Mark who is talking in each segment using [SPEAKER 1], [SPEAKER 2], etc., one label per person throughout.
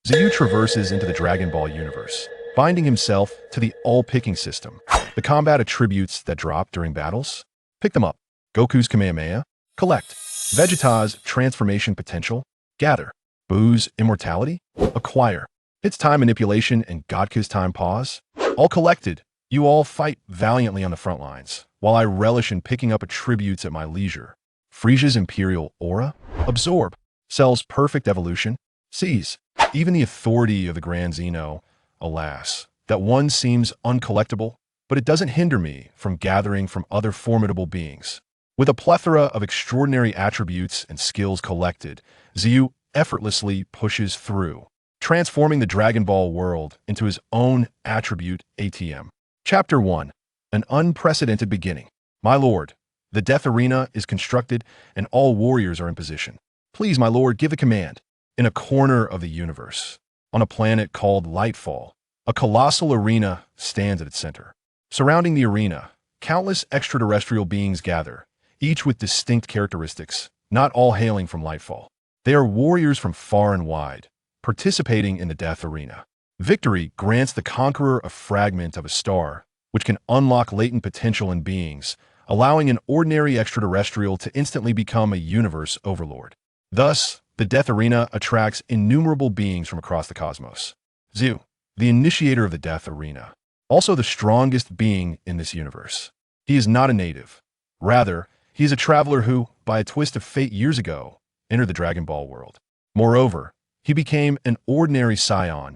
[SPEAKER 1] Zeyu traverses into the Dragon Ball universe, binding himself to the all-picking system. The combat attributes that drop during battles, pick them up. Goku's Kamehameha, collect. Vegeta's transformation potential, gather. Boo's immortality, acquire. Its time manipulation and Godka's time pause, all collected. You all fight valiantly on the front lines, while I relish in picking up attributes at my leisure. Frieza's imperial aura, absorb. Cell's perfect evolution, seize. Even the authority of the Grand Zeno, alas, that one seems uncollectible, but it doesn't hinder me from gathering from other formidable beings. With a plethora of extraordinary attributes and skills collected, Zeyu effortlessly pushes through, transforming the Dragon Ball world into his own attribute ATM. Chapter 1. An Unprecedented Beginning. My lord, the death arena is constructed and all warriors are in position. Please, my lord, give a command. In a corner of the universe, on a planet called Lightfall, a colossal arena stands at its center. Surrounding the arena, countless extraterrestrial beings gather, each with distinct characteristics, not all hailing from Lightfall. They are warriors from far and wide, participating in the death arena. Victory grants the conqueror a fragment of a star, which can unlock latent potential in beings, allowing an ordinary extraterrestrial to instantly become a universe overlord. Thus, the death arena attracts innumerable beings from across the cosmos. Zeyu, the initiator of the death arena, also the strongest being in this universe. He is not a native. Rather, he is a traveler who, by a twist of fate years ago, entered the Dragon Ball world. Moreover, he became an ordinary Saiyan,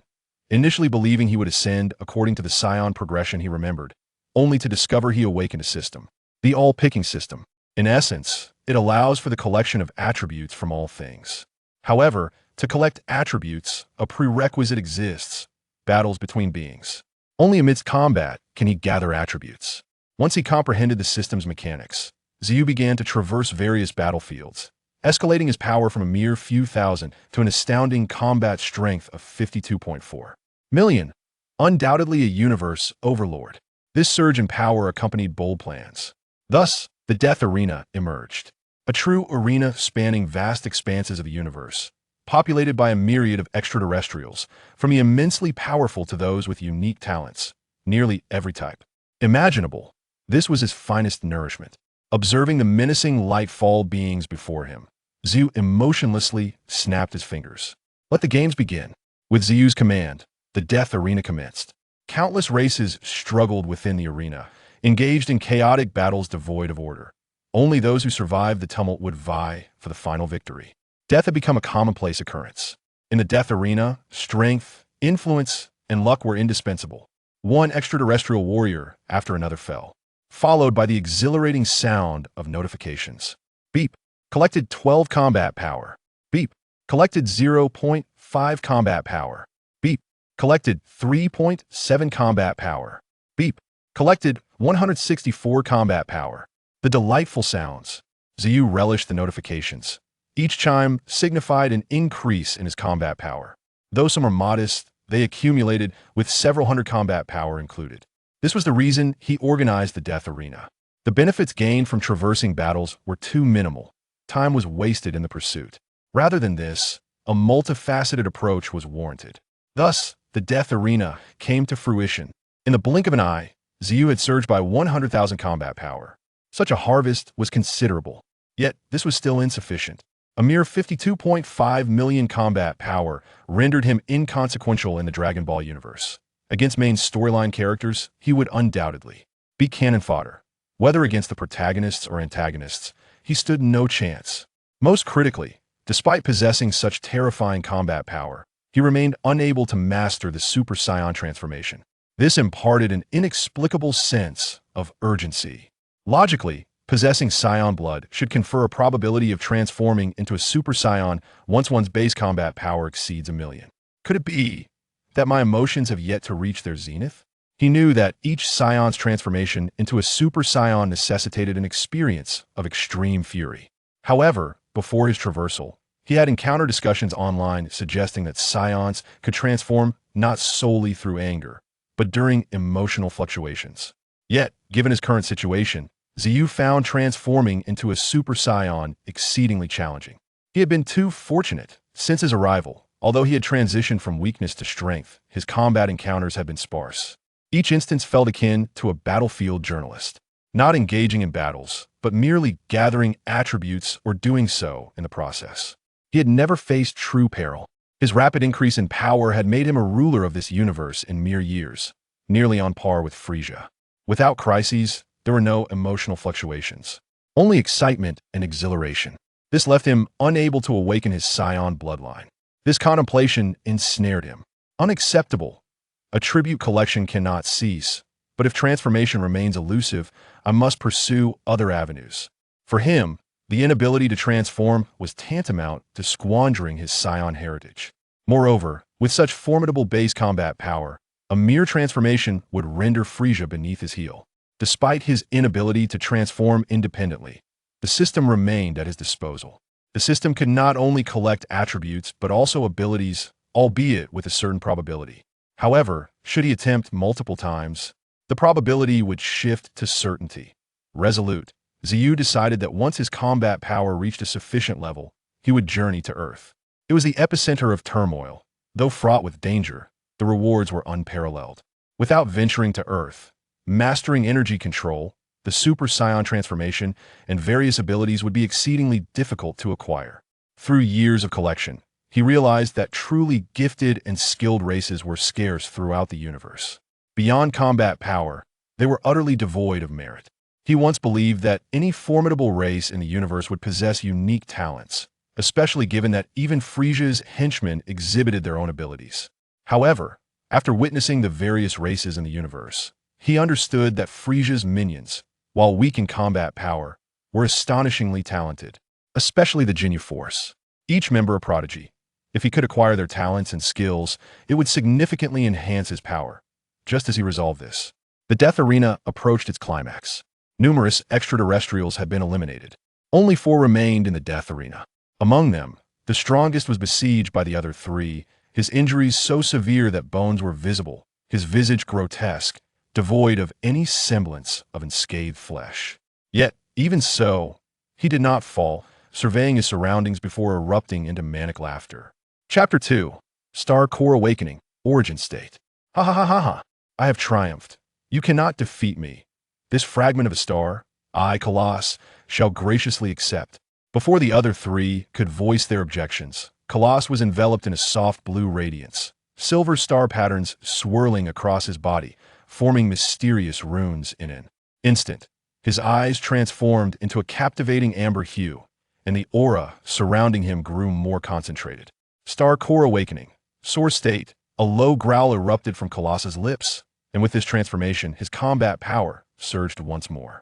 [SPEAKER 1] initially believing he would ascend according to the Saiyan progression he remembered, only to discover he awakened a system, the all-picking system. In essence, it allows for the collection of attributes from all things. However, to collect attributes, a prerequisite exists: battles between beings. Only amidst combat can he gather attributes. Once he comprehended the system's mechanics, Zeyu began to traverse various battlefields, escalating his power from a mere few thousand to an astounding combat strength of 52.4 million. Undoubtedly a universe overlord. This surge in power accompanied bold plans. Thus, the death arena emerged. A true arena spanning vast expanses of the universe, populated by a myriad of extraterrestrials, from the immensely powerful to those with unique talents, nearly every type imaginable. This was his finest nourishment. Observing the menacing Lightfall beings before him, Zeyu emotionlessly snapped his fingers. Let the games begin. With Zeyu's command, the death arena commenced. Countless races struggled within the arena, engaged in chaotic battles devoid of order. Only those who survived the tumult would vie for the final victory. Death had become a commonplace occurrence. In the death arena, strength, influence, and luck were indispensable. One extraterrestrial warrior after another fell, followed by the exhilarating sound of notifications. Beep. Collected 12 combat power. Beep. Collected 0.5 combat power. Beep. Collected 3.7 combat power. Beep. Collected 164 combat power. The delightful sounds. Zeyu relished the notifications. Each chime signified an increase in his combat power. Though some were modest, they accumulated, with several hundred combat power included. This was the reason he organized the death arena. The benefits gained from traversing battles were too minimal. Time was wasted in the pursuit. Rather than this, a multifaceted approach was warranted. Thus, the death arena came to fruition. In the blink of an eye, Zeyu had surged by 100,000 combat power. Such a harvest was considerable. Yet, this was still insufficient. A mere 52.5 million combat power rendered him inconsequential in the Dragon Ball universe. Against main storyline characters, he would undoubtedly be cannon fodder. Whether against the protagonists or antagonists, he stood no chance. Most critically, despite possessing such terrifying combat power, he remained unable to master the Super Saiyan transformation. This imparted an inexplicable sense of urgency. Logically, possessing Saiyan blood should confer a probability of transforming into a Super Saiyan once one's base combat power exceeds 1 million. Could it be that my emotions have yet to reach their zenith? He knew that each Saiyan's transformation into a Super Saiyan necessitated an experience of extreme fury. However, before his traversal, he had encountered discussions online suggesting that Saiyans could transform not solely through anger, but during emotional fluctuations. Yet, given his current situation, Zeyu found transforming into a Super Saiyan exceedingly challenging. He had been too fortunate since his arrival, Although he had transitioned from weakness to strength, his combat encounters had been sparse. Each instance felt akin to a battlefield journalist, not engaging in battles, but merely gathering attributes or doing so in the process. He had never faced true peril. His rapid increase in power had made him a ruler of this universe in mere years, nearly on par with Frieza. Without crises, there were no emotional fluctuations, only excitement and exhilaration. This left him unable to awaken his Saiyan bloodline. This contemplation ensnared him. Unacceptable. A tribute collection cannot cease, but if transformation remains elusive, I must pursue other avenues. For him, the inability to transform was tantamount to squandering his Saiyan heritage. Moreover, with such formidable base combat power, a mere transformation would render Frieza beneath his heel. Despite his inability to transform independently, the system remained at his disposal. The system could not only collect attributes but also abilities, albeit with a certain probability. However, should he attempt multiple times, the probability would shift to certainty. Resolute, Zeyu decided that once his combat power reached a sufficient level, he would journey to Earth. It was the epicenter of turmoil. Though fraught with danger, the rewards were unparalleled. Without venturing to Earth, mastering energy control, the Super Saiyan transformation, and various abilities would be exceedingly difficult to acquire. Through years of collection, he realized that truly gifted and skilled races were scarce throughout the universe. Beyond combat power, they were utterly devoid of merit. He once believed that any formidable race in the universe would possess unique talents, especially given that even Frieza's henchmen exhibited their own abilities. However, after witnessing the various races in the universe, he understood that Frieza's minions, while weak in combat power, were astonishingly talented, especially the Ginyu Force. Each member a prodigy. If he could acquire their talents and skills, it would significantly enhance his power. Just as he resolved this, the Death Arena approached its climax. Numerous extraterrestrials had been eliminated. Only 4 remained in the Death Arena. Among them, the strongest was besieged by the other 3, his injuries so severe that bones were visible, his visage grotesque, devoid of any semblance of unscathed flesh. Yet, even so, he did not fall, surveying his surroundings before erupting into manic laughter. Chapter 2. Starcore Awakening, Origin State. Ha ha ha ha ha. I have triumphed. You cannot defeat me. This fragment of a star, I, Colossus, shall graciously accept. Before the other 3 could voice their objections, Colossus was enveloped in a soft blue radiance, silver star patterns swirling across his body, forming mysterious runes in an instant. His eyes transformed into a captivating amber hue, and the aura surrounding him grew more concentrated. Starcore Awakening. Source State. A low growl erupted from Colossus' lips, and with this transformation, his combat power surged once more.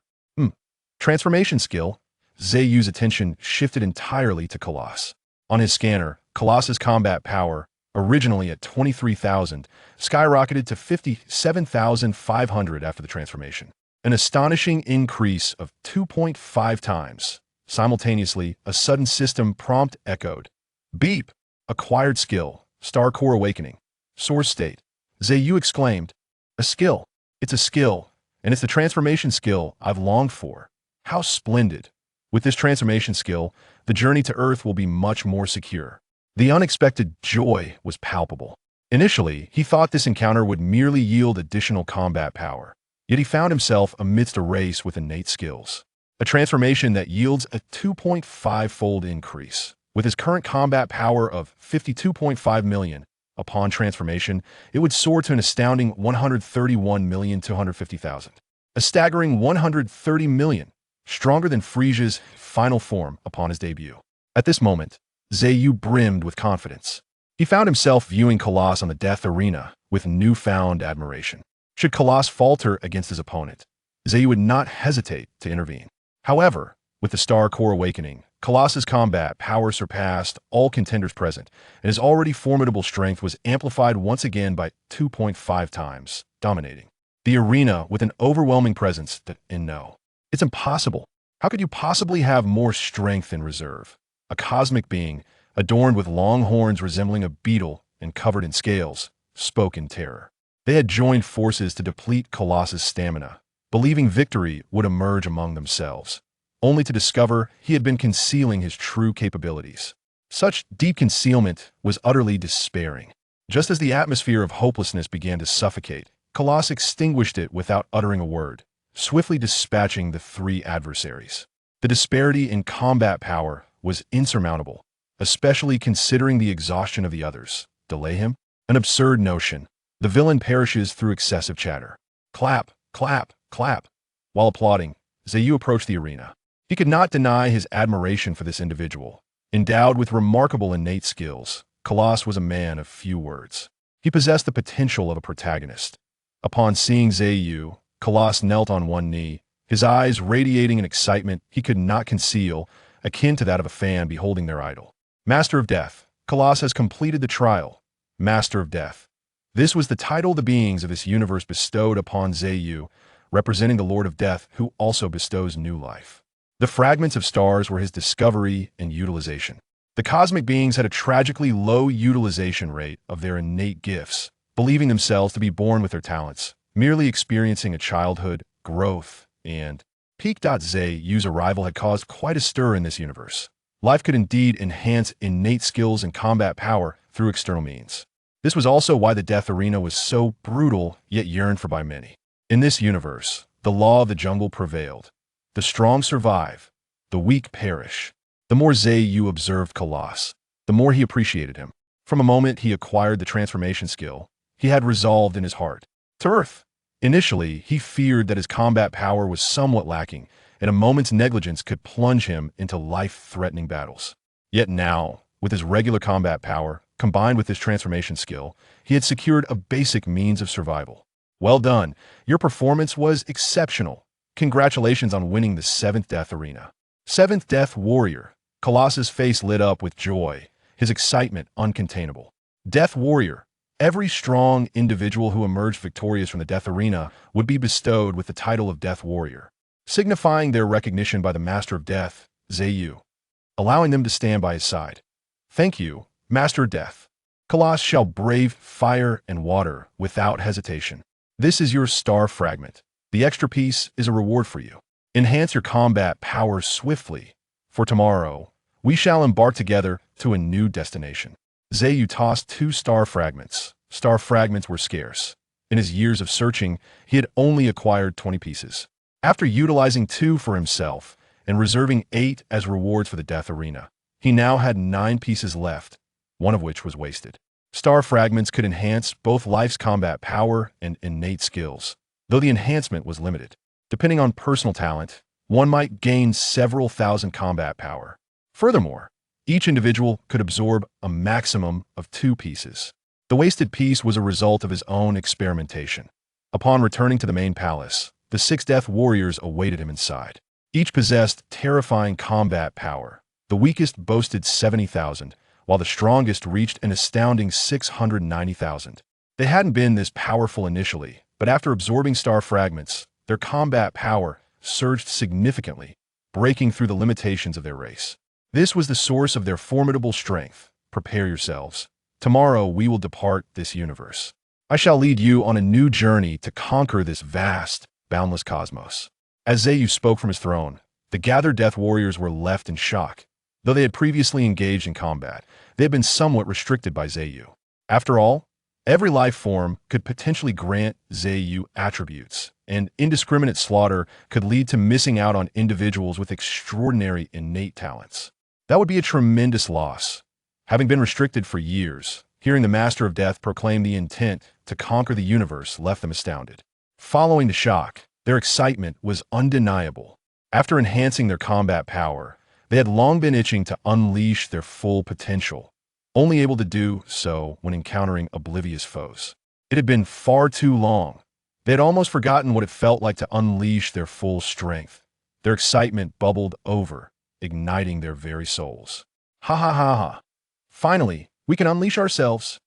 [SPEAKER 1] Transformation skill. Zeyu's attention shifted entirely to Colossus. On his scanner, Colossus' combat power, originally at 23,000, skyrocketed to 57,500 after the transformation. An astonishing increase of 2.5 times. Simultaneously, a sudden system prompt echoed. Beep! Acquired skill. Starcore Awakening. Source State. Zeyu exclaimed. A skill. It's a skill, and it's the transformation skill I've longed for. How splendid. With this transformation skill, the journey to Earth will be much more secure. The unexpected joy was palpable. Initially, he thought this encounter would merely yield additional combat power. Yet he found himself amidst a race with innate skills. A transformation that yields a 2.5-fold increase. With his current combat power of 52.5 million, upon transformation, it would soar to an astounding 131,250,000. A staggering 130 million, stronger than Frieza's final form upon his debut. At this moment, Zeyu brimmed with confidence. He found himself viewing Colossus on the Death Arena with newfound admiration. Should Colossus falter against his opponent, Zeyu would not hesitate to intervene. However, with the Starcore Awakening, Colossus' combat power surpassed all contenders present, and his already formidable strength was amplified once again by 2.5 times, dominating the arena with an overwhelming presence no. It's impossible. How could you possibly have more strength in reserve? A cosmic being, adorned with long horns resembling a beetle and covered in scales, spoke in terror. They had joined forces to deplete Colossus' stamina, believing victory would emerge among themselves, only to discover he had been concealing his true capabilities. Such deep concealment was utterly despairing. Just as the atmosphere of hopelessness began to suffocate, Colossus extinguished it without uttering a word, swiftly dispatching the three adversaries. The disparity in combat power was insurmountable, especially considering the exhaustion of the others. Delay him? An absurd notion. The villain perishes through excessive chatter. Clap, clap, clap. While applauding, Zeyu approached the arena. He could not deny his admiration for this individual. Endowed with remarkable innate skills, Colossus was a man of few words. He possessed the potential of a protagonist. Upon seeing Zeyu, Colossus knelt on one knee, his eyes radiating an excitement he could not conceal, akin to that of a fan beholding their idol. Master of Death, Colossus has completed the trial. Master of Death. This was the title the beings of this universe bestowed upon Zeyu, representing the Lord of Death who also bestows new life. The fragments of stars were his discovery and utilization. The cosmic beings had a tragically low utilization rate of their innate gifts, believing themselves to be born with their talents, merely experiencing a childhood, growth, and peak. Zeyu's arrival had caused quite a stir in this universe. Life could indeed enhance innate skills and combat power through external means. This was also why the death arena was so brutal yet yearned for by many. In this universe, the law of the jungle prevailed. The strong survive, the weak perish. The more Zeyu observed Colossus, the more he appreciated him. From a moment he acquired the transformation skill, he had resolved in his heart to earth. Initially, he feared that his combat power was somewhat lacking, and a moment's negligence could plunge him into life-threatening battles. Yet now, with his regular combat power, combined with his transformation skill, he had secured a basic means of survival. Well done, your performance was exceptional. Congratulations on winning the 7th Death Arena. 7th Death Warrior. Colossus' face lit up with joy, his excitement uncontainable. Death Warrior. Every strong individual who emerged victorious from the Death Arena would be bestowed with the title of Death Warrior, signifying their recognition by the Master of Death, Zeyu, allowing them to stand by his side. Thank you, Master of Death. Colossus shall brave fire and water without hesitation. This is your star fragment. The extra piece is a reward for you. Enhance your combat power swiftly, for tomorrow we shall embark together to a new destination. Zeyu tossed 2 star fragments. Star fragments were scarce. In his years of searching, he had only acquired 20 pieces. After utilizing 2 for himself and reserving 8 as rewards for the Death Arena, he now had 9 pieces left, one of which was wasted. Star fragments could enhance both life's combat power and innate skills, though the enhancement was limited. Depending on personal talent, one might gain several thousand combat power. Furthermore, each individual could absorb a maximum of 2 pieces. The wasted piece was a result of his own experimentation. Upon returning to the main palace, the 6 Death Warriors awaited him inside. Each possessed terrifying combat power. The weakest boasted 70,000, while the strongest reached an astounding 690,000. They hadn't been this powerful initially, but after absorbing star fragments, their combat power surged significantly, breaking through the limitations of their race. This was the source of their formidable strength. Prepare yourselves. Tomorrow we will depart this universe. I shall lead you on a new journey to conquer this vast, boundless cosmos. As Zeyu spoke from his throne, the gathered Death Warriors were left in shock. Though they had previously engaged in combat, they had been somewhat restricted by Zeyu. After all, every life form could potentially grant Zeyu attributes, and indiscriminate slaughter could lead to missing out on individuals with extraordinary innate talents. That would be a tremendous loss. Having been restricted for years, hearing the Master of Death proclaim the intent to conquer the universe left them astounded. Following the shock, their excitement was undeniable. After enhancing their combat power, they had long been itching to unleash their full potential, only able to do so when encountering oblivious foes. It had been far too long. They had almost forgotten what it felt like to unleash their full strength. Their excitement bubbled over, igniting their very souls. Ha ha ha ha. Finally, we can unleash ourselves.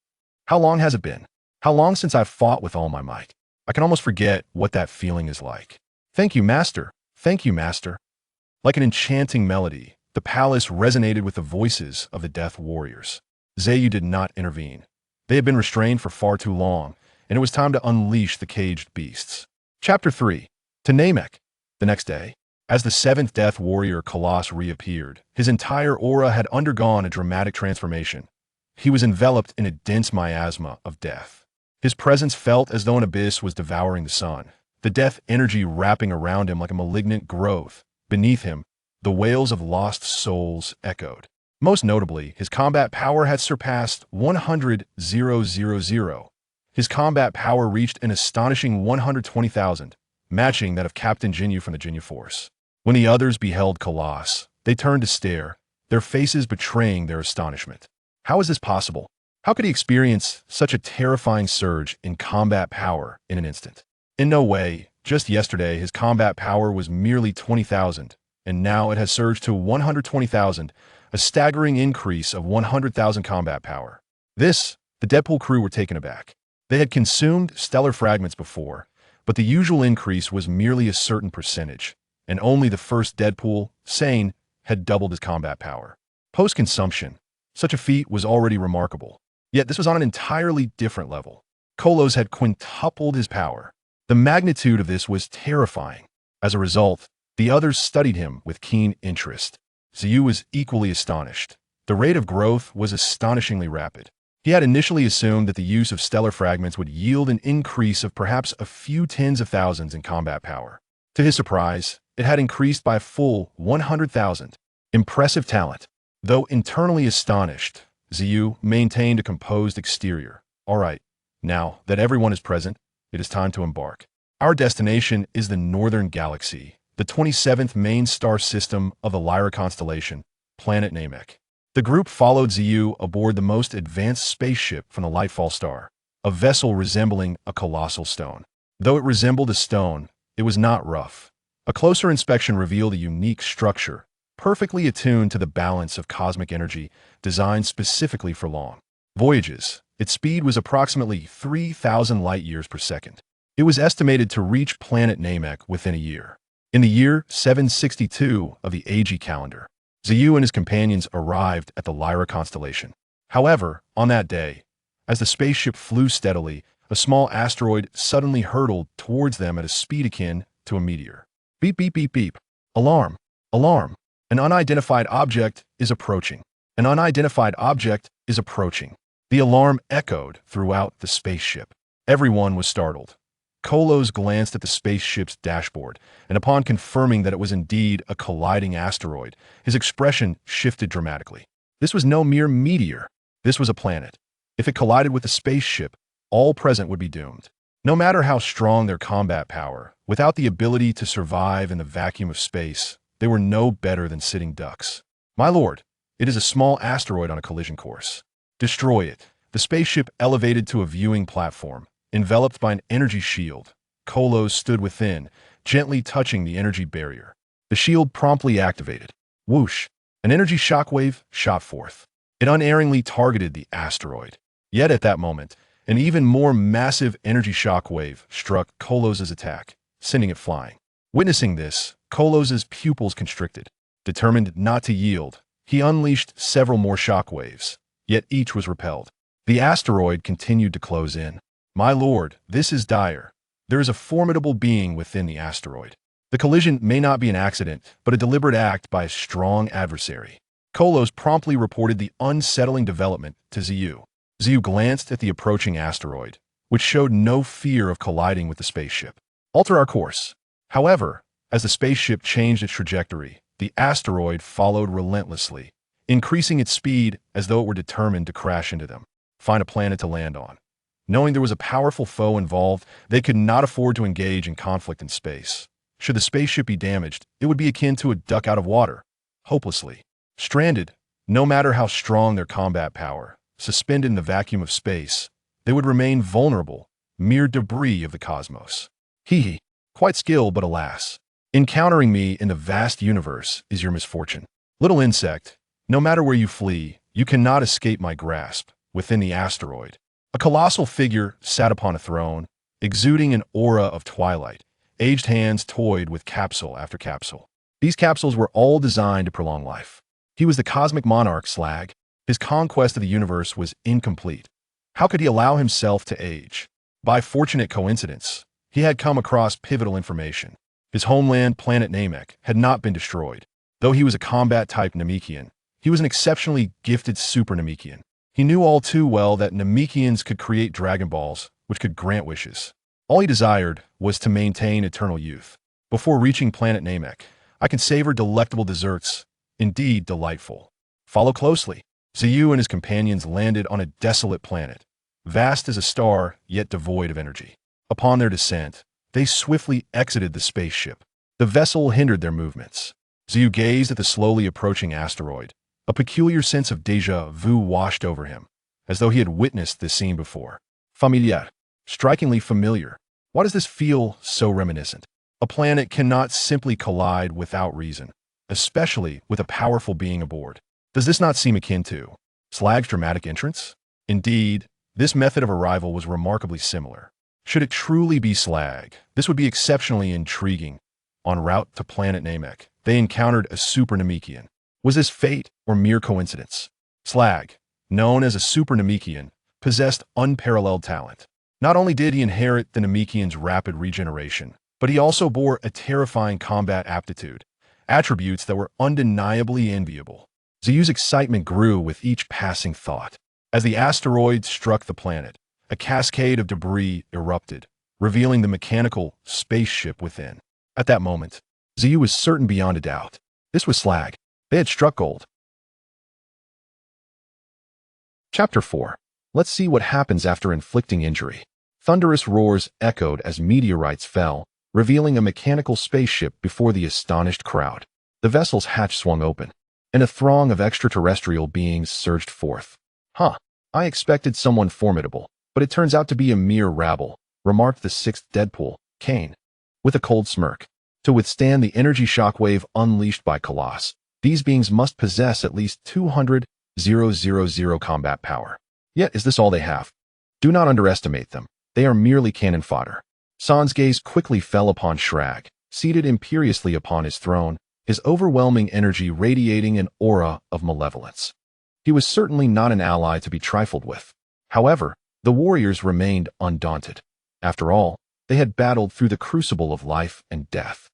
[SPEAKER 1] How long has it been? How long since I've fought with all my might? I can almost forget what that feeling is like. Thank you, Master. Thank you, Master. Like an enchanting melody, the palace resonated with the voices of the Death Warriors. Zeyu did not intervene. They had been restrained for far too long, and it was time to unleash the caged beasts. Chapter 3. To Namek. The next day, As the seventh Death Warrior Colossus reappeared, his entire aura had undergone a dramatic transformation. He was enveloped in a dense miasma of death. His presence felt as though an abyss was devouring the sun, the death energy wrapping around him like a malignant growth. Beneath him, the wails of lost souls echoed. Most notably, his combat power had surpassed 100,000. His combat power reached an astonishing 120,000, matching that of Captain Ginyu from the Ginyu Force. When the others beheld Colossus, they turned to stare, their faces betraying their astonishment. How is this possible? How could he experience such a terrifying surge in combat power in an instant? In no way. Just yesterday, his combat power was merely 20,000, and now it has surged to 120,000, a staggering increase of 100,000 combat power. The Deadpool crew were taken aback. They had consumed stellar fragments before, but the usual increase was merely a certain percentage, and only the first Deadpool, Saiyan, had doubled his combat power. Post-consumption, such a feat was already remarkable. Yet this was on an entirely different level. Kolos had quintupled his power. The magnitude of this was terrifying. As a result, the others studied him with keen interest. Zeyu was equally astonished. The rate of growth was astonishingly rapid. He had initially assumed that the use of stellar fragments would yield an increase of perhaps a few tens of thousands in combat power. To his surprise, it had increased by a full 100,000. Impressive talent. Though internally astonished, Zeyu maintained a composed exterior. All right, now that everyone is present, it is time to embark. Our destination is the Northern Galaxy, the 27th main star system of the Lyra constellation, planet Namek. The group followed Zeyu aboard the most advanced spaceship from the Lightfall star, a vessel resembling a colossal stone. Though it resembled a stone, it was not rough. A closer inspection revealed a unique structure, perfectly attuned to the balance of cosmic energy, designed specifically for long voyages. Its speed was approximately 3,000 light-years per second. It was estimated to reach planet Namek within a year. In the year 762 of the AG calendar, Zeyu and his companions arrived at the Lyra constellation. However, on that day, as the spaceship flew steadily, a small asteroid suddenly hurtled towards them at a speed akin to a meteor. Beep, beep, beep, beep. Alarm! Alarm! An unidentified object is approaching. An unidentified object is approaching. The alarm echoed throughout the spaceship. Everyone was startled. Kolos glanced at the spaceship's dashboard, and upon confirming that it was indeed a colliding asteroid, his expression shifted dramatically. This was no mere meteor. This was a planet. If it collided with the spaceship, all present would be doomed. No matter how strong their combat power, without the ability to survive in the vacuum of space, they were no better than sitting ducks. My lord, it is a small asteroid on a collision course. Destroy it. The spaceship elevated to a viewing platform, enveloped by an energy shield. Kolos stood within, gently touching the energy barrier. The shield promptly activated. Whoosh! An energy shockwave shot forth. It unerringly targeted the asteroid. Yet at that moment, an even more massive energy shockwave struck Kolos' attack, sending it flying. Witnessing this, Kolos' pupils constricted. Determined not to yield, he unleashed several more shockwaves. Yet each was repelled. The asteroid continued to close in. My lord, this is dire. There is a formidable being within the asteroid. The collision may not be an accident, but a deliberate act by a strong adversary. Kolos promptly reported the unsettling development to Zeyu. Zeyu glanced at the approaching asteroid, which showed no fear of colliding with the spaceship. Alter our course. However, as the spaceship changed its trajectory, the asteroid followed relentlessly, increasing its speed as though it were determined to crash into them. Find a planet to land on. Knowing there was a powerful foe involved, they could not afford to engage in conflict in space. Should the spaceship be damaged, it would be akin to a duck out of water, hopelessly. Stranded, no matter how strong their combat power, suspended in the vacuum of space, they would remain vulnerable, mere debris of the cosmos. Hee, quite skilled, but alas. Encountering me in the vast universe is your misfortune. Little insect, no matter where you flee, you cannot escape my grasp. Within the asteroid, a colossal figure sat upon a throne, exuding an aura of twilight. Aged hands toyed with capsule after capsule. These capsules were all designed to prolong life. He was the cosmic monarch, Slag. His conquest of the universe was incomplete. How could he allow himself to age? By fortunate coincidence, he had come across pivotal information. His homeland, planet Namek, had not been destroyed. Though he was a combat-type Namekian, he was an exceptionally gifted Super Namekian. He knew all too well that Namekians could create Dragon Balls, which could grant wishes. All he desired was to maintain eternal youth. Before reaching planet Namek, I can savor delectable desserts, indeed delightful. Follow closely. Zeyu and his companions landed on a desolate planet, vast as a star, yet devoid of energy. Upon their descent, they swiftly exited the spaceship. The vessel hindered their movements. Zeyu gazed at the slowly approaching asteroid. A peculiar sense of déjà vu washed over him, as though he had witnessed this scene before. Familiar. Strikingly familiar. Why does this feel so reminiscent? A planet cannot simply collide without reason, especially with a powerful being aboard. Does this not seem akin to Slag's dramatic entrance? Indeed, this method of arrival was remarkably similar. Should it truly be Slag, this would be exceptionally intriguing. En route to planet Namek, they encountered a Super Namekian. Was this fate or mere coincidence? Slag, known as a Super Namekian, possessed unparalleled talent. Not only did he inherit the Namekian's rapid regeneration, but he also bore a terrifying combat aptitude, attributes that were undeniably enviable. Zeyu's excitement grew with each passing thought. As the asteroid struck the planet, a cascade of debris erupted, revealing the mechanical spaceship within. At that moment, Zeyu was certain beyond a doubt. This was Slag. They had struck gold. Chapter 4. Let's see what happens after inflicting injury. Thunderous roars echoed as meteorites fell, revealing a mechanical spaceship before the astonished crowd. The vessel's hatch swung open, and a throng of extraterrestrial beings surged forth. I expected someone formidable, but it turns out to be a mere rabble, remarked the sixth Deadpool, Kane, with a cold smirk. To withstand the energy shockwave unleashed by Colossus, these beings must possess at least 200,000 combat power. Yet is this all they have? Do not underestimate them. They are merely cannon fodder. San's gaze quickly fell upon Shrag, seated imperiously upon his throne, his overwhelming energy radiating an aura of malevolence. He was certainly not an ally to be trifled with. However, the warriors remained undaunted. After all, they had battled through the crucible of life and death.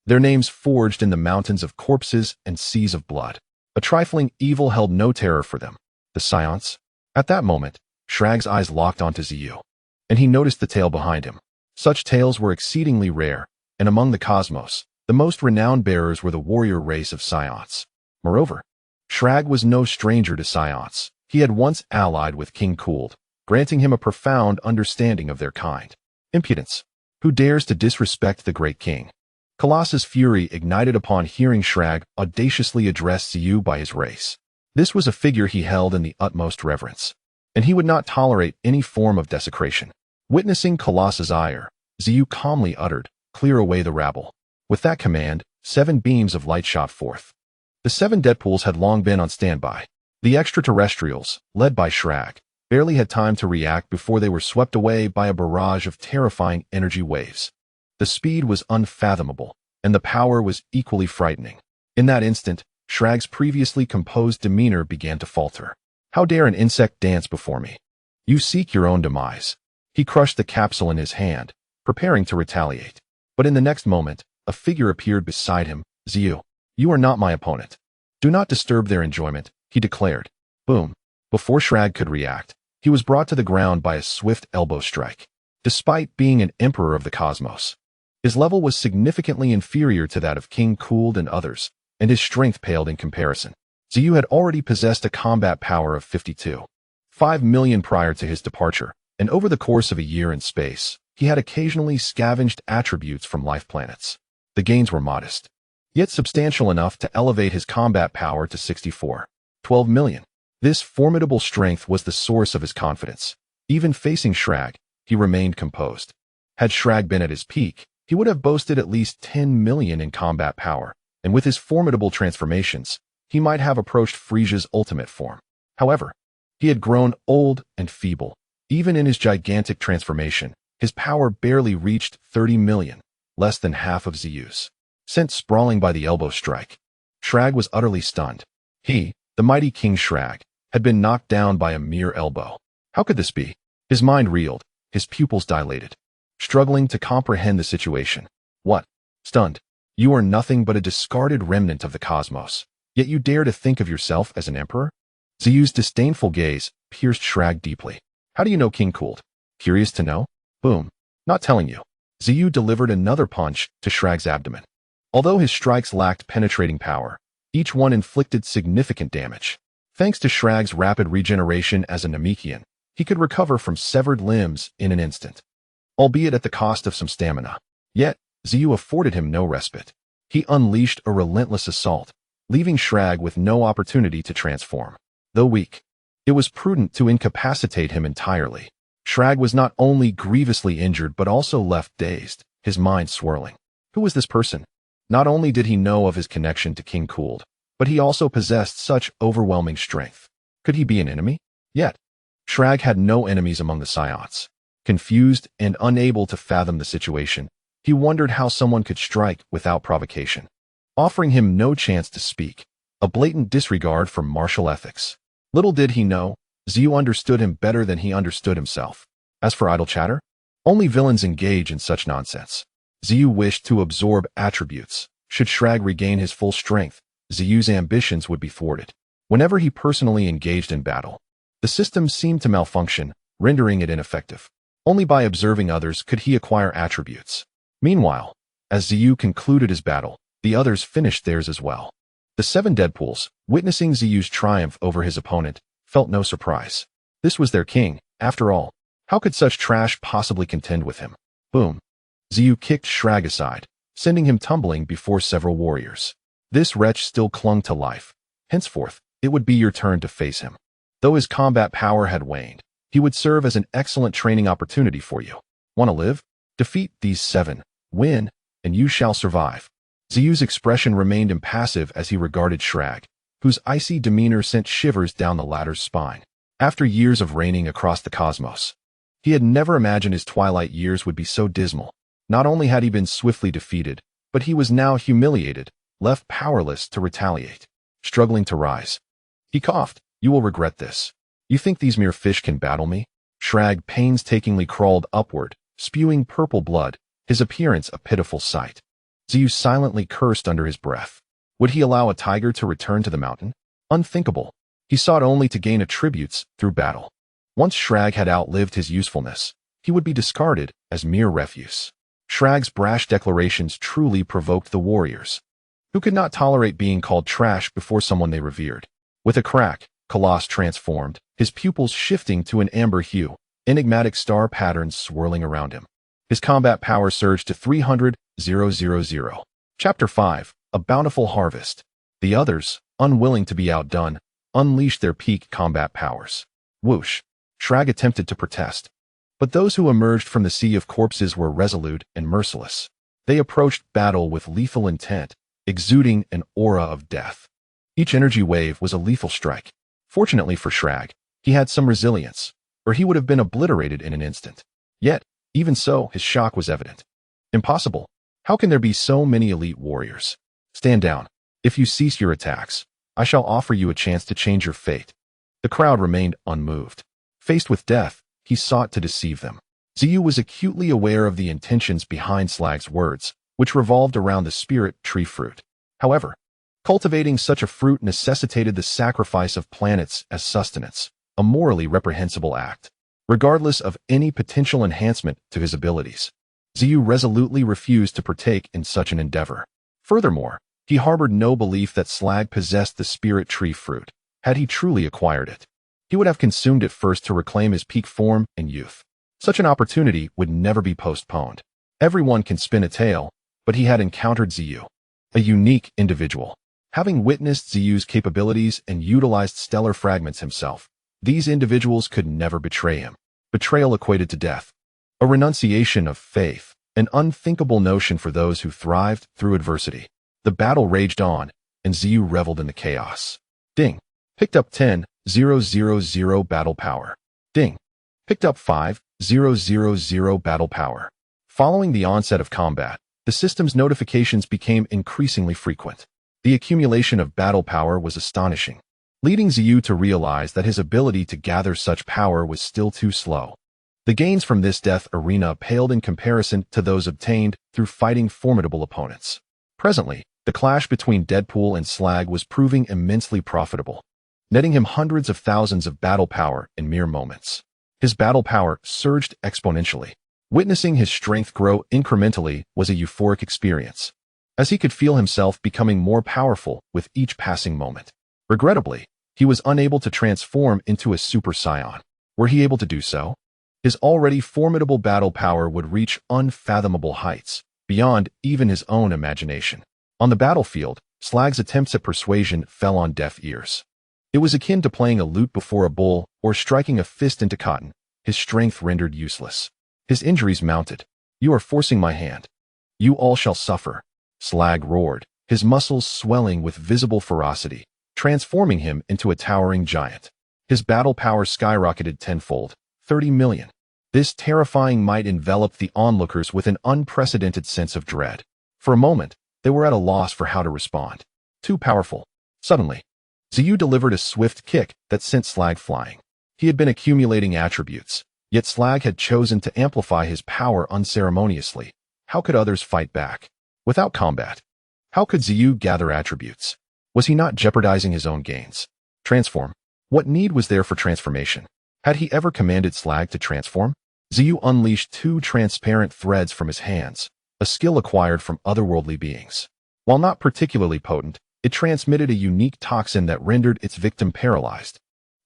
[SPEAKER 1] Their names forged in the mountains of corpses and seas of blood. A trifling evil held no terror for them. The Saiyans. At that moment, Shrag's eyes locked onto Zeyu, and he noticed the tail behind him. Such tails were exceedingly rare, and among the cosmos, the most renowned bearers were the warrior race of Saiyans. Moreover, Shrag was no stranger to Saiyans. He had once allied with King Cooled, granting him a profound understanding of their kind. Impudence. Who dares to disrespect the great king? Colossus' fury ignited upon hearing Shrag audaciously address Zeyu by his race. This was a figure he held in the utmost reverence, and he would not tolerate any form of desecration. Witnessing Colossus' ire, Zeyu calmly uttered, "Clear away the rabble." With that command, 7 beams of light shot forth. The 7 Deadpools had long been on standby. The extraterrestrials, led by Shrag, barely had time to react before they were swept away by a barrage of terrifying energy waves. The speed was unfathomable, and the power was equally frightening. In that instant, Shrag's previously composed demeanor began to falter. How dare an insect dance before me? You seek your own demise. He crushed the capsule in his hand, preparing to retaliate. But in the next moment, a figure appeared beside him. Zeyu, you are not my opponent. Do not disturb their enjoyment, he declared. Boom. Before Shrag could react, he was brought to the ground by a swift elbow strike. Despite being an emperor of the cosmos, his level was significantly inferior to that of King Cooled and others, and his strength paled in comparison. Zeyu had already possessed a combat power of 52.5 million prior to his departure, and over the course of a year in space, he had occasionally scavenged attributes from life planets. The gains were modest, yet substantial enough to elevate his combat power to 64.12 million. This formidable strength was the source of his confidence. Even facing Shrag, he remained composed. Had Shrag been at his peak, he would have boasted at least 10 million in combat power, and with his formidable transformations, he might have approached Frieza's ultimate form. However, he had grown old and feeble. Even in his gigantic transformation, his power barely reached 30 million, less than half of Zeyu's. Sent sprawling by the elbow strike, Shrag was utterly stunned. He, the mighty King Shrag, had been knocked down by a mere elbow. How could this be? His mind reeled, his pupils dilated, struggling to comprehend the situation. What? Stunned. You are nothing but a discarded remnant of the cosmos, yet you dare to think of yourself as an emperor? Zeyu's disdainful gaze pierced Shrag deeply. How do you know King Cooled? Curious to know? Boom. Not telling you. Zeyu delivered another punch to Shrag's abdomen. Although his strikes lacked penetrating power, each one inflicted significant damage. Thanks to Shrag's rapid regeneration as a Namekian, he could recover from severed limbs in an instant, albeit at the cost of some stamina. Yet, Zeyu afforded him no respite. He unleashed a relentless assault, leaving Shrag with no opportunity to transform. Though weak, it was prudent to incapacitate him entirely. Shrag was not only grievously injured but also left dazed, his mind swirling. Who was this person? Not only did he know of his connection to King Cooled, but he also possessed such overwhelming strength. Could he be an enemy? Yet, Shrag had no enemies among the Saiyans. Confused and unable to fathom the situation, he wondered how someone could strike without provocation, offering him no chance to speak, a blatant disregard for martial ethics. Little did he know, Zeyu understood him better than he understood himself. As for idle chatter, only villains engage in such nonsense. Zeyu wished to absorb attributes. Should Shrag regain his full strength, Zeyu's ambitions would be thwarted. Whenever he personally engaged in battle, the system seemed to malfunction, rendering it ineffective. Only by observing others could he acquire attributes. Meanwhile, as Zeyu concluded his battle, the others finished theirs as well. The 7 Deadpools, witnessing Zeyu's triumph over his opponent, felt no surprise. This was their king, after all. How could such trash possibly contend with him? Boom. Zeyu kicked Shrag aside, sending him tumbling before several warriors. This wretch still clung to life. Henceforth, it would be your turn to face him. Though his combat power had waned, he would serve as an excellent training opportunity for you. Want to live? Defeat these 7, win, and you shall survive. Zeyu's expression remained impassive as he regarded Shrag, whose icy demeanor sent shivers down the latter's spine. After years of reigning across the cosmos, he had never imagined his twilight years would be so dismal. Not only had he been swiftly defeated, but he was now humiliated, left powerless to retaliate. Struggling to rise, he coughed. You will regret this. You think these mere fish can battle me? Shrag painstakingly crawled upward, spewing purple blood, his appearance a pitiful sight. Zeyu silently cursed under his breath. Would he allow a tiger to return to the mountain? Unthinkable. He sought only to gain attributes through battle. Once Shrag had outlived his usefulness, he would be discarded as mere refuse. Shrag's brash declarations truly provoked the warriors, who could not tolerate being called trash before someone they revered. With a crack, Colossus transformed, his pupils shifting to an amber hue, enigmatic star patterns swirling around him. His combat power surged to 300,000. Chapter 5, A Bountiful Harvest. The others, unwilling to be outdone, unleashed their peak combat powers. Whoosh! Shrag attempted to protest, but those who emerged from the sea of corpses were resolute and merciless. They approached battle with lethal intent, exuding an aura of death. Each energy wave was a lethal strike. Fortunately for Shrag, he had some resilience, or he would have been obliterated in an instant. Yet, even so, his shock was evident. Impossible. How can there be so many elite warriors? Stand down. If you cease your attacks, I shall offer you a chance to change your fate. The crowd remained unmoved. Faced with death, he sought to deceive them. Zeyu was acutely aware of the intentions behind Slag's words, which revolved around the spirit tree fruit. However, cultivating such a fruit necessitated the sacrifice of planets as sustenance, a morally reprehensible act. Regardless of any potential enhancement to his abilities, Zeyu resolutely refused to partake in such an endeavor. Furthermore, he harbored no belief that Slag possessed the spirit tree fruit. Had he truly acquired it, he would have consumed it first to reclaim his peak form and youth. Such an opportunity would never be postponed. Everyone can spin a tale, but he had encountered Zeyu, a unique individual. Having witnessed Zeyu's capabilities and utilized stellar fragments himself, these individuals could never betray him. Betrayal equated to death, a renunciation of faith, an unthinkable notion for those who thrived through adversity. The battle raged on, and Zeyu reveled in the chaos. Ding. Picked up 10,000 battle power. Ding. Picked up 5,000 battle power. Following the onset of combat, the system's notifications became increasingly frequent. The accumulation of battle power was astonishing, leading Zeyu to realize that his ability to gather such power was still too slow. The gains from this death arena paled in comparison to those obtained through fighting formidable opponents. Presently, the clash between Deadpool and Slag was proving immensely profitable, netting him hundreds of thousands of battle power in mere moments. His battle power surged exponentially. Witnessing his strength grow incrementally was a euphoric experience, as he could feel himself becoming more powerful with each passing moment. Regrettably, he was unable to transform into a Super Saiyan. Were he able to do so, his already formidable battle power would reach unfathomable heights, beyond even his own imagination. On the battlefield, Slag's attempts at persuasion fell on deaf ears. It was akin to playing a lute before a bull or striking a fist into cotton, his strength rendered useless. His injuries mounted. "You are forcing my hand. You all shall suffer," Slag roared, his muscles swelling with visible ferocity, transforming him into a towering giant. His battle power skyrocketed tenfold, 30 million. This terrifying might enveloped the onlookers with an unprecedented sense of dread. For a moment, they were at a loss for how to respond. Too powerful. Suddenly, Zeyu delivered a swift kick that sent Slag flying. He had been accumulating attributes, yet Slag had chosen to amplify his power unceremoniously. How could others fight back? Without combat, how could Zeyu gather attributes? Was he not jeopardizing his own gains? Transform. What need was there for transformation? Had he ever commanded Slag to transform? Zeyu unleashed two transparent threads from his hands, a skill acquired from otherworldly beings. While not particularly potent, it transmitted a unique toxin that rendered its victim paralyzed.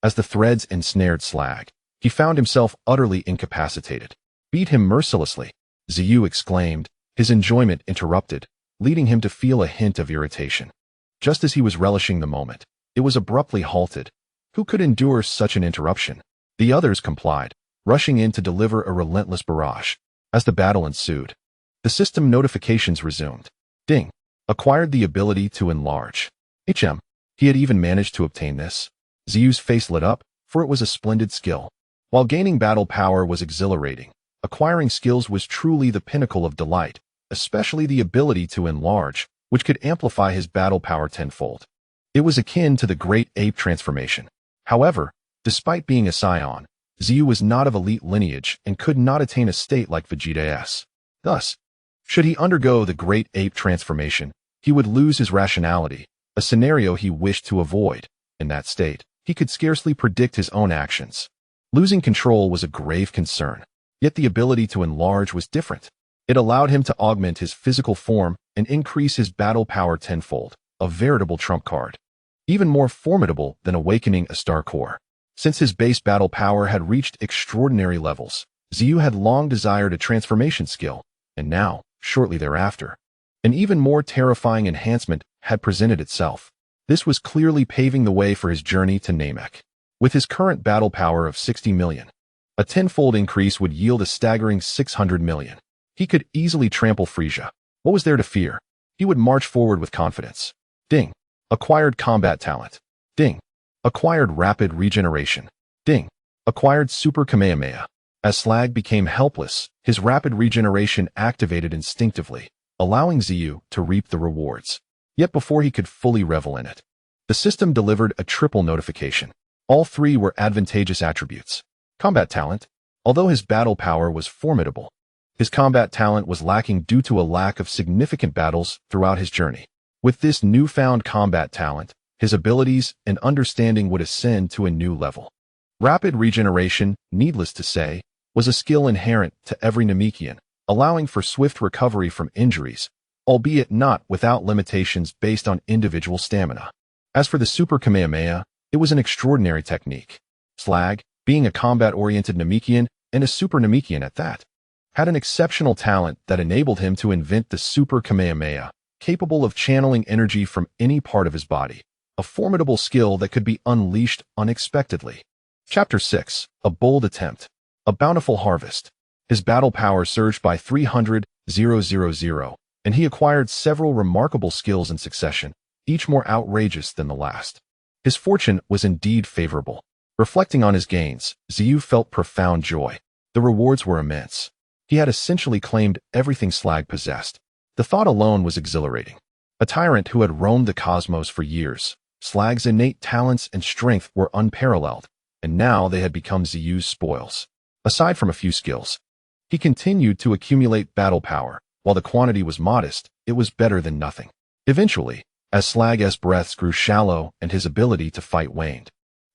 [SPEAKER 1] As the threads ensnared Slag, he found himself utterly incapacitated. "Beat him mercilessly," Zeyu exclaimed, his enjoyment interrupted, leading him to feel a hint of irritation. Just as he was relishing the moment, it was abruptly halted. Who could endure such an interruption? The others complied, rushing in to deliver a relentless barrage. As the battle ensued, the system notifications resumed. Ding. Acquired the ability to enlarge. He had even managed to obtain this. Zeyu's face lit up, for it was a splendid skill. While gaining battle power was exhilarating, acquiring skills was truly the pinnacle of delight, especially the ability to enlarge, which could amplify his battle power tenfold. It was akin to the Great Ape transformation. However, despite being a Saiyan, Zeyu was not of elite lineage and could not attain a state like Vegeta's. Thus, should he undergo the Great Ape transformation, he would lose his rationality, a scenario he wished to avoid. In that state, he could scarcely predict his own actions. Losing control was a grave concern, yet the ability to enlarge was different. It allowed him to augment his physical form and increase his battle power tenfold, a veritable trump card. Even more formidable than awakening a starcore. Since his base battle power had reached extraordinary levels, Zeyu had long desired a transformation skill, and now, shortly thereafter, an even more terrifying enhancement had presented itself. This was clearly paving the way for his journey to Namek. With his current battle power of 60 million, a tenfold increase would yield a staggering 600 million. He could easily trample Frieza. What was there to fear? He would march forward with confidence. Ding. Acquired combat talent. Ding. Acquired rapid regeneration. Ding. Acquired super Kamehameha. As Slag became helpless, his rapid regeneration activated instinctively, allowing Zeyu to reap the rewards. Yet before he could fully revel in it, the system delivered a triple notification. All three were advantageous attributes. Combat talent. Although his battle power was formidable, his combat talent was lacking due to a lack of significant battles throughout his journey. With this newfound combat talent, his abilities and understanding would ascend to a new level. Rapid regeneration, needless to say, was a skill inherent to every Namekian, allowing for swift recovery from injuries, albeit not without limitations based on individual stamina. As for the Super Kamehameha, it was an extraordinary technique. Slag, being a combat-oriented Namekian, and a Super Namekian at that, had an exceptional talent that enabled him to invent the Super Kamehameha, capable of channeling energy from any part of his body, a formidable skill that could be unleashed unexpectedly. Chapter 6. A Bold Attempt. A Bountiful Harvest. His battle power surged by 300,000, and he acquired several remarkable skills in succession, each more outrageous than the last. His fortune was indeed favorable. Reflecting on his gains, Zeyu felt profound joy. The rewards were immense. He had essentially claimed everything Slag possessed. The thought alone was exhilarating. A tyrant who had roamed the cosmos for years, Slag's innate talents and strength were unparalleled, and now they had become Zeyu's spoils. Aside from a few skills, he continued to accumulate battle power. While the quantity was modest, it was better than nothing. Eventually, as Slag's breaths grew shallow and his ability to fight waned,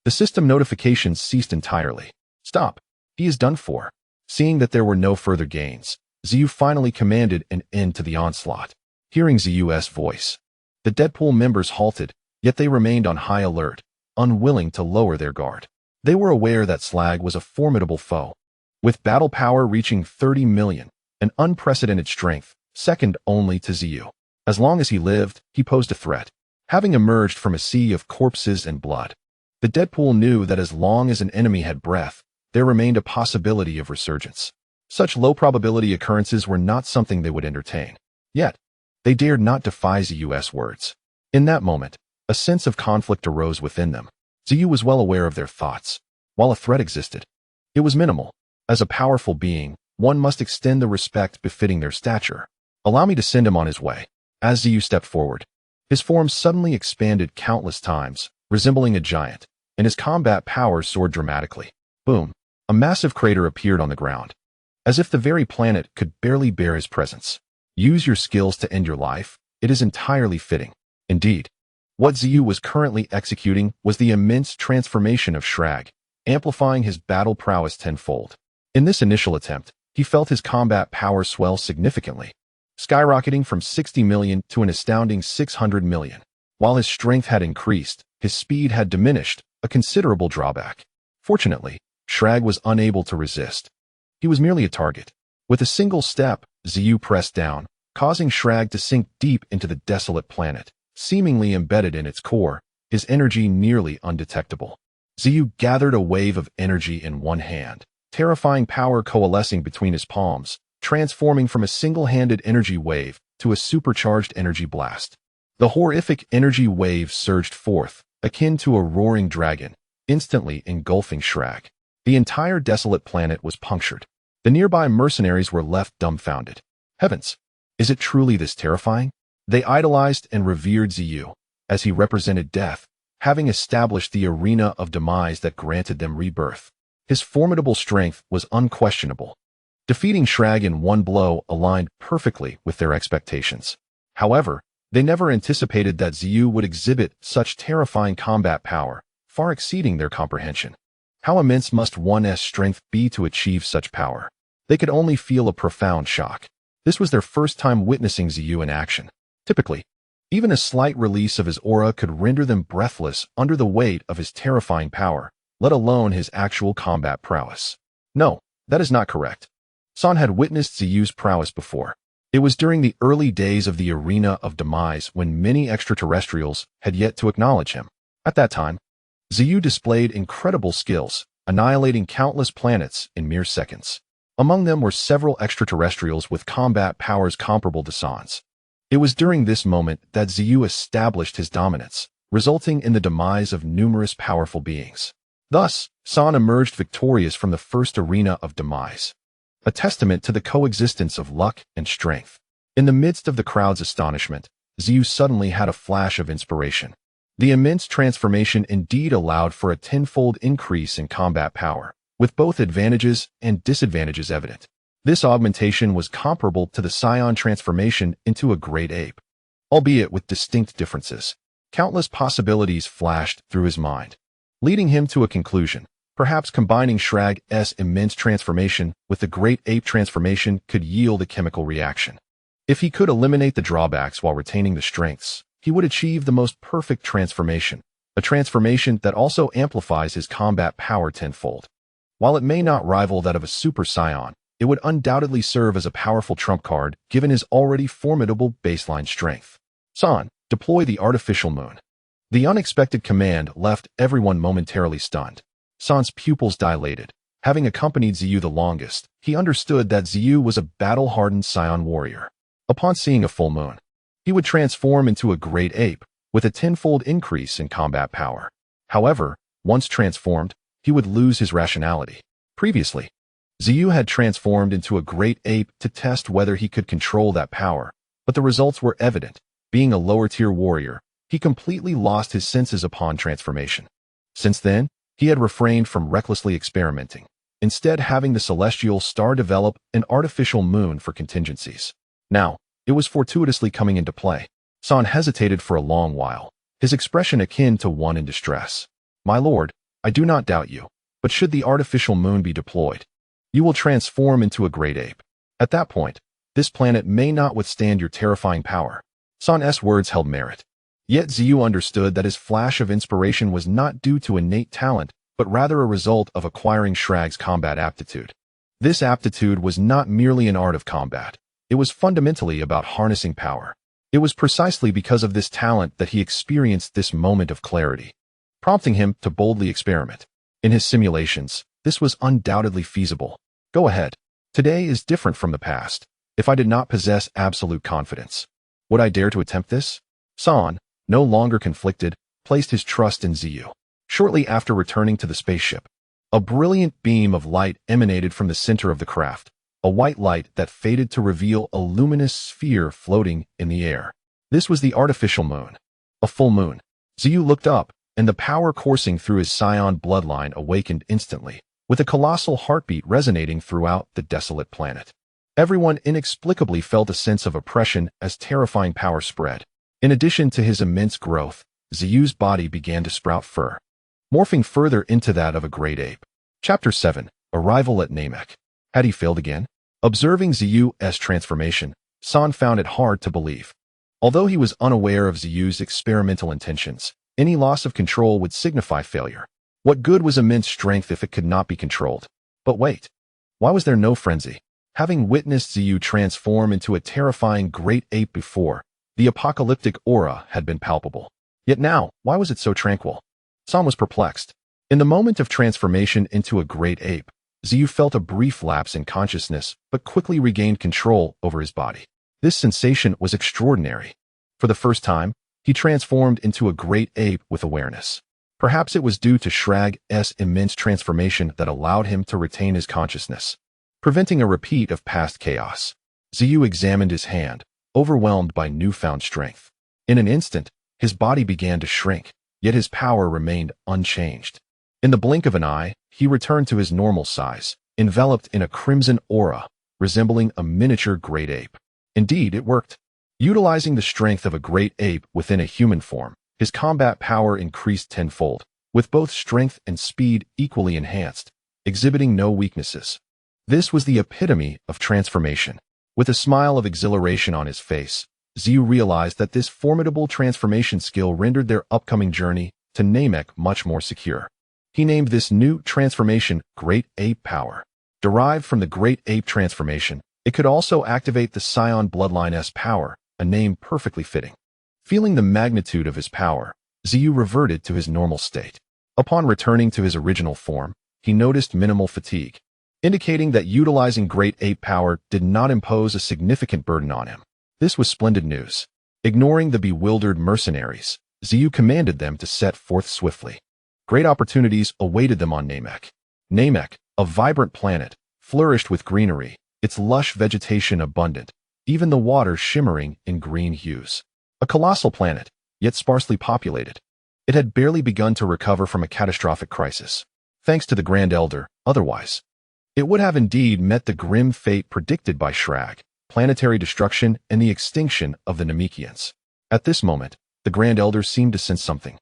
[SPEAKER 1] the system notifications ceased entirely. Stop. He is done for. Seeing that there were no further gains, Zeyu finally commanded an end to the onslaught. Hearing Zeyu's voice, the Deadpool members halted, yet they remained on high alert, unwilling to lower their guard. They were aware that Slag was a formidable foe, with battle power reaching 30 million, an unprecedented strength, second only to Zeyu. As long as he lived, he posed a threat. Having emerged from a sea of corpses and blood, the Deadpool knew that as long as an enemy had breath, there remained a possibility of resurgence. Such low-probability occurrences were not something they would entertain. Yet, they dared not defy Zeyu's words. In that moment, a sense of conflict arose within them. Zeyu was well aware of their thoughts. While a threat existed, it was minimal. As a powerful being, one must extend the respect befitting their stature. Allow me to send him on his way. As Zeyu stepped forward, his form suddenly expanded countless times, resembling a giant, and his combat powers soared dramatically. Boom! A massive crater appeared on the ground, as if the very planet could barely bear his presence. Use your skills to end your life. It is entirely fitting. Indeed, what Zeyu was currently executing was the immense transformation of Slag, amplifying his battle prowess tenfold. In this initial attempt, he felt his combat power swell significantly, skyrocketing from 60 million to an astounding 600 million. While his strength had increased, his speed had diminished, a considerable drawback. Fortunately, Slag was unable to resist. He was merely a target. With a single step, Zeyu pressed down, causing Slag to sink deep into the desolate planet, seemingly embedded in its core, his energy nearly undetectable. Zeyu gathered a wave of energy in one hand, terrifying power coalescing between his palms, transforming from a single-handed energy wave to a supercharged energy blast. The horrific energy wave surged forth, akin to a roaring dragon, instantly engulfing Slag. The entire desolate planet was punctured. The nearby mercenaries were left dumbfounded. Heavens! Is it truly this terrifying? They idolized and revered Zeyu, as he represented death, having established the arena of demise that granted them rebirth. His formidable strength was unquestionable. Defeating Slag in one blow aligned perfectly with their expectations. However, they never anticipated that Zeyu would exhibit such terrifying combat power, far exceeding their comprehension. How immense must one's strength be to achieve such power? They could only feel a profound shock. This was their first time witnessing Zeyu in action. Typically, even a slight release of his aura could render them breathless under the weight of his terrifying power, let alone his actual combat prowess. No, that is not correct. San had witnessed Zeyu's prowess before. It was during the early days of the Arena of Demise when many extraterrestrials had yet to acknowledge him. At that time, Zeyu displayed incredible skills, annihilating countless planets in mere seconds. Among them were several extraterrestrials with combat powers comparable to San's. It was during this moment that Zeyu established his dominance, resulting in the demise of numerous powerful beings. Thus, San emerged victorious from the first Arena of Demise, a testament to the coexistence of luck and strength. In the midst of the crowd's astonishment, Zeyu suddenly had a flash of inspiration. The immense transformation indeed allowed for a tenfold increase in combat power, with both advantages and disadvantages evident. This augmentation was comparable to the Saiyan transformation into a great ape, albeit with distinct differences. Countless possibilities flashed through his mind, leading him to a conclusion. Perhaps combining Slag's immense transformation with the great ape transformation could yield a chemical reaction. If he could eliminate the drawbacks while retaining the strengths, he would achieve the most perfect transformation, a transformation that also amplifies his combat power tenfold. While it may not rival that of a Super Saiyan, it would undoubtedly serve as a powerful trump card given his already formidable baseline strength. San, deploy the artificial moon. The unexpected command left everyone momentarily stunned. San's pupils dilated. Having accompanied Zeyu the longest, he understood that Zeyu was a battle-hardened Saiyan warrior. Upon seeing a full moon, he would transform into a great ape, with a tenfold increase in combat power. However, once transformed, he would lose his rationality. Previously, Zeyu had transformed into a great ape to test whether he could control that power, but the results were evident. Being a lower-tier warrior, he completely lost his senses upon transformation. Since then, he had refrained from recklessly experimenting. instead having the celestial star develop an artificial moon for contingencies. Now, it was fortuitously coming into play. San hesitated for a long while, his expression akin to one in distress. "My lord, I do not doubt you, but should the artificial moon be deployed, you will transform into a great ape. At that point, this planet may not withstand your terrifying power." San's words held merit. Yet Zeyu understood that his flash of inspiration was not due to innate talent, but rather a result of acquiring Shrag's combat aptitude. This aptitude was not merely an art of combat. It was fundamentally about harnessing power. It was precisely because of this talent that he experienced this moment of clarity, prompting him to boldly experiment. In his simulations, this was undoubtedly feasible. Go ahead. Today is different from the past. If I did not possess absolute confidence, would I dare to attempt this? San, no longer conflicted, placed his trust in Zeyu. Shortly after returning to the spaceship, a brilliant beam of light emanated from the center of the craft, a white light that faded to reveal a luminous sphere floating in the air. This was the artificial moon. A full moon. Zeyu looked up, and the power coursing through his Saiyan bloodline awakened instantly, with a colossal heartbeat resonating throughout the desolate planet. Everyone inexplicably felt a sense of oppression as terrifying power spread. In addition to his immense growth, Zeyu's body began to sprout fur, morphing further into that of a great ape. Chapter 7. Arrival at Namek. Had he failed again? Observing Zeyu's transformation, San found it hard to believe. Although he was unaware of Zeyu's experimental intentions, any loss of control would signify failure. What good was immense strength if it could not be controlled? But wait, why was there no frenzy? Having witnessed Zeyu transform into a terrifying great ape before, the apocalyptic aura had been palpable. Yet now, why was it so tranquil? San was perplexed. In the moment of transformation into a great ape, Zeyu felt a brief lapse in consciousness, but quickly regained control over his body. This sensation was extraordinary. For the first time, he transformed into a great ape with awareness. Perhaps it was due to Shrag's immense transformation that allowed him to retain his consciousness, preventing a repeat of past chaos. Zeyu examined his hand, overwhelmed by newfound strength. In an instant, his body began to shrink, yet his power remained unchanged. In the blink of an eye, he returned to his normal size, enveloped in a crimson aura, resembling a miniature great ape. Indeed, it worked. Utilizing the strength of a great ape within a human form, his combat power increased tenfold, with both strength and speed equally enhanced, exhibiting no weaknesses. This was the epitome of transformation. With a smile of exhilaration on his face, Zeyu realized that this formidable transformation skill rendered their upcoming journey to Namek much more secure. He named this new transformation Great Ape Power. Derived from the Great Ape transformation, it could also activate the Saiyan bloodline's power, a name perfectly fitting. Feeling the magnitude of his power, Zeyu reverted to his normal state. Upon returning to his original form, he noticed minimal fatigue, indicating that utilizing Great Ape Power did not impose a significant burden on him. This was splendid news. Ignoring the bewildered mercenaries, Zeyu commanded them to set forth swiftly. Great opportunities awaited them on Namek. Namek, a vibrant planet, flourished with greenery, its lush vegetation abundant, even the water shimmering in green hues. A colossal planet, yet sparsely populated. It had barely begun to recover from a catastrophic crisis. Thanks to the Grand Elder, otherwise, it would have indeed met the grim fate predicted by Shrag, planetary destruction and the extinction of the Namekians. At this moment, the Grand Elder seemed to sense something.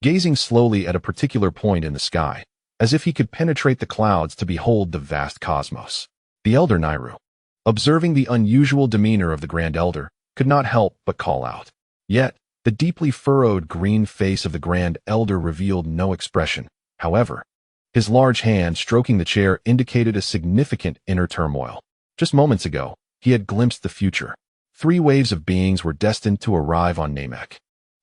[SPEAKER 1] Gazing slowly at a particular point in the sky, as if he could penetrate the clouds to behold the vast cosmos. The Elder Nairu, observing the unusual demeanor of the Grand Elder, could not help but call out. Yet, the deeply furrowed green face of the Grand Elder revealed no expression. However, his large hand stroking the chair indicated a significant inner turmoil. Just moments ago, he had glimpsed the future. 3 waves of beings were destined to arrive on Namek.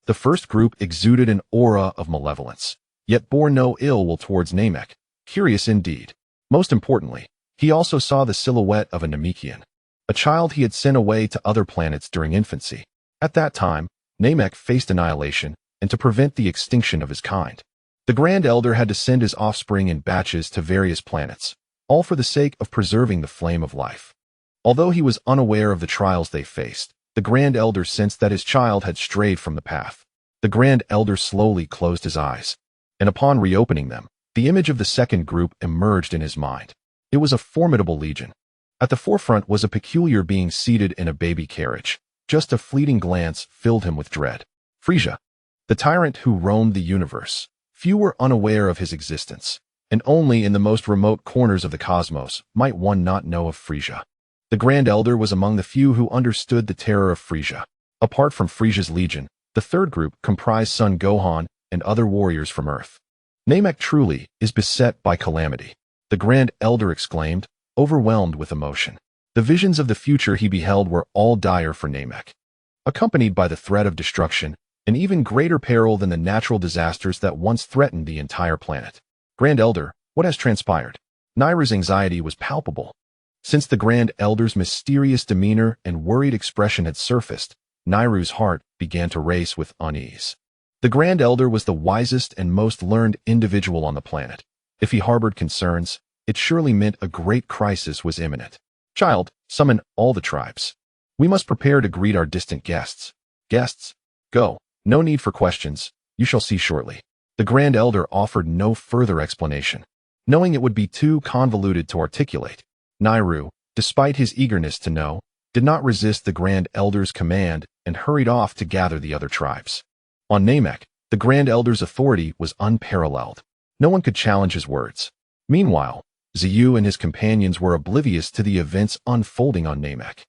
[SPEAKER 1] The first group exuded an aura of malevolence, yet bore no ill will towards Namek. Curious indeed. Most importantly, he also saw the silhouette of a Namekian, a child he had sent away to other planets during infancy. At that time, Namek faced annihilation, and to prevent the extinction of his kind, the Grand Elder had to send his offspring in batches to various planets, all for the sake of preserving the flame of life. Although he was unaware of the trials they faced, the Grand Elder sensed that his child had strayed from the path. The Grand Elder slowly closed his eyes, and upon reopening them, the image of the second group emerged in his mind. It was a formidable legion. At the forefront was a peculiar being seated in a baby carriage. Just a fleeting glance filled him with dread. Frieza, the tyrant who roamed the universe. Few were unaware of his existence, and only in the most remote corners of the cosmos might one not know of Frieza. The Grand Elder was among the few who understood the terror of Frieza. Apart from Frieza's legion, the third group comprised Son Gohan and other warriors from Earth. Namek truly is beset by calamity, the Grand Elder exclaimed, overwhelmed with emotion. The visions of the future he beheld were all dire for Namek, accompanied by the threat of destruction, an even greater peril than the natural disasters that once threatened the entire planet. Grand Elder, what has transpired? Nairu's anxiety was palpable. Since the Grand Elder's mysterious demeanor and worried expression had surfaced, Nairu's heart began to race with unease. The Grand Elder was the wisest and most learned individual on the planet. If he harbored concerns, it surely meant a great crisis was imminent. Child, summon all the tribes. We must prepare to greet our distant guests. Guests, go. No need for questions. You shall see shortly. The Grand Elder offered no further explanation, knowing it would be too convoluted to articulate. Nairu, despite his eagerness to know, did not resist the Grand Elder's command and hurried off to gather the other tribes. On Namek, the Grand Elder's authority was unparalleled. No one could challenge his words. Meanwhile, Zeyu and his companions were oblivious to the events unfolding on Namek.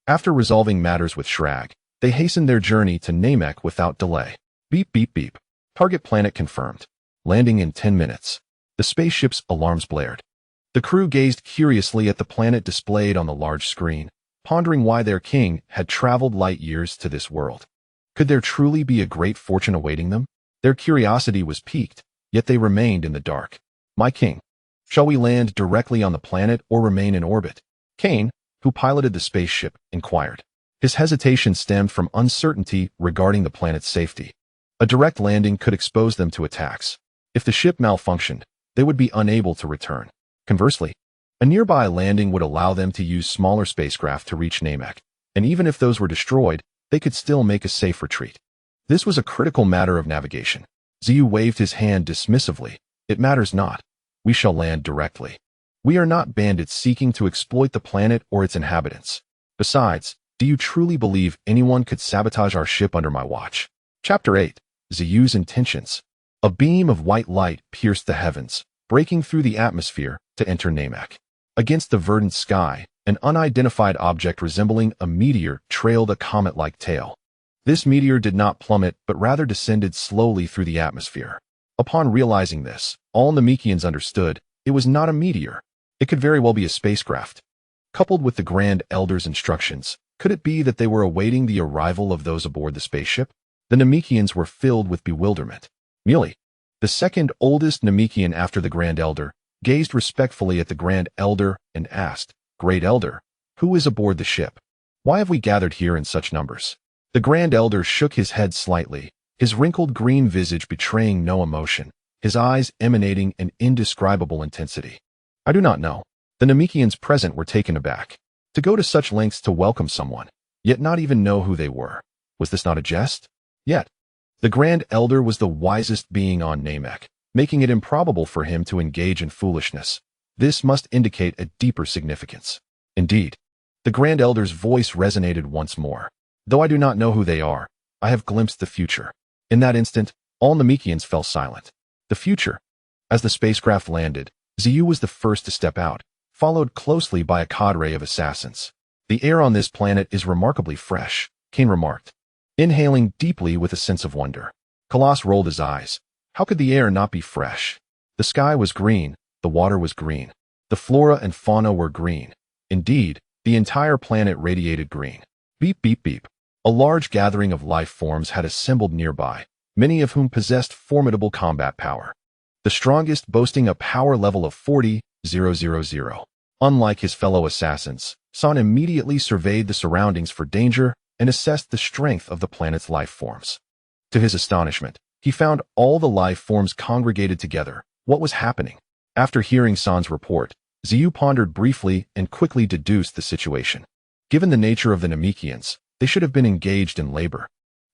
[SPEAKER 1] After resolving matters with Slag, they hastened their journey to Namek without delay. Beep beep beep. Target planet confirmed. Landing in 10 minutes. The spaceship's alarms blared. The crew gazed curiously at the planet displayed on the large screen, pondering why their king had traveled light years to this world. Could there truly be a great fortune awaiting them? Their curiosity was piqued, yet they remained in the dark. My king, shall we land directly on the planet or remain in orbit? Kane, who piloted the spaceship, inquired. His hesitation stemmed from uncertainty regarding the planet's safety. A direct landing could expose them to attacks. If the ship malfunctioned, they would be unable to return. Conversely, a nearby landing would allow them to use smaller spacecraft to reach Namek, and even if those were destroyed, they could still make a safe retreat. This was a critical matter of navigation. Zeyu waved his hand dismissively. It matters not. We shall land directly. We are not bandits seeking to exploit the planet or its inhabitants. Besides, do you truly believe anyone could sabotage our ship under my watch? Chapter 8. Zeyu's Intentions. A beam of white light pierced the heavens, breaking through the atmosphere to enter Namek. Against the verdant sky, an unidentified object resembling a meteor trailed a comet-like tail. This meteor did not plummet but rather descended slowly through the atmosphere. Upon realizing this, all Namekians understood it was not a meteor. It could very well be a spacecraft. Coupled with the Grand Elder's instructions, could it be that they were awaiting the arrival of those aboard the spaceship? The Namekians were filled with bewilderment. Muley, the second oldest Namekian after the Grand Elder, gazed respectfully at the Grand Elder and asked, Great Elder, who is aboard the ship? Why have we gathered here in such numbers? The Grand Elder shook his head slightly, his wrinkled green visage betraying no emotion, his eyes emanating an indescribable intensity. I do not know. The Namekians present were taken aback. To go to such lengths to welcome someone, yet not even know who they were. Was this not a jest? Yet, the Grand Elder was the wisest being on Namek, making it improbable for him to engage in foolishness. This must indicate a deeper significance. Indeed, the Grand Elder's voice resonated once more. Though I do not know who they are, I have glimpsed the future. In that instant, all Namekians fell silent. The future. As the spacecraft landed, Zeyu was the first to step out, followed closely by a cadre of assassins. The air on this planet is remarkably fresh, Kane remarked, inhaling deeply with a sense of wonder. Colossus rolled his eyes. How could the air not be fresh? The sky was green, the water was green. The flora and fauna were green. Indeed, the entire planet radiated green. Beep beep beep. A large gathering of life forms had assembled nearby, many of whom possessed formidable combat power. The strongest boasting a power level of 40,000. Unlike his fellow assassins, San immediately surveyed the surroundings for danger and assessed the strength of the planet's life forms. To his astonishment, he found all the life forms congregated together. What was happening? After hearing San's report, Zeyu pondered briefly and quickly deduced the situation. Given the nature of the Namekians, they should have been engaged in labor.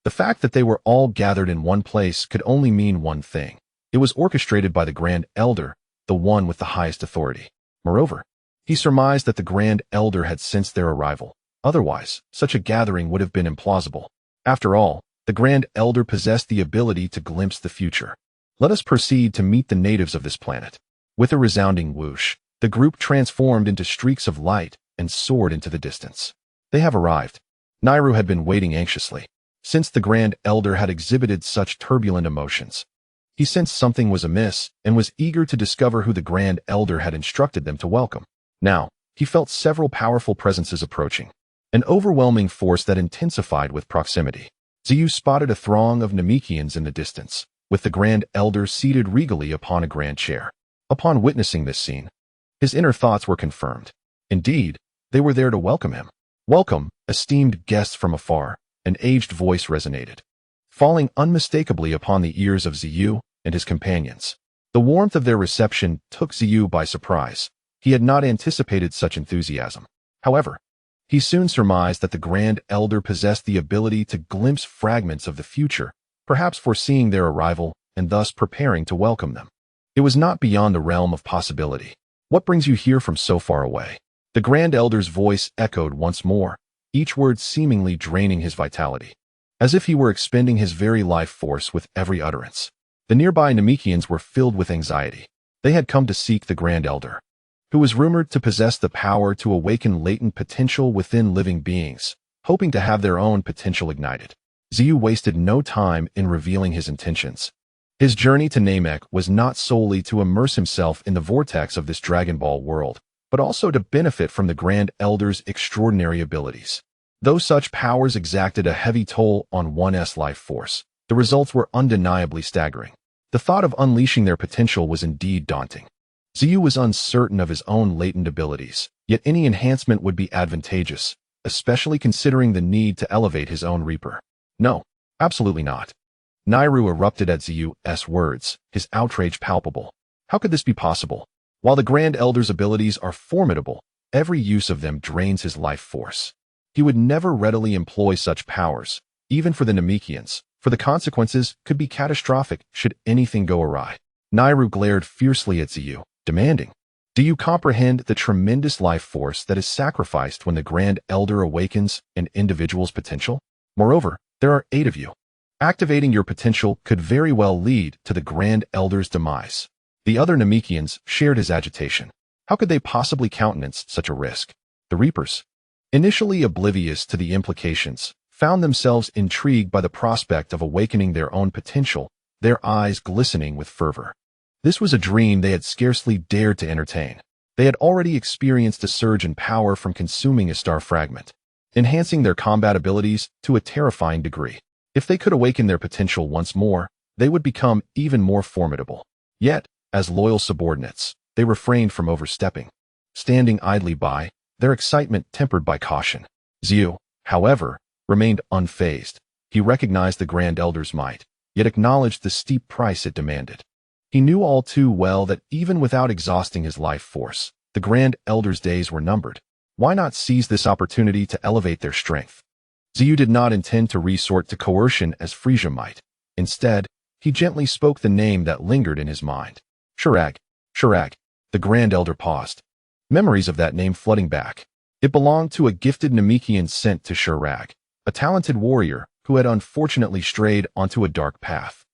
[SPEAKER 1] The fact that they were all gathered in one place could only mean one thing. It was orchestrated by the Grand Elder, the one with the highest authority. Moreover, He surmised that the Grand Elder had sensed their arrival. Otherwise, such a gathering would have been implausible. After all, the Grand Elder possessed the ability to glimpse the future. Let us proceed to meet the natives of this planet. With a resounding whoosh, the group transformed into streaks of light and soared into the distance. They have arrived. Nairu had been waiting anxiously. Since the Grand Elder had exhibited such turbulent emotions, he sensed something was amiss and was eager to discover who the Grand Elder had instructed them to welcome. Now, he felt several powerful presences approaching, an overwhelming force that intensified with proximity. Zeyu spotted a throng of Namekians in the distance, with the Grand Elder seated regally upon a grand chair. Upon witnessing this scene, his inner thoughts were confirmed. Indeed, they were there to welcome him. "Welcome, esteemed guests from afar," an aged voice resonated, falling unmistakably upon the ears of Zeyu and his companions. The warmth of their reception took Zeyu by surprise. He had not anticipated such enthusiasm. However, he soon surmised that the Grand Elder possessed the ability to glimpse fragments of the future, perhaps foreseeing their arrival and thus preparing to welcome them. It was not beyond the realm of possibility. "What brings you here from so far away?" The Grand Elder's voice echoed once more, each word seemingly draining his vitality, as if he were expending his very life force with every utterance. The nearby Namekians were filled with anxiety. They had come to seek the Grand Elder, who was rumored to possess the power to awaken latent potential within living beings, hoping to have their own potential ignited. Zeyu wasted no time in revealing his intentions. His journey to Namek was not solely to immerse himself in the vortex of this Dragon Ball world, but also to benefit from the Grand Elder's extraordinary abilities. Though such powers exacted a heavy toll on one's life force, the results were undeniably staggering. The thought of unleashing their potential was indeed daunting. Zeyu was uncertain of his own latent abilities, yet any enhancement would be advantageous, especially considering the need to elevate his own Reaper. No, absolutely not. Nairu erupted at Zeyu's words, his outrage palpable. How could this be possible? While the Grand Elder's abilities are formidable, every use of them drains his life force. He would never readily employ such powers, even for the Namekians, for the consequences could be catastrophic should anything go awry. Nairu glared fiercely at Zeyu, demanding, "Do you comprehend the tremendous life force that is sacrificed when the Grand Elder awakens an individual's potential? Moreover, there are 8 of you. Activating your potential could very well lead to the Grand Elder's demise." The other Namekians shared his agitation. How could they possibly countenance such a risk? The Reapers, initially oblivious to the implications, found themselves intrigued by the prospect of awakening their own potential, their eyes glistening with fervor. This was a dream they had scarcely dared to entertain. They had already experienced a surge in power from consuming a star fragment, enhancing their combat abilities to a terrifying degree. If they could awaken their potential once more, they would become even more formidable. Yet, as loyal subordinates, they refrained from overstepping, standing idly by, their excitement tempered by caution. Zeyu, however, remained unfazed. He recognized the Grand Elder's might, yet acknowledged the steep price it demanded. He knew all too well that even without exhausting his life force, the Grand Elder's days were numbered. Why not seize this opportunity to elevate their strength? Zeyu did not intend to resort to coercion as Frieza might. Instead, he gently spoke the name that lingered in his mind. Sharag. Sharag. The Grand Elder paused, memories of that name flooding back. It belonged to a gifted Namekian sent to Sharag, a talented warrior who had unfortunately strayed onto a dark path.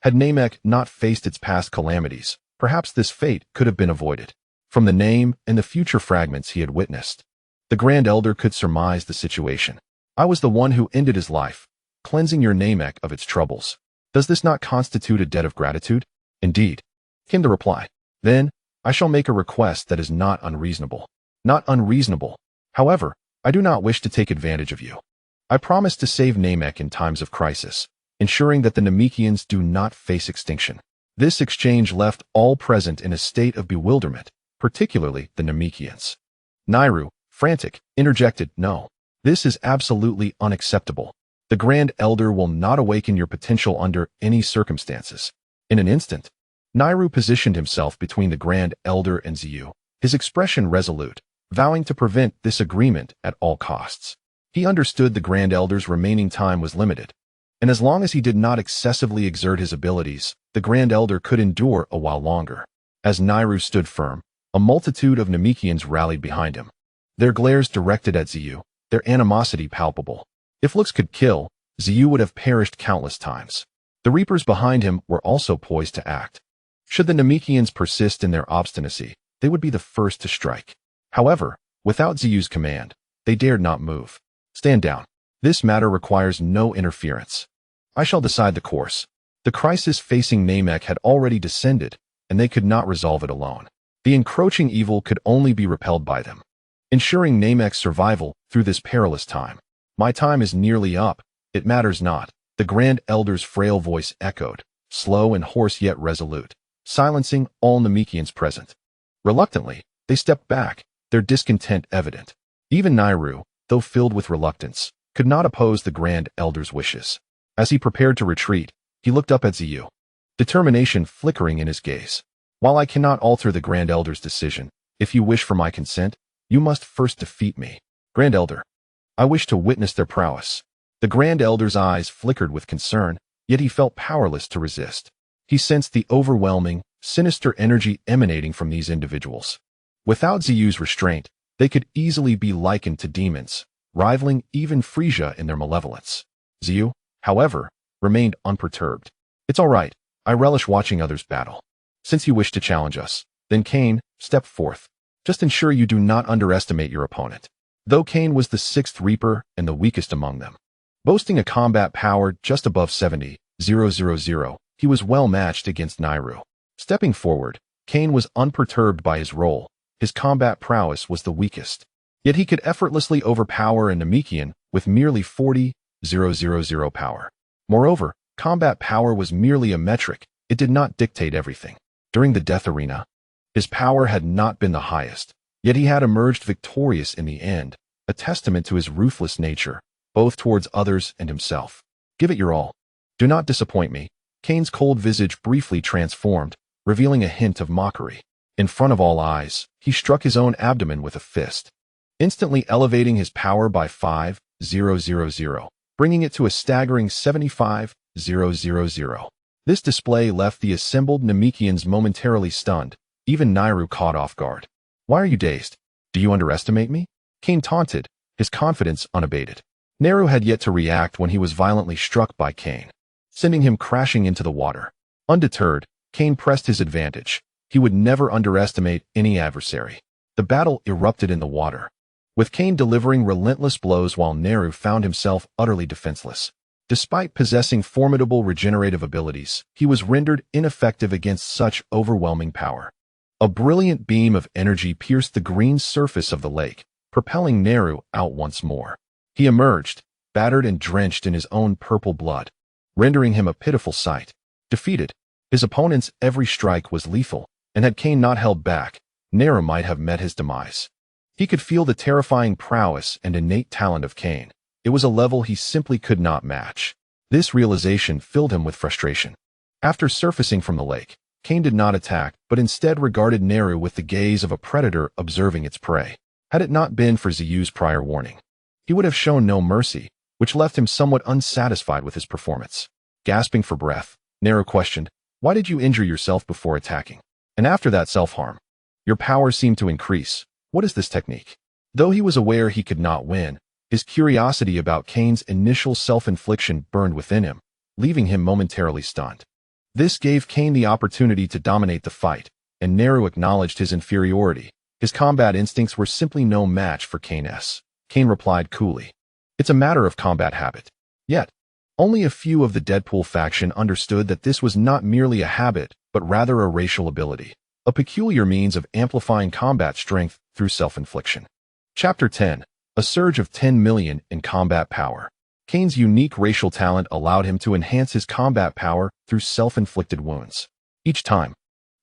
[SPEAKER 1] Had Namek not faced its past calamities, perhaps this fate could have been avoided. From the name and the future fragments he had witnessed, the Grand Elder could surmise the situation. "I was the one who ended his life, cleansing your Namek of its troubles. Does this not constitute a debt of gratitude?" "Indeed," came the reply. "Then, I shall make a request that is not unreasonable." "Not unreasonable. However, I do not wish to take advantage of you. I promise to save Namek in times of crisis, ensuring that the Namekians do not face extinction." This exchange left all present in a state of bewilderment, particularly the Namekians. Nairu, frantic, interjected, "No. This is absolutely unacceptable. The Grand Elder will not awaken your potential under any circumstances." In an instant, Nairu positioned himself between the Grand Elder and Zeyu, his expression resolute, vowing to prevent this agreement at all costs. He understood the Grand Elder's remaining time was limited, and as long as he did not excessively exert his abilities, the Grand Elder could endure a while longer. As Nairu stood firm, A multitude of Namekians rallied behind him, their glares directed at Zeyu, their animosity palpable. If looks could kill, Zeyu would have perished countless times. The Reapers behind him were also poised to act. Should the Namekians persist in their obstinacy, they would be the first to strike. However, without Zeyu's command, they dared not move. Stand down. This matter requires no interference. I shall decide the course. The crisis facing Namek had already descended, and they could not resolve it alone. The encroaching evil could only be repelled by them, ensuring Namek's survival through this perilous time. My time is nearly up. It matters not. The Grand Elder's frail voice echoed, slow and hoarse yet resolute, silencing all Namekians present. Reluctantly, they stepped back, their discontent evident. Even Nairu, though filled with reluctance, could not oppose the Grand Elder's wishes. As he prepared to retreat, he looked up at Zeyu, determination flickering in his gaze. While I cannot alter the Grand Elder's decision, if you wish for my consent, you must first defeat me. Grand Elder, I wish to witness their prowess. The Grand Elder's eyes flickered with concern, yet he felt powerless to resist. He sensed the overwhelming, sinister energy emanating from these individuals. Without Zeyu's restraint, they could easily be likened to demons, rivaling even Frieza in their malevolence. Zeyu, however, remained unperturbed. It's all right. I relish watching others battle. Since you wish to challenge us, then Cain, step forth. Just ensure you do not underestimate your opponent. Though Cain was the sixth Reaper and the weakest among them, boasting a combat power just above 70,000, he was well matched against Nairu. Stepping forward, Cain was unperturbed by his role. His combat prowess was the weakest. Yet he could effortlessly overpower a Namekian with merely 40,000 power. Moreover, combat power was merely a metric. It did not dictate everything. During the death arena, his power had not been the highest, yet he had emerged victorious in the end, a testament to his ruthless nature, both towards others and himself. Give it your all. Do not disappoint me. Cain's cold visage briefly transformed, revealing a hint of mockery. In front of all eyes, he struck his own abdomen with a fist, instantly elevating his power by 5,000, bringing it to a staggering 75,000. This display left the assembled Namekians momentarily stunned, even Nairu caught off guard. Why are you dazed? Do you underestimate me? Cain taunted, his confidence unabated. Nairu had yet to react when he was violently struck by Cain, sending him crashing into the water. Undeterred, Cain pressed his advantage. He would never underestimate any adversary. The battle erupted in the water, with Cain delivering relentless blows while Nairu found himself utterly defenseless. Despite possessing formidable regenerative abilities, he was rendered ineffective against such overwhelming power. A brilliant beam of energy pierced the green surface of the lake, propelling Nairu out once more. He emerged, battered and drenched in his own purple blood, rendering him a pitiful sight. Defeated, his opponent's every strike was lethal, and had Cain not held back, Nairu might have met his demise. He could feel the terrifying prowess and innate talent of Cain. It was a level he simply could not match. This realization filled him with frustration. After surfacing from the lake, Cain did not attack, but instead regarded Nairu with the gaze of a predator observing its prey. Had it not been for Zeyu's prior warning, he would have shown no mercy, which left him somewhat unsatisfied with his performance. Gasping for breath, Nairu questioned, "Why did you injure yourself before attacking? And after that self-harm? Your power seemed to increase. What is this technique?" Though he was aware he could not win, his curiosity about Cain's initial self-infliction burned within him, leaving him momentarily stunned. This gave Cain the opportunity to dominate the fight, and Nairu acknowledged his inferiority. His combat instincts were simply no match for Cain's. Cain replied coolly, "It's a matter of combat habit." Yet, only a few of the Deadpool faction understood that this was not merely a habit, but rather a racial ability, a peculiar means of amplifying combat strength through self-infliction. Chapter 10. A surge of 10 million in combat power. Cain's unique racial talent allowed him to enhance his combat power through self-inflicted wounds. Each time,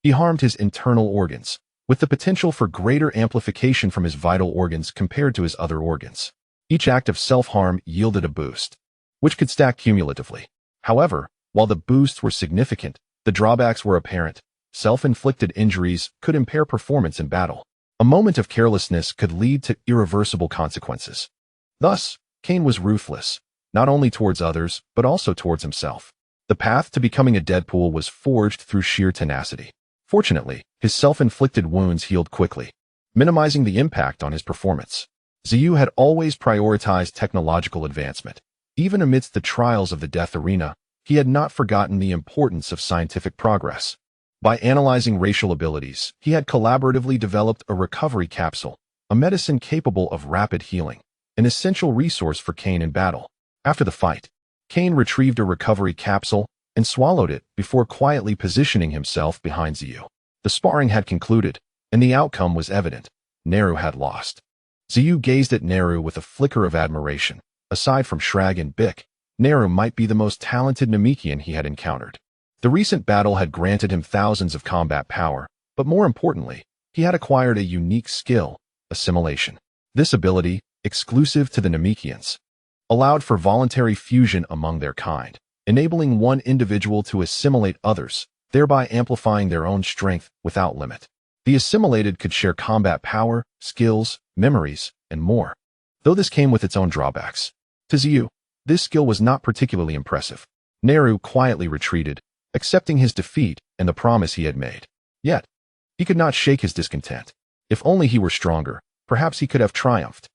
[SPEAKER 1] he harmed his internal organs, with the potential for greater amplification from his vital organs compared to his other organs. Each act of self-harm yielded a boost, which could stack cumulatively. However, while the boosts were significant, the drawbacks were apparent. Self-inflicted injuries could impair performance in battle. A moment of carelessness could lead to irreversible consequences. Thus, Cain was ruthless, not only towards others, but also towards himself. The path to becoming a Deadpool was forged through sheer tenacity. Fortunately, his self-inflicted wounds healed quickly, minimizing the impact on his performance. Zeyu had always prioritized technological advancement. Even amidst the trials of the death arena, he had not forgotten the importance of scientific progress. By analyzing racial abilities, he had collaboratively developed a recovery capsule, a medicine capable of rapid healing, an essential resource for Kane in battle. After the fight, Kane retrieved a recovery capsule and swallowed it before quietly positioning himself behind Zeyu. The sparring had concluded, and the outcome was evident. Neru had lost. Zeyu gazed at Neru with a flicker of admiration. Aside from Shrag and Bick, Neru might be the most talented Namekian he had encountered. The recent battle had granted him thousands of combat power, but more importantly, he had acquired a unique skill, assimilation. This ability, exclusive to the Namekians, allowed for voluntary fusion among their kind, enabling one individual to assimilate others, thereby amplifying their own strength without limit. The assimilated could share combat power, skills, memories, and more. Though this came with its own drawbacks. To Zeyu, this skill was not particularly impressive. Neru quietly retreated, accepting his defeat and the promise he had made. Yet, he could not shake his discontent. If only he were stronger, perhaps he could have triumphed.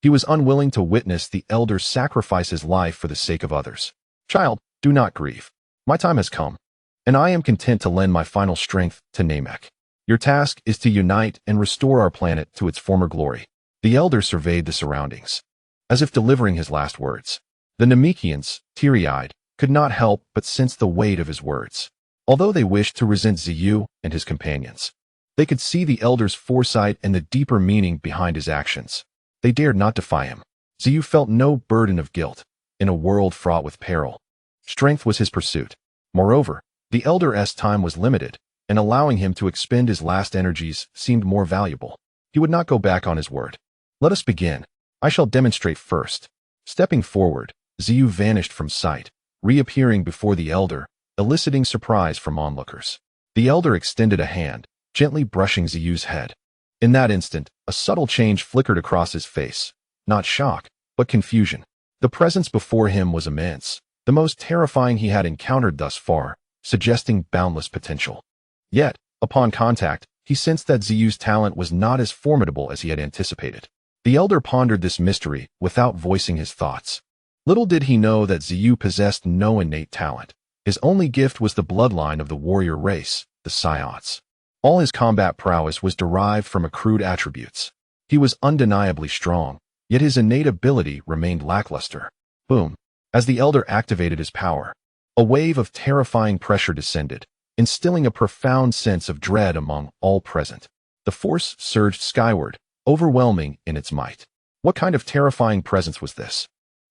[SPEAKER 1] He was unwilling to witness the elder sacrifice his life for the sake of others. Child, do not grieve. My time has come, and I am content to lend my final strength to Namek. Your task is to unite and restore our planet to its former glory. The elder surveyed the surroundings, as if delivering his last words. The Namekians, teary-eyed, could not help but sense the weight of his words. Although they wished to resent Zeyu and his companions, they could see the elder's foresight and the deeper meaning behind his actions. They dared not defy him. Zeyu felt no burden of guilt. In a world fraught with peril, strength was his pursuit. Moreover, the elder's time was limited, and allowing him to expend his last energies seemed more valuable. He would not go back on his word. Let us begin. I shall demonstrate first. Stepping forward, Zeyu vanished from sight, reappearing before the elder, eliciting surprise from onlookers. The elder extended a hand, gently brushing Zeyu's head. In that instant, a subtle change flickered across his face. Not shock, but confusion. The presence before him was immense, the most terrifying he had encountered thus far, suggesting boundless potential. Yet, upon contact, he sensed that Zeyu's talent was not as formidable as he had anticipated. The elder pondered this mystery without voicing his thoughts. Little did he know that Zeyu possessed no innate talent. His only gift was the bloodline of the warrior race, the Saiyans. All his combat prowess was derived from accrued attributes. He was undeniably strong, yet his innate ability remained lackluster. Boom. As the elder activated his power, a wave of terrifying pressure descended, instilling a profound sense of dread among all present. The force surged skyward, overwhelming in its might. What kind of terrifying presence was this?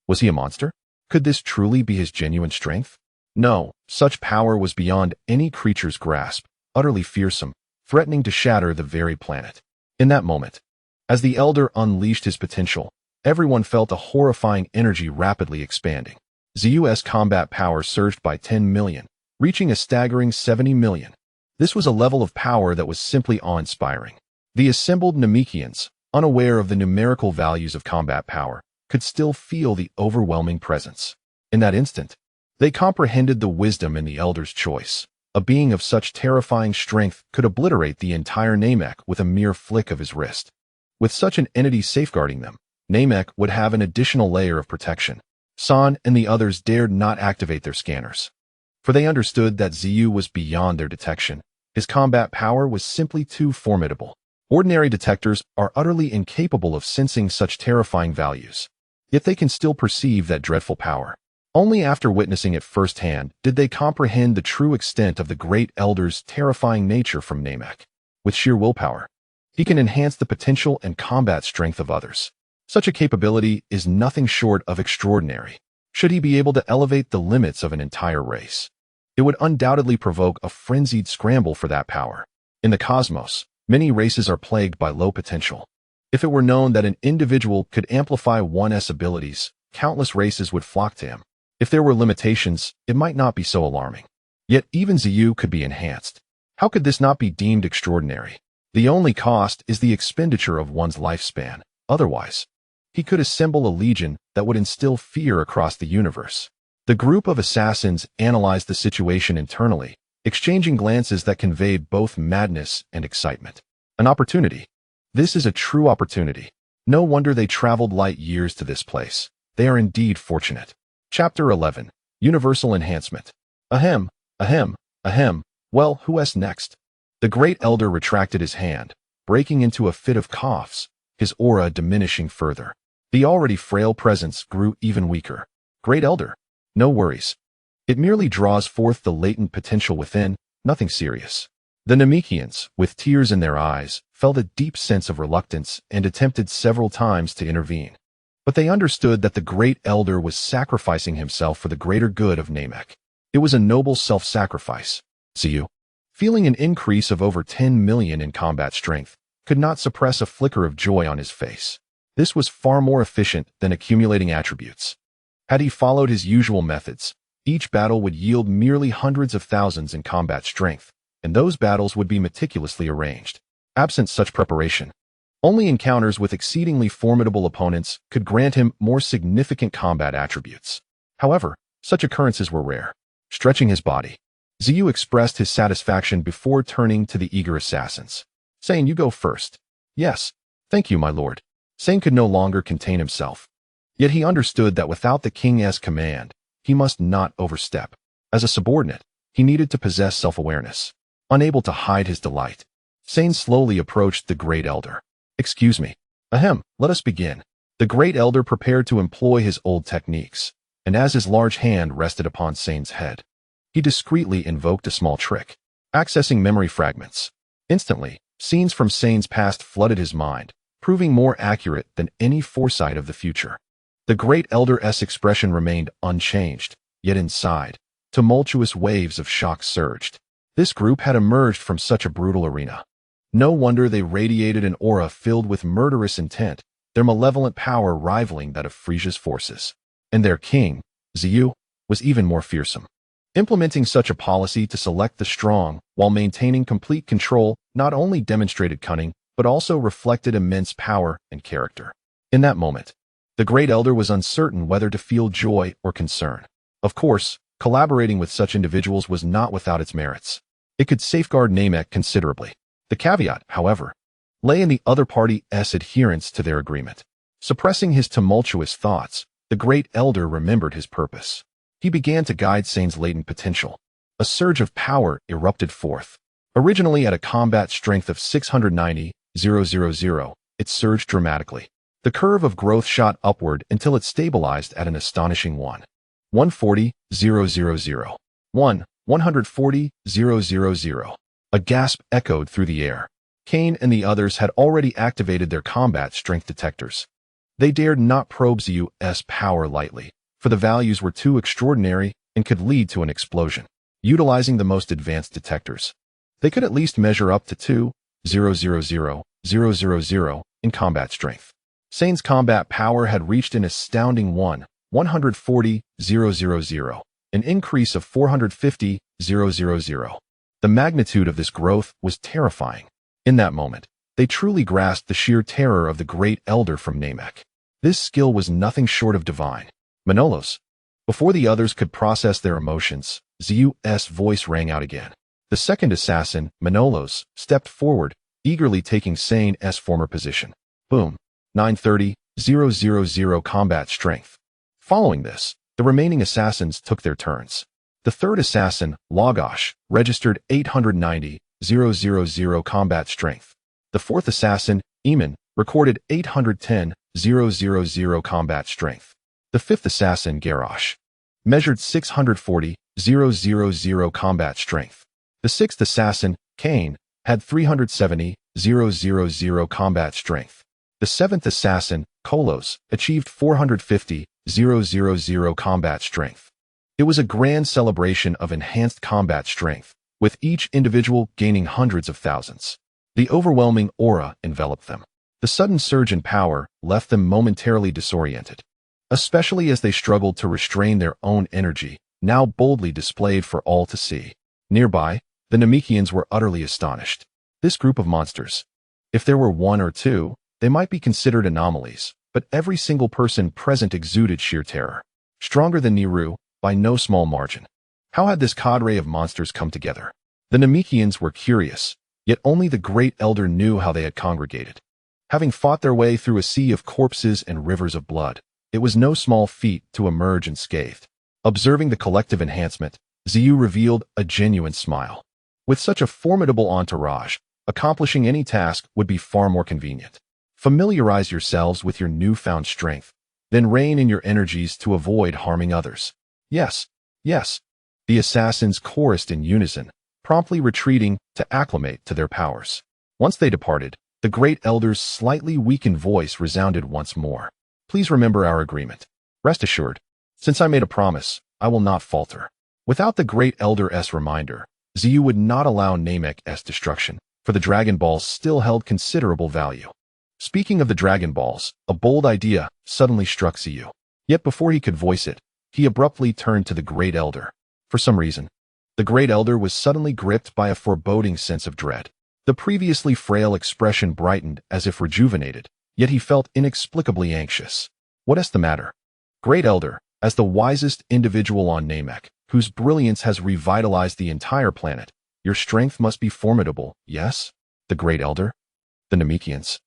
[SPEAKER 1] Was he a monster? Could this truly be his genuine strength? No, such power was beyond any creature's grasp, utterly fearsome, threatening to shatter the very planet. In that moment, as the elder unleashed his potential, everyone felt a horrifying energy rapidly expanding. Zeyu's combat power surged by 10 million, reaching a staggering 70 million. This was a level of power that was simply awe-inspiring. The assembled Namekians, unaware of the numerical values of combat power, could still feel the overwhelming presence. In that instant, they comprehended the wisdom in the elder's choice. A being of such terrifying strength could obliterate the entire Namek with a mere flick of his wrist. With such an entity safeguarding them, Namek would have an additional layer of protection. San and the others dared not activate their scanners, for they understood that Zeyu was beyond their detection. His combat power was simply too formidable. Ordinary detectors are utterly incapable of sensing such terrifying values. Yet they can still perceive that dreadful power. Only after witnessing it firsthand did they comprehend the true extent of the great elder's terrifying nature from Namek. With sheer willpower, he can enhance the potential and combat strength of others. Such a capability is nothing short of extraordinary. Should he be able to elevate the limits of an entire race, it would undoubtedly provoke a frenzied scramble for that power. In the cosmos, many races are plagued by low potential. If it were known that an individual could amplify one's abilities, countless races would flock to him. If there were limitations, it might not be so alarming. Yet even Zeyu could be enhanced. How could this not be deemed extraordinary? The only cost is the expenditure of one's lifespan. Otherwise, he could assemble a legion that would instill fear across the universe. The group of assassins analyzed the situation internally, exchanging glances that conveyed both madness and excitement. An opportunity. This is a true opportunity. No wonder they traveled light years to this place. They are indeed fortunate. Chapter 11. Universal Enhancement. Ahem, ahem, ahem. Well, who's next? The Great Elder retracted his hand, breaking into a fit of coughs, his aura diminishing further. The already frail presence grew even weaker. Great Elder. No worries. It merely draws forth the latent potential within, nothing serious. The Namekians, with tears in their eyes, felt a deep sense of reluctance and attempted several times to intervene. But they understood that the Great Elder was sacrificing himself for the greater good of Namek. It was a noble self-sacrifice. Zeyu, feeling an increase of over 10 million in combat strength, could not suppress a flicker of joy on his face. This was far more efficient than accumulating attributes. Had he followed his usual methods, each battle would yield merely hundreds of thousands in combat strength, and those battles would be meticulously arranged. Absent such preparation, only encounters with exceedingly formidable opponents could grant him more significant combat attributes. However, such occurrences were rare. Stretching his body, Zeyu expressed his satisfaction before turning to the eager assassins. Saiyan, you go first. Yes, thank you, my lord. Saiyan could no longer contain himself. Yet he understood that without the king's command, he must not overstep. As a subordinate, he needed to possess self-awareness. Unable to hide his delight, Saiyan slowly approached the Great Elder. Excuse me. Ahem, let us begin. The Great Elder prepared to employ his old techniques, and as his large hand rested upon Saiyan's head, he discreetly invoked a small trick, accessing memory fragments. Instantly, scenes from Saiyan's past flooded his mind, proving more accurate than any foresight of the future. The Great Elder's expression remained unchanged, yet inside, tumultuous waves of shock surged. This group had emerged from such a brutal arena. No wonder they radiated an aura filled with murderous intent, their malevolent power rivaling that of Frieza's forces. And their king, Zeyu, was even more fearsome. Implementing such a policy to select the strong while maintaining complete control not only demonstrated cunning, but also reflected immense power and character. In that moment, the Great Elder was uncertain whether to feel joy or concern. Of course, collaborating with such individuals was not without its merits. It could safeguard Namek considerably. The caveat, however, lay in the other party's adherence to their agreement. Suppressing his tumultuous thoughts, the Great Elder remembered his purpose. He began to guide Saiyan's latent potential. A surge of power erupted forth. Originally at a combat strength of 690,000, it surged dramatically. The curve of growth shot upward until it stabilized at an astonishing 140,000. 140,000. A gasp echoed through the air. Kane and the others had already activated their combat strength detectors. They dared not probe Zeyu's power lightly, for the values were too extraordinary and could lead to an explosion. Utilizing the most advanced detectors, they could at least measure up to 2,000,000 in combat strength. Saiyan's combat power had reached an astounding 140,000, an increase of 450,000. The magnitude of this growth was terrifying. In that moment, they truly grasped the sheer terror of the Great Elder from Namek. This skill was nothing short of divine. Manolos. Before the others could process their emotions, Zeyu's voice rang out again. The second assassin, Manolos, stepped forward, eagerly taking Saiyan's former position. Boom. 930,000 combat strength. Following this, the remaining assassins took their turns. The third assassin, Lagosh, registered 890,000 combat strength. The fourth assassin, Eamon, recorded 810,000 combat strength. The fifth assassin, Garrosh, measured 640,000 combat strength. The sixth assassin, Kane, had 370,000 combat strength. The seventh assassin, Kolos, achieved 450,000 combat strength. It was a grand celebration of enhanced combat strength, with each individual gaining hundreds of thousands. The overwhelming aura enveloped them. The sudden surge in power left them momentarily disoriented, especially as they struggled to restrain their own energy, now boldly displayed for all to see. Nearby, the Namekians were utterly astonished. This group of monsters, if there were one or two, they might be considered anomalies, but every single person present exuded sheer terror. Stronger than Niru, by no small margin. How had this cadre of monsters come together? The Namekians were curious, yet only the Great Elder knew how they had congregated. Having fought their way through a sea of corpses and rivers of blood, it was no small feat to emerge unscathed. Observing the collective enhancement, Zeyu revealed a genuine smile. With such a formidable entourage, accomplishing any task would be far more convenient. Familiarize yourselves with your newfound strength, then rein in your energies to avoid harming others. Yes, yes, the assassins chorused in unison, promptly retreating to acclimate to their powers. Once they departed, the Great Elder's slightly weakened voice resounded once more. Please remember our agreement. Rest assured, since I made a promise, I will not falter. Without the Great Elder's reminder, Zeyu would not allow Namek's destruction, for the Dragon Balls still held considerable value. Speaking of the Dragon Balls, a bold idea suddenly struck Zeyu. Yet before he could voice it, he abruptly turned to the Great Elder. For some reason, the Great Elder was suddenly gripped by a foreboding sense of dread. The previously frail expression brightened as if rejuvenated, yet he felt inexplicably anxious. What is the matter? Great Elder, as the wisest individual on Namek, whose brilliance has revitalized the entire planet, your strength must be formidable, yes? The Great Elder? The Namekians?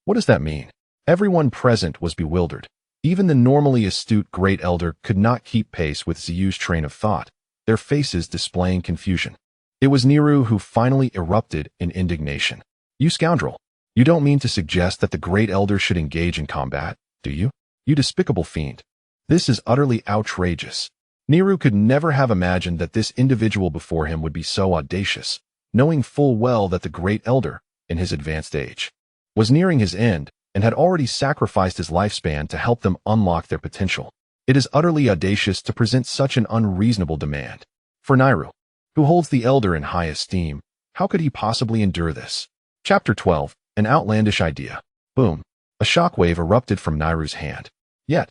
[SPEAKER 1] What does that mean? Everyone present was bewildered. Even the normally astute Great Elder could not keep pace with Zeyu's train of thought, their faces displaying confusion. It was Nehru who finally erupted in indignation. You scoundrel! You don't mean to suggest that the Great Elder should engage in combat, do you? You despicable fiend! This is utterly outrageous. Nehru could never have imagined that this individual before him would be so audacious, knowing full well that the Great Elder, in his advanced age, was nearing his end and had already sacrificed his lifespan to help them unlock their potential. It is utterly audacious to present such an unreasonable demand. For Nehru, who holds the Elder in high esteem, how could he possibly endure this? Chapter 12, An Outlandish Idea. Boom. A shockwave erupted from Nehru's hand. Yet,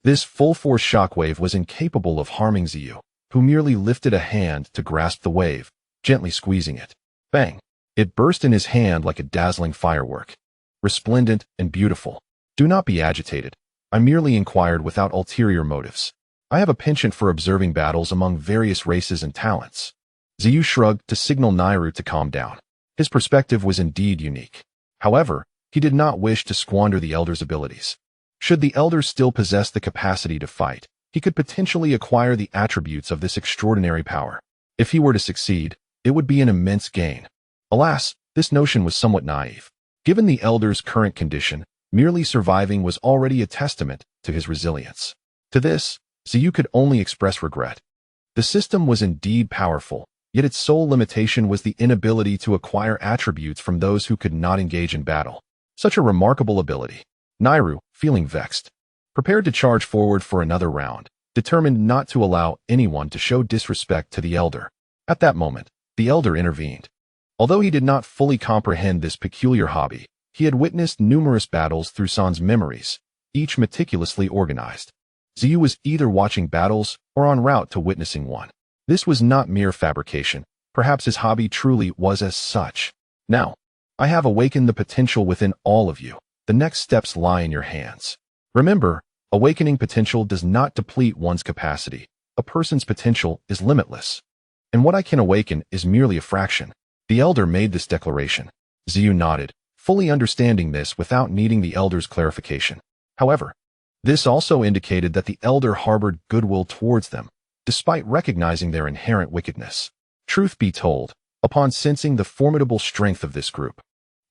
[SPEAKER 1] this full-force shockwave was incapable of harming Zeyu, who merely lifted a hand to grasp the wave, gently squeezing it. Bang! It burst in his hand like a dazzling firework. Resplendent and beautiful. Do not be agitated. I merely inquired without ulterior motives. I have a penchant for observing battles among various races and talents. Zeyu shrugged to signal Nehru to calm down. His perspective was indeed unique. However, he did not wish to squander the Elder's abilities. Should the Elder still possess the capacity to fight, he could potentially acquire the attributes of this extraordinary power. If he were to succeed, it would be an immense gain. Alas, this notion was somewhat naive. Given the Elder's current condition, merely surviving was already a testament to his resilience. To this, Zeyu could only express regret. The system was indeed powerful, yet its sole limitation was the inability to acquire attributes from those who could not engage in battle. Such a remarkable ability. Nehru, feeling vexed, prepared to charge forward for another round, determined not to allow anyone to show disrespect to the Elder. At that moment, the Elder intervened. Although he did not fully comprehend this peculiar hobby, he had witnessed numerous battles through San's memories, each meticulously organized. Zeyu was either watching battles or en route to witnessing one. This was not mere fabrication. Perhaps his hobby truly was as such. Now, I have awakened the potential within all of you. The next steps lie in your hands. Remember, awakening potential does not deplete one's capacity. A person's potential is limitless. And what I can awaken is merely a fraction. The Elder made this declaration. Zeyu nodded, fully understanding this without needing the Elder's clarification. However, this also indicated that the Elder harbored goodwill towards them, despite recognizing their inherent wickedness. Truth be told, upon sensing the formidable strength of this group,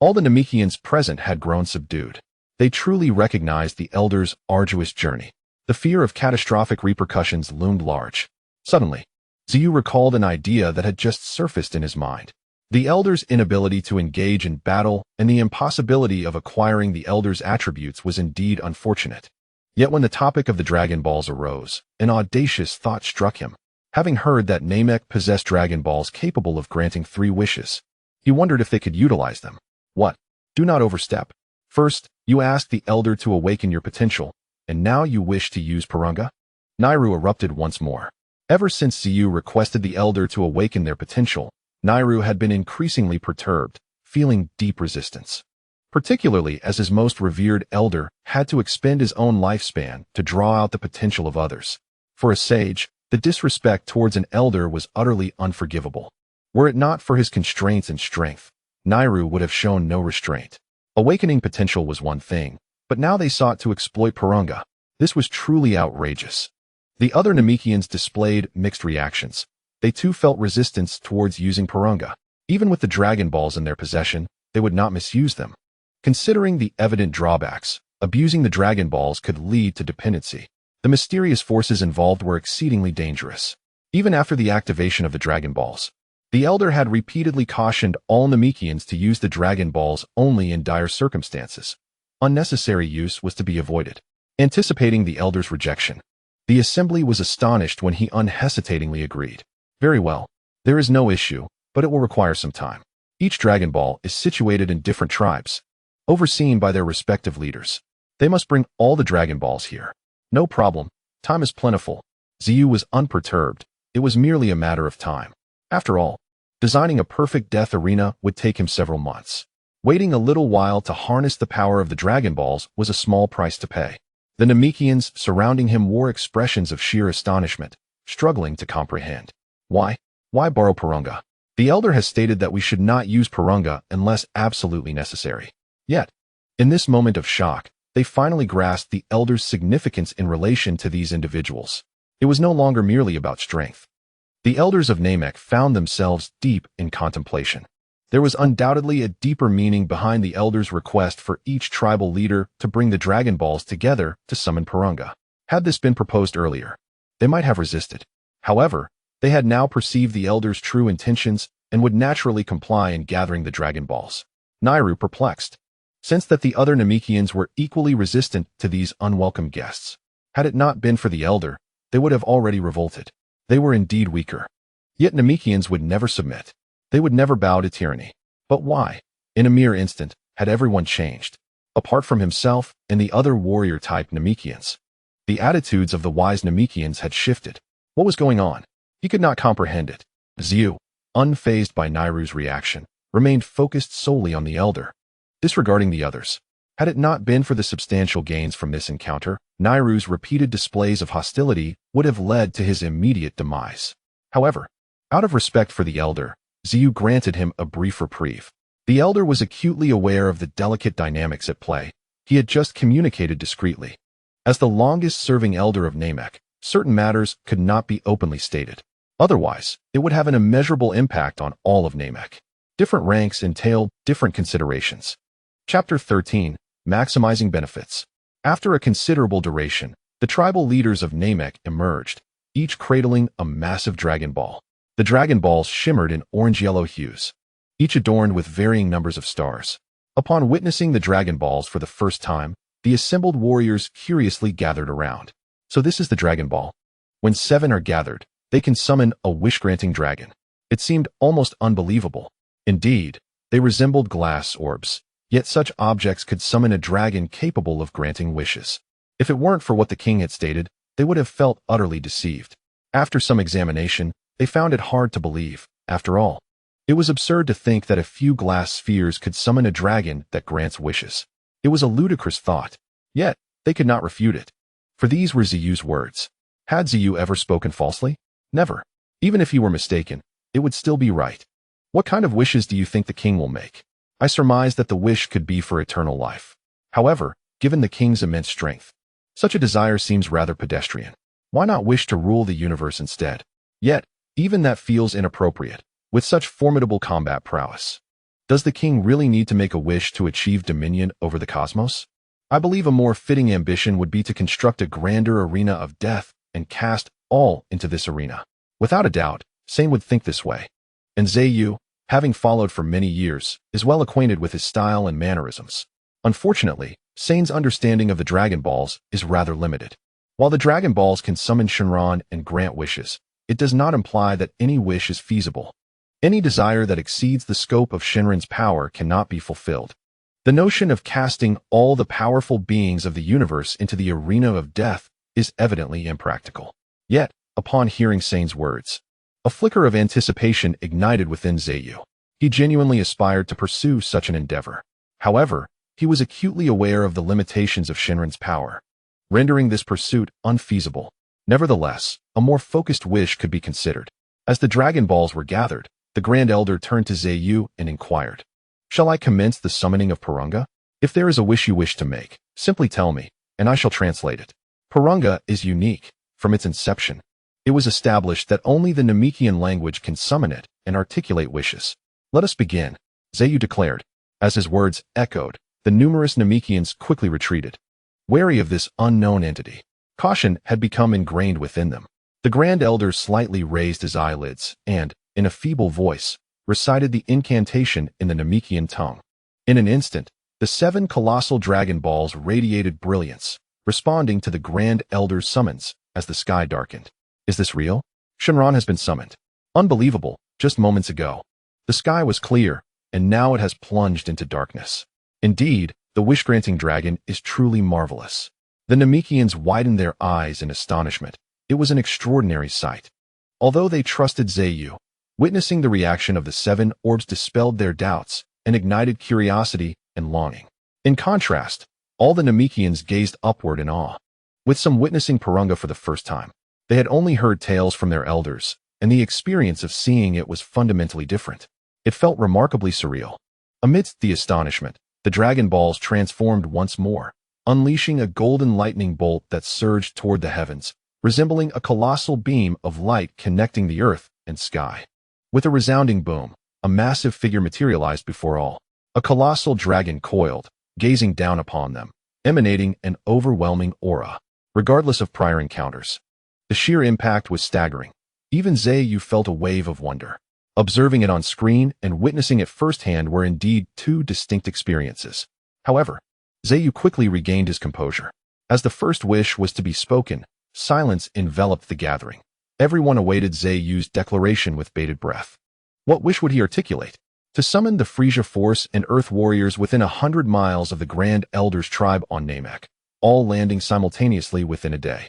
[SPEAKER 1] all the Namekians present had grown subdued. They truly recognized the Elder's arduous journey. The fear of catastrophic repercussions loomed large. Suddenly, Zeyu recalled an idea that had just surfaced in his mind. The Elder's inability to engage in battle and the impossibility of acquiring the Elder's attributes was indeed unfortunate. Yet when the topic of the Dragon Balls arose, an audacious thought struck him. Having heard that Namek possessed Dragon Balls capable of granting 3 wishes, he wondered if they could utilize them. What? Do not overstep. First, you asked the Elder to awaken your potential, and now you wish to use Porunga? Nehru erupted once more. Ever since Zeyu requested the Elder to awaken their potential, Nehru had been increasingly perturbed, feeling deep resistance. Particularly as his most revered Elder had to expend his own lifespan to draw out the potential of others. For a sage, The disrespect towards an elder was utterly unforgivable. Were it not for his constraints and strength, Nairu would have shown no restraint. Awakening potential was one thing, but now they sought to exploit Porunga. This was truly outrageous. The other Namekians displayed mixed reactions. They too felt resistance towards using Porunga. Even with the Dragon Balls in their possession, they would not misuse them. Considering the evident drawbacks, abusing the Dragon Balls could lead to dependency. The mysterious forces involved were exceedingly dangerous. Even after the activation of the Dragon Balls, the Elder had repeatedly cautioned all Namekians to use the Dragon Balls only in dire circumstances. Unnecessary use was to be avoided. Anticipating the Elder's rejection, the assembly was astonished when he unhesitatingly agreed. Very well, there is no issue, but it will require some time. Each Dragon Ball is situated in different tribes, overseen by their respective leaders. They must bring all the Dragon Balls here. No problem, time is plentiful. Zeyu was unperturbed. It was merely a matter of time. After all, designing a perfect death arena would take him several months. Waiting a little while to harness the power of the Dragon Balls was a small price to pay. The Namekians surrounding him wore expressions of sheer astonishment, struggling to comprehend. Why? Why borrow Porunga? The Elder has stated that we should not use Porunga unless absolutely necessary. Yet, in this moment of shock, they finally grasped the Elder's significance in relation to these individuals. It was no longer merely about strength. The Elders of Namek found themselves deep in contemplation. There was undoubtedly a deeper meaning behind the Elder's request for each tribal leader to bring the Dragon Balls together to summon Porunga. Had this been proposed earlier, they might have resisted. However, they had now perceived the Elder's true intentions and would naturally comply in gathering the Dragon Balls. Nairu, perplexed, sensed that the other Namekians were equally resistant to these unwelcome guests. Had it not been for the Elder, they would have already revolted. They were indeed weaker. Yet Namekians would never submit. They would never bow to tyranny. But why? In a mere instant, had everyone changed. Apart from himself and the other warrior-type Namekians, the attitudes of the wise Namekians had shifted. What was going on? He could not comprehend it. Zeyu, unfazed by Nairu's reaction, remained focused solely on the Elder, disregarding the others. Had it not been for the substantial gains from this encounter, Nairu's repeated displays of hostility would have led to his immediate demise. However, out of respect for the Elder, Zeyu granted him a brief reprieve. The Elder was acutely aware of the delicate dynamics at play. He had just communicated discreetly. As the longest-serving Elder of Namek, certain matters could not be openly stated. Otherwise, it would have an immeasurable impact on all of Namek. Different ranks entailed different considerations. Chapter 13, Maximizing Benefits. After a considerable duration, the tribal leaders of Namek emerged, each cradling a massive Dragon Ball. The Dragon Balls shimmered in orange-yellow hues, each adorned with varying numbers of stars. Upon witnessing the Dragon Balls for the first time, the assembled warriors curiously gathered around. So this is the Dragon Ball. When 7 are gathered, they can summon a wish-granting dragon. It seemed almost unbelievable. Indeed, they resembled glass orbs. Yet such objects could summon a dragon capable of granting wishes. If it weren't for what the king had stated, they would have felt utterly deceived. After some examination, they found it hard to believe. After all, it was absurd to think that a few glass spheres could summon a dragon that grants wishes. It was a ludicrous thought. Yet, they could not refute it. For these were Zeyu's words. Had Zeyu ever spoken falsely? Never. Even if he were mistaken, it would still be right. What kind of wishes do you think the king will make? I surmise that the wish could be for eternal life. However, given the king's immense strength, such a desire seems rather pedestrian. Why not wish to rule the universe instead? Yet, even that feels inappropriate, with such formidable combat prowess. Does the king really need to make a wish to achieve dominion over the cosmos? I believe a more fitting ambition would be to construct a grander arena of death and cast all into this arena. Without a doubt, Saiyan would think this way. And Zeyu, having followed for many years, is well acquainted with his style and mannerisms. Unfortunately, Saiyan's understanding of the Dragon Balls is rather limited. While the Dragon Balls can summon Shinran and grant wishes, it does not imply that any wish is feasible. Any desire that exceeds the scope of Shinran's power cannot be fulfilled. The notion of casting all the powerful beings of the universe into the arena of death is evidently impractical. Yet, upon hearing Saiyan's words, a flicker of anticipation ignited within Zeyu. He genuinely aspired to pursue such an endeavor. However, he was acutely aware of the limitations of Shinran's power, rendering this pursuit unfeasible. Nevertheless, a more focused wish could be considered. As the Dragon Balls were gathered, the Grand Elder turned to Zeyu and inquired, "Shall I commence the summoning of Porunga? If there is a wish you wish to make, simply tell me, and I shall translate it." Porunga is unique. From its inception, it was established that only the Namekian language can summon it and articulate wishes. "Let us begin," Zeyu declared. As his words echoed, the numerous Namekians quickly retreated, wary of this unknown entity. Caution had become ingrained within them. The Grand Elder slightly raised his eyelids and, in a feeble voice, recited the incantation in the Namekian tongue. In an instant, the 7 colossal Dragon Balls radiated brilliance, responding to the Grand Elder's summons as the sky darkened. "Is this real? Shenron has been summoned. Unbelievable, just moments ago. The sky was clear, and now it has plunged into darkness. Indeed, the wish-granting dragon is truly marvelous." The Namekians widened their eyes in astonishment. It was an extraordinary sight. Although they trusted Zeyu, witnessing the reaction of the 7 orbs dispelled their doubts and ignited curiosity and longing. In contrast, all the Namekians gazed upward in awe. With some witnessing Porunga for the first time, they had only heard tales from their elders, and the experience of seeing it was fundamentally different. It felt remarkably surreal. Amidst the astonishment, the Dragon Balls transformed once more, unleashing a golden lightning bolt that surged toward the heavens, resembling a colossal beam of light connecting the earth and sky. With a resounding boom, a massive figure materialized before all. A colossal dragon coiled, gazing down upon them, emanating an overwhelming aura. Regardless of prior encounters, the sheer impact was staggering. Even Zeyu felt a wave of wonder. Observing it on screen and witnessing it firsthand were indeed 2 distinct experiences. However, Zeyu quickly regained his composure. As the first wish was to be spoken, silence enveloped the gathering. Everyone awaited Zeyu's declaration with bated breath. What wish would he articulate? To summon the Frieza force and Earth warriors within 100 miles of the Grand Elder's tribe on Namek, all landing simultaneously within a day.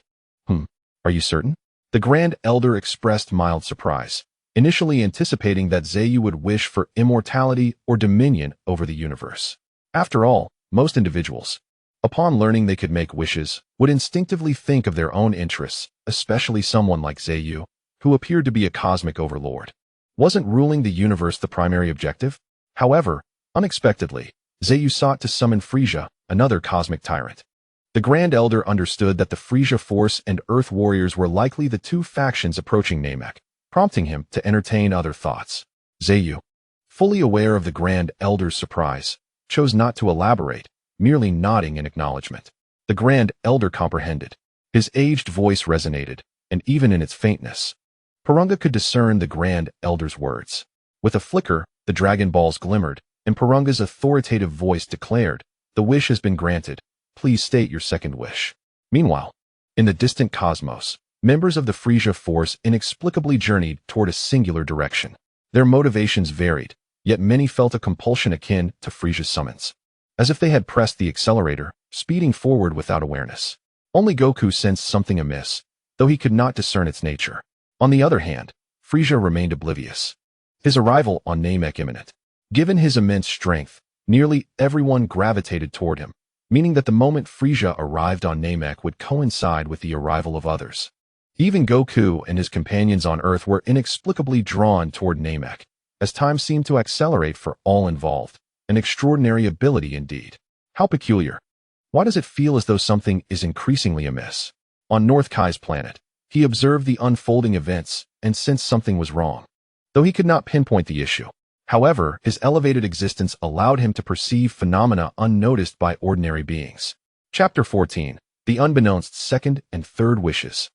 [SPEAKER 1] Are you certain? The Grand Elder expressed mild surprise, initially anticipating that Zeyu would wish for immortality or dominion over the universe. After all, most individuals, upon learning they could make wishes, would instinctively think of their own interests, especially someone like Zeyu, who appeared to be a cosmic overlord. Wasn't ruling the universe the primary objective? However, unexpectedly, Zeyu sought to summon Frieza, another cosmic tyrant. The Grand Elder understood that the Frieza force and Earth warriors were likely the 2 factions approaching Namek, prompting him to entertain other thoughts. Zeyu, fully aware of the Grand Elder's surprise, chose not to elaborate, merely nodding in acknowledgement. The Grand Elder comprehended. His aged voice resonated, and even in its faintness, Porunga could discern the Grand Elder's words. With a flicker, the Dragon Balls glimmered, and Porunga's authoritative voice declared, "The wish has been granted. Please state your second wish." Meanwhile, in the distant cosmos, members of the Frieza force inexplicably journeyed toward a singular direction. Their motivations varied, yet many felt a compulsion akin to Frieza's summons. As if they had pressed the accelerator, speeding forward without awareness. Only Goku sensed something amiss, though he could not discern its nature. On the other hand, Frieza remained oblivious. His arrival on Namek imminent. Given his immense strength, nearly everyone gravitated toward him, meaning that the moment Frieza arrived on Namek would coincide with the arrival of others. Even Goku and his companions on Earth were inexplicably drawn toward Namek, as time seemed to accelerate for all involved. An extraordinary ability indeed. How peculiar. Why does it feel as though something is increasingly amiss? On North Kai's planet, he observed the unfolding events and sensed something was wrong, though he could not pinpoint the issue. However, his elevated existence allowed him to perceive phenomena unnoticed by ordinary beings. Chapter 14. The Unbeknownst Second and Third Wishes.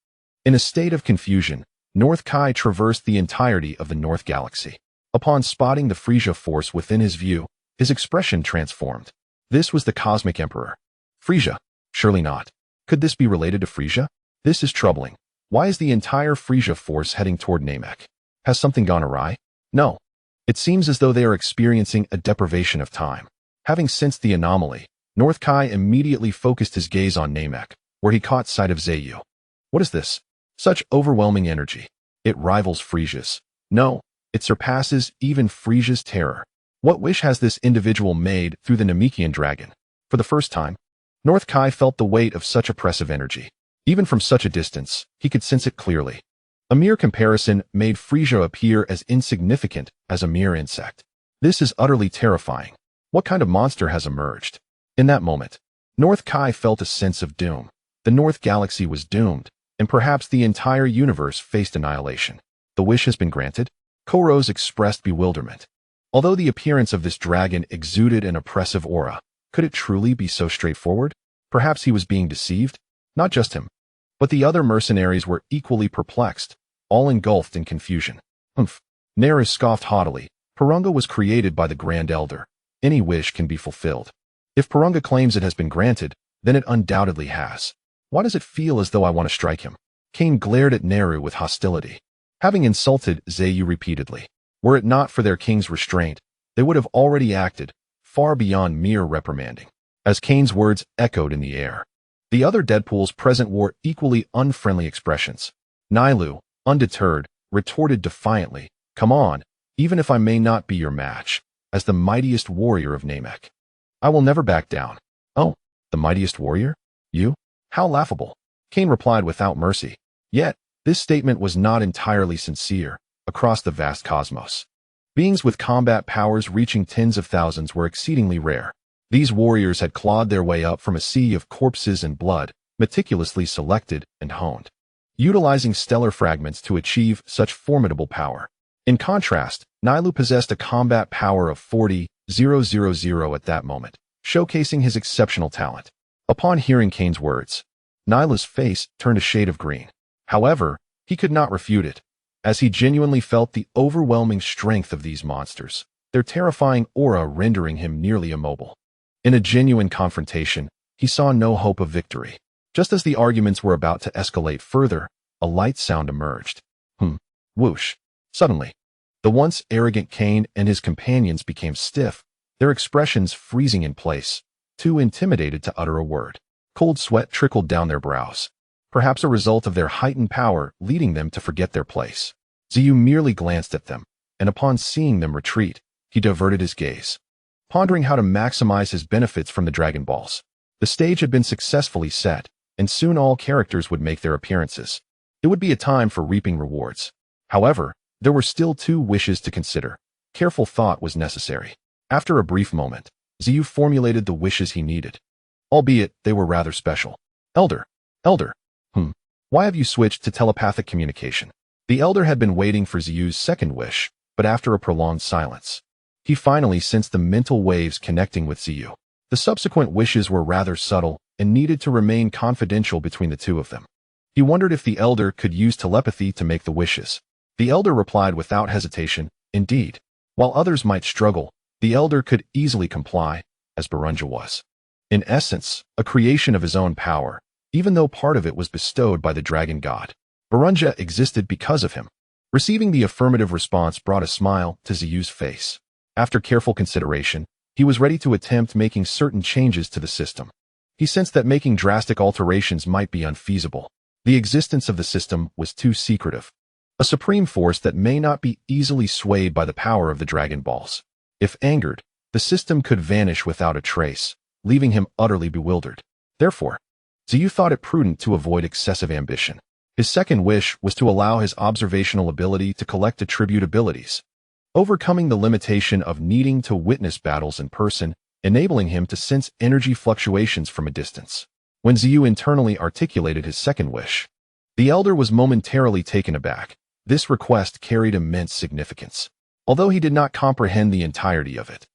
[SPEAKER 1] In a state of confusion, North Kai traversed the entirety of the North Galaxy. Upon spotting the Frieza force within his view, his expression transformed. This was the Cosmic Emperor. Frieza? Surely not. Could this be related to Frieza? This is troubling. Why is the entire Frieza force heading toward Namek? Has something gone awry? No. It seems as though they are experiencing a deprivation of time. Having sensed the anomaly, North Kai immediately focused his gaze on Namek, where he caught sight of Zeyu. What is this? Such overwhelming energy. It rivals Frieza's. No, it surpasses even Frieza's terror. What wish has this individual made through the Namekian dragon? For the first time, North Kai felt the weight of such oppressive energy. Even from such a distance, he could sense it clearly. A mere comparison made Frieza appear as insignificant as a mere insect. This is utterly terrifying. What kind of monster has emerged? In that moment, North Kai felt a sense of doom. The North Galaxy was doomed, and perhaps the entire universe faced annihilation. The wish has been granted? Koro's expressed bewilderment. Although the appearance of this dragon exuded an oppressive aura, could it truly be so straightforward? Perhaps he was being deceived? Not just him, but the other mercenaries were equally perplexed, all engulfed in confusion. Humph. Nereus scoffed haughtily. Porunga was created by the Grand Elder. Any wish can be fulfilled. If Porunga claims it has been granted, then it undoubtedly has. Why does it feel as though I want to strike him? Cain glared at Neru with hostility. Having insulted Zeyu repeatedly, were it not for their king's restraint, they would have already acted, far beyond mere reprimanding. As Cain's words echoed in the air, the other Deadpools present wore equally unfriendly expressions. Nailu, undeterred, retorted defiantly, "Come on, even if I may not be your match, as the mightiest warrior of Namek. I will never back down." "Oh, the mightiest warrior? You? How laughable." Cain replied without mercy. Yet, this statement was not entirely sincere. Across the vast cosmos, beings with combat powers reaching tens of thousands were exceedingly rare. These warriors had clawed their way up from a sea of corpses and blood, meticulously selected and honed, utilizing stellar fragments to achieve such formidable power. In contrast, Nailu possessed a combat power of 40,000 at that moment, showcasing his exceptional talent. Upon hearing Cain's words, Nailu's face turned a shade of green. However, he could not refute it, as he genuinely felt the overwhelming strength of these monsters, their terrifying aura rendering him nearly immobile. In a genuine confrontation, he saw no hope of victory. Just as the arguments were about to escalate further, a light sound emerged. Whoosh. Suddenly, the once arrogant Cain and his companions became stiff, their expressions freezing in place, too intimidated to utter a word. Cold sweat trickled down their brows, perhaps a result of their heightened power leading them to forget their place. Zeyu merely glanced at them, and upon seeing them retreat, he diverted his gaze, pondering how to maximize his benefits from the Dragon Balls. The stage had been successfully set, and soon all characters would make their appearances. It would be a time for reaping rewards. However, there were still 2 wishes to consider. Careful thought was necessary. After a brief moment, Zeyu formulated the wishes he needed, albeit they were rather special. Elder. Why have you switched to telepathic communication?" The Elder had been waiting for Zeyu's second wish, but after a prolonged silence, he finally sensed the mental waves connecting with Zeyu. The subsequent wishes were rather subtle and needed to remain confidential between the 2 of them. He wondered if the Elder could use telepathy to make the wishes. The Elder replied without hesitation, "Indeed. While others might struggle, the Elder could easily comply, as Porunga was. In essence, a creation of his own power, even though part of it was bestowed by the Dragon God. Porunga existed because of him." Receiving the affirmative response brought a smile to Zeyu's face. After careful consideration, he was ready to attempt making certain changes to the system. He sensed that making drastic alterations might be unfeasible. The existence of the system was too secretive, a supreme force that may not be easily swayed by the power of the Dragon Balls. If angered, the system could vanish without a trace, leaving him utterly bewildered. Therefore, Zeyu thought it prudent to avoid excessive ambition. His second wish was to allow his observational ability to collect attribute abilities, overcoming the limitation of needing to witness battles in person, enabling him to sense energy fluctuations from a distance. When Zeyu internally articulated his second wish, the Elder was momentarily taken aback. This request carried immense significance, although he did not comprehend the entirety of it.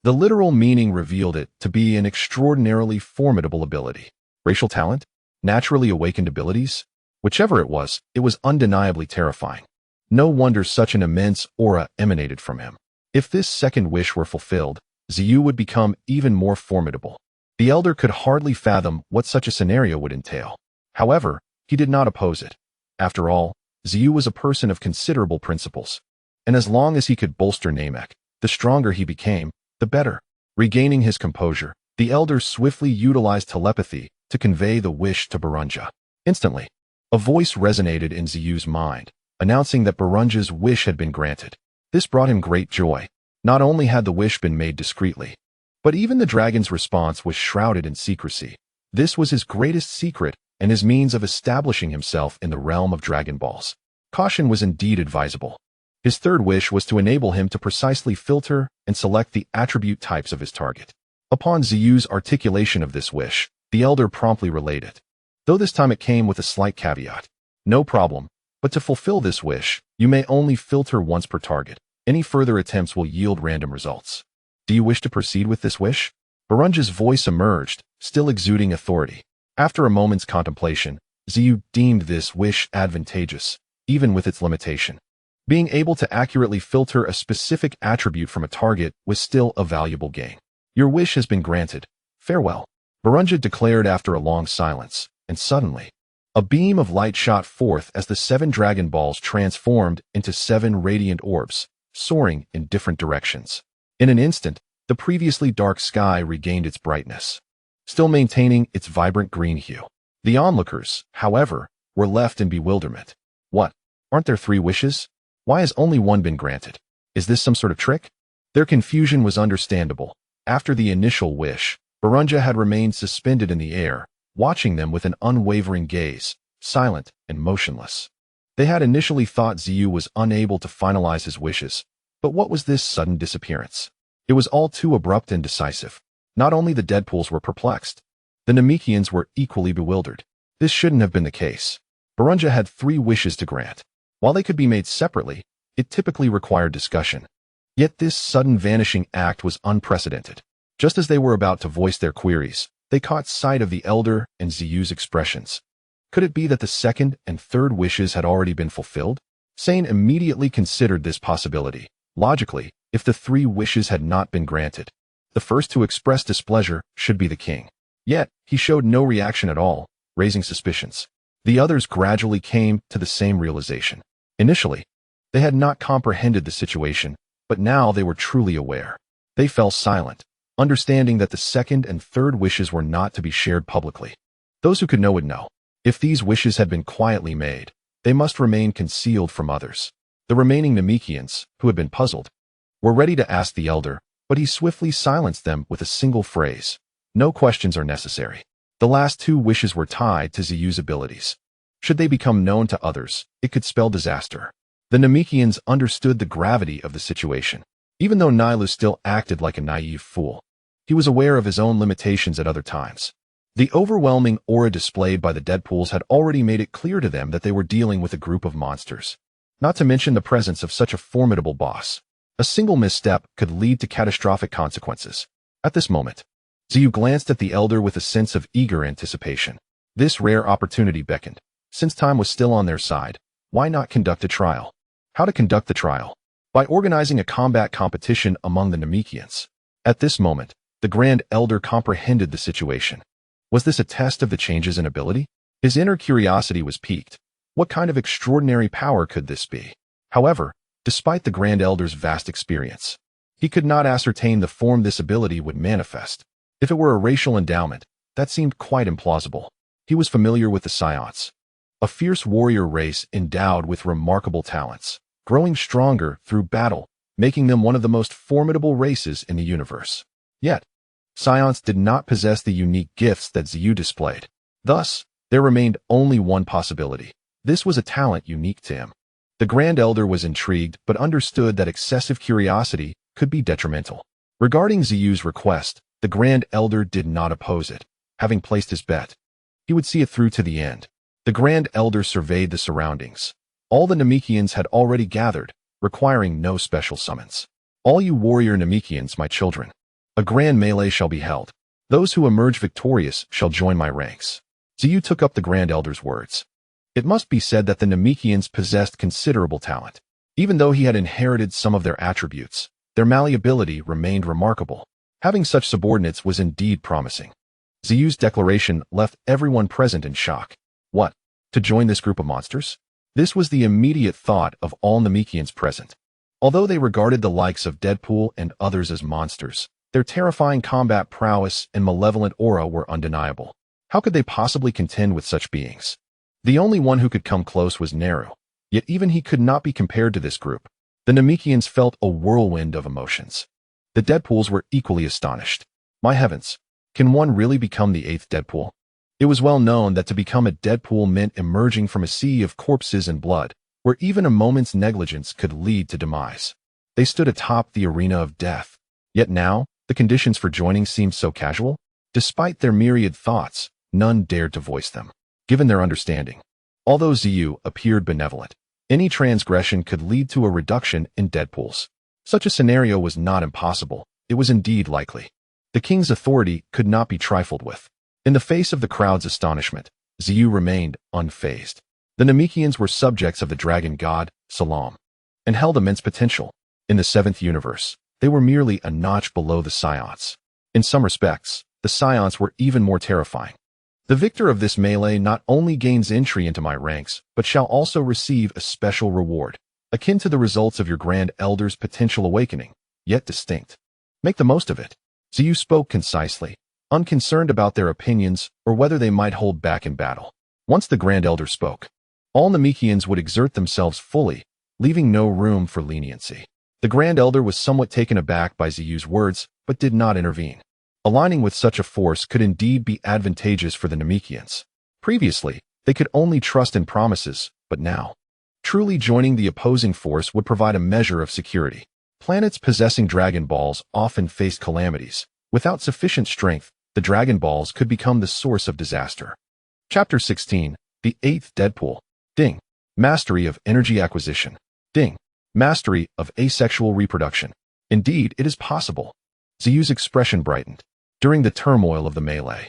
[SPEAKER 1] The literal meaning revealed it to be an extraordinarily formidable ability. Racial talent? Naturally awakened abilities? Whichever it was undeniably terrifying. No wonder such an immense aura emanated from him. If this second wish were fulfilled, Zeyu would become even more formidable. The Elder could hardly fathom what such a scenario would entail. However, he did not oppose it. After all, Zeyu was a person of considerable principles, and as long as he could bolster Namek, the stronger he became, the better. Regaining his composure, the Elder swiftly utilized telepathy to convey the wish to Porunga. Instantly, a voice resonated in Zeyu's mind, announcing that Porunga's wish had been granted. This brought him great joy. Not only had the wish been made discreetly, but even the dragon's response was shrouded in secrecy. This was his greatest secret, and his means of establishing himself in the realm of Dragon Balls. Caution was indeed advisable. His third wish was to enable him to precisely filter and select the attribute types of his target. Upon Zeyu's articulation of this wish, the elder promptly relayed it. Though this time it came with a slight caveat. No problem, but to fulfill this wish, you may only filter once per target. Any further attempts will yield random results. Do you wish to proceed with this wish? Porunga's voice emerged, still exuding authority. After a moment's contemplation, Zeyu deemed this wish advantageous, even with its limitation. Being able to accurately filter a specific attribute from a target was still a valuable gain. Your wish has been granted. Farewell. Porunga declared after a long silence, and suddenly, a beam of light shot forth as the 7 Dragon Balls transformed into 7 radiant orbs, soaring in different directions. In an instant, the previously dark sky regained its brightness, still maintaining its vibrant green hue. The onlookers, however, were left in bewilderment. What? Aren't there 3 wishes? Why has only one been granted? Is this some sort of trick? Their confusion was understandable. After the initial wish, Porunga had remained suspended in the air, watching them with an unwavering gaze, silent and motionless. They had initially thought Zeyu was unable to finalize his wishes, but what was this sudden disappearance? It was all too abrupt and decisive. Not only the Deadpools were perplexed, the Namekians were equally bewildered. This shouldn't have been the case. Porunga had 3 wishes to grant. While they could be made separately, it typically required discussion. Yet this sudden vanishing act was unprecedented. Just as they were about to voice their queries, they caught sight of the elder and Zeyu's expressions. Could it be that the second and third wishes had already been fulfilled? Saiyan immediately considered this possibility. Logically, if the 3 wishes had not been granted, the first to express displeasure should be the king. Yet, he showed no reaction at all, raising suspicions. The others gradually came to the same realization. Initially, they had not comprehended the situation, but now they were truly aware. They fell silent, understanding that the second and third wishes were not to be shared publicly. Those who could know would know. If these wishes had been quietly made, they must remain concealed from others. The remaining Namekians, who had been puzzled, were ready to ask the elder, but he swiftly silenced them with a single phrase. No questions are necessary. The last 2 wishes were tied to Zeyu's abilities. Should they become known to others, it could spell disaster. The Namekians understood the gravity of the situation. Even though Nailu still acted like a naive fool, he was aware of his own limitations at other times. The overwhelming aura displayed by the Deadpools had already made it clear to them that they were dealing with a group of monsters. Not to mention the presence of such a formidable boss. A single misstep could lead to catastrophic consequences. At this moment, Zeyu glanced at the elder with a sense of eager anticipation. This rare opportunity beckoned. Since time was still on their side, why not conduct a trial? How to conduct the trial? By organizing a combat competition among the Namekians. At this moment, the Grand Elder comprehended the situation. Was this a test of the changes in ability? His inner curiosity was piqued. What kind of extraordinary power could this be? However, despite the Grand Elder's vast experience, he could not ascertain the form this ability would manifest. If it were a racial endowment, that seemed quite implausible. He was familiar with the Saiyans, a fierce warrior race endowed with remarkable talents, growing stronger through battle, making them one of the most formidable races in the universe. Yet, Saiyans did not possess the unique gifts that Zeyu displayed. Thus, there remained only one possibility. This was a talent unique to him. The Grand Elder was intrigued but understood that excessive curiosity could be detrimental. Regarding Zeyu's request, the Grand Elder did not oppose it. Having placed his bet, he would see it through to the end. The Grand Elder surveyed the surroundings. All the Namekians had already gathered, requiring no special summons. All you warrior Namekians, my children, a grand melee shall be held. Those who emerge victorious shall join my ranks. Zeyu took up the Grand Elder's words. It must be said that the Namekians possessed considerable talent. Even though he had inherited some of their attributes, their malleability remained remarkable. Having such subordinates was indeed promising. Zeyu's declaration left everyone present in shock. What? To join this group of monsters? This was the immediate thought of all Namekians present. Although they regarded the likes of Deadpool and others as monsters, their terrifying combat prowess and malevolent aura were undeniable. How could they possibly contend with such beings? The only one who could come close was Naru, yet even he could not be compared to this group. The Namekians felt a whirlwind of emotions. The Deadpools were equally astonished. My heavens, can one really become the 8th Deadpool? It was well known that to become a Deadpool meant emerging from a sea of corpses and blood, where even a moment's negligence could lead to demise. They stood atop the arena of death. Yet now, the conditions for joining seemed so casual. Despite their myriad thoughts, none dared to voice them. Given their understanding, although Zeyu appeared benevolent, any transgression could lead to a reduction in Deadpools. Such a scenario was not impossible, it was indeed likely. The king's authority could not be trifled with. In the face of the crowd's astonishment, Zeyu remained unfazed. The Namekians were subjects of the dragon god, Salam, and held immense potential. In the 7th universe, they were merely a notch below the Saiyans. In some respects, the Saiyans were even more terrifying. The victor of this melee not only gains entry into my ranks, but shall also receive a special reward, akin to the results of your Grand Elder's potential awakening, yet distinct. Make the most of it. Zeyu spoke concisely, unconcerned about their opinions or whether they might hold back in battle. Once the Grand Elder spoke, all Namekians would exert themselves fully, leaving no room for leniency. The Grand Elder was somewhat taken aback by Zeyu's words, but did not intervene. Aligning with such a force could indeed be advantageous for the Namekians. Previously, they could only trust in promises, but now, truly joining the opposing force would provide a measure of security. Planets possessing Dragon Balls often faced calamities. Without sufficient strength, the Dragon Balls could become the source of disaster. Chapter 16, The 8th Deadpool. Ding. Mastery of Energy Acquisition. Ding. Mastery of Asexual Reproduction. Indeed, it is possible. Zeyu's expression brightened. During the turmoil of the melee,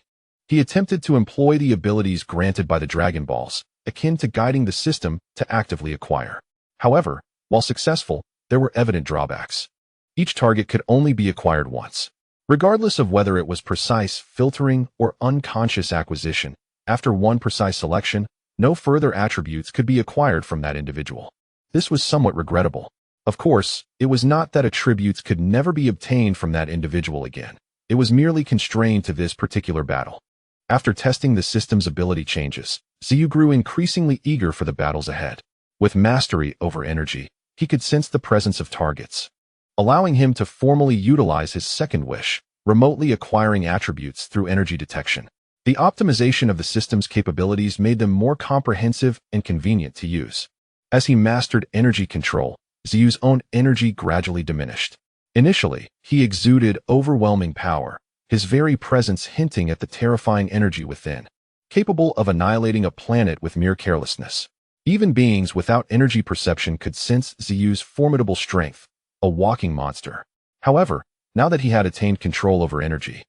[SPEAKER 1] he attempted to employ the abilities granted by the Dragon Balls, akin to guiding the system to actively acquire. However, while successful, there were evident drawbacks. Each target could only be acquired once. Regardless of whether it was precise filtering or unconscious acquisition, after one precise selection, no further attributes could be acquired from that individual. This was somewhat regrettable. Of course, it was not that attributes could never be obtained from that individual again. It was merely constrained to this particular battle. After testing the system's ability changes, Zeyu grew increasingly eager for the battles ahead. With mastery over energy, he could sense the presence of targets, allowing him to formally utilize his second wish, remotely acquiring attributes through energy detection. The optimization of the system's capabilities made them more comprehensive and convenient to use. As he mastered energy control, Zeyu's own energy gradually diminished. Initially, he exuded overwhelming power, his very presence hinting at the terrifying energy within, capable of annihilating a planet with mere carelessness. Even beings without energy perception could sense Zeyu's formidable strength, a walking monster. However, now that he had attained control over energy,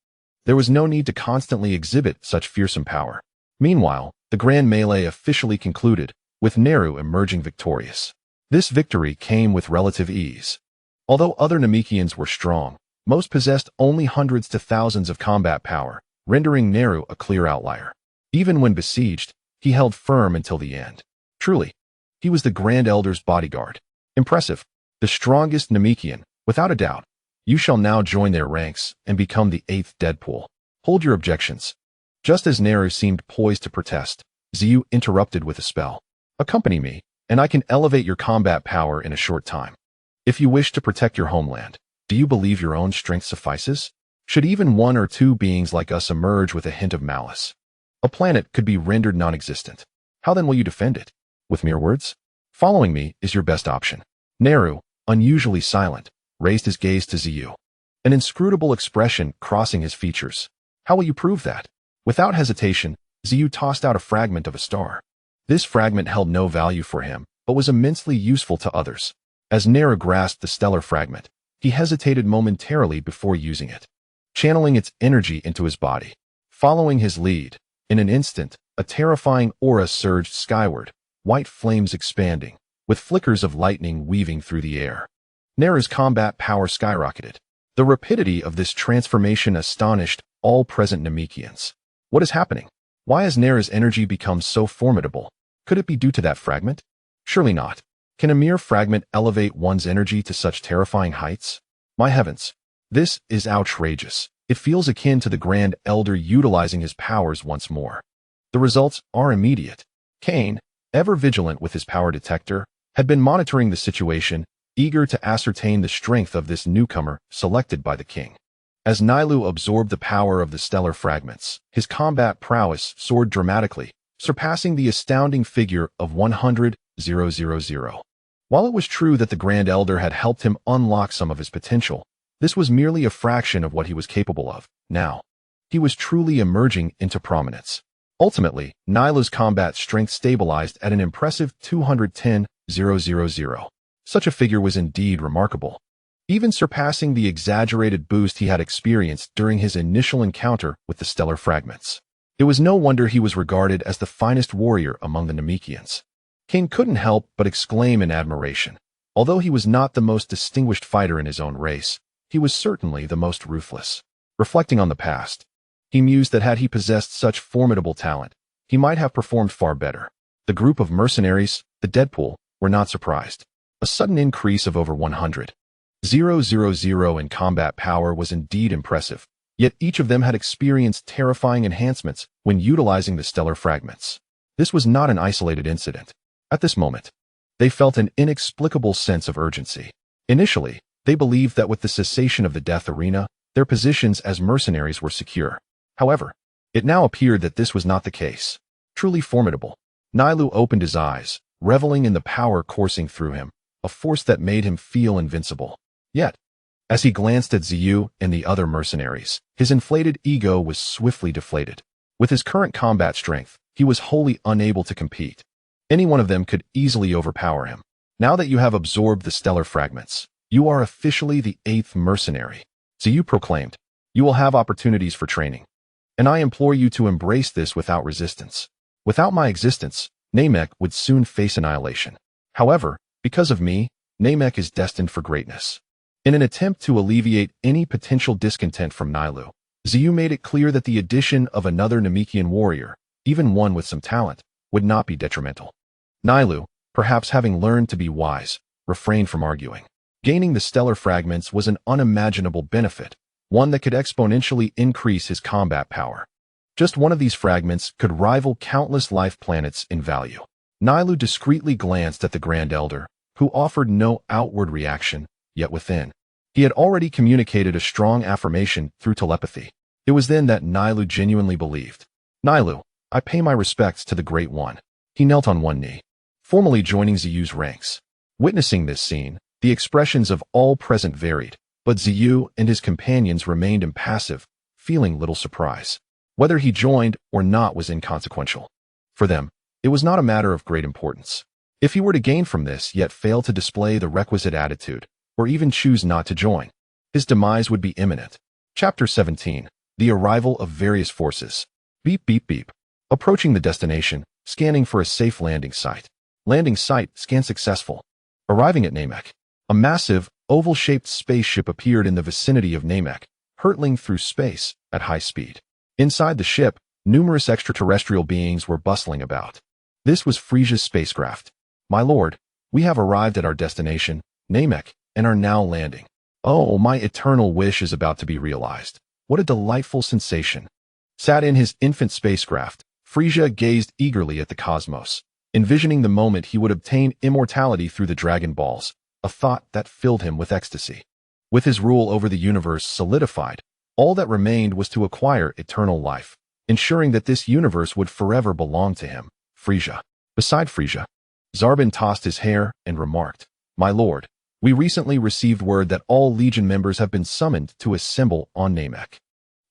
[SPEAKER 1] there was no need to constantly exhibit such fearsome power. Meanwhile, the grand melee officially concluded, with Neru emerging victorious. This victory came with relative ease. Although other Namekians were strong, most possessed only hundreds to thousands of combat power, rendering Neru a clear outlier. Even when besieged, he held firm until the end. Truly, he was the Grand Elder's bodyguard. Impressive. The strongest Namekian, without a doubt. You shall now join their ranks and become the 8th Deadpool. Hold your objections. Just as Neru seemed poised to protest, Zeyu interrupted with a spell. Accompany me, and I can elevate your combat power in a short time. If you wish to protect your homeland, do you believe your own strength suffices? Should even one or two beings like us emerge with a hint of malice, a planet could be rendered non-existent. How then will you defend it? With mere words? Following me is your best option. Neru, unusually silent, raised his gaze to Zeyu, an inscrutable expression crossing his features. How will you prove that? Without hesitation, Zeyu tossed out a fragment of a star. This fragment held no value for him, but was immensely useful to others. As Neru grasped the stellar fragment, he hesitated momentarily before using it, channeling its energy into his body. Following his lead, in an instant, a terrifying aura surged skyward, white flames expanding, with flickers of lightning weaving through the air. Neru's combat power skyrocketed. The rapidity of this transformation astonished all present Namekians. What is happening? Why has Neru's energy become so formidable? Could it be due to that fragment? Surely not. Can a mere fragment elevate one's energy to such terrifying heights? My heavens, this is outrageous. It feels akin to the Grand Elder utilizing his powers once more. The results are immediate. Cain, ever vigilant with his power detector, had been monitoring the situation, eager to ascertain the strength of this newcomer selected by the king. As Nailu absorbed the power of the stellar fragments, his combat prowess soared dramatically, surpassing the astounding figure of 100,000. While it was true that the Grand Elder had helped him unlock some of his potential, this was merely a fraction of what he was capable of. Now, he was truly emerging into prominence. Ultimately, Nailu's combat strength stabilized at an impressive 210,000. Such a figure was indeed remarkable, even surpassing the exaggerated boost he had experienced during his initial encounter with the stellar fragments. It was no wonder he was regarded as the finest warrior among the Namekians. Kane couldn't help but exclaim in admiration. Although he was not the most distinguished fighter in his own race, he was certainly the most ruthless. Reflecting on the past, he mused that had he possessed such formidable talent, he might have performed far better. The group of mercenaries, the Deadpool, were not surprised. A sudden increase of over 100,000 in combat power was indeed impressive, yet each of them had experienced terrifying enhancements when utilizing the stellar fragments. This was not an isolated incident. At this moment, they felt an inexplicable sense of urgency. Initially, they believed that with the cessation of the death arena, their positions as mercenaries were secure. However, it now appeared that this was not the case. Truly formidable, Nailu opened his eyes, reveling in the power coursing through him, a force that made him feel invincible. Yet, as he glanced at Zeyu and the other mercenaries, his inflated ego was swiftly deflated. With his current combat strength, he was wholly unable to compete. Any one of them could easily overpower him. Now that you have absorbed the stellar fragments, you are officially the 8th mercenary. Zeyu proclaimed, you will have opportunities for training, and I implore you to embrace this without resistance. Without my existence, Namek would soon face annihilation. However, because of me, Namek is destined for greatness. In an attempt to alleviate any potential discontent from Nailu, Zeyu made it clear that the addition of another Namekian warrior, even one with some talent, would not be detrimental. Nailu, perhaps having learned to be wise, refrained from arguing. Gaining the stellar fragments was an unimaginable benefit, one that could exponentially increase his combat power. Just one of these fragments could rival countless life planets in value. Nailu discreetly glanced at the Grand Elder, who offered no outward reaction, yet within, he had already communicated a strong affirmation through telepathy. It was then that Nailu genuinely believed. Nailu, I pay my respects to the Great One. He knelt on one knee, formally joining Zeyu's ranks. Witnessing this scene, the expressions of all present varied, but Zeyu and his companions remained impassive, feeling little surprise. Whether he joined or not was inconsequential. For them, it was not a matter of great importance. If he were to gain from this yet fail to display the requisite attitude, or even choose not to join, his demise would be imminent. Chapter 17. The Arrival of Various Forces. Beep beep beep. Approaching the destination, scanning for a safe landing site. Landing site, scan successful. Arriving at Namek. A massive, oval-shaped spaceship appeared in the vicinity of Namek, hurtling through space at high speed. Inside the ship, numerous extraterrestrial beings were bustling about. This was Frieza's spacecraft. My lord, we have arrived at our destination, Namek, and are now landing. Oh, my eternal wish is about to be realized. What a delightful sensation. Sat in his infant spacecraft, Frieza gazed eagerly at the cosmos, envisioning the moment he would obtain immortality through the Dragon Balls, a thought that filled him with ecstasy. With his rule over the universe solidified, all that remained was to acquire eternal life, ensuring that this universe would forever belong to him, Frieza. Beside Frieza, Zarbin tossed his hair and remarked, My lord, we recently received word that all Legion members have been summoned to assemble on Namek.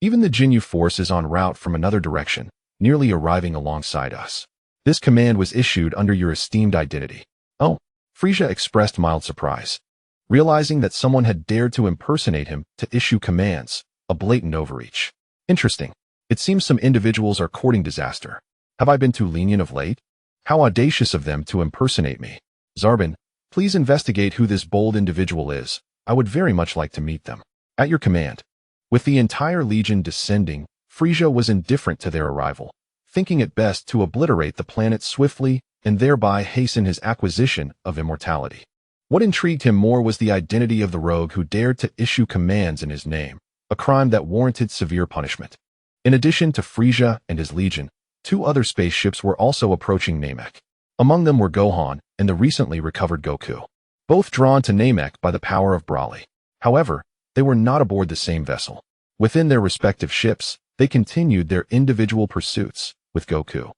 [SPEAKER 1] Even the Ginyu force is en route from another direction, nearly arriving alongside us. This command was issued under your esteemed identity. Oh, Frieza expressed mild surprise, realizing that someone had dared to impersonate him to issue commands, a blatant overreach. Interesting. It seems some individuals are courting disaster. Have I been too lenient of late? How audacious of them to impersonate me. Zarbin, please investigate who this bold individual is. I would very much like to meet them. At your command. With the entire Legion descending, Frieza was indifferent to their arrival, thinking it best to obliterate the planet swiftly and thereby hasten his acquisition of immortality. What intrigued him more was the identity of the rogue who dared to issue commands in his name, a crime that warranted severe punishment. In addition to Frieza and his Legion, 2 other spaceships were also approaching Namek. Among them were Gohan and the recently recovered Goku, both drawn to Namek by the power of Broly. However, they were not aboard the same vessel. Within their respective ships, they continued their individual pursuits, with Goku,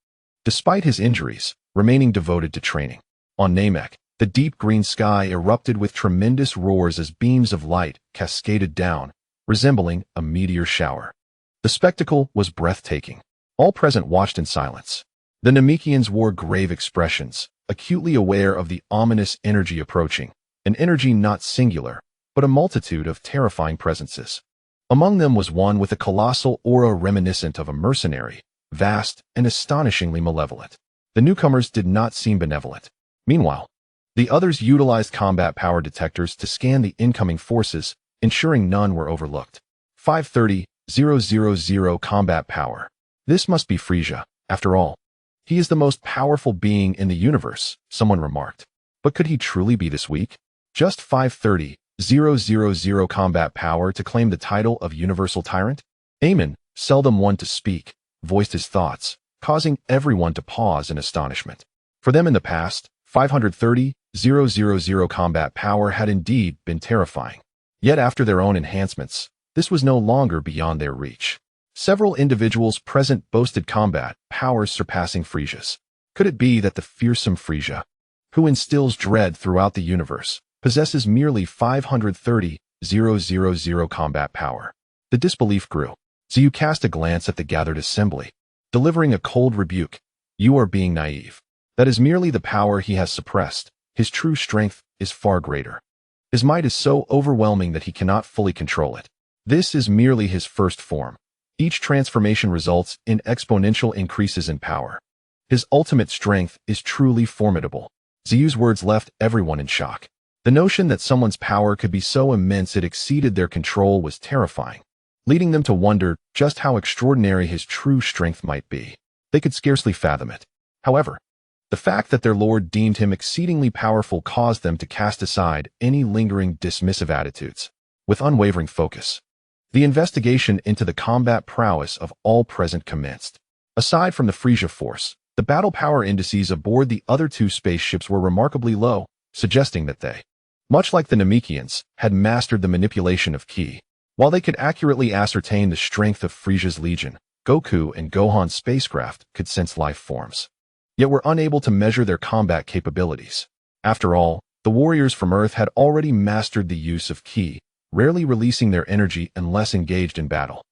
[SPEAKER 1] despite his injuries, remaining devoted to training. On Namek, the deep green sky erupted with tremendous roars as beams of light cascaded down, resembling a meteor shower. The spectacle was breathtaking. All present watched in silence. The Namekians wore grave expressions, acutely aware of the ominous energy approaching, an energy not singular, but a multitude of terrifying presences. Among them was one with a colossal aura reminiscent of a mercenary, vast and astonishingly malevolent. The newcomers did not seem benevolent. Meanwhile, the others utilized combat power detectors to scan the incoming forces, ensuring none were overlooked. 530,000 combat power. This must be Frieza, after all. He is the most powerful being in the universe, someone remarked. But could he truly be this weak? Just 530,000 combat power to claim the title of Universal Tyrant? Amon, seldom one to speak, voiced his thoughts, causing everyone to pause in astonishment. For them in the past, 530,000 combat power had indeed been terrifying. Yet after their own enhancements, this was no longer beyond their reach. Several individuals present boasted combat powers surpassing Frieza's. Could it be that the fearsome Frieza, who instills dread throughout the universe, possesses merely 530,000 combat power? The disbelief grew. Zeyu cast a glance at the gathered assembly, delivering a cold rebuke. You are being naive. That is merely the power he has suppressed. His true strength is far greater. His might is so overwhelming that he cannot fully control it. This is merely his first form. Each transformation results in exponential increases in power. His ultimate strength is truly formidable. Zeyu's words left everyone in shock. The notion that someone's power could be so immense it exceeded their control was terrifying, leading them to wonder just how extraordinary his true strength might be. They could scarcely fathom it. However, the fact that their lord deemed him exceedingly powerful caused them to cast aside any lingering dismissive attitudes. With unwavering focus, the investigation into the combat prowess of all present commenced. Aside from the Frieza force, the battle power indices aboard the other two spaceships were remarkably low, suggesting that they, much like the Namekians, had mastered the manipulation of ki. While they could accurately ascertain the strength of Frieza's legion, Goku and Gohan's spacecraft could sense life forms, yet were unable to measure their combat capabilities. After all, the warriors from Earth had already mastered the use of ki, rarely releasing their energy unless engaged in battle.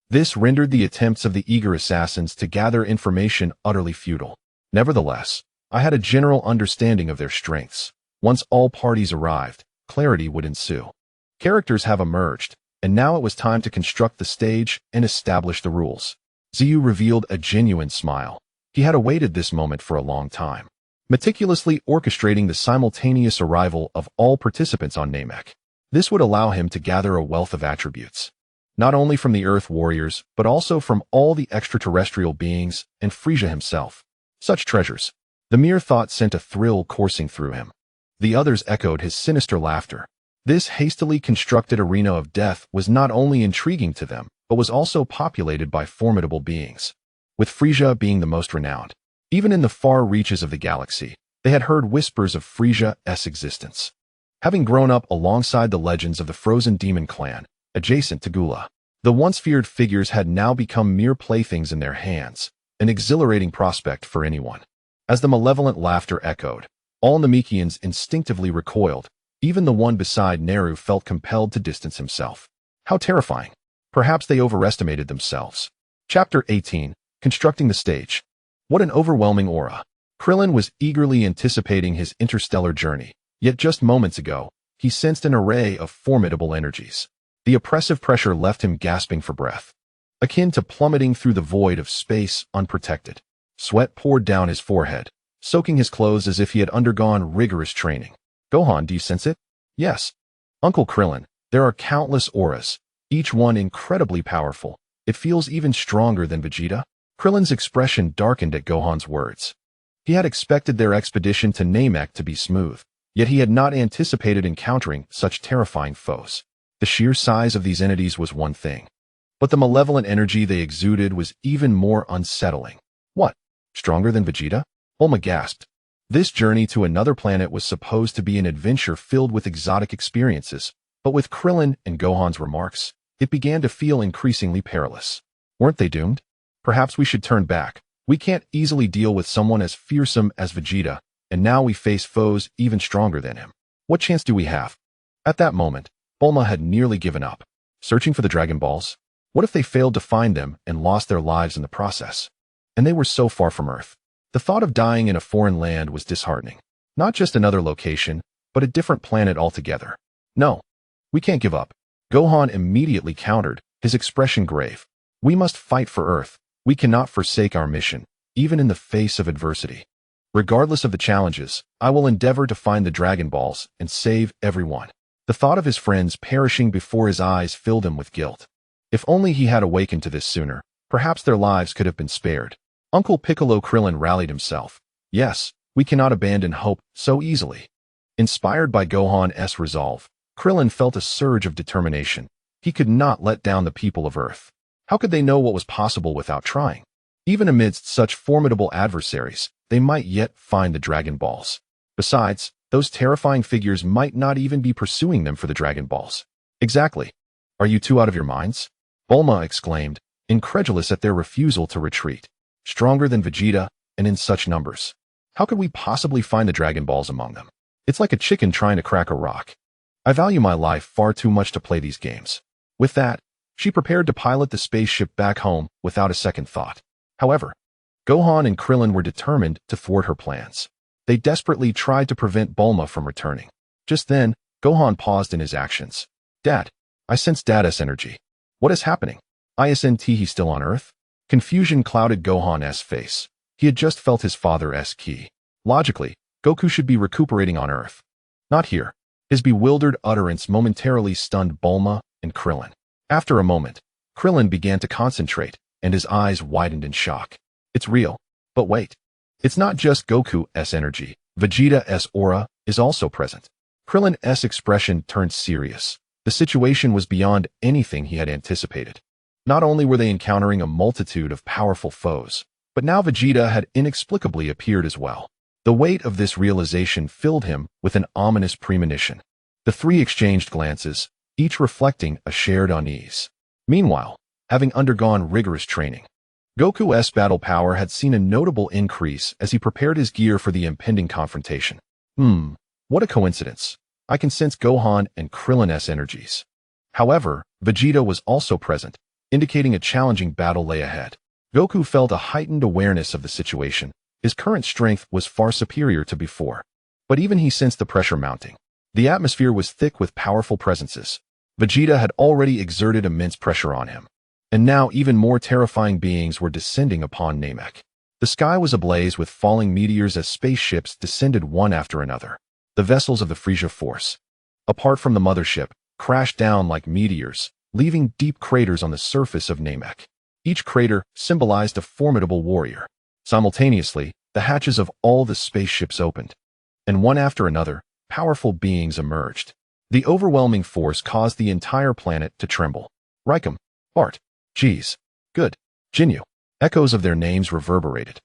[SPEAKER 1] This rendered the attempts of the eager assassins to gather information utterly futile. Nevertheless, I had a general understanding of their strengths. Once all parties arrived, clarity would ensue. Characters have emerged, and now it was time to construct the stage and establish the rules. Zeyu revealed a genuine smile. He had awaited this moment for a long time, meticulously orchestrating the simultaneous arrival of all participants on Namek. This would allow him to gather a wealth of attributes, not only from the Earth warriors, but also from all the extraterrestrial beings and Frieza himself. Such treasures. The mere thought sent a thrill coursing through him. The others echoed his sinister laughter. This hastily constructed arena of death was not only intriguing to them, but was also populated by formidable beings, with Frieza being the most renowned. Even in the far reaches of the galaxy, they had heard whispers of Frieza's existence. Having grown up alongside the legends of the Frozen Demon Clan, adjacent to Gula, the once feared figures had now become mere playthings in their hands, an exhilarating prospect for anyone. As the malevolent laughter echoed, all Namekians instinctively recoiled. Even the one beside Neru felt compelled to distance himself. How terrifying. Perhaps they overestimated themselves. Chapter 18, Constructing the Stage. What an overwhelming aura. Krillin was eagerly anticipating his interstellar journey, yet just moments ago, he sensed an array of formidable energies. The oppressive pressure left him gasping for breath, akin to plummeting through the void of space unprotected. Sweat poured down his forehead, soaking his clothes as if he had undergone rigorous training. Gohan, do you sense it? Yes. Uncle Krillin, there are countless auras, each one incredibly powerful. It feels even stronger than Vegeta. Krillin's expression darkened at Gohan's words. He had expected their expedition to Namek to be smooth, yet he had not anticipated encountering such terrifying foes. The sheer size of these entities was one thing, but the malevolent energy they exuded was even more unsettling. What? Stronger than Vegeta? Bulma gasped. This journey to another planet was supposed to be an adventure filled with exotic experiences, but with Krillin and Gohan's remarks, it began to feel increasingly perilous. Weren't they doomed? Perhaps we should turn back. We can't easily deal with someone as fearsome as Vegeta, and now we face foes even stronger than him. What chance do we have? At that moment, Bulma had nearly given up. Searching for the Dragon Balls? What if they failed to find them and lost their lives in the process? And they were so far from Earth. The thought of dying in a foreign land was disheartening. Not just another location, but a different planet altogether. No, we can't give up. Gohan immediately countered, his expression grave. We must fight for Earth. We cannot forsake our mission, even in the face of adversity. Regardless of the challenges, I will endeavor to find the Dragon Balls and save everyone. The thought of his friends perishing before his eyes filled him with guilt. If only he had awakened to this sooner, perhaps their lives could have been spared. Uncle Piccolo Krillin rallied himself. Yes, we cannot abandon hope so easily. Inspired by Gohan's resolve, Krillin felt a surge of determination. He could not let down the people of Earth. How could they know what was possible without trying? Even amidst such formidable adversaries, they might yet find the Dragon Balls. Besides, those terrifying figures might not even be pursuing them for the Dragon Balls. Exactly. Are you two out of your minds? Bulma exclaimed, incredulous at their refusal to retreat. Stronger than Vegeta, and in such numbers. How could we possibly find the Dragon Balls among them? It's like a chicken trying to crack a rock. I value my life far too much to play these games. With that, she prepared to pilot the spaceship back home without a second thought. However, Gohan and Krillin were determined to thwart her plans. They desperately tried to prevent Bulma from returning. Just then, Gohan paused in his actions. Dad, I sense Dad's energy. What is happening? Isn't he still on Earth? Confusion clouded Gohan's face. He had just felt his father's ki. Logically, Goku should be recuperating on Earth. Not here. His bewildered utterance momentarily stunned Bulma and Krillin. After a moment, Krillin began to concentrate, and his eyes widened in shock. It's real. But wait. It's not just Goku's energy. Vegeta's aura is also present. Krillin's expression turned serious. The situation was beyond anything he had anticipated. Not only were they encountering a multitude of powerful foes, but now Vegeta had inexplicably appeared as well. The weight of this realization filled him with an ominous premonition. The three exchanged glances, each reflecting a shared unease. Meanwhile, having undergone rigorous training, Goku's battle power had seen a notable increase as he prepared his gear for the impending confrontation. What a coincidence. I can sense Gohan and Krillin's energies. However, Vegeta was also present, indicating a challenging battle lay ahead. Goku felt a heightened awareness of the situation. His current strength was far superior to before. But even he sensed the pressure mounting. The atmosphere was thick with powerful presences. Vegeta had already exerted immense pressure on him. And now even more terrifying beings were descending upon Namek. The sky was ablaze with falling meteors as spaceships descended one after another. The vessels of the Frieza force, apart from the mothership, crashed down like meteors, leaving deep craters on the surface of Namek. Each crater symbolized a formidable warrior. Simultaneously, the hatches of all the spaceships opened, and one after another, powerful beings emerged. The overwhelming force caused the entire planet to tremble. Raikum, Bart, Jeez, Good, Ginyu. Echoes of their names reverberated,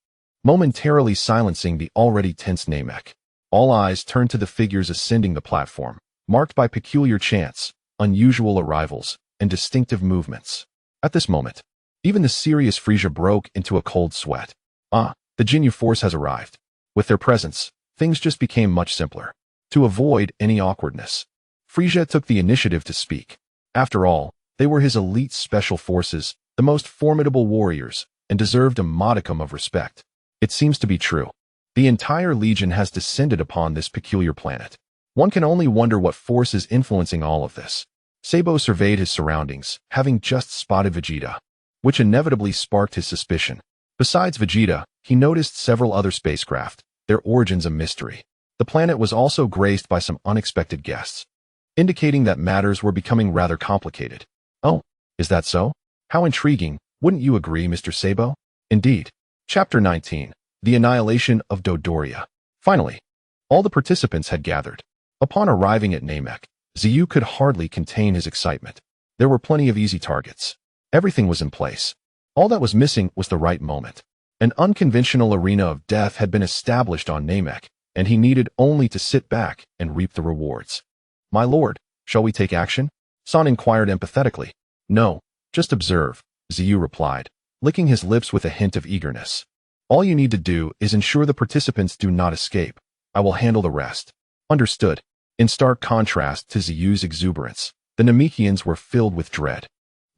[SPEAKER 1] momentarily silencing the already tense Namek. All eyes turned to the figures ascending the platform, marked by peculiar chants, unusual arrivals, and distinctive movements. At this moment, even the serious Frieza broke into a cold sweat. The Ginyu force has arrived. With their presence, things just became much simpler. To avoid any awkwardness, Frieza took the initiative to speak. After all, they were his elite special forces, the most formidable warriors, and deserved a modicum of respect. It seems to be true. The entire Legion has descended upon this peculiar planet. One can only wonder what force is influencing all of this. Sabo surveyed his surroundings, having just spotted Vegeta, which inevitably sparked his suspicion. Besides Vegeta, he noticed several other spacecraft, their origins a mystery. The planet was also graced by some unexpected guests, indicating that matters were becoming rather complicated. Oh, is that so? How intriguing, wouldn't you agree, Mr. Sabo? Indeed. Chapter 19. The Annihilation of Dodoria. Finally, all the participants had gathered. Upon arriving at Namek, Zeyu could hardly contain his excitement. There were plenty of easy targets. Everything was in place. All that was missing was the right moment. An unconventional arena of death had been established on Namek, and he needed only to sit back and reap the rewards. My lord, shall we take action? San inquired empathetically. No, just observe, Zeyu replied, licking his lips with a hint of eagerness. All you need to do is ensure the participants do not escape. I will handle the rest. Understood. In stark contrast to Zeyu's exuberance, the Namekians were filled with dread.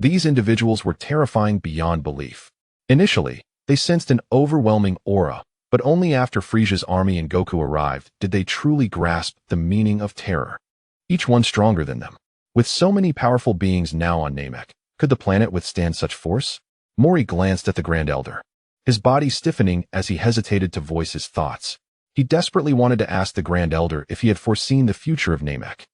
[SPEAKER 1] These individuals were terrifying beyond belief. Initially, they sensed an overwhelming aura, but only after Frieza's army and Goku arrived did they truly grasp the meaning of terror. Each one stronger than them. With so many powerful beings now on Namek, could the planet withstand such force? Mori glanced at the Grand Elder, his body stiffening as he hesitated to voice his thoughts. He desperately wanted to ask the Grand Elder if he had foreseen the future of Namek.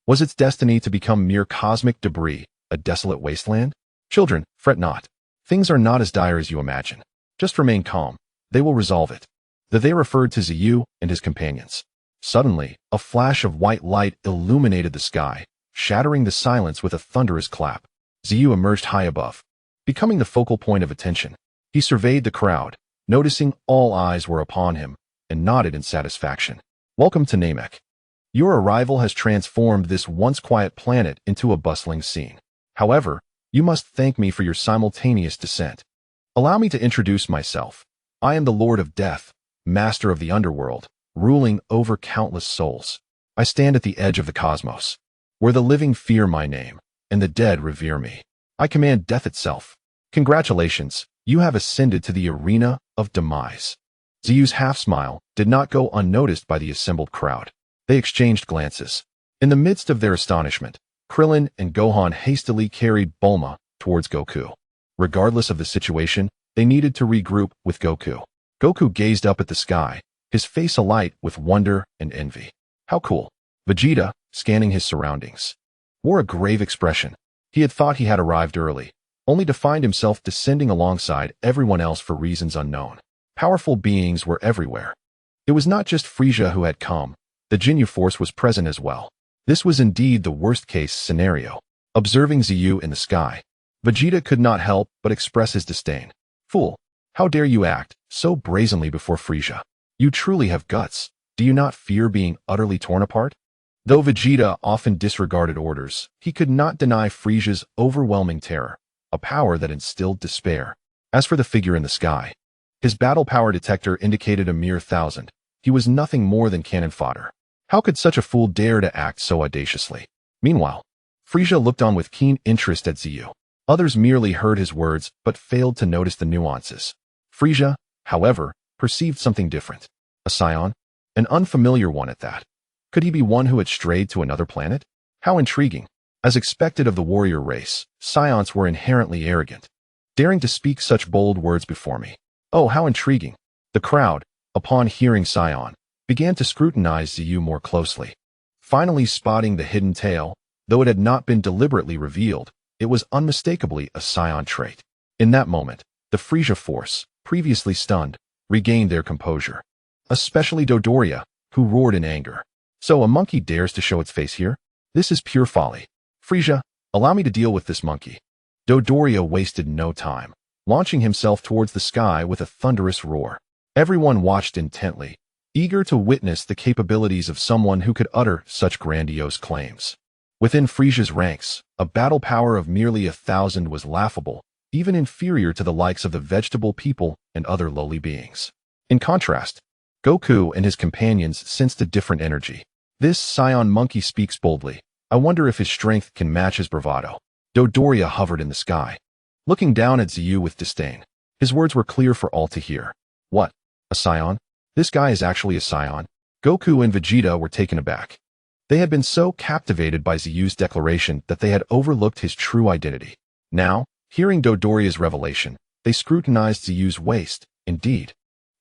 [SPEAKER 1] Was its destiny to become mere cosmic debris, a desolate wasteland? Children, fret not. Things are not as dire as you imagine. Just remain calm. They will resolve it. They referred to Zeyu and his companions. Suddenly, a flash of white light illuminated the sky, shattering the silence with a thunderous clap. Zeyu emerged high above, becoming the focal point of attention. He surveyed the crowd, noticing all eyes were upon him, and nodded in satisfaction. Welcome to Namek. Your arrival has transformed this once quiet planet into a bustling scene. However, you must thank me for your simultaneous descent. Allow me to introduce myself. I am the Lord of Death, Master of the Underworld, ruling over countless souls. I stand at the edge of the cosmos, where the living fear my name, and the dead revere me. I command death itself. Congratulations, you have ascended to the arena of demise. Zeyu's half-smile did not go unnoticed by the assembled crowd. They exchanged glances. In the midst of their astonishment, Krillin and Gohan hastily carried Bulma towards Goku. Regardless of the situation, they needed to regroup with Goku. Goku gazed up at the sky, his face alight with wonder and envy. How cool. Vegeta, scanning his surroundings, wore a grave expression. He had thought he had arrived early, only to find himself descending alongside everyone else for reasons unknown. Powerful beings were everywhere. It was not just Frieza who had come. The Ginyu force was present as well. This was indeed the worst-case scenario. Observing Zeyu in the sky, Vegeta could not help but express his disdain. Fool, how dare you act so brazenly before Frieza? You truly have guts. Do you not fear being utterly torn apart? Though Vegeta often disregarded orders, he could not deny Frieza's overwhelming terror, a power that instilled despair. As for the figure in the sky, his battle power detector indicated a mere 1,000. He was nothing more than cannon fodder. How could such a fool dare to act so audaciously? Meanwhile, Frieza looked on with keen interest at Zeyu. Others merely heard his words but failed to notice the nuances. Frieza, however, perceived something different. A Saiyan? An unfamiliar one at that. Could he be one who had strayed to another planet? How intriguing. As expected of the warrior race, Saiyans were inherently arrogant, daring to speak such bold words before me. Oh, how intriguing. The crowd, upon hearing Saiyan, began to scrutinize Zeyu more closely. Finally spotting the hidden tail, though it had not been deliberately revealed, it was unmistakably a Saiyan trait. In that moment, the Frieza force, previously stunned, regained their composure. Especially Dodoria, who roared in anger. So a monkey dares to show its face here? This is pure folly. Frieza, allow me to deal with this monkey. Dodoria wasted no time, launching himself towards the sky with a thunderous roar. Everyone watched intently, eager to witness the capabilities of someone who could utter such grandiose claims. Within Frieza's ranks, a battle power of merely 1,000 was laughable, even inferior to the likes of the vegetable people and other lowly beings. In contrast, Goku and his companions sensed a different energy. This Saiyan monkey speaks boldly. I wonder if his strength can match his bravado. Dodoria hovered in the sky, looking down at Zeyu with disdain. His words were clear for all to hear. What? A Saiyan? This guy is actually a Saiyan? Goku and Vegeta were taken aback. They had been so captivated by Zeyu's declaration that they had overlooked his true identity. Now, hearing Dodoria's revelation, they scrutinized Zeyu's waist. Indeed,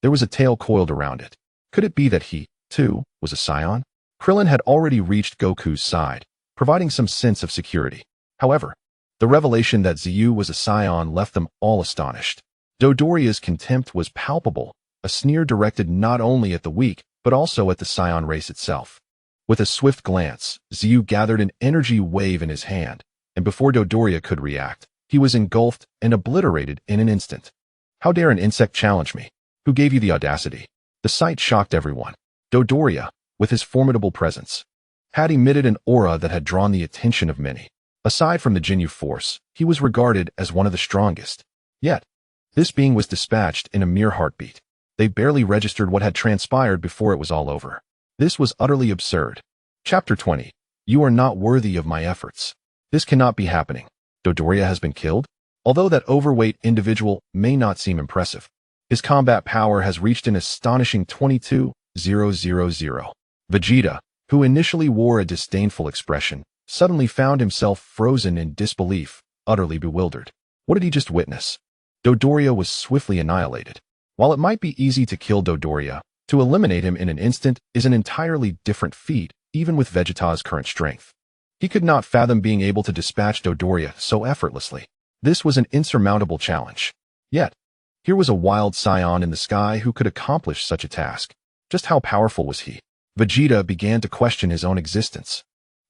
[SPEAKER 1] there was a tail coiled around it. Could it be that he, too, was a Saiyan? Krillin had already reached Goku's side, providing some sense of security. However, the revelation that Zeyu was a Saiyan left them all astonished. Dodoria's contempt was palpable, a sneer directed not only at the weak, but also at the Saiyan race itself. With a swift glance, Zeyu gathered an energy wave in his hand, and before Dodoria could react, he was engulfed and obliterated in an instant. How dare an insect challenge me? Who gave you the audacity? The sight shocked everyone. Dodoria, with his formidable presence, had emitted an aura that had drawn the attention of many. Aside from the Ginyu force, he was regarded as one of the strongest. Yet, this being was dispatched in a mere heartbeat. They barely registered what had transpired before it was all over. This was utterly absurd. Chapter 20. You are not worthy of my efforts. This cannot be happening. Dodoria has been killed? Although that overweight individual may not seem impressive, his combat power has reached an astonishing 22,000. Vegeta, who initially wore a disdainful expression, suddenly found himself frozen in disbelief, utterly bewildered. What did he just witness? Dodoria was swiftly annihilated. While it might be easy to kill Dodoria, to eliminate him in an instant is an entirely different feat, even with Vegeta's current strength. He could not fathom being able to dispatch Dodoria so effortlessly. This was an insurmountable challenge. Yet, here was a wild Saiyan in the sky who could accomplish such a task. Just how powerful was he? Vegeta began to question his own existence.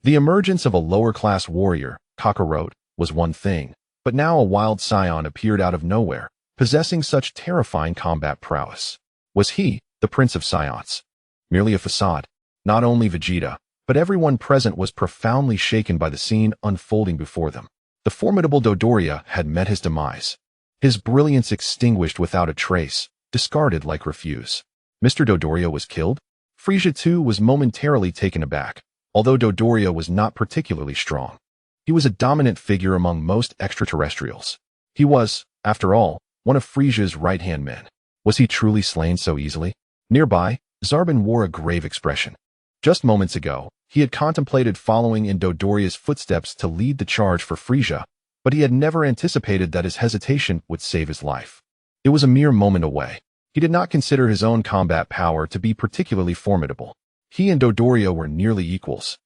[SPEAKER 1] The emergence of a lower-class warrior, Kakarot, was one thing, but now a wild Saiyan appeared out of nowhere, possessing such terrifying combat prowess. Was he, the Prince of Saiyans, merely a facade? Not only Vegeta, but everyone present was profoundly shaken by the scene unfolding before them. The formidable Dodoria had met his demise. His brilliance extinguished without a trace, discarded like refuse. Mr. Dodoria was killed? Frieza too was momentarily taken aback, although Dodoria was not particularly strong. He was a dominant figure among most extraterrestrials. He was, after all, one of Frieza's right-hand men. Was he truly slain so easily? Nearby, Zarbin wore a grave expression. Just moments ago, he had contemplated following in Dodoria's footsteps to lead the charge for Frieza, but he had never anticipated that his hesitation would save his life. It was a mere moment away. He did not consider his own combat power to be particularly formidable. He and Dodoria were nearly equals.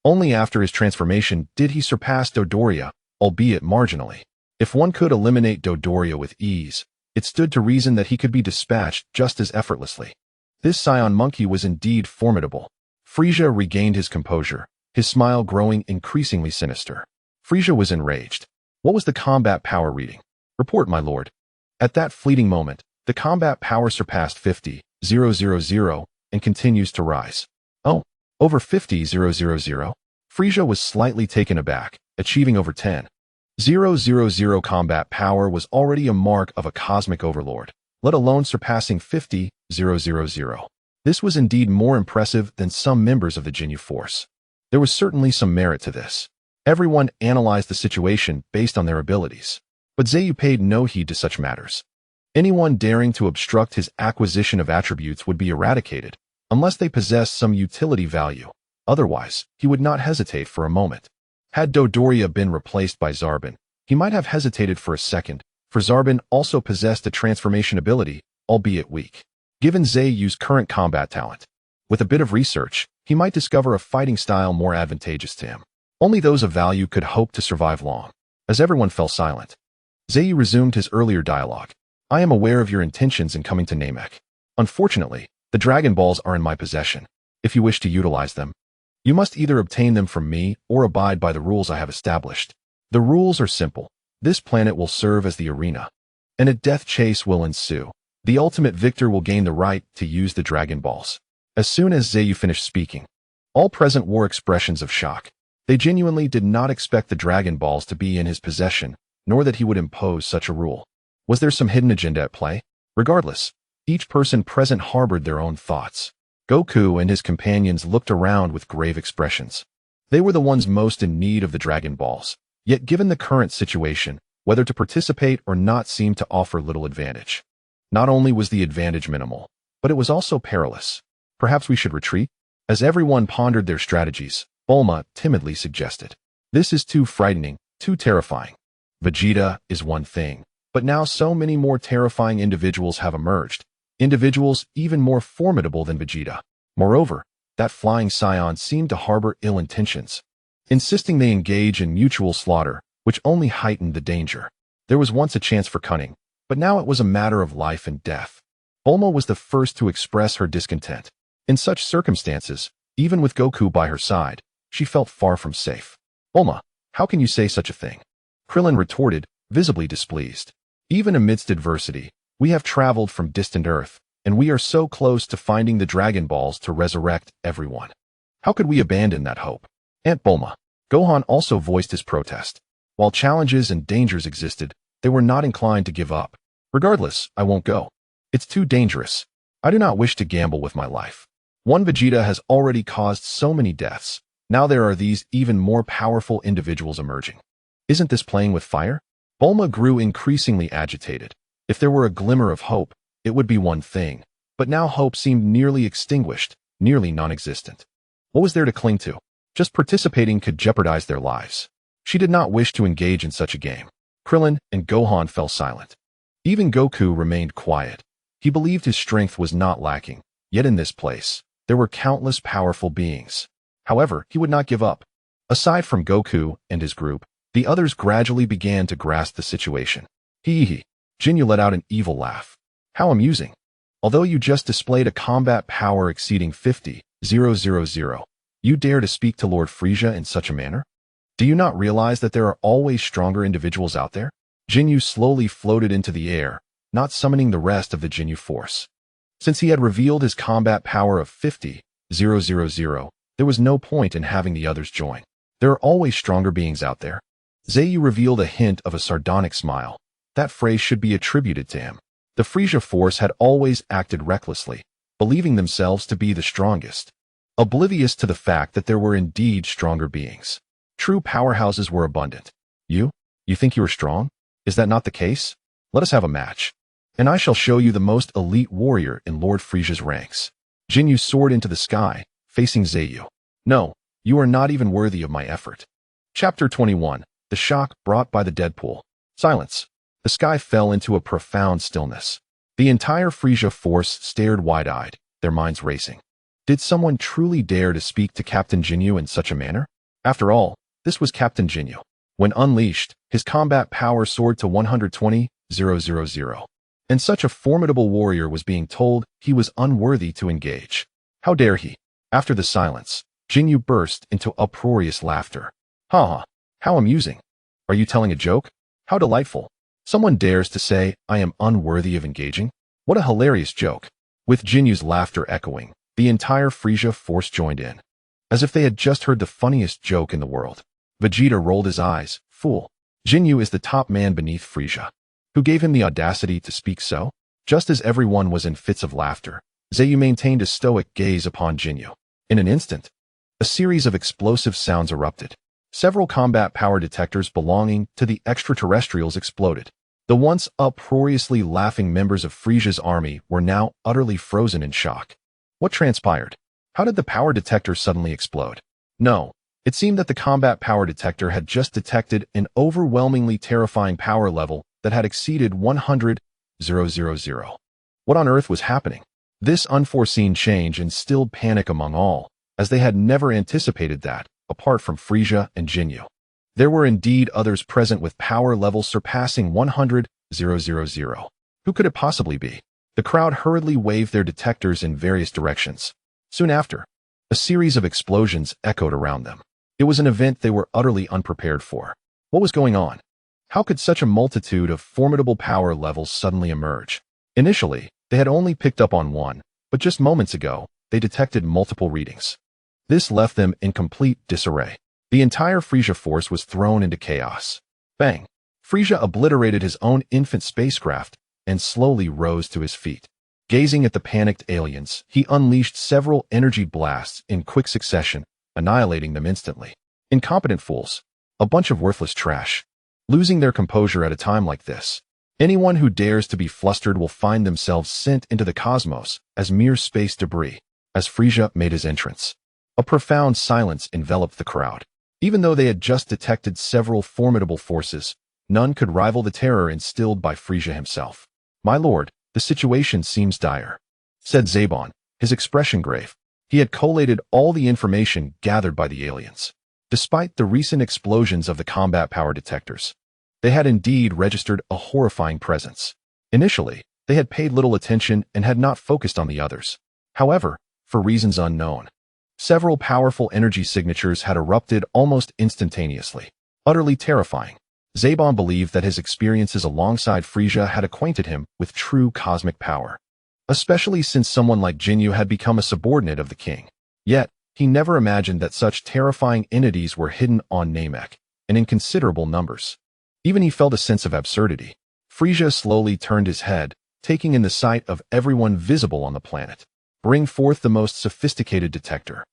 [SPEAKER 1] Only after his transformation did he surpass Dodoria, albeit marginally. If one could eliminate Dodoria with ease, it stood to reason that he could be dispatched just as effortlessly. This Saiyan monkey was indeed formidable. Frieza regained his composure, his smile growing increasingly sinister. Frieza was enraged. What was the combat power reading? Report, my lord. At that fleeting moment, the combat power surpassed 50,000 and continues to rise. Oh, over 50,000. Frieza was slightly taken aback, achieving over 10,000 combat power was already a mark of a cosmic overlord, let alone surpassing 50,000. This was indeed more impressive than some members of the Ginyu Force. There was certainly some merit to this. Everyone analyzed the situation based on their abilities, but Zeyu paid no heed to such matters. Anyone daring to obstruct his acquisition of attributes would be eradicated, unless they possessed some utility value. Otherwise, he would not hesitate for a moment. Had Dodoria been replaced by Zarbin, he might have hesitated for a second, for Zarbin also possessed a transformation ability, albeit weak. Given Zeyu's current combat talent, with a bit of research, he might discover a fighting style more advantageous to him. Only those of value could hope to survive long. As everyone fell silent, Zeyu resumed his earlier dialogue. I am aware of your intentions in coming to Namek. Unfortunately, the Dragon Balls are in my possession. If you wish to utilize them, you must either obtain them from me or abide by the rules I have established. The rules are simple. This planet will serve as the arena, and a death chase will ensue. The ultimate victor will gain the right to use the Dragon Balls. As soon as Zeyu finished speaking, all present wore expressions of shock. They genuinely did not expect the Dragon Balls to be in his possession, nor that he would impose such a rule. Was there some hidden agenda at play? Regardless, each person present harbored their own thoughts. Goku and his companions looked around with grave expressions. They were the ones most in need of the Dragon Balls, yet given the current situation, whether to participate or not seemed to offer little advantage. Not only was the advantage minimal, but it was also perilous. Perhaps we should retreat? As everyone pondered their strategies, Bulma timidly suggested. This is too frightening, too terrifying. Vegeta is one thing, but now so many more terrifying individuals have emerged, individuals even more formidable than Vegeta. Moreover, that flying Saiyan seemed to harbor ill intentions, insisting they engage in mutual slaughter, which only heightened the danger. There was once a chance for cunning, but now it was a matter of life and death. Bulma was the first to express her discontent. In such circumstances, even with Goku by her side, she felt far from safe. Bulma, how can you say such a thing? Krillin retorted, visibly displeased. Even amidst adversity, we have traveled from distant Earth, and we are so close to finding the Dragon Balls to resurrect everyone. How could we abandon that hope? Aunt Bulma, Gohan also voiced his protest. While challenges and dangers existed, they were not inclined to give up. Regardless, I won't go. It's too dangerous. I do not wish to gamble with my life. One Vegeta has already caused so many deaths. Now there are these even more powerful individuals emerging. Isn't this playing with fire? Bulma grew increasingly agitated. If there were a glimmer of hope, it would be one thing. But now hope seemed nearly extinguished, nearly non-existent. What was there to cling to? Just participating could jeopardize their lives. She did not wish to engage in such a game. Krillin and Gohan fell silent. Even Goku remained quiet. He believed his strength was not lacking, yet in this place, there were countless powerful beings. However, he would not give up. Aside from Goku and his group, the others gradually began to grasp the situation. Hee. Ginyu let out an evil laugh. How amusing. Although you just displayed a combat power exceeding 50,000, you dare to speak to Lord Frieza in such a manner? Do you not realize that there are always stronger individuals out there? Ginyu slowly floated into the air, not summoning the rest of the Ginyu force. Since he had revealed his combat power of 50,000, there was no point in having the others join. There are always stronger beings out there. Zeyu revealed a hint of a sardonic smile. That phrase should be attributed to him. The Frieza force had always acted recklessly, believing themselves to be the strongest, oblivious to the fact that there were indeed stronger beings. True powerhouses were abundant. You think you are strong? Is that not the case? Let us have a match, and I shall show you the most elite warrior in Lord Frieza's ranks. Ginyu soared into the sky, facing Zeyu. No, you are not even worthy of my effort. Chapter 21. The shock brought by the Deadpool. Silence. The sky fell into a profound stillness. The entire Frieza force stared wide-eyed, their minds racing. Did someone truly dare to speak to Captain Ginyu in such a manner? After all, this was Captain Ginyu. When unleashed, his combat power soared to 120,000. And such a formidable warrior was being told he was unworthy to engage. How dare he? After the silence, Ginyu burst into uproarious laughter. Ha! How amusing. Are you telling a joke? How delightful. Someone dares to say, I am unworthy of engaging? What a hilarious joke. With Jinyu's laughter echoing, the entire Frieza force joined in, as if they had just heard the funniest joke in the world. Vegeta rolled his eyes. Fool. Ginyu is the top man beneath Frieza. Who gave him the audacity to speak so? Just as everyone was in fits of laughter, Zeyu maintained a stoic gaze upon Ginyu. In an instant, a series of explosive sounds erupted. Several combat power detectors belonging to the extraterrestrials exploded. The once uproariously laughing members of Frieza's army were now utterly frozen in shock. What transpired? How did the power detector suddenly explode? No, it seemed that the combat power detector had just detected an overwhelmingly terrifying power level that had exceeded 100,000. What on earth was happening? This unforeseen change instilled panic among all, as they had never anticipated that, apart from Frieza and Ginyu. There were indeed others present with power levels surpassing 100,000. Who could it possibly be? The crowd hurriedly waved their detectors in various directions. Soon after, a series of explosions echoed around them. It was an event they were utterly unprepared for. What was going on? How could such a multitude of formidable power levels suddenly emerge? Initially, they had only picked up on one, but just moments ago, they detected multiple readings. This left them in complete disarray. The entire Frieza force was thrown into chaos. Bang! Frieza obliterated his own infant spacecraft and slowly rose to his feet. Gazing at the panicked aliens, he unleashed several energy blasts in quick succession, annihilating them instantly. Incompetent fools. A bunch of worthless trash. Losing their composure at a time like this. Anyone who dares to be flustered will find themselves sent into the cosmos as mere space debris. As Frieza made his entrance, a profound silence enveloped the crowd. Even though they had just detected several formidable forces, none could rival the terror instilled by Frieza himself. My lord, the situation seems dire, said Zebon, his expression grave. He had collated all the information gathered by the aliens. Despite the recent explosions of the combat power detectors, they had indeed registered a horrifying presence. Initially, they had paid little attention and had not focused on the others. However, for reasons unknown, several powerful energy signatures had erupted almost instantaneously. Utterly terrifying. Zebon believed that his experiences alongside Frieza had acquainted him with true cosmic power, especially since someone like Ginyu had become a subordinate of the king. Yet, He never imagined that such terrifying entities were hidden on Namek, and in considerable numbers. Even he felt a sense of absurdity. Frieza slowly turned his head, taking in the sight of everyone visible on the planet. Bring forth the most sophisticated detector.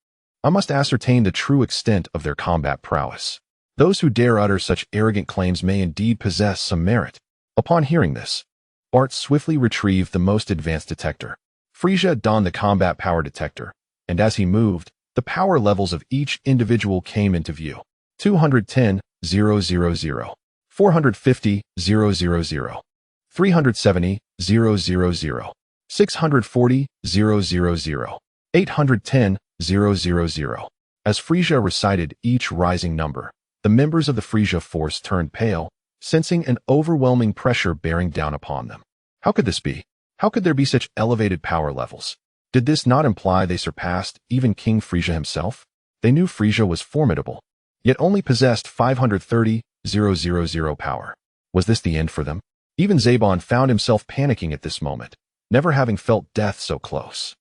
[SPEAKER 1] I must ascertain the true extent of their combat prowess. Those who dare utter such arrogant claims may indeed possess some merit. Upon hearing this, Bart swiftly retrieved the most advanced detector. Frieza donned the combat power detector, and as he moved, the power levels of each individual came into view. 210, 000. 450, 000. 370, 000. 640, 000. 810, 000. As Frieza recited each rising number, the members of the Frieza force turned pale, sensing an overwhelming pressure bearing down upon them. How could this be? How could there be such elevated power levels? Did this not imply they surpassed even King Frieza himself? They knew Frieza was formidable, yet only possessed 530, 000 power. Was this the end for them? Even Zebon found himself panicking at this moment, never having felt death so close.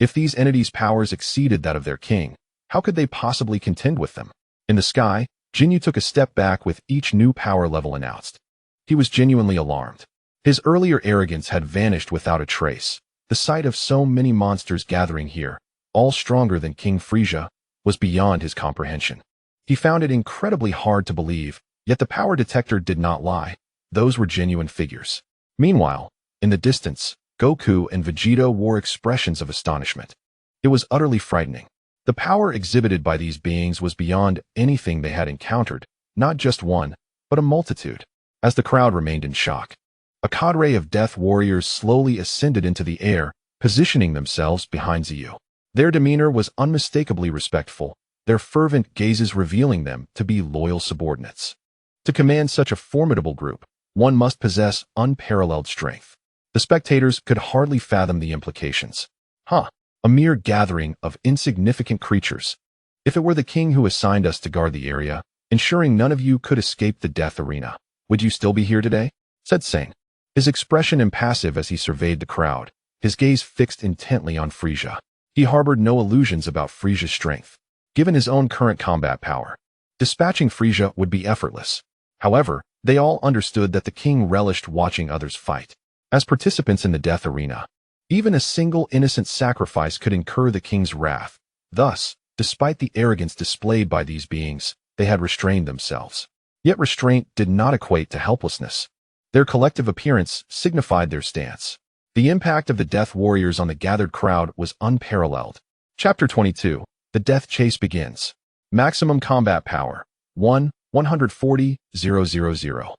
[SPEAKER 1] If these entities' powers exceeded that of their king, how could they possibly contend with them? In the sky, Ginyu took a step back with each new power level announced. He was genuinely alarmed. His earlier arrogance had vanished without a trace. The sight of so many monsters gathering here, all stronger than King Frieza, was beyond his comprehension. He found it incredibly hard to believe, yet the power detector did not lie. Those were genuine figures. Meanwhile, in the distance, Goku and Vegeta wore expressions of astonishment. It was utterly frightening. The power exhibited by these beings was beyond anything they had encountered, not just one, but a multitude. As the crowd remained in shock, a cadre of death warriors slowly ascended into the air, positioning themselves behind Zeyu. Their demeanor was unmistakably respectful, their fervent gazes revealing them to be loyal subordinates. To command such a formidable group, one must possess unparalleled strength. The spectators could hardly fathom the implications. A mere gathering of insignificant creatures. If it were the king who assigned us to guard the area, ensuring none of you could escape the death arena, would you still be here today? Said Saiyan, his expression impassive as he surveyed the crowd, his gaze fixed intently on Frieza. He harbored no illusions about Frieza's strength. Given his own current combat power, dispatching Frieza would be effortless. However, they all understood that the king relished watching others fight. As participants in the death arena, even a single innocent sacrifice could incur the king's wrath. Thus, despite the arrogance displayed by these beings, they had restrained themselves. Yet restraint did not equate to helplessness. Their collective appearance signified their stance. The impact of the death warriors on the gathered crowd was unparalleled. Chapter 22. The Death Chase begins. Maximum combat power. 140, 000.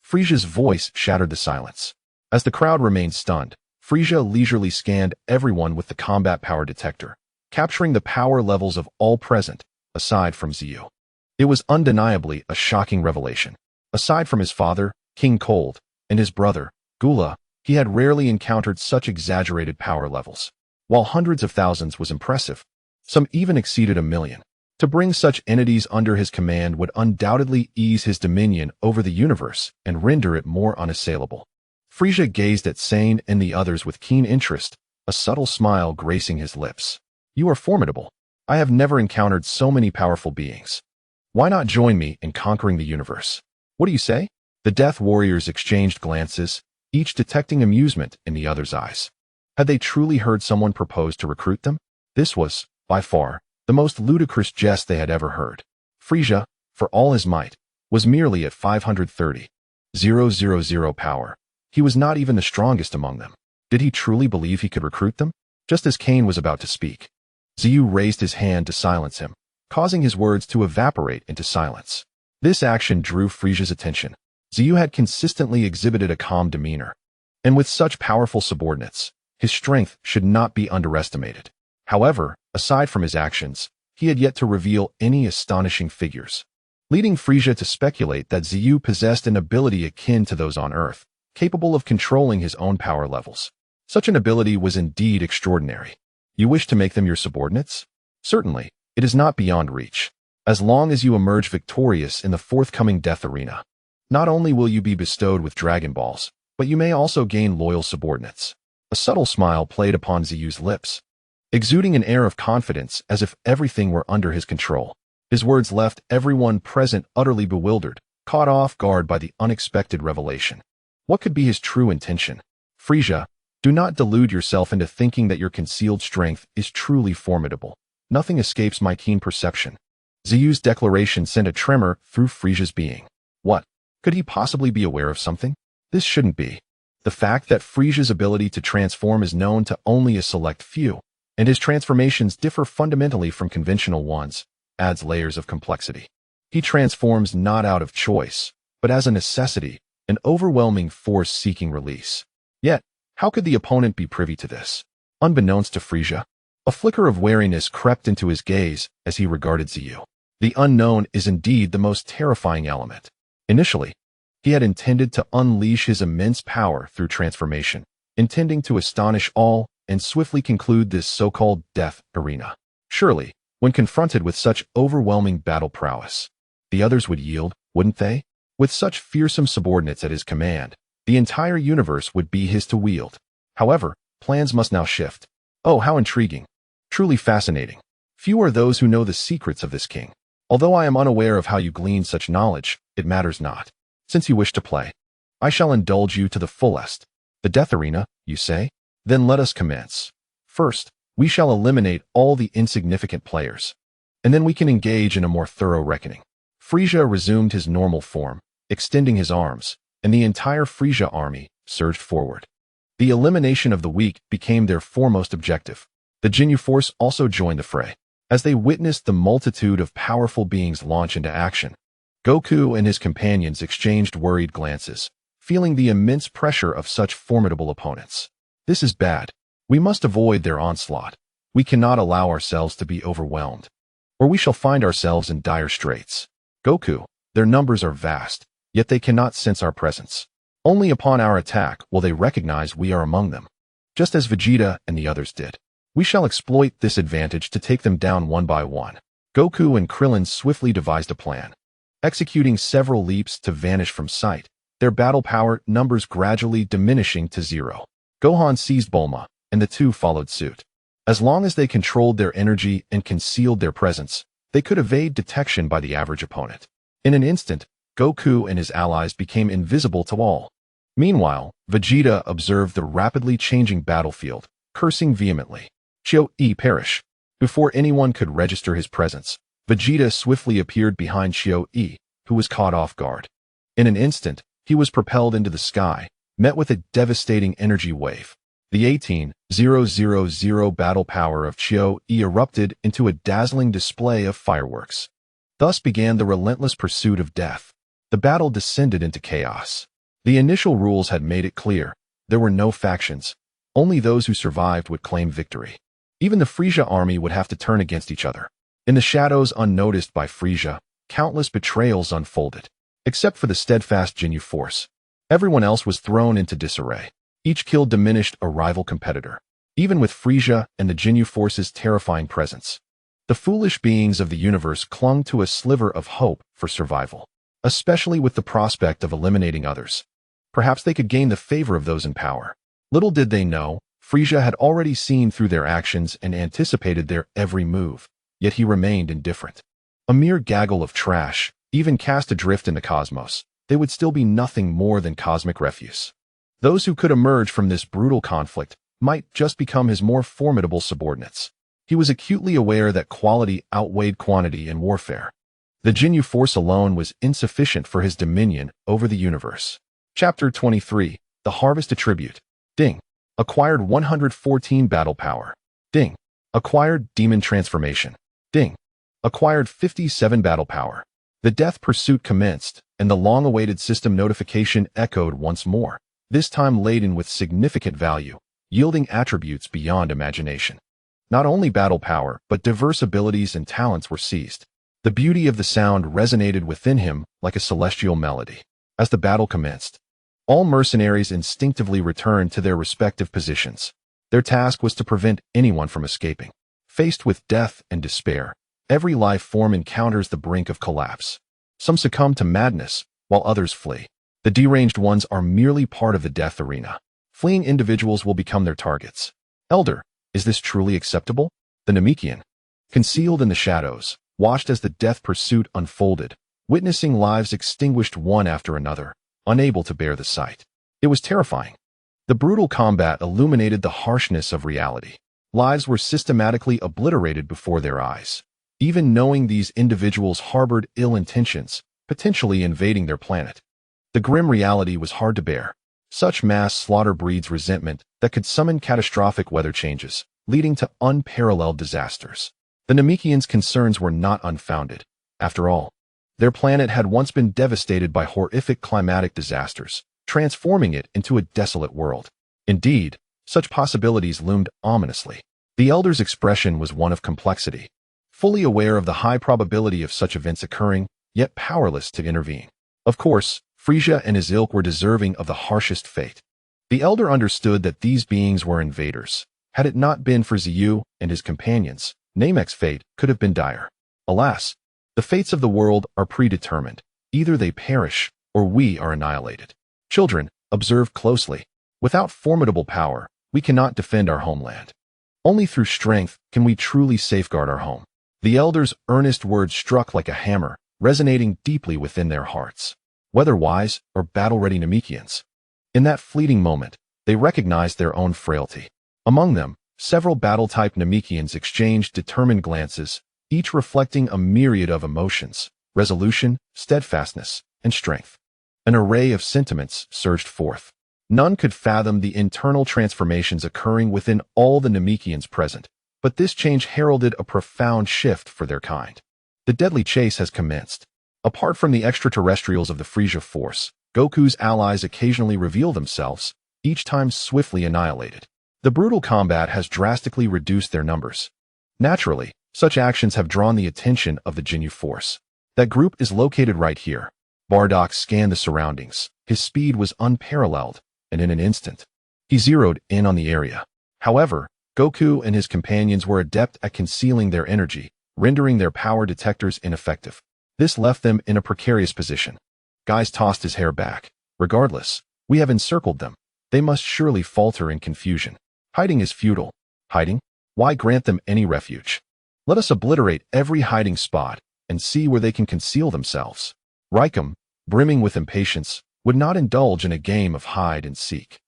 [SPEAKER 1] Frieza's voice shattered the silence. As the crowd remained stunned, Frieza leisurely scanned everyone with the combat power detector, capturing the power levels of all present, aside from Zeyu. It was undeniably a shocking revelation. Aside from his father, King Cold, and his brother, Gula, he had rarely encountered such exaggerated power levels. While hundreds of thousands was impressive, some even exceeded 1,000,000. To bring such entities under his command would undoubtedly ease his dominion over the universe and render it more unassailable. Frieza gazed at Saiyan and the others with keen interest, a subtle smile gracing his lips. You are formidable. I have never encountered so many powerful beings. Why not join me in conquering the universe? What do you say? The death warriors exchanged glances, each detecting amusement in the other's eyes. Had they truly heard someone propose to recruit them? This was, by far, the most ludicrous jest they had ever heard. Frieza, for all his might, was merely at 530, 000 power. He was not even the strongest among them. Did he truly believe he could recruit them? Just as Cain was about to speak, Zeyu raised his hand to silence him, causing his words to evaporate into silence. This action drew Frieza's attention. Zeyu had consistently exhibited a calm demeanor, and with such powerful subordinates, his strength should not be underestimated. However, aside from his actions, he had yet to reveal any astonishing figures, leading Frieza to speculate that Zeyu possessed an ability akin to those on Earth, capable of controlling his own power levels. Such an ability was indeed extraordinary. You wish to make them your subordinates? Certainly, it is not beyond reach. As long as you emerge victorious in the forthcoming death arena, not only will you be bestowed with Dragon Balls, but you may also gain loyal subordinates. A subtle smile played upon Zeyu's lips. exuding an air of confidence as if everything were under his control. His words left everyone present utterly bewildered, caught off guard by the unexpected revelation. What could be his true intention? Frieza, do not delude yourself into thinking that your concealed strength is truly formidable. Nothing escapes my keen perception. Zeyu's declaration sent a tremor through Frieza's being. What? Could he possibly be aware of something? This shouldn't be. The fact that Frieza's ability to transform is known to only a select few, and his transformations differ fundamentally from conventional ones, adds layers of complexity. He transforms not out of choice, but as a necessity, an overwhelming force seeking release. Yet, how could the opponent be privy to this? Unbeknownst to Frieza, a flicker of wariness crept into his gaze as he regarded Zeyu. The unknown is indeed the most terrifying element. Initially, he had intended to unleash his immense power through transformation, intending to astonish all and swiftly conclude this so-called death arena. Surely, when confronted with such overwhelming battle prowess, the others would yield, wouldn't they? With such fearsome subordinates at his command, the entire universe would be his to wield. However, plans must now shift. Oh, how intriguing. Truly fascinating. Few are those who know the secrets of this king. Although I am unaware of how you gleaned such knowledge, it matters not. Since you wish to play, I shall indulge you to the fullest. The death arena, you say? Then let us commence. First, we shall eliminate all the insignificant players, and then we can engage in a more thorough reckoning. Frieza resumed his normal form, extending his arms, and the entire Frieza army surged forward. The elimination of the weak became their foremost objective. The Ginyu force also joined the fray. As they witnessed the multitude of powerful beings launch into action, Goku and his companions exchanged worried glances, feeling the immense pressure of such formidable opponents. This is bad. We must avoid their onslaught. We cannot allow ourselves to be overwhelmed, or we shall find ourselves in dire straits. Goku, their numbers are vast, yet they cannot sense our presence. Only upon our attack will they recognize we are among them, just as Vegeta and the others did. We shall exploit this advantage to take them down one by one. Goku and Krillin swiftly devised a plan. Executing several leaps to vanish from sight, their battle power numbers gradually diminishing to zero. Gohan seized Bulma, and the two followed suit. As long as they controlled their energy and concealed their presence, they could evade detection by the average opponent. In an instant, Goku and his allies became invisible to all. Meanwhile, Vegeta observed the rapidly changing battlefield, cursing vehemently. Chio-E perish. Before anyone could register his presence, Vegeta swiftly appeared behind Chio-E, who was caught off guard. In an instant, he was propelled into the sky, met with a devastating energy wave. The 18,000 battle power of Chio-E erupted into a dazzling display of fireworks. Thus began the relentless pursuit of death. The battle descended into chaos. The initial rules had made it clear. There were no factions. Only those who survived would claim victory. Even the Frieza army would have to turn against each other. In the shadows unnoticed by Frieza, countless betrayals unfolded. Except for the steadfast Ginyu force, everyone else was thrown into disarray. Each kill diminished a rival competitor. Even with Frieza and the Ginyu force's terrifying presence, the foolish beings of the universe clung to a sliver of hope for survival, especially with the prospect of eliminating others. Perhaps they could gain the favor of those in power. Little did they know, Frieza had already seen through their actions and anticipated their every move, yet he remained indifferent. A mere gaggle of trash, even cast adrift in the cosmos, they would still be nothing more than cosmic refuse. Those who could emerge from this brutal conflict might just become his more formidable subordinates. He was acutely aware that quality outweighed quantity in warfare. The Ginyu force alone was insufficient for his dominion over the universe. Chapter 23, The Harvest Attribute. Ding. Acquired 114 battle power. Ding. Acquired demon transformation. Ding. Acquired 57 battle power. The death pursuit commenced, and the long-awaited system notification echoed once more, this time laden with significant value, yielding attributes beyond imagination. Not only battle power, but diverse abilities and talents were seized. The beauty of the sound resonated within him like a celestial melody. As the battle commenced, all mercenaries instinctively returned to their respective positions. Their task was to prevent anyone from escaping. Faced with death and despair, every life form encounters the brink of collapse. Some succumb to madness, while others flee. The deranged ones are merely part of the death arena. Fleeing individuals will become their targets. Elder, Is this truly acceptable? The Namekian, concealed in the shadows, watched as the death pursuit unfolded, witnessing lives extinguished one after another, unable to bear the sight. It was terrifying. The brutal combat illuminated the harshness of reality. Lives were systematically obliterated before their eyes. Even knowing these individuals harbored ill intentions, potentially invading their planet. The grim reality was hard to bear. Such mass slaughter breeds resentment that could summon catastrophic weather changes, leading to unparalleled disasters. The Namekians' concerns were not unfounded. After all, their planet had once been devastated by horrific climatic disasters, transforming it into a desolate world. Indeed, such possibilities loomed ominously. The Elder's expression was one of complexity, fully aware of the high probability of such events occurring, yet powerless to intervene. Of course, Frieza and his ilk were deserving of the harshest fate. The Elder understood that these beings were invaders. Had it not been for Zeyu and his companions, Namek's fate could have been dire. Alas, the fates of the world are predetermined. Either they perish, or we are annihilated. Children, observe closely. Without formidable power, we cannot defend our homeland. Only through strength can we truly safeguard our home. The Elder's earnest words struck like a hammer, resonating deeply within their hearts. Whether wise or battle-ready Namekians, in that fleeting moment, they recognized their own frailty. Among them, several battle-type Namekians exchanged determined glances, each reflecting a myriad of emotions, resolution, steadfastness, and strength. An array of sentiments surged forth. None could fathom the internal transformations occurring within all the Namekians present, but this change heralded a profound shift for their kind. The deadly chase has commenced. Apart from the extraterrestrials of the Frieza force, Goku's allies occasionally reveal themselves, each time swiftly annihilated. The brutal combat has drastically reduced their numbers. Naturally, such actions have drawn the attention of the Ginyu force. That group is located right here. Bardock scanned the surroundings. His speed was unparalleled, and in an instant, he zeroed in on the area. However, Goku and his companions were adept at concealing their energy, rendering their power detectors ineffective. This left them in a precarious position. Guys tossed his hair back. Regardless, we have encircled them. They must surely falter in confusion. Hiding is futile. Hiding? Why grant them any refuge? Let us obliterate every hiding spot and see where they can conceal themselves. Raikum, brimming with impatience, would not indulge in a game of hide and seek.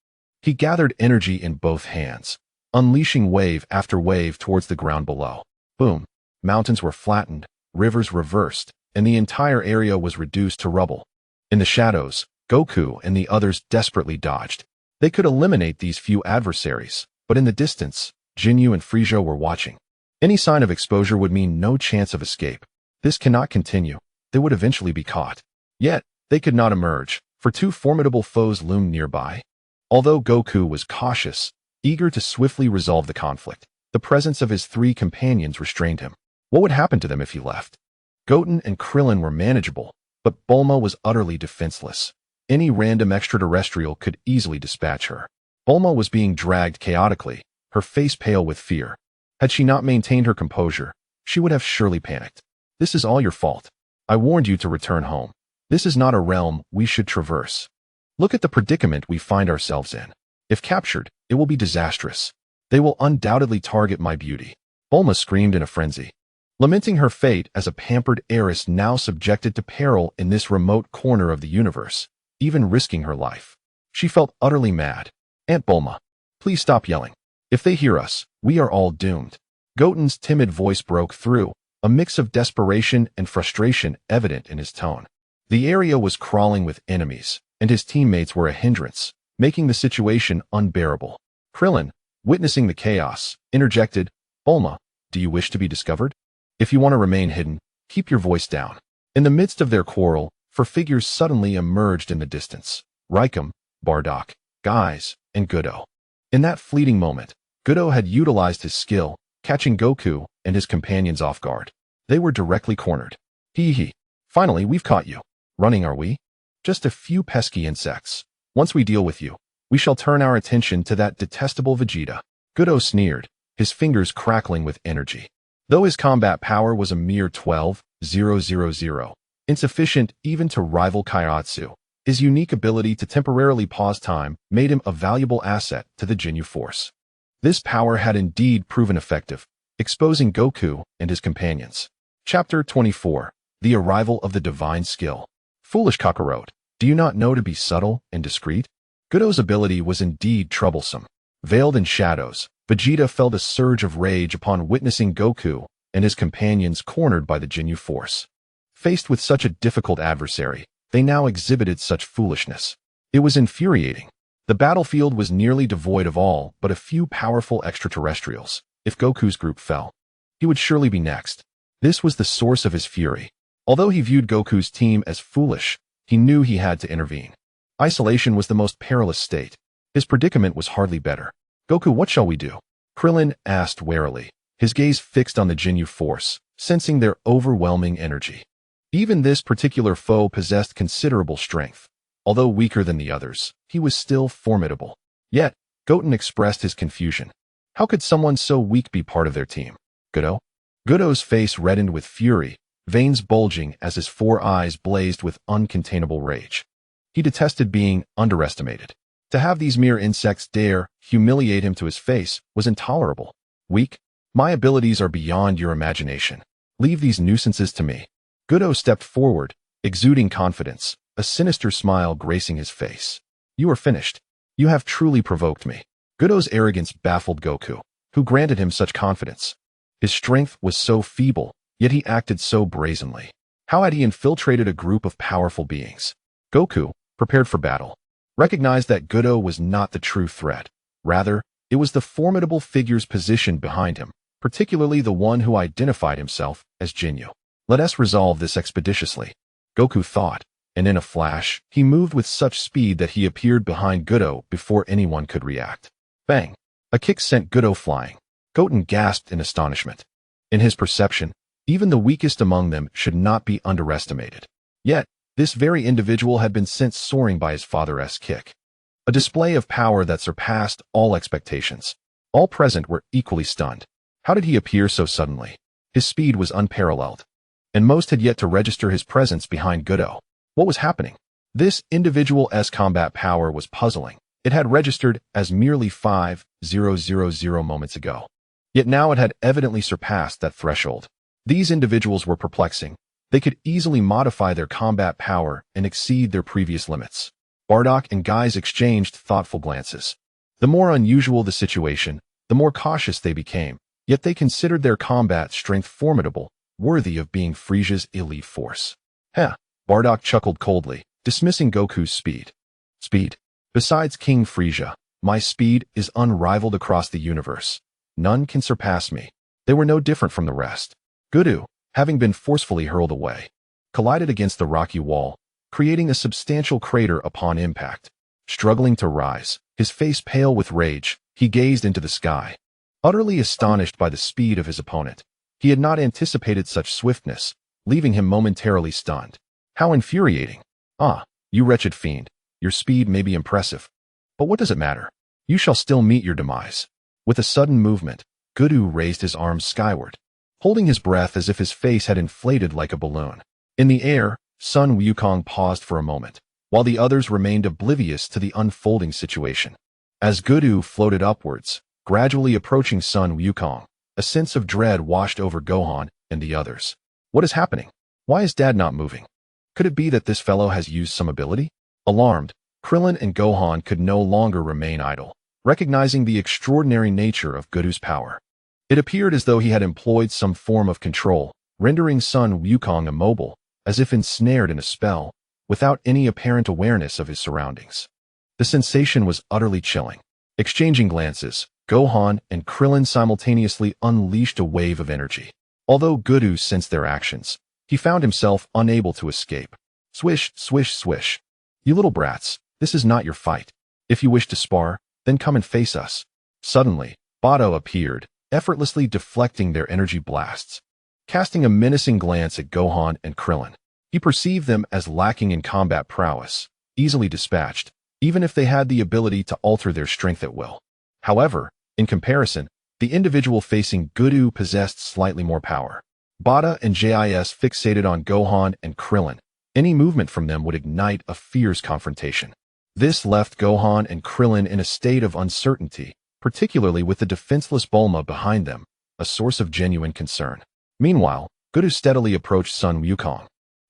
[SPEAKER 1] He gathered energy in both hands, unleashing wave after wave towards the ground below. Boom. Mountains were flattened, rivers reversed, and the entire area was reduced to rubble. In the shadows, Goku and the others desperately dodged. They could eliminate these few adversaries, but in the distance, Ginyu and Frieza were watching. Any sign of exposure would mean no chance of escape. This cannot continue. They would eventually be caught. Yet, they could not emerge, for two formidable foes loomed nearby. Although Goku was cautious, eager to swiftly resolve the conflict, the presence of his three companions restrained him. What would happen to them if he left? Goten and Krillin were manageable, but Bulma was utterly defenseless. Any random extraterrestrial could easily dispatch her. Bulma was being dragged chaotically, her face pale with fear. Had she not maintained her composure, she would have surely panicked. This is all your fault. I warned you to return home. This is not a realm we should traverse. Look at the predicament we find ourselves in. If captured, it will be disastrous. They will undoubtedly target my beauty. Bulma screamed in a frenzy, lamenting her fate as a pampered heiress now subjected to peril in this remote corner of the universe, even risking her life. She felt utterly mad. Aunt Bulma, please stop yelling. If they hear us, we are all doomed. Goten's timid voice broke through, a mix of desperation and frustration evident in his tone. The area was crawling with enemies, and his teammates were a hindrance, making the situation unbearable. Krillin, witnessing the chaos, interjected, Bulma, do you wish to be discovered? If you want to remain hidden, keep your voice down. In the midst of their quarrel, four figures suddenly emerged in the distance. Raikum, Bardock, Guys, and Gudo. In that fleeting moment, Gudo had utilized his skill, catching Goku and his companions off guard. They were directly cornered. Hee hee. Finally, we've caught you. Running, are we? Just a few pesky insects. Once we deal with you, we shall turn our attention to that detestable Vegeta. Gudo sneered, his fingers crackling with energy. Though his combat power was a mere 12,000, insufficient even to rival Kairatsu, his unique ability to temporarily pause time made him a valuable asset to the Ginyu force. This power had indeed proven effective, exposing Goku and his companions. Chapter 24. The Arrival of the Divine Skill. Foolish Kakarot, do you not know to be subtle and discreet? Godo's ability was indeed troublesome. Veiled in shadows, Vegeta felt a surge of rage upon witnessing Goku and his companions cornered by the Ginyu Force. Faced with such a difficult adversary, they now exhibited such foolishness. It was infuriating. The battlefield was nearly devoid of all but a few powerful extraterrestrials. If Goku's group fell, he would surely be next. This was the source of his fury. Although he viewed Goku's team as foolish, he knew he had to intervene. Isolation was the most perilous state. His predicament was hardly better. Goku, what shall we do? Krillin asked warily, his gaze fixed on the Ginyu Force, sensing their overwhelming energy. Even this particular foe possessed considerable strength. Although weaker than the others, he was still formidable. Yet, Goten expressed his confusion. How could someone so weak be part of their team? Godo? Godo's face reddened with fury, veins bulging as his 4 eyes blazed with uncontainable rage. He detested being underestimated. To have these mere insects dare humiliate him to his face was intolerable. Weak? My abilities are beyond your imagination. Leave these nuisances to me. Godo stepped forward, exuding confidence, a sinister smile gracing his face. You are finished. You have truly provoked me. Godo's arrogance baffled Goku, who granted him such confidence. His strength was so feeble, yet he acted so brazenly. How had he infiltrated a group of powerful beings? Goku, prepared for battle, recognized that Godo was not the true threat. Rather, it was the formidable figures positioned behind him, particularly the one who identified himself as Ginyu. Let us resolve this expeditiously, Goku thought, and in a flash, he moved with such speed that he appeared behind Godo before anyone could react. Bang! A kick sent Godo flying. Goten gasped in astonishment. In his perception, even the weakest among them should not be underestimated. Yet, this very individual had been sent soaring by his father's kick. A display of power that surpassed all expectations. All present were equally stunned. How did he appear so suddenly? His speed was unparalleled, and most had yet to register his presence behind Godo. What was happening? This individual's combat power was puzzling. It had registered as merely 5,000 moments ago. Yet now it had evidently surpassed that threshold. These individuals were perplexing. They could easily modify their combat power and exceed their previous limits. Bardock and Guise exchanged thoughtful glances. The more unusual the situation, the more cautious they became, yet they considered their combat strength formidable, worthy of being Frieza's elite force. Heh, Bardock chuckled coldly, dismissing Goku's speed. Speed? Besides King Frieza, my speed is unrivaled across the universe. None can surpass me. They were no different from the rest. Goku, having been forcefully hurled away, collided against the rocky wall, creating a substantial crater upon impact. Struggling to rise, his face pale with rage, he gazed into the sky. Utterly astonished by the speed of his opponent, he had not anticipated such swiftness, leaving him momentarily stunned. How infuriating! Ah, you wretched fiend, your speed may be impressive, but what does it matter? You shall still meet your demise. With a sudden movement, Goku raised his arms skyward, holding his breath as if his face had inflated like a balloon. In the air, Sun Wukong paused for a moment, while the others remained oblivious to the unfolding situation. As Goku floated upwards, gradually approaching Sun Wukong, a sense of dread washed over Gohan and the others. What is happening? Why is Dad not moving? Could it be that this fellow has used some ability? Alarmed, Krillin and Gohan could no longer remain idle, recognizing the extraordinary nature of Goku's power. It appeared as though he had employed some form of control, rendering Sun Wukong immobile, as if ensnared in a spell, without any apparent awareness of his surroundings. The sensation was utterly chilling. Exchanging glances, Gohan and Krillin simultaneously unleashed a wave of energy. Although Goku sensed their actions, he found himself unable to escape. Swish, swish, swish. You little brats, this is not your fight. If you wish to spar, then come and face us. Suddenly, Bado appeared, effortlessly deflecting their energy blasts. Casting a menacing glance at Gohan and Krillin, he perceived them as lacking in combat prowess, easily dispatched, even if they had the ability to alter their strength at will. However, in comparison, the individual facing Goku possessed slightly more power. Bada and Jis fixated on Gohan and Krillin. Any movement from them would ignite a fierce confrontation. This left Gohan and Krillin in a state of uncertainty, particularly with the defenseless Bulma behind them, a source of genuine concern. Meanwhile, Goku steadily approached Sun Wukong,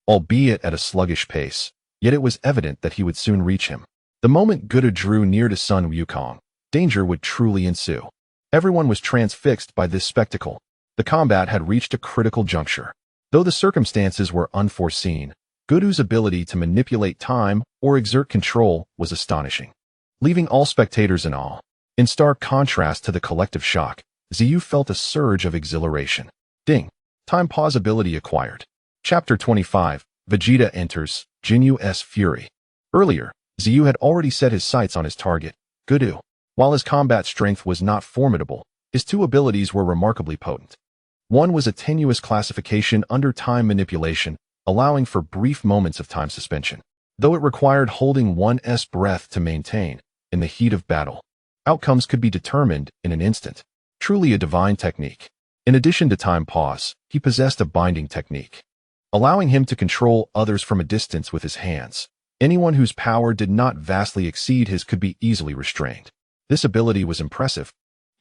[SPEAKER 1] albeit at a sluggish pace, yet it was evident that he would soon reach him. The moment Goku drew near to Sun Wukong, danger would truly ensue. Everyone was transfixed by this spectacle. The combat had reached a critical juncture. Though the circumstances were unforeseen, Goku's ability to manipulate time or exert control was astonishing, leaving all spectators in awe. In stark contrast to the collective shock, Zeyu felt a surge of exhilaration. Ding! Time pause ability acquired. Chapter 25, Vegeta enters Ginyu's fury. Earlier, Zeyu had already set his sights on his target, Goku. While his combat strength was not formidable, his two abilities were remarkably potent. One was a tenuous classification under time manipulation, allowing for brief moments of time suspension, though it required holding one's breath to maintain. In the heat of battle, outcomes could be determined in an instant. Truly a divine technique. In addition to time pause, he possessed a binding technique, allowing him to control others from a distance with his hands. Anyone whose power did not vastly exceed his could be easily restrained. This ability was impressive,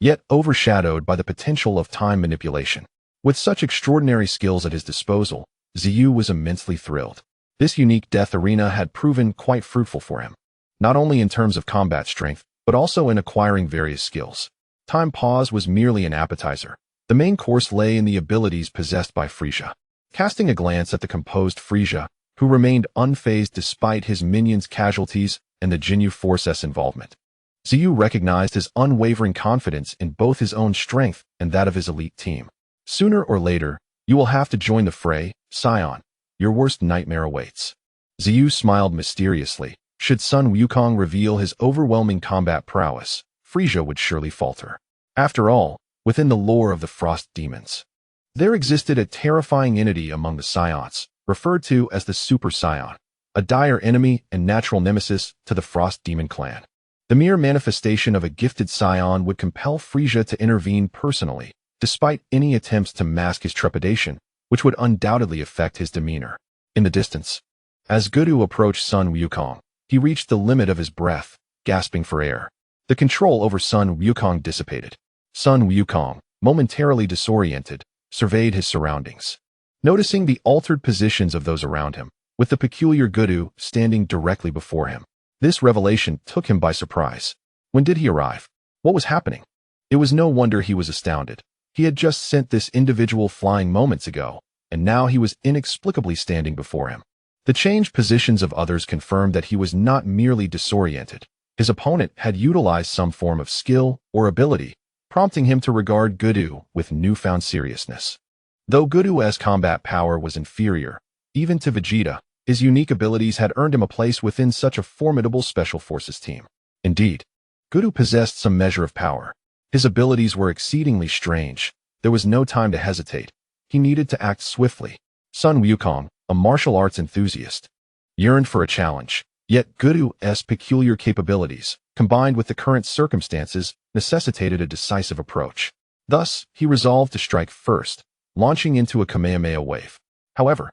[SPEAKER 1] yet overshadowed by the potential of time manipulation. With such extraordinary skills at his disposal, Zeyu was immensely thrilled. This unique death arena had proven quite fruitful for him, not only in terms of combat strength, but also in acquiring various skills. Time pause was merely an appetizer. The main course lay in the abilities possessed by Frieza. Casting a glance at the composed Frieza, who remained unfazed despite his minions' casualties and the Ginyu Force's involvement, Zeyu recognized his unwavering confidence in both his own strength and that of his elite team. Sooner or later, you will have to join the fray, Saiyan. Your worst nightmare awaits. Zeyu smiled mysteriously. Should Sun Wukong reveal his overwhelming combat prowess, Frieza would surely falter. After all, within the lore of the Frost Demons, there existed a terrifying entity among the Saiyans, referred to as the Super Saiyan, a dire enemy and natural nemesis to the Frost Demon clan. The mere manifestation of a gifted Saiyan would compel Frieza to intervene personally, despite any attempts to mask his trepidation, which would undoubtedly affect his demeanor. In the distance, as Goku approached Sun Wukong, he reached the limit of his breath, gasping for air. The control over Sun Wukong dissipated. Sun Wukong, momentarily disoriented, surveyed his surroundings, noticing the altered positions of those around him, with the peculiar Goku standing directly before him. This revelation took him by surprise. When did he arrive? What was happening? It was no wonder he was astounded. He had just sent this individual flying moments ago, and now he was inexplicably standing before him. The changed positions of others confirmed that he was not merely disoriented. His opponent had utilized some form of skill or ability, prompting him to regard Goku with newfound seriousness. Though Goku's combat power was inferior, even to Vegeta, his unique abilities had earned him a place within such a formidable special forces team. Indeed, Goku possessed some measure of power. His abilities were exceedingly strange. There was no time to hesitate. He needed to act swiftly. Sun Wukong, a martial arts enthusiast, yearned for a challenge. Yet Goku's peculiar capabilities, combined with the current circumstances, necessitated a decisive approach. Thus, he resolved to strike first, launching into a Kamehameha wave. However,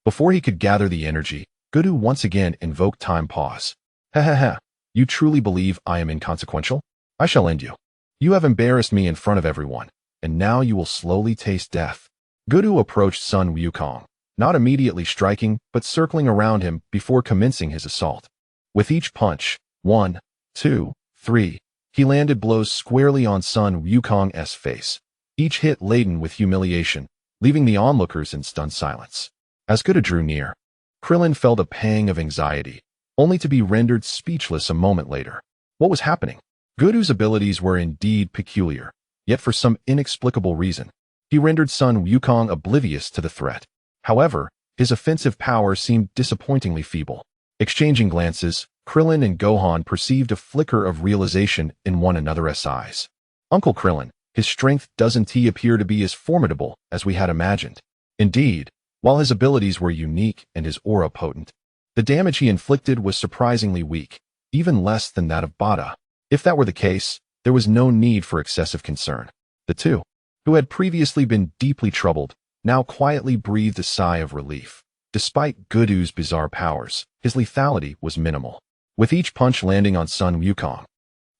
[SPEAKER 1] before he could gather the energy, Goku once again invoked time pause. Ha ha ha, you truly believe I am inconsequential? I shall end you. You have embarrassed me in front of everyone, and now you will slowly taste death. Goku approached Sun Wukong, not immediately striking, but circling around him before commencing his assault. With each punch, 1, 2, 3, he landed blows squarely on Sun Wukong's face, each hit laden with humiliation, leaving the onlookers in stunned silence. As Goku drew near, Krillin felt a pang of anxiety, only to be rendered speechless a moment later. What was happening? Goku's abilities were indeed peculiar, yet for some inexplicable reason, he rendered Sun Wukong oblivious to the threat. However, his offensive power seemed disappointingly feeble. Exchanging glances, Krillin and Gohan perceived a flicker of realization in one another's eyes. Uncle Krillin, his strength doesn't appear to be as formidable as we had imagined. Indeed, while his abilities were unique and his aura potent, the damage he inflicted was surprisingly weak, even less than that of Bada. If that were the case, there was no need for excessive concern. The two, who had previously been deeply troubled, now quietly breathed a sigh of relief. Despite Goku's bizarre powers, his lethality was minimal. With each punch landing on Sun Wukong,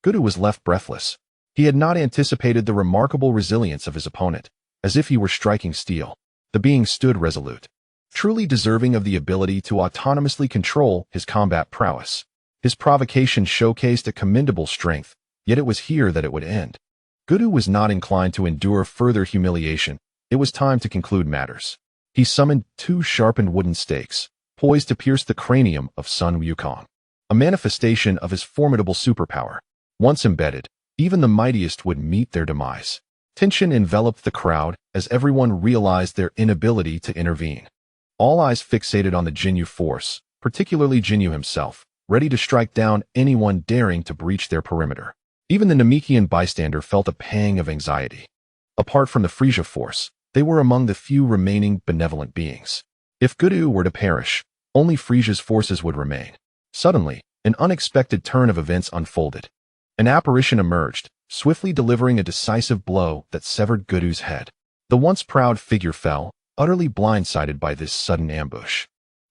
[SPEAKER 1] Goku was left breathless. He had not anticipated the remarkable resilience of his opponent, as if he were striking steel. The being stood resolute, truly deserving of the ability to autonomously control his combat prowess. His provocation showcased a commendable strength, yet it was here that it would end. Ginyu was not inclined to endure further humiliation. It was time to conclude matters. He summoned 2 sharpened wooden stakes, poised to pierce the cranium of Sun Wukong, a manifestation of his formidable superpower. Once embedded, even the mightiest would meet their demise. Tension enveloped the crowd as everyone realized their inability to intervene. All eyes fixated on the Ginyu force, particularly Ginyu himself, ready to strike down anyone daring to breach their perimeter. Even the Namekian bystander felt a pang of anxiety. Apart from the Frieza force, they were among the few remaining benevolent beings. If Ginyu were to perish, only Frieza's forces would remain. Suddenly, an unexpected turn of events unfolded. An apparition emerged, swiftly delivering a decisive blow that severed Ginyu's head. The once proud figure fell, utterly blindsided by this sudden ambush.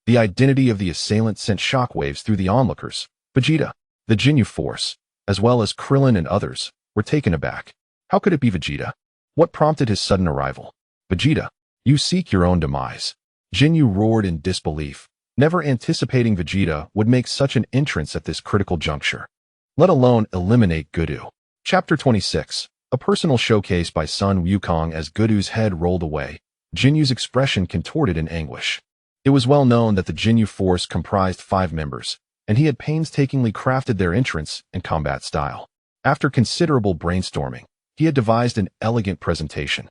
[SPEAKER 1] The identity of the assailant sent shockwaves through the onlookers. Vegeta, the Ginyu force, as well as Krillin and others, were taken aback. How could it be Vegeta? What prompted his sudden arrival? Vegeta, you seek your own demise. Ginyu roared in disbelief, never anticipating Vegeta would make such an entrance at this critical juncture, let alone eliminate Ginyu. Chapter 26, a personal showcase by Sun Wukong. As Ginyu's head rolled away, Ginyu's expression contorted in anguish. It was well known that the Ginyu force comprised 5 members, and he had painstakingly crafted their entrance and combat style. After considerable brainstorming, he had devised an elegant presentation,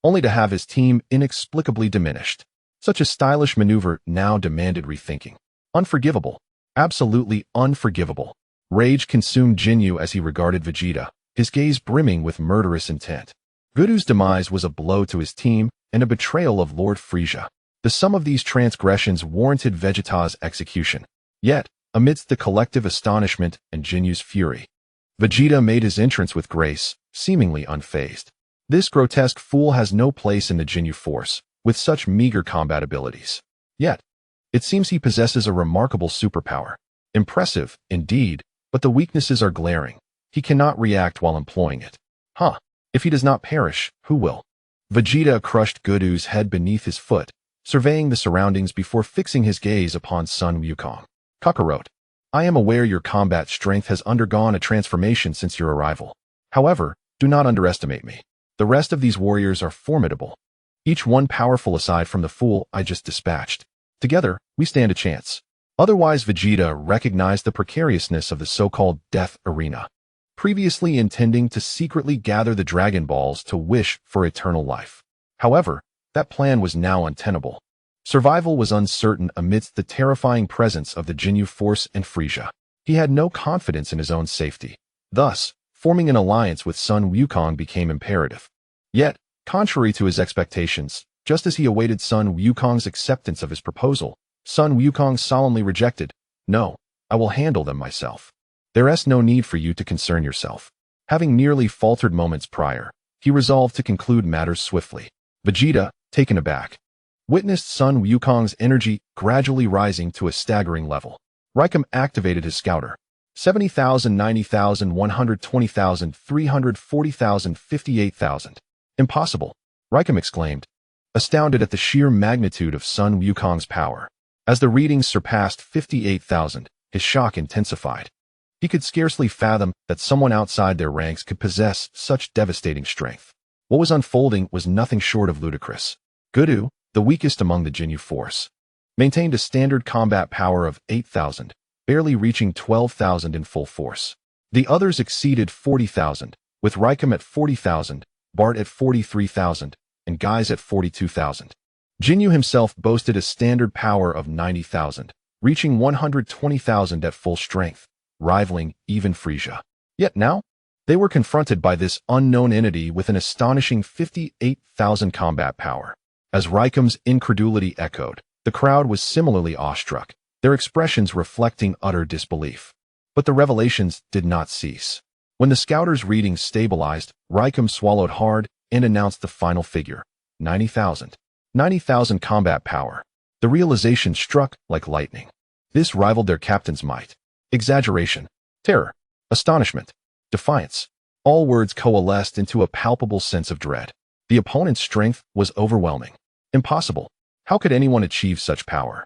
[SPEAKER 1] only to have his team inexplicably diminished. Such a stylish maneuver now demanded rethinking. Unforgivable. Absolutely unforgivable. Rage consumed Ginyu as he regarded Vegeta, his gaze brimming with murderous intent. Ginyu's demise was a blow to his team and a betrayal of Lord Frieza. The sum of these transgressions warranted Vegeta's execution. Yet, amidst the collective astonishment and Ginyu's fury, Vegeta made his entrance with grace, seemingly unfazed. This grotesque fool has no place in the Ginyu force, with such meager combat abilities. Yet, it seems he possesses a remarkable superpower. Impressive, indeed, but the weaknesses are glaring. He cannot react while employing it. If he does not perish, who will? Vegeta crushed Ginyu's head beneath his foot, surveying the surroundings before fixing his gaze upon Sun Wukong. Kakarot, I am aware your combat strength has undergone a transformation since your arrival. However, do not underestimate me. The rest of these warriors are formidable, each one powerful aside from the fool I just dispatched. Together, we stand a chance. Otherwise, Vegeta recognized the precariousness of the so-called death arena, previously intending to secretly gather the Dragon Balls to wish for eternal life. However, that plan was now untenable. Survival was uncertain amidst the terrifying presence of the Ginyu force and Frieza. He had no confidence in his own safety. Thus, forming an alliance with Sun Wukong became imperative. Yet, contrary to his expectations, just as he awaited Sun Wukong's acceptance of his proposal, Sun Wukong solemnly rejected. No, I will handle them myself. There is no need for you to concern yourself. Having nearly faltered moments prior, he resolved to conclude matters swiftly. Vegeta, taken aback, witnessed Sun Wukong's energy gradually rising to a staggering level. Raikum activated his scouter. 70,000, 90,000, 120,000, 340,000, 58,000. Impossible, Raikum exclaimed, astounded at the sheer magnitude of Sun Wukong's power. As the readings surpassed 58,000, his shock intensified. He could scarcely fathom that someone outside their ranks could possess such devastating strength. What was unfolding was nothing short of ludicrous. Ginyu, the weakest among the Ginyu force, maintained a standard combat power of 8,000, barely reaching 12,000 in full force. The others exceeded 40,000, with Raikum at 40,000, Bart at 43,000, and Guys at 42,000. Ginyu himself boasted a standard power of 90,000, reaching 120,000 at full strength, rivaling even Frieza. Yet now, they were confronted by this unknown entity with an astonishing 58,000 combat power. As Raikum's incredulity echoed, the crowd was similarly awestruck, their expressions reflecting utter disbelief. But the revelations did not cease. When the scouter's readings stabilized, Raikum swallowed hard and announced the final figure, 90,000. 90,000 combat power. The realization struck like lightning. This rivaled their captain's might. Exaggeration, terror, astonishment, defiance. All words coalesced into a palpable sense of dread. The opponent's strength was overwhelming. Impossible. How could anyone achieve such power?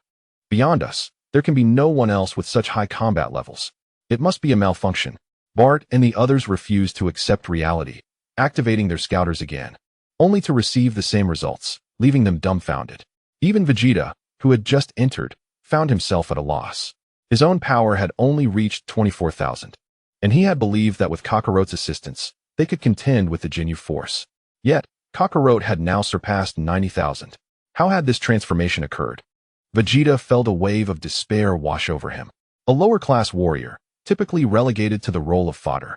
[SPEAKER 1] Beyond us, there can be no one else with such high combat levels. It must be a malfunction. Bart and the others refused to accept reality, activating their scouters again, only to receive the same results, leaving them dumbfounded. Even Vegeta, who had just entered, found himself at a loss. His own power had only reached 24,000, and he had believed that with Kakarot's assistance, they could contend with the Ginyu force. Yet, Kakarot had now surpassed 90,000. How had this transformation occurred? Vegeta felt a wave of despair wash over him. A lower-class warrior, typically relegated to the role of fodder,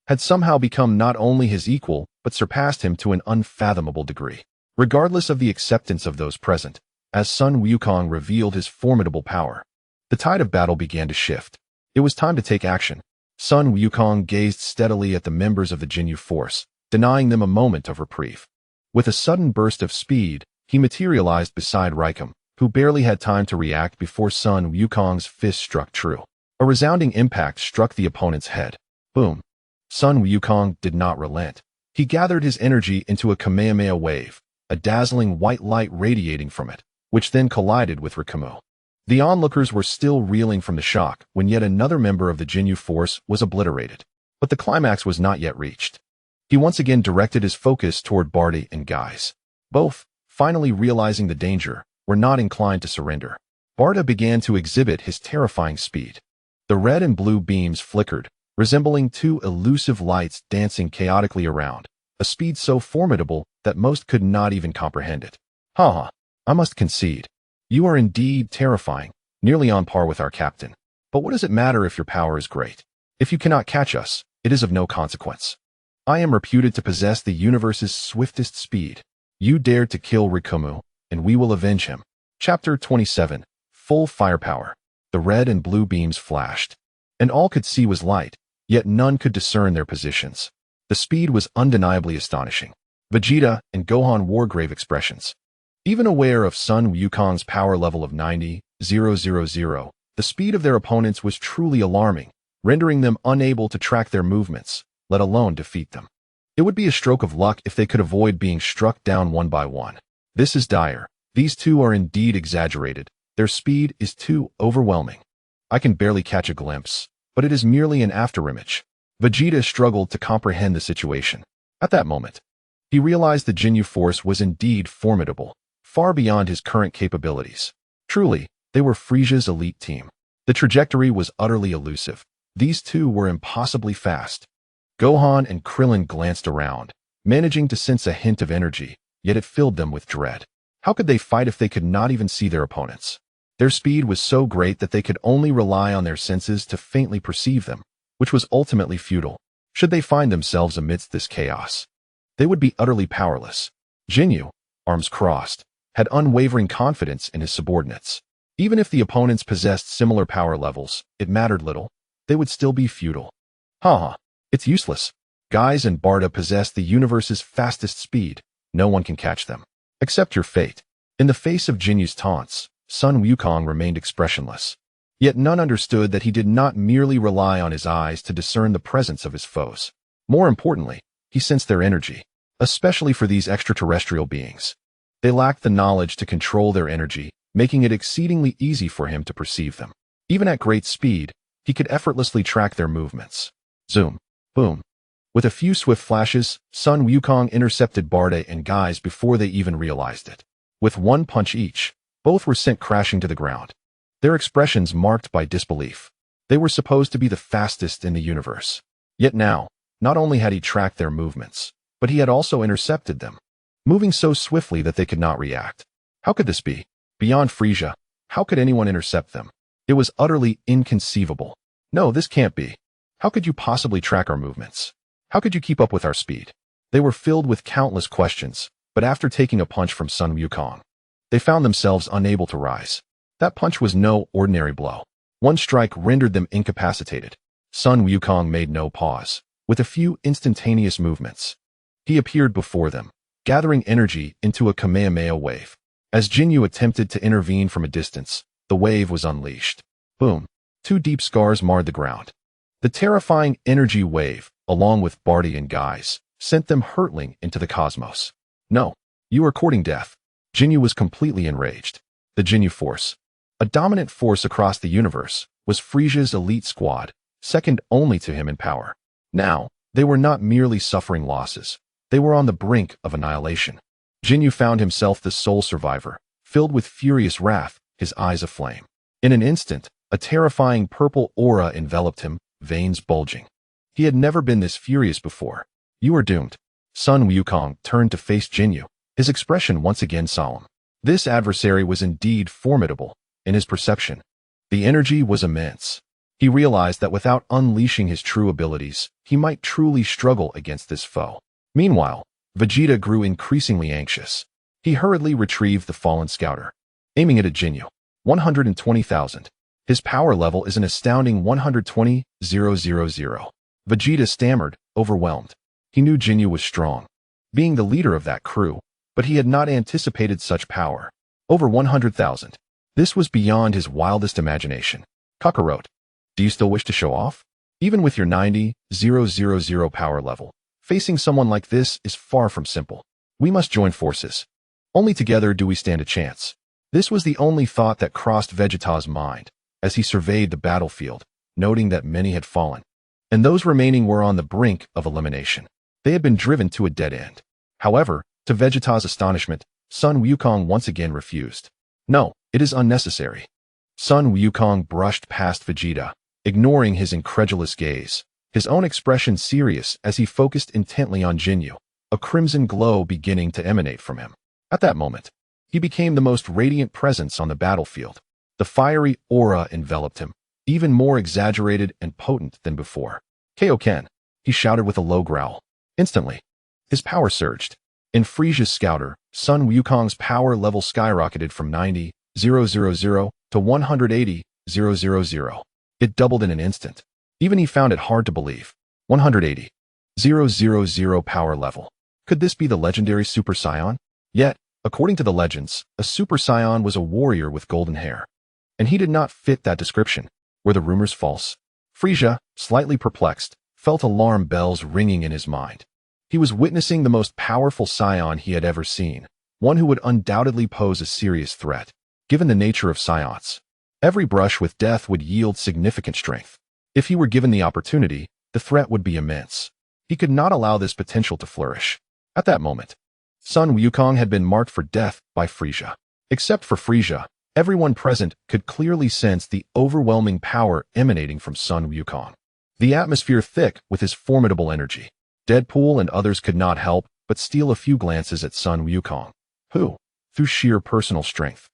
[SPEAKER 1] had somehow become not only his equal, but surpassed him to an unfathomable degree. Regardless of the acceptance of those present, as Sun Wukong revealed his formidable power, the tide of battle began to shift. It was time to take action. Sun Wukong gazed steadily at the members of the Ginyu force, denying them a moment of reprieve. With a sudden burst of speed, he materialized beside Raikou, who barely had time to react before Sun Wukong's fist struck true. A resounding impact struck the opponent's head. Boom. Sun Wukong did not relent. He gathered his energy into a Kamehameha wave, a dazzling white light radiating from it, which then collided with Raikou. The onlookers were still reeling from the shock when yet another member of the Ginyu force was obliterated. But the climax was not yet reached. He once again directed his focus toward Barty and Guise. Both, finally realizing the danger, were not inclined to surrender. Barta began to exhibit his terrifying speed. The red and blue beams flickered, resembling two elusive lights dancing chaotically around, a speed so formidable that most could not even comprehend it. Haha, I must concede. You are indeed terrifying, nearly on par with our captain. But what does it matter if your power is great? If you cannot catch us, it is of no consequence. I am reputed to possess the universe's swiftest speed. You dared to kill Raikou, and we will avenge him. Chapter 27. Full Firepower. The red and blue beams flashed, and all could see was light, yet none could discern their positions. The speed was undeniably astonishing. Vegeta and Gohan wore grave expressions. Even aware of Sun Wukong's power level of 90,000, the speed of their opponents was truly alarming, rendering them unable to track their movements, let alone defeat them. It would be a stroke of luck if they could avoid being struck down one by one. This is dire. These two are indeed exaggerated. Their speed is too overwhelming. I can barely catch a glimpse, but it is merely an afterimage. Vegeta struggled to comprehend the situation. At that moment, he realized the Ginyu force was indeed formidable, far beyond his current capabilities. Truly, they were Frieza's elite team. The trajectory was utterly elusive. These two were impossibly fast. Gohan and Krillin glanced around, managing to sense a hint of energy, yet it filled them with dread. How could they fight if they could not even see their opponents? Their speed was so great that they could only rely on their senses to faintly perceive them, which was ultimately futile. Should they find themselves amidst this chaos, they would be utterly powerless. Ginyu, arms crossed, had unwavering confidence in his subordinates. Even if the opponents possessed similar power levels, it mattered little. They would still be futile. Haha, it's useless. Guise and Barta possess the universe's fastest speed. No one can catch them. Accept your fate. In the face of Jinyu's taunts, Sun Wukong remained expressionless. Yet none understood that he did not merely rely on his eyes to discern the presence of his foes. More importantly, he sensed their energy, especially for these extraterrestrial beings. They lacked the knowledge to control their energy, making it exceedingly easy for him to perceive them. Even at great speed, he could effortlessly track their movements. Zoom. Boom. With a few swift flashes, Sun Wukong intercepted Barta and Guise before they even realized it. With one punch each, both were sent crashing to the ground. Their expressions marked by disbelief. They were supposed to be the fastest in the universe. Yet now, not only had he tracked their movements, but he had also intercepted them, moving so swiftly that they could not react. How could this be? Beyond Frieza, how could anyone intercept them? It was utterly inconceivable. No, this can't be. How could you possibly track our movements? How could you keep up with our speed? They were filled with countless questions, but after taking a punch from Sun Wukong, they found themselves unable to rise. That punch was no ordinary blow. One strike rendered them incapacitated. Sun Wukong made no pause. With a few instantaneous movements, he appeared before them, gathering energy into a Kamehameha wave. As Ginyu attempted to intervene from a distance, the wave was unleashed. Boom. Two deep scars marred the ground. The terrifying energy wave, along with Barty and Guise, sent them hurtling into the cosmos. No, you are courting death. Ginyu was completely enraged. The Ginyu Force, a dominant force across the universe, was Frieza's elite squad, second only to him in power. Now, they were not merely suffering losses. They were on the brink of annihilation. Ginyu found himself the sole survivor, filled with furious wrath, his eyes aflame. In an instant, a terrifying purple aura enveloped him, veins bulging. He had never been this furious before. You are doomed. Sun Wukong turned to face Ginyu, his expression once again solemn. This adversary was indeed formidable, in his perception. The energy was immense. He realized that without unleashing his true abilities, he might truly struggle against this foe. Meanwhile, Vegeta grew increasingly anxious. He hurriedly retrieved the fallen scouter, aiming it at Ginyu. 120,000. His power level is an astounding 120,000. Vegeta stammered, overwhelmed. He knew Ginyu was strong, being the leader of that crew, but he had not anticipated such power. Over 100,000. This was beyond his wildest imagination. Kakarot, do you still wish to show off? Even with your 90,000 power level, facing someone like this is far from simple. We must join forces. Only together do we stand a chance. This was the only thought that crossed Vegeta's mind as he surveyed the battlefield, noting that many had fallen, and those remaining were on the brink of elimination. They had been driven to a dead end. However, to Vegeta's astonishment, Sun Wukong once again refused. No, it is unnecessary. Sun Wukong brushed past Vegeta, ignoring his incredulous gaze, his own expression serious as he focused intently on Ginyu, a crimson glow beginning to emanate from him. At that moment, he became the most radiant presence on the battlefield. The fiery aura enveloped him, even more exaggerated and potent than before. Kaioken, he shouted with a low growl. Instantly, his power surged. In Frieza's scouter, Sun Wukong's power level skyrocketed from 90,000 to 180,000. It doubled in an instant. Even he found it hard to believe. 180,000 power level. Could this be the legendary Super Saiyan? Yet, according to the legends, a Super Saiyan was a warrior with golden hair. And he did not fit that description. Were the rumors false? Frieza, slightly perplexed, felt alarm bells ringing in his mind. He was witnessing the most powerful Saiyan he had ever seen, one who would undoubtedly pose a serious threat. Given the nature of Saiyans, every brush with death would yield significant strength. If he were given the opportunity, the threat would be immense. He could not allow this potential to flourish. At that moment, Sun Wukong had been marked for death by Frieza. Except for Frieza, everyone present could clearly sense the overwhelming power emanating from Sun Wukong. The atmosphere thick with his formidable energy. Deadpool and others could not help but steal a few glances at Sun Wukong, who, through sheer personal strength,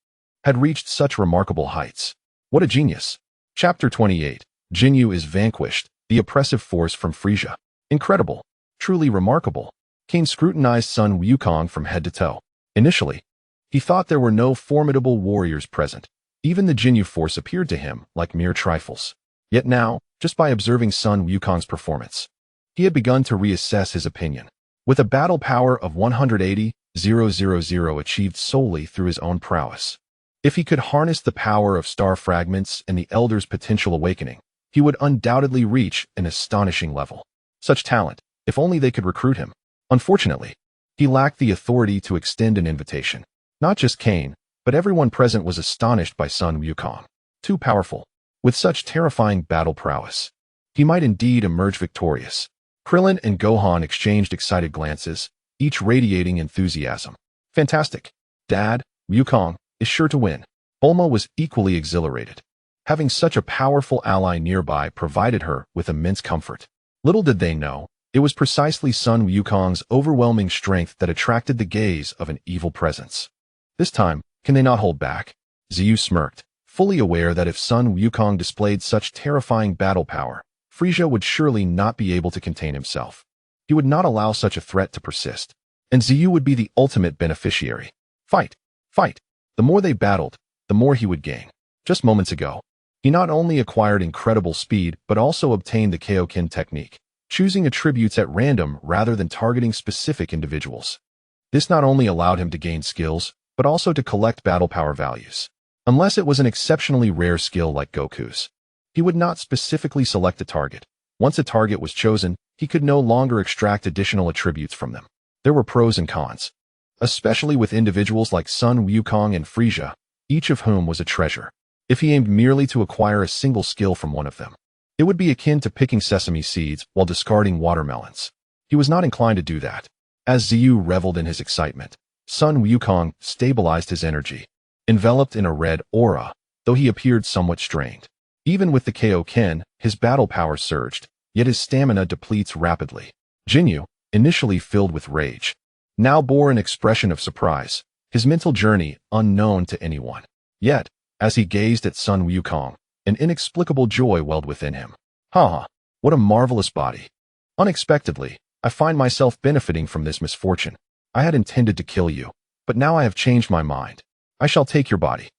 [SPEAKER 1] had reached such remarkable heights. What a genius! Chapter 28. Ginyu is vanquished, the oppressive force from Frieza. Incredible. Truly remarkable. Kane scrutinized Sun Wukong from head to toe. Initially, he thought there were no formidable warriors present. Even the Ginyu Force appeared to him like mere trifles. Yet now, just by observing Sun Wukong's performance, he had begun to reassess his opinion. With a battle power of 180,000 achieved solely through his own prowess, if he could harness the power of star fragments and the Elder's potential awakening, he would undoubtedly reach an astonishing level. Such talent, if only they could recruit him. Unfortunately, he lacked the authority to extend an invitation. Not just Kane, but everyone present was astonished by Sun Wukong. Too powerful. With such terrifying battle prowess, he might indeed emerge victorious. Krillin and Gohan exchanged excited glances, each radiating enthusiasm. Fantastic. Dad, Wukong is sure to win. Bulma was equally exhilarated. Having such a powerful ally nearby provided her with immense comfort. Little did they know, it was precisely Sun Wukong's overwhelming strength that attracted the gaze of an evil presence. This time, can they not hold back? Zeyu smirked, fully aware that if Sun Wukong displayed such terrifying battle power, Frieza would surely not be able to contain himself. He would not allow such a threat to persist, and Zeyu would be the ultimate beneficiary. Fight! Fight! The more they battled, the more he would gain. Just moments ago, he not only acquired incredible speed but also obtained the Kaioken technique, choosing attributes at random rather than targeting specific individuals. This not only allowed him to gain skills, but also to collect battle power values. Unless it was an exceptionally rare skill like Goku's, he would not specifically select a target. Once a target was chosen, he could no longer extract additional attributes from them. There were pros and cons, especially with individuals like Sun Wukong and Frieza, each of whom was a treasure. If he aimed merely to acquire a single skill from one of them, it would be akin to picking sesame seeds while discarding watermelons. He was not inclined to do that. As Zeyu reveled in his excitement, Sun Wukong stabilized his energy, enveloped in a red aura, though he appeared somewhat strained. Even with the Kaioken, his battle power surged, yet his stamina depletes rapidly. Ginyu, initially filled with rage, now bore an expression of surprise, his mental journey unknown to anyone. Yet, as he gazed at Sun Wukong, an inexplicable joy welled within him. Ha! What a marvelous body! Unexpectedly, I find myself benefiting from this misfortune. I had intended to kill you, but now I have changed my mind. I shall take your body.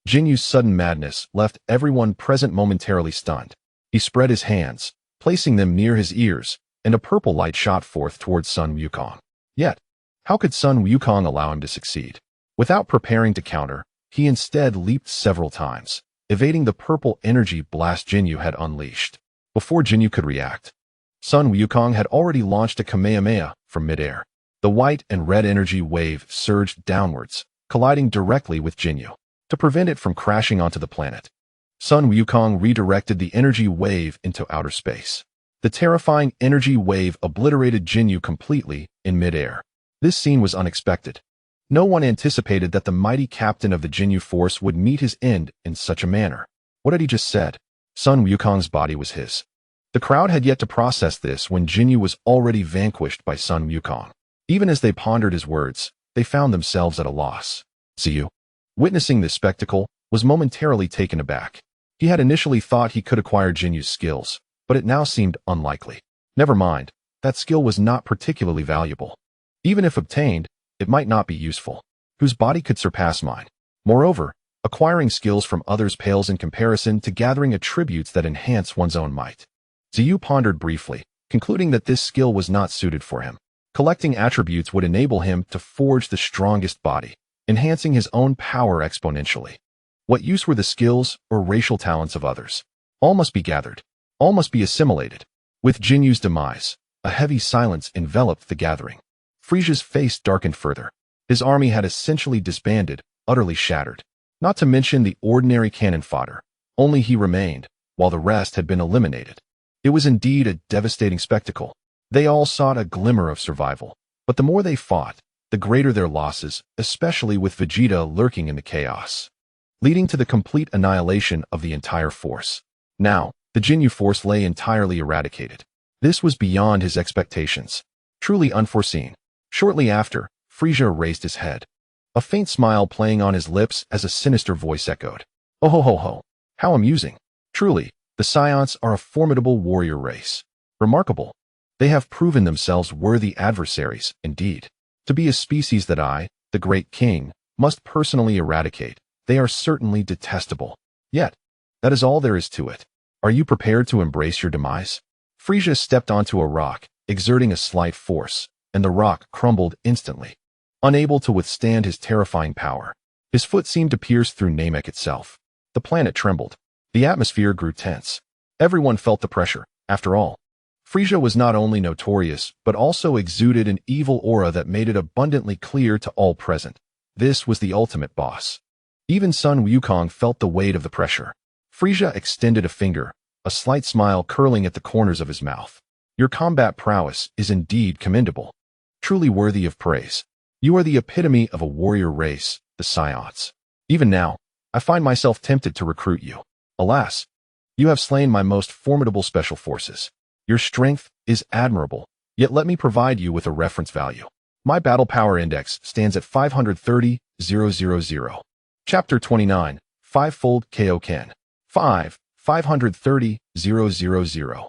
[SPEAKER 1] Jinyu's sudden madness left everyone present momentarily stunned. He spread his hands, placing them near his ears, and a purple light shot forth towards Sun Wukong. Yet, how could Sun Wukong allow him to succeed? Without preparing to counter, he instead leaped several times, evading the purple energy blast Ginyu had unleashed. Before Ginyu could react, Sun Wukong had already launched a Kamehameha from midair. The white and red energy wave surged downwards, colliding directly with Ginyu. To prevent it from crashing onto the planet, Sun Wukong redirected the energy wave into outer space. The terrifying energy wave obliterated Ginyu completely in midair. This scene was unexpected. No one anticipated that the mighty captain of the Ginyu force would meet his end in such a manner. What had he just said? Sun Wukong's body was his. The crowd had yet to process this when Ginyu was already vanquished by Sun Wukong. Even as they pondered his words, they found themselves at a loss. Zeyu, witnessing this spectacle, was momentarily taken aback. He had initially thought he could acquire Jinyu's skills, but it now seemed unlikely. Never mind, that skill was not particularly valuable. Even if obtained, it might not be useful. Whose body could surpass mine? Moreover, acquiring skills from others pales in comparison to gathering attributes that enhance one's own might. Zeyu pondered briefly, concluding that this skill was not suited for him. Collecting attributes would enable him to forge the strongest body, enhancing his own power exponentially. What use were the skills or racial talents of others? All must be gathered. All must be assimilated. With Jinyu's demise, a heavy silence enveloped the gathering. Frieza's face darkened further. His army had essentially disbanded, utterly shattered. Not to mention the ordinary cannon fodder. Only he remained, while the rest had been eliminated. It was indeed a devastating spectacle. They all sought a glimmer of survival, but the more they fought, the greater their losses, especially with Vegeta lurking in the chaos, leading to the complete annihilation of the entire force. Now, the Ginyu force lay entirely eradicated. This was beyond his expectations. Truly unforeseen. Shortly after, Frieza raised his head, a faint smile playing on his lips as a sinister voice echoed. Oh ho ho ho, how amusing. Truly, the Saiyans are a formidable warrior race. Remarkable. They have proven themselves worthy adversaries, indeed. To be a species that I, the great king, must personally eradicate, they are certainly detestable. Yet, that is all there is to it. Are you prepared to embrace your demise? Frieza stepped onto a rock, exerting a slight force, and the rock crumbled instantly. Unable to withstand his terrifying power, his foot seemed to pierce through Namek itself. The planet trembled. The atmosphere grew tense. Everyone felt the pressure. After all, Frieza was not only notorious, but also exuded an evil aura that made it abundantly clear to all present. This was the ultimate boss. Even Sun Wukong felt the weight of the pressure. Frieza extended a finger, a slight smile curling at the corners of his mouth. Your combat prowess is indeed commendable. Truly worthy of praise. You are the epitome of a warrior race, the Saiyans. Even now, I find myself tempted to recruit you. Alas, you have slain my most formidable special forces. Your strength is admirable, yet let me provide you with a reference value. My battle power index stands at 530,000. Chapter 29, Fivefold Kaioken. 530,000.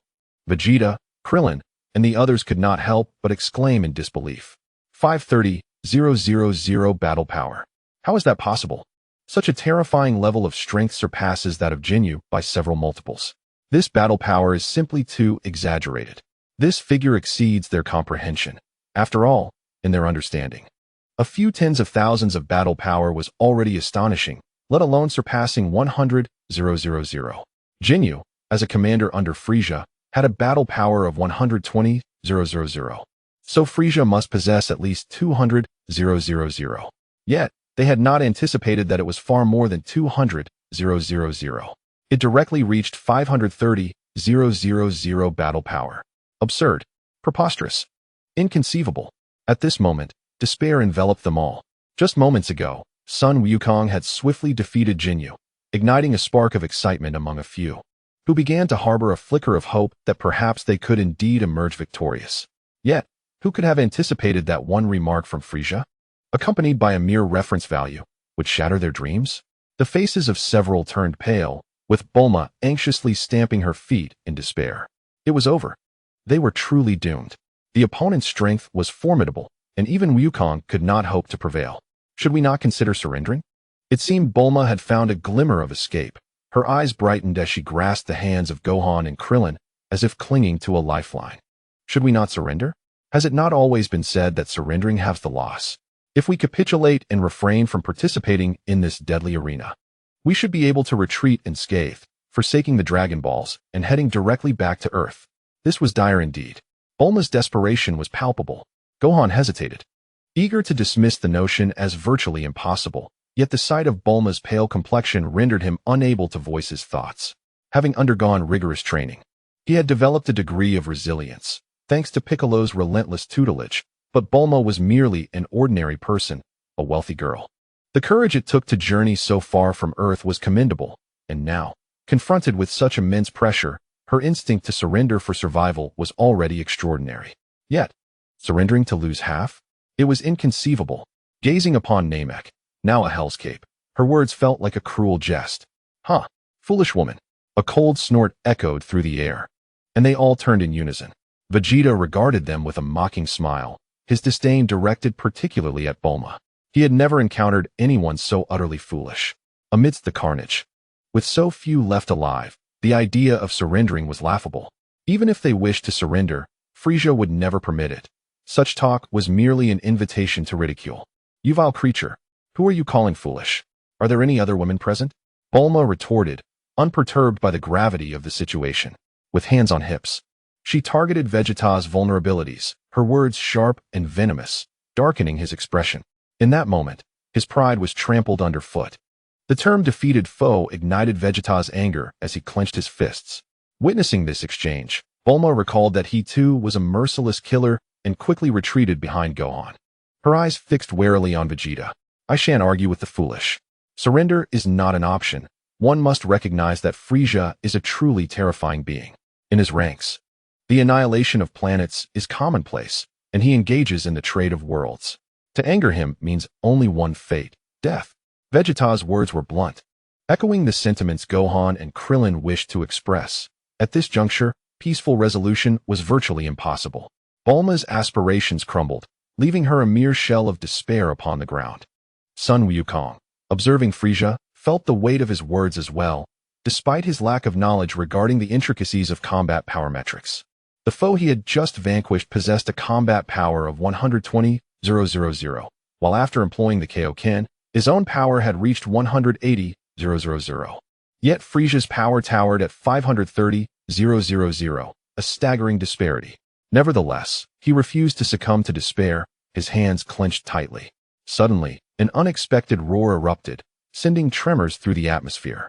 [SPEAKER 1] Vegeta, Krillin, and the others could not help but exclaim in disbelief. 530,000 battle power. How is that possible? Such a terrifying level of strength surpasses that of Ginyu by several multiples. This battle power is simply too exaggerated. This figure exceeds their comprehension. After all, in their understanding, a few tens of thousands of battle power was already astonishing, let alone surpassing 100,000. Ginyu, as a commander under Frieza, had a battle power of 120,000. So Frieza must possess at least 200,000. Yet, they had not anticipated that it was far more than 200,000. It directly reached 530,000 battle power. Absurd. Preposterous. Inconceivable. At this moment, despair enveloped them all. Just moments ago, Sun Wukong had swiftly defeated Ginyu, igniting a spark of excitement among a few, who began to harbor a flicker of hope that perhaps they could indeed emerge victorious. Yet, who could have anticipated that one remark from Frieza, accompanied by a mere reference value, would shatter their dreams? The faces of several turned pale, with Bulma anxiously stamping her feet in despair. It was over. They were truly doomed. The opponent's strength was formidable, and even Wukong could not hope to prevail. Should we not consider surrendering? It seemed Bulma had found a glimmer of escape. Her eyes brightened as she grasped the hands of Gohan and Krillin, as if clinging to a lifeline. Should we not surrender? Has it not always been said that surrendering halves the loss? If we capitulate and refrain from participating in this deadly arena, we should be able to retreat unscathed, forsaking the Dragon Balls and heading directly back to Earth. This was dire indeed. Bulma's desperation was palpable. Gohan hesitated, eager to dismiss the notion as virtually impossible, yet the sight of Bulma's pale complexion rendered him unable to voice his thoughts. Having undergone rigorous training, he had developed a degree of resilience, thanks to Piccolo's relentless tutelage, but Bulma was merely an ordinary person, a wealthy girl. The courage it took to journey so far from Earth was commendable, and now, confronted with such immense pressure, her instinct to surrender for survival was already extraordinary. Yet, surrendering to lose half? It was inconceivable. Gazing upon Namek, now a hellscape, her words felt like a cruel jest. Huh, foolish woman. A cold snort echoed through the air, and they all turned in unison. Vegeta regarded them with a mocking smile, his disdain directed particularly at Bulma. He had never encountered anyone so utterly foolish. Amidst the carnage, with so few left alive, the idea of surrendering was laughable. Even if they wished to surrender, Frieza would never permit it. Such talk was merely an invitation to ridicule. You vile creature, who are you calling foolish? Are there any other women present? Bulma retorted, unperturbed by the gravity of the situation. With hands on hips, she targeted Vegeta's vulnerabilities, her words sharp and venomous, darkening his expression. In that moment, his pride was trampled underfoot. The term defeated foe ignited Vegeta's anger as he clenched his fists. Witnessing this exchange, Bulma recalled that he too was a merciless killer and quickly retreated behind Gohan. Her eyes fixed warily on Vegeta. I shan't argue with the foolish. Surrender is not an option. One must recognize that Frieza is a truly terrifying being. In his ranks, the annihilation of planets is commonplace, and he engages in the trade of worlds. To anger him means only one fate, death. Vegeta's words were blunt, echoing the sentiments Gohan and Krillin wished to express. At this juncture, peaceful resolution was virtually impossible. Bulma's aspirations crumbled, leaving her a mere shell of despair upon the ground. Sun Wukong, observing Frieza, felt the weight of his words as well, despite his lack of knowledge regarding the intricacies of combat power metrics. The foe he had just vanquished possessed a combat power of 120,000, while after employing the Kaioken, his own power had reached 180,000. Yet Frieza's power towered at 530,000, a staggering disparity. Nevertheless, he refused to succumb to despair, his hands clenched tightly. Suddenly, an unexpected roar erupted, sending tremors through the atmosphere.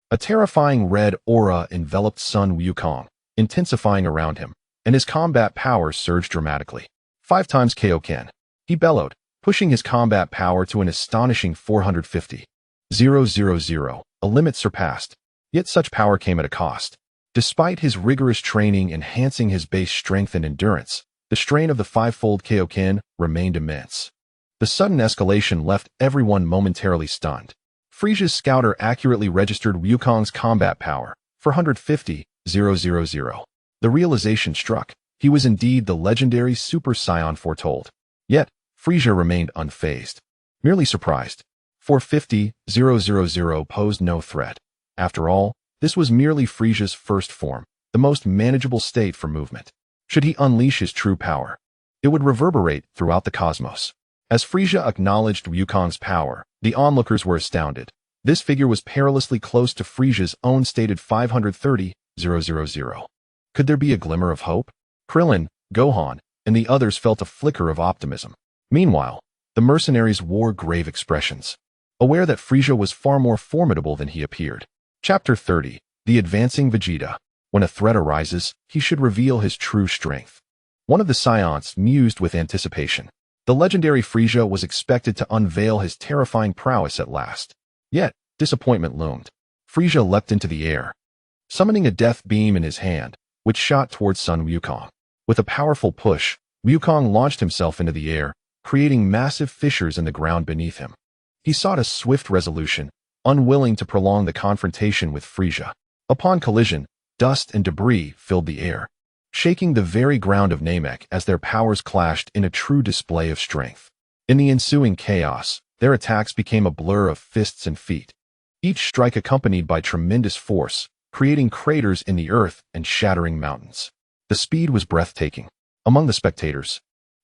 [SPEAKER 1] A terrifying red aura enveloped Sun Wukong, intensifying around him, and his combat power surged dramatically. 5 times Kaioken. He bellowed, pushing his combat power to an astonishing 450,000, a limit surpassed. Yet such power came at a cost. Despite his rigorous training enhancing his base strength and endurance, the strain of the 5-fold Kaioken remained immense. The sudden escalation left everyone momentarily stunned. Frieza's scouter accurately registered Wukong's combat power, 450,000. The realization struck. He was indeed the legendary Super Saiyan foretold. Yet, Frieza remained unfazed, merely surprised. 450,000 posed no threat. After all, this was merely Frieza's first form, the most manageable state for movement. Should he unleash his true power, it would reverberate throughout the cosmos. As Frieza acknowledged Wukong's power, the onlookers were astounded. This figure was perilously close to Frieza's own stated 530,000. Could there be a glimmer of hope? Krillin, Gohan, and the others felt a flicker of optimism. Meanwhile, the mercenaries wore grave expressions, aware that Frieza was far more formidable than he appeared. Chapter 30. The Advancing Vegeta. When a threat arises, he should reveal his true strength. One of the Saiyans mused with anticipation. The legendary Frieza was expected to unveil his terrifying prowess at last. Yet, disappointment loomed. Frieza leapt into the air, summoning a death beam in his hand, which shot towards Sun Wukong. With a powerful push, Wukong launched himself into the air, creating massive fissures in the ground beneath him. He sought a swift resolution, unwilling to prolong the confrontation with Frieza. Upon collision, dust and debris filled the air, shaking the very ground of Namek as their powers clashed in a true display of strength. In the ensuing chaos, their attacks became a blur of fists and feet, each strike accompanied by tremendous force, creating craters in the earth and shattering mountains. The speed was breathtaking. Among the spectators,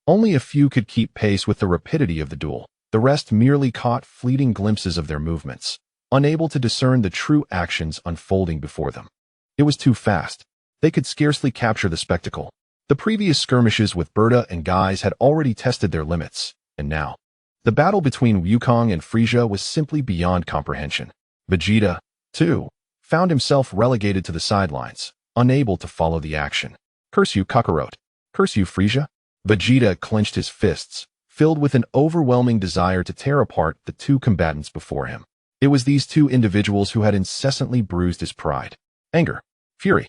[SPEAKER 1] only a few could keep pace with the rapidity of the duel. The rest merely caught fleeting glimpses of their movements, unable to discern the true actions unfolding before them. It was too fast. They could scarcely capture the spectacle. The previous skirmishes with Berta and Guys had already tested their limits, and now, the battle between Wukong and Frieza was simply beyond comprehension. Vegeta, too, found himself relegated to the sidelines, unable to follow the action. Curse you, Kakarot. Curse you, Frieza. Vegeta clenched his fists, filled with an overwhelming desire to tear apart the two combatants before him. It was these two individuals who had incessantly bruised his pride. Anger, fury,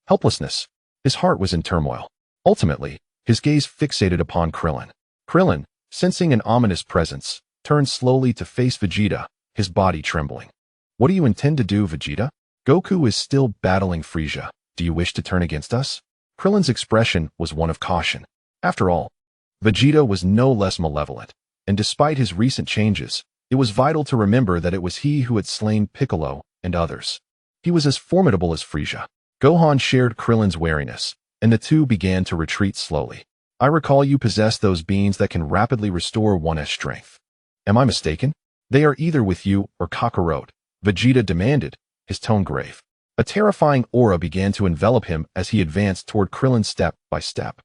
[SPEAKER 1] helplessness. His heart was in turmoil. Ultimately, his gaze fixated upon Krillin. Krillin, sensing an ominous presence, turned slowly to face Vegeta, his body trembling. What do you intend to do, Vegeta? Goku is still battling Frieza. Do you wish to turn against us? Krillin's expression was one of caution. After all, Vegeta was no less malevolent, and despite his recent changes, it was vital to remember that it was he who had slain Piccolo and others. He was as formidable as Frieza. Gohan shared Krillin's wariness, and the two began to retreat slowly. I recall you possess those beans that can rapidly restore one's strength. Am I mistaken? They are either with you or Kakarot, Vegeta demanded, his tone grave. A terrifying aura began to envelop him as he advanced toward Krillin step by step.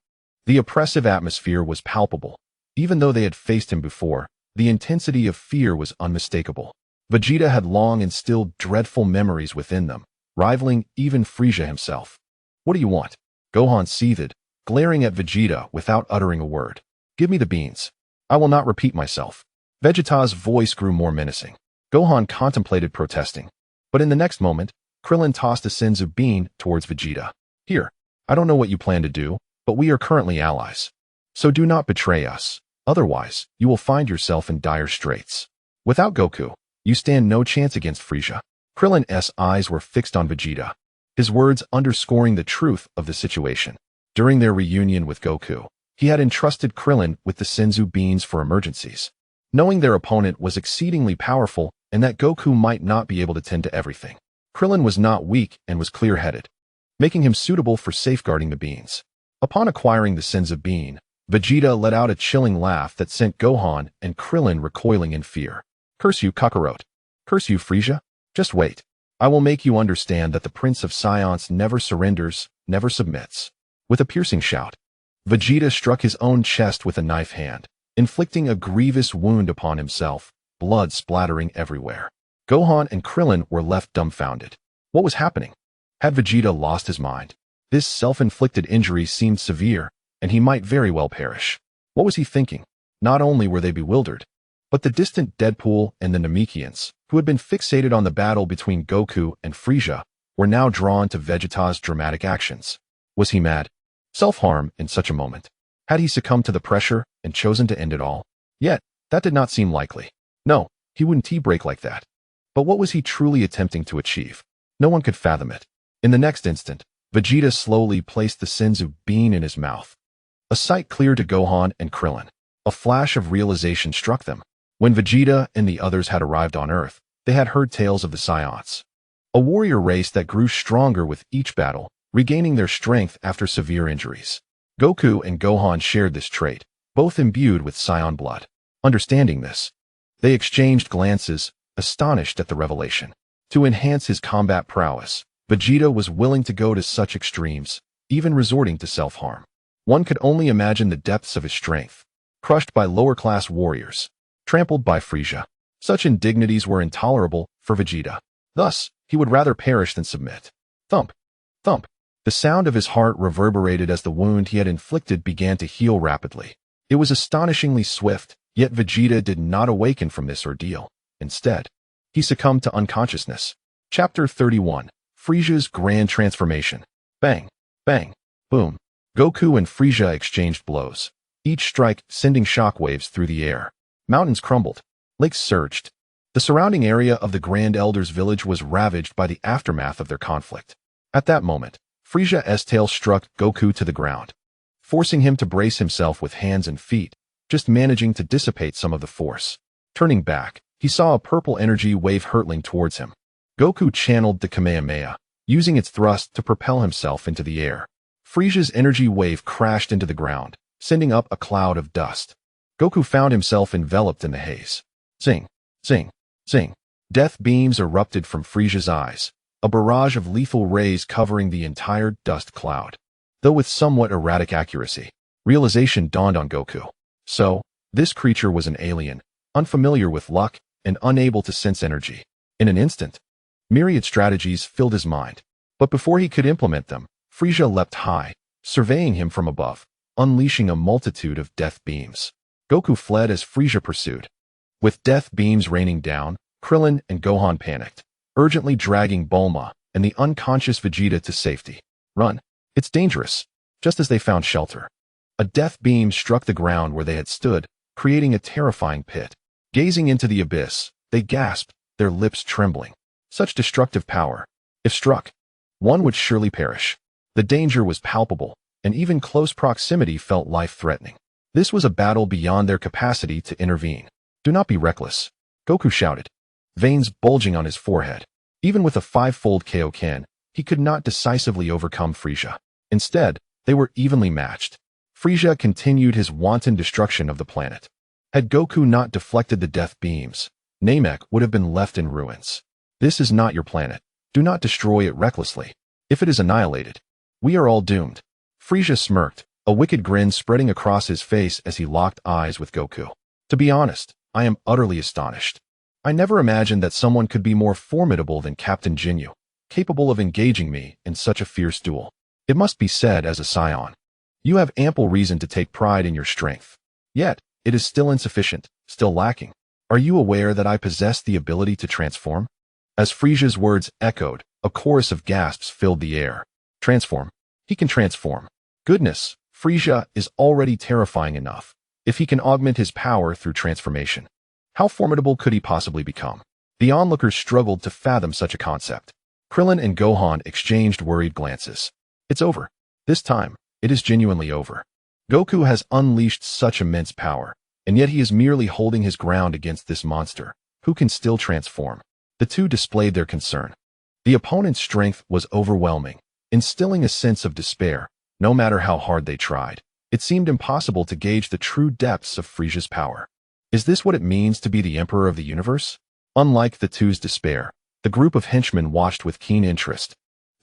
[SPEAKER 1] The oppressive atmosphere was palpable. Even though they had faced him before, the intensity of fear was unmistakable. Vegeta had long instilled dreadful memories within them, rivaling even Frieza himself. What do you want? Gohan seethed, glaring at Vegeta without uttering a word. Give me the beans. I will not repeat myself. Vegeta's voice grew more menacing. Gohan contemplated protesting, but in the next moment, Krillin tossed a senzu bean towards Vegeta. Here, I don't know what you plan to do, but we are currently allies. So do not betray us. Otherwise, you will find yourself in dire straits. Without Goku, you stand no chance against Frieza. Krillin's eyes were fixed on Vegeta, his words underscoring the truth of the situation. During their reunion with Goku, he had entrusted Krillin with the senzu beans for emergencies, knowing their opponent was exceedingly powerful and that Goku might not be able to tend to everything. Krillin was not weak and was clear-headed, making him suitable for safeguarding the beans. Upon acquiring the senzu bean, Vegeta let out a chilling laugh that sent Gohan and Krillin recoiling in fear. Curse you, Kakarot. Curse you, Frieza. Just wait. I will make you understand that the Prince of Saiyans never surrenders, never submits. With a piercing shout, Vegeta struck his own chest with a knife hand, inflicting a grievous wound upon himself, blood splattering everywhere. Gohan and Krillin were left dumbfounded. What was happening? Had Vegeta lost his mind? This self-inflicted injury seemed severe, and he might very well perish. What was he thinking? Not only were they bewildered, but the distant Deadpool and the Namekians, who had been fixated on the battle between Goku and Frieza, were now drawn to Vegeta's dramatic actions. Was he mad? Self-harm in such a moment? Had he succumbed to the pressure and chosen to end it all? Yet, that did not seem likely. No, he wouldn't tea-break like that. But what was he truly attempting to achieve? No one could fathom it. In the next instant, Vegeta slowly placed the senzu bean in his mouth. A sight clear to Gohan and Krillin. A flash of realization struck them. When Vegeta and the others had arrived on Earth, they had heard tales of the Saiyans, a warrior race that grew stronger with each battle, regaining their strength after severe injuries. Goku and Gohan shared this trait, both imbued with Saiyan blood. Understanding this, they exchanged glances, astonished at the revelation. To enhance his combat prowess, Vegeta was willing to go to such extremes, even resorting to self-harm. One could only imagine the depths of his strength. Crushed by lower-class warriors. Trampled by Frieza. Such indignities were intolerable for Vegeta. Thus, he would rather perish than submit. Thump. Thump. The sound of his heart reverberated as the wound he had inflicted began to heal rapidly. It was astonishingly swift, yet Vegeta did not awaken from this ordeal. Instead, he succumbed to unconsciousness. Chapter 31. Frieza's Grand Transformation. Bang. Bang. Boom. Goku and Frieza exchanged blows, each strike sending shockwaves through the air. Mountains crumbled. Lakes surged. The surrounding area of the Grand Elder's village was ravaged by the aftermath of their conflict. At that moment, Frieza's tail struck Goku to the ground, forcing him to brace himself with hands and feet, just managing to dissipate some of the force. Turning back, he saw a purple energy wave hurtling towards him. Goku channeled the Kamehameha, using its thrust to propel himself into the air. Frieza's energy wave crashed into the ground, sending up a cloud of dust. Goku found himself enveloped in the haze. Zing, zing, zing. Death beams erupted from Frieza's eyes, a barrage of lethal rays covering the entire dust cloud. Though with somewhat erratic accuracy, realization dawned on Goku. So, this creature was an alien, unfamiliar with luck, and unable to sense energy. In an instant, myriad strategies filled his mind. But before he could implement them, Frieza leapt high, surveying him from above, unleashing a multitude of death beams. Goku fled as Frieza pursued. With death beams raining down, Krillin and Gohan panicked, urgently dragging Bulma and the unconscious Vegeta to safety. Run. It's dangerous. Just as they found shelter, a death beam struck the ground where they had stood, creating a terrifying pit. Gazing into the abyss, they gasped, their lips trembling. Such destructive power. If struck, one would surely perish. The danger was palpable, and even close proximity felt life-threatening. This was a battle beyond their capacity to intervene. Do not be reckless, Goku shouted, veins bulging on his forehead. Even with a five-fold Kaioken, he could not decisively overcome Frieza. Instead, they were evenly matched. Frieza continued his wanton destruction of the planet. Had Goku not deflected the death beams, Namek would have been left in ruins. This is not your planet. Do not destroy it recklessly. If it is annihilated, we are all doomed. Frieza smirked, a wicked grin spreading across his face as he locked eyes with Goku. To be honest, I am utterly astonished. I never imagined that someone could be more formidable than Captain Ginyu, capable of engaging me in such a fierce duel. It must be said as a Saiyan. You have ample reason to take pride in your strength. Yet, it is still insufficient, still lacking. Are you aware that I possess the ability to transform? As Frieza's words echoed, a chorus of gasps filled the air. Transform. He can transform. Goodness, Frieza is already terrifying enough. If he can augment his power through transformation, how formidable could he possibly become? The onlookers struggled to fathom such a concept. Krillin and Gohan exchanged worried glances. It's over. This time, it is genuinely over. Goku has unleashed such immense power, and yet he is merely holding his ground against this monster, who can still transform. The two displayed their concern. The opponent's strength was overwhelming, instilling a sense of despair. No matter how hard they tried, it seemed impossible to gauge the true depths of Frieza's power. Is this what it means to be the Emperor of the Universe? Unlike the two's despair, the group of henchmen watched with keen interest,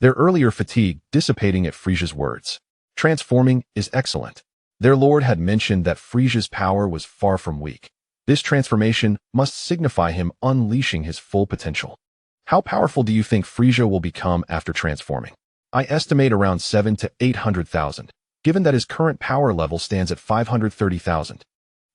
[SPEAKER 1] their earlier fatigue dissipating at Frieza's words. Transforming is excellent. Their lord had mentioned that Frieza's power was far from weak. This transformation must signify him unleashing his full potential. How powerful do you think Frieza will become after transforming? I estimate around 7 to 800,000, given that his current power level stands at 530,000.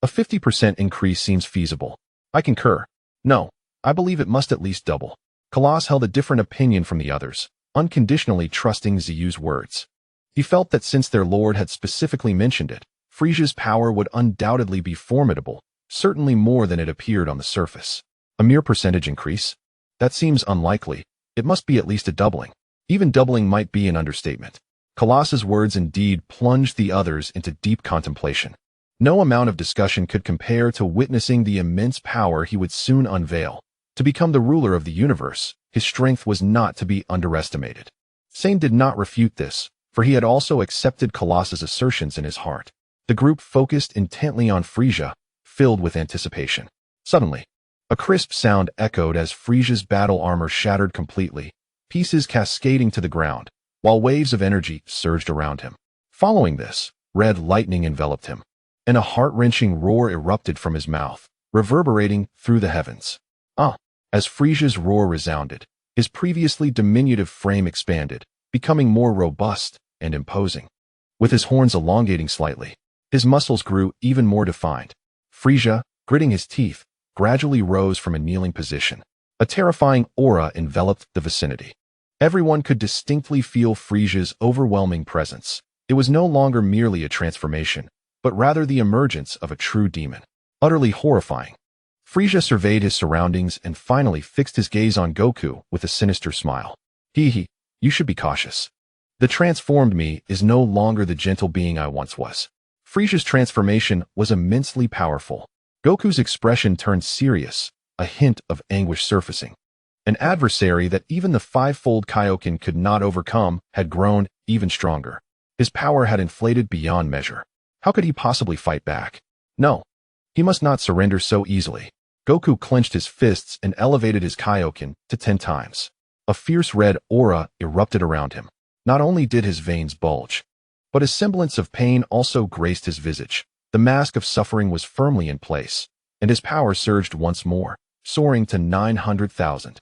[SPEAKER 1] A 50% increase seems feasible. I concur. No, I believe it must at least double. Colossus held a different opinion from the others, unconditionally trusting Zeyu's words. He felt that since their lord had specifically mentioned it, Frieza's power would undoubtedly be formidable, certainly more than it appeared on the surface. A mere percentage increase? That seems unlikely. It must be at least a doubling. Even doubling might be an understatement. Colossus' words indeed plunged the others into deep contemplation. No amount of discussion could compare to witnessing the immense power he would soon unveil. To become the ruler of the universe, his strength was not to be underestimated. Saiyan did not refute this, for he had also accepted Colossus' assertions in his heart. The group focused intently on Frieza, filled with anticipation. Suddenly, a crisp sound echoed as Frieza's battle armor shattered completely, pieces cascading to the ground, while waves of energy surged around him. Following this, red lightning enveloped him, and a heart-wrenching roar erupted from his mouth, reverberating through the heavens. As Frieza's roar resounded, his previously diminutive frame expanded, becoming more robust and imposing. With his horns elongating slightly, his muscles grew even more defined. Frieza, gritting his teeth, gradually rose from a kneeling position. A terrifying aura enveloped the vicinity. Everyone could distinctly feel Frieza's overwhelming presence. It was no longer merely a transformation, but rather the emergence of a true demon. Utterly horrifying. Frieza surveyed his surroundings and finally fixed his gaze on Goku with a sinister smile. You should be cautious. The transformed me is no longer the gentle being I once was. Frieza's transformation was immensely powerful. Goku's expression turned serious, a hint of anguish surfacing. An adversary that even the five-fold Kaioken could not overcome had grown even stronger. His power had inflated beyond measure. How could he possibly fight back? No. He must not surrender so easily. Goku clenched his fists and elevated his Kaioken to 10 times. A fierce red aura erupted around him. Not only did his veins bulge, but a semblance of pain also graced his visage. The mask of suffering was firmly in place, and his power surged once more, soaring to 900,000.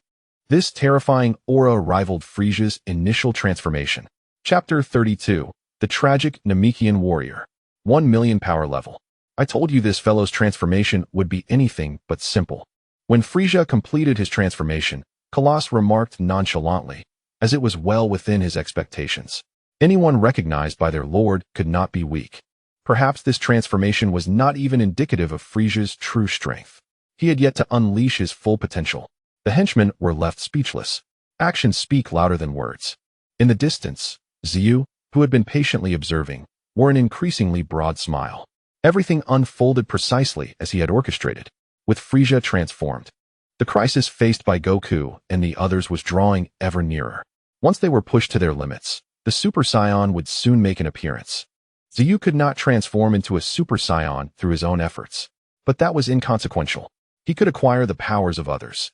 [SPEAKER 1] This terrifying aura rivaled Frieza's initial transformation. Chapter 32. The Tragic Namekian Warrior. 1 million power level. I told you this fellow's transformation would be anything but simple. When Frieza completed his transformation, Colossus remarked nonchalantly, as it was well within his expectations. Anyone recognized by their lord could not be weak. Perhaps this transformation was not even indicative of Frieza's true strength. He had yet to unleash his full potential. The henchmen were left speechless. Actions speak louder than words. In the distance, Zeyu, who had been patiently observing, wore an increasingly broad smile. Everything unfolded precisely as he had orchestrated, with Frieza transformed. The crisis faced by Goku and the others was drawing ever nearer. Once they were pushed to their limits, the Super Saiyan would soon make an appearance. Zeyu could not transform into a Super Saiyan through his own efforts, but that was inconsequential. He could acquire the powers of others.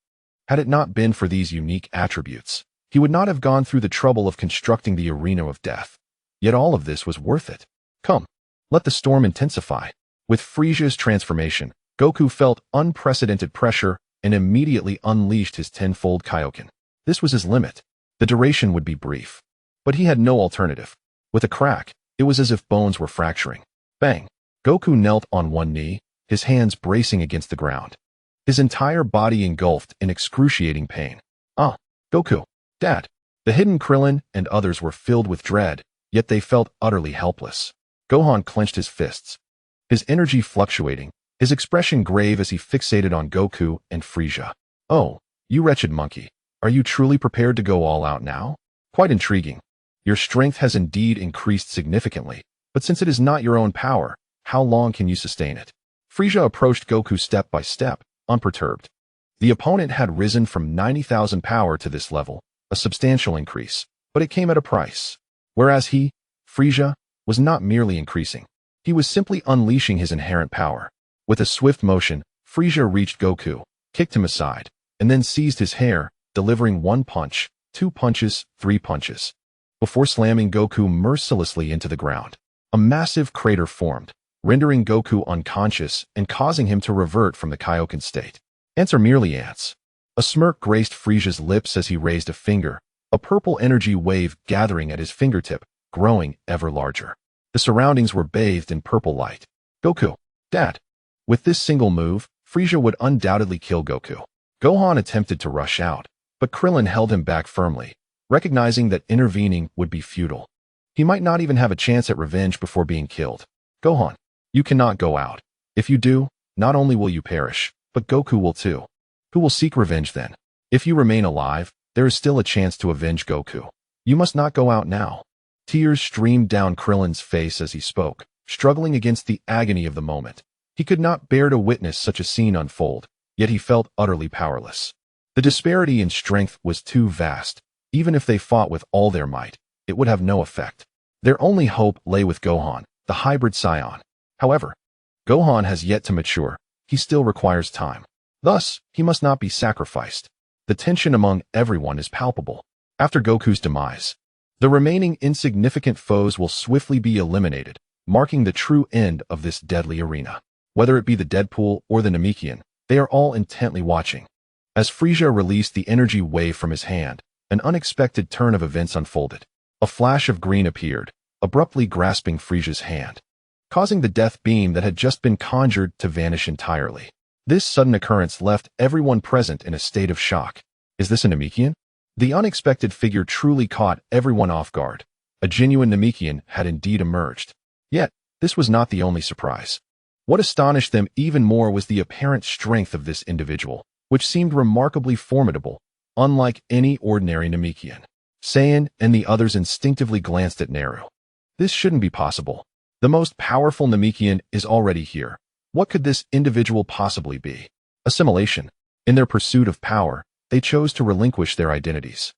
[SPEAKER 1] Had it not been for these unique attributes, he would not have gone through the trouble of constructing the arena of death. Yet all of this was worth it. Come, let the storm intensify. With Frieza's transformation, Goku felt unprecedented pressure and immediately unleashed his tenfold Kaioken. This was his limit. The duration would be brief. But he had no alternative. With a crack, it was as if bones were fracturing. Bang! Goku knelt on one knee, his hands bracing against the ground. His entire body engulfed in excruciating pain. Goku, Dad. The hidden Krillin and others were filled with dread, yet they felt utterly helpless. Gohan clenched his fists, his energy fluctuating, his expression grave as he fixated on Goku and Frieza. Oh, you wretched monkey. Are you truly prepared to go all out now? Quite intriguing. Your strength has indeed increased significantly, but since it is not your own power, how long can you sustain it? Frieza approached Goku step by step, unperturbed. The opponent had risen from 90,000 power to this level, a substantial increase, but it came at a price. Whereas he, Frieza, was not merely increasing. He was simply unleashing his inherent power. With a swift motion, Frieza reached Goku, kicked him aside, and then seized his hair, delivering 1 punch, 2 punches, 3 punches. Before slamming Goku mercilessly into the ground, a massive crater formed, rendering Goku unconscious and causing him to revert from the Kaioken state. Ants are merely ants. A smirk graced Frieza's lips as he raised a finger, a purple energy wave gathering at his fingertip, growing ever larger. The surroundings were bathed in purple light. Goku, Dad. With this single move, Frieza would undoubtedly kill Goku. Gohan attempted to rush out, but Krillin held him back firmly, recognizing that intervening would be futile. He might not even have a chance at revenge before being killed. Gohan, you cannot go out. If you do, not only will you perish, but Goku will too. Who will seek revenge then? If you remain alive, there is still a chance to avenge Goku. You must not go out now. Tears streamed down Krillin's face as he spoke, struggling against the agony of the moment. He could not bear to witness such a scene unfold, yet he felt utterly powerless. The disparity in strength was too vast. Even if they fought with all their might, it would have no effect. Their only hope lay with Gohan, the hybrid Saiyan. However, Gohan has yet to mature. He still requires time. Thus, he must not be sacrificed. The tension among everyone is palpable. After Goku's demise, The remaining insignificant foes will swiftly be eliminated, marking the true end of this deadly arena. Whether it be the Deadpool or the Namekian, they are all intently watching. As Frieza released the energy wave from his hand, an unexpected turn of events unfolded. A flash of green appeared, abruptly grasping Frieza's hand, causing the death beam that had just been conjured to vanish entirely. This sudden occurrence left everyone present in a state of shock. Is this a Namekian? The unexpected figure truly caught everyone off guard. A genuine Namekian had indeed emerged. Yet, this was not the only surprise. What astonished them even more was the apparent strength of this individual, which seemed remarkably formidable, unlike any ordinary Namekian. Saiyan and the others instinctively glanced at Naru. This shouldn't be possible. The most powerful Namekian is already here. What could this individual possibly be? Assimilation. In their pursuit of power, they chose to relinquish their identities.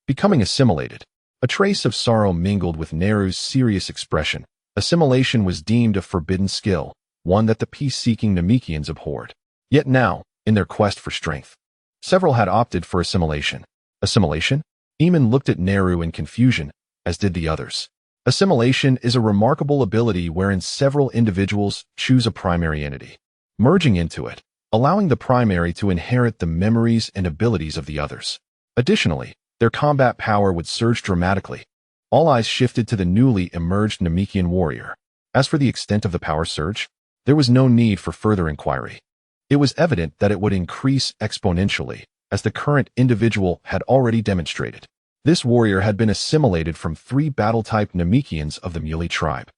[SPEAKER 1] Becoming assimilated. A trace of sorrow mingled with Naru's serious expression. Assimilation was deemed a forbidden skill, one that the peace-seeking Namekians abhorred. Yet now, in their quest for strength, several had opted for assimilation. Assimilation? Eamon looked at Naru in confusion, as did the others. Assimilation is a remarkable ability wherein several individuals choose a primary entity, merging into it, allowing the primary to inherit the memories and abilities of the others. Additionally, their combat power would surge dramatically. All eyes shifted to the newly emerged Namekian warrior. As for the extent of the power surge, there was no need for further inquiry. It was evident that it would increase exponentially, as the current individual had already demonstrated. This warrior had been assimilated from 3 battle-type Namekians of the Muley tribe,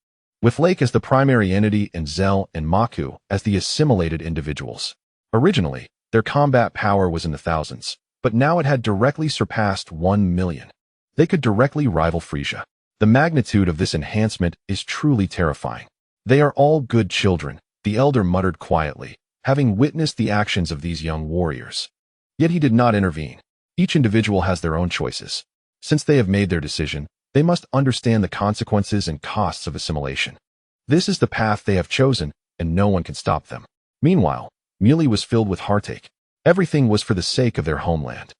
[SPEAKER 1] with Lake as the primary entity and Zell and Maku as the assimilated individuals. Originally, their combat power was in the thousands, but now it had directly surpassed 1 million. They could directly rival Frieza. The magnitude of this enhancement is truly terrifying. They are all good children, the elder muttered quietly, having witnessed the actions of these young warriors. Yet he did not intervene. Each individual has their own choices. Since they have made their decision, they must understand the consequences and costs of assimilation. This is the path they have chosen, and no one can stop them. Meanwhile, Muley was filled with heartache. Everything was for the sake of their homeland.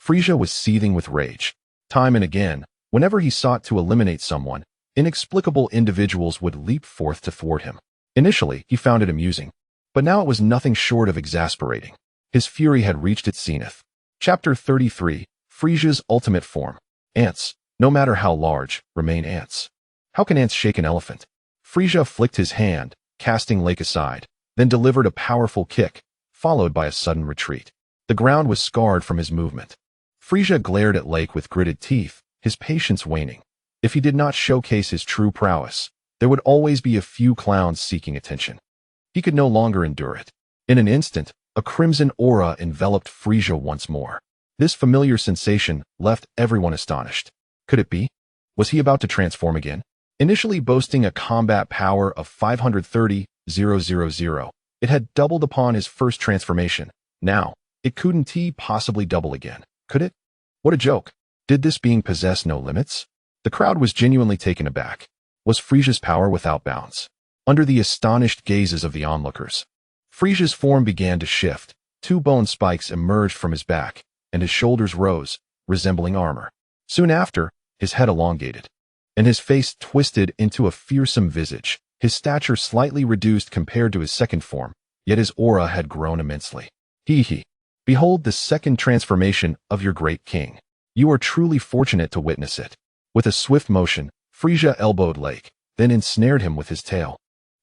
[SPEAKER 1] Frieza was seething with rage. Time and again, whenever he sought to eliminate someone, inexplicable individuals would leap forth to thwart him. Initially, he found it amusing, but now it was nothing short of exasperating. His fury had reached its zenith. Chapter 33, Frieza's ultimate form. Ants, no matter how large, remain ants. How can ants shake an elephant? Frieza flicked his hand, casting Lake aside, then delivered a powerful kick, followed by a sudden retreat. The ground was scarred from his movement. Frieza glared at Lake with gritted teeth, his patience waning. If he did not showcase his true prowess, there would always be a few clowns seeking attention. He could no longer endure it. In an instant, a crimson aura enveloped Frieza once more. This familiar sensation left everyone astonished. Could it be? Was he about to transform again? Initially boasting a combat power of 530,000, it had doubled upon his first transformation. Now, it couldn't possibly double again, could it? What a joke. Did this being possess no limits? The crowd was genuinely taken aback. Was Frieza's power without bounds? Under the astonished gazes of the onlookers, Frieza's form began to shift. 2 bone spikes emerged from his back, and his shoulders rose, resembling armor. Soon after, his head elongated, and his face twisted into a fearsome visage. His stature slightly reduced compared to his second form, yet his aura had grown immensely. Hee. Behold the second transformation of your great king. You are truly fortunate to witness it. With a swift motion, Frieza elbowed Lake, then ensnared him with his tail,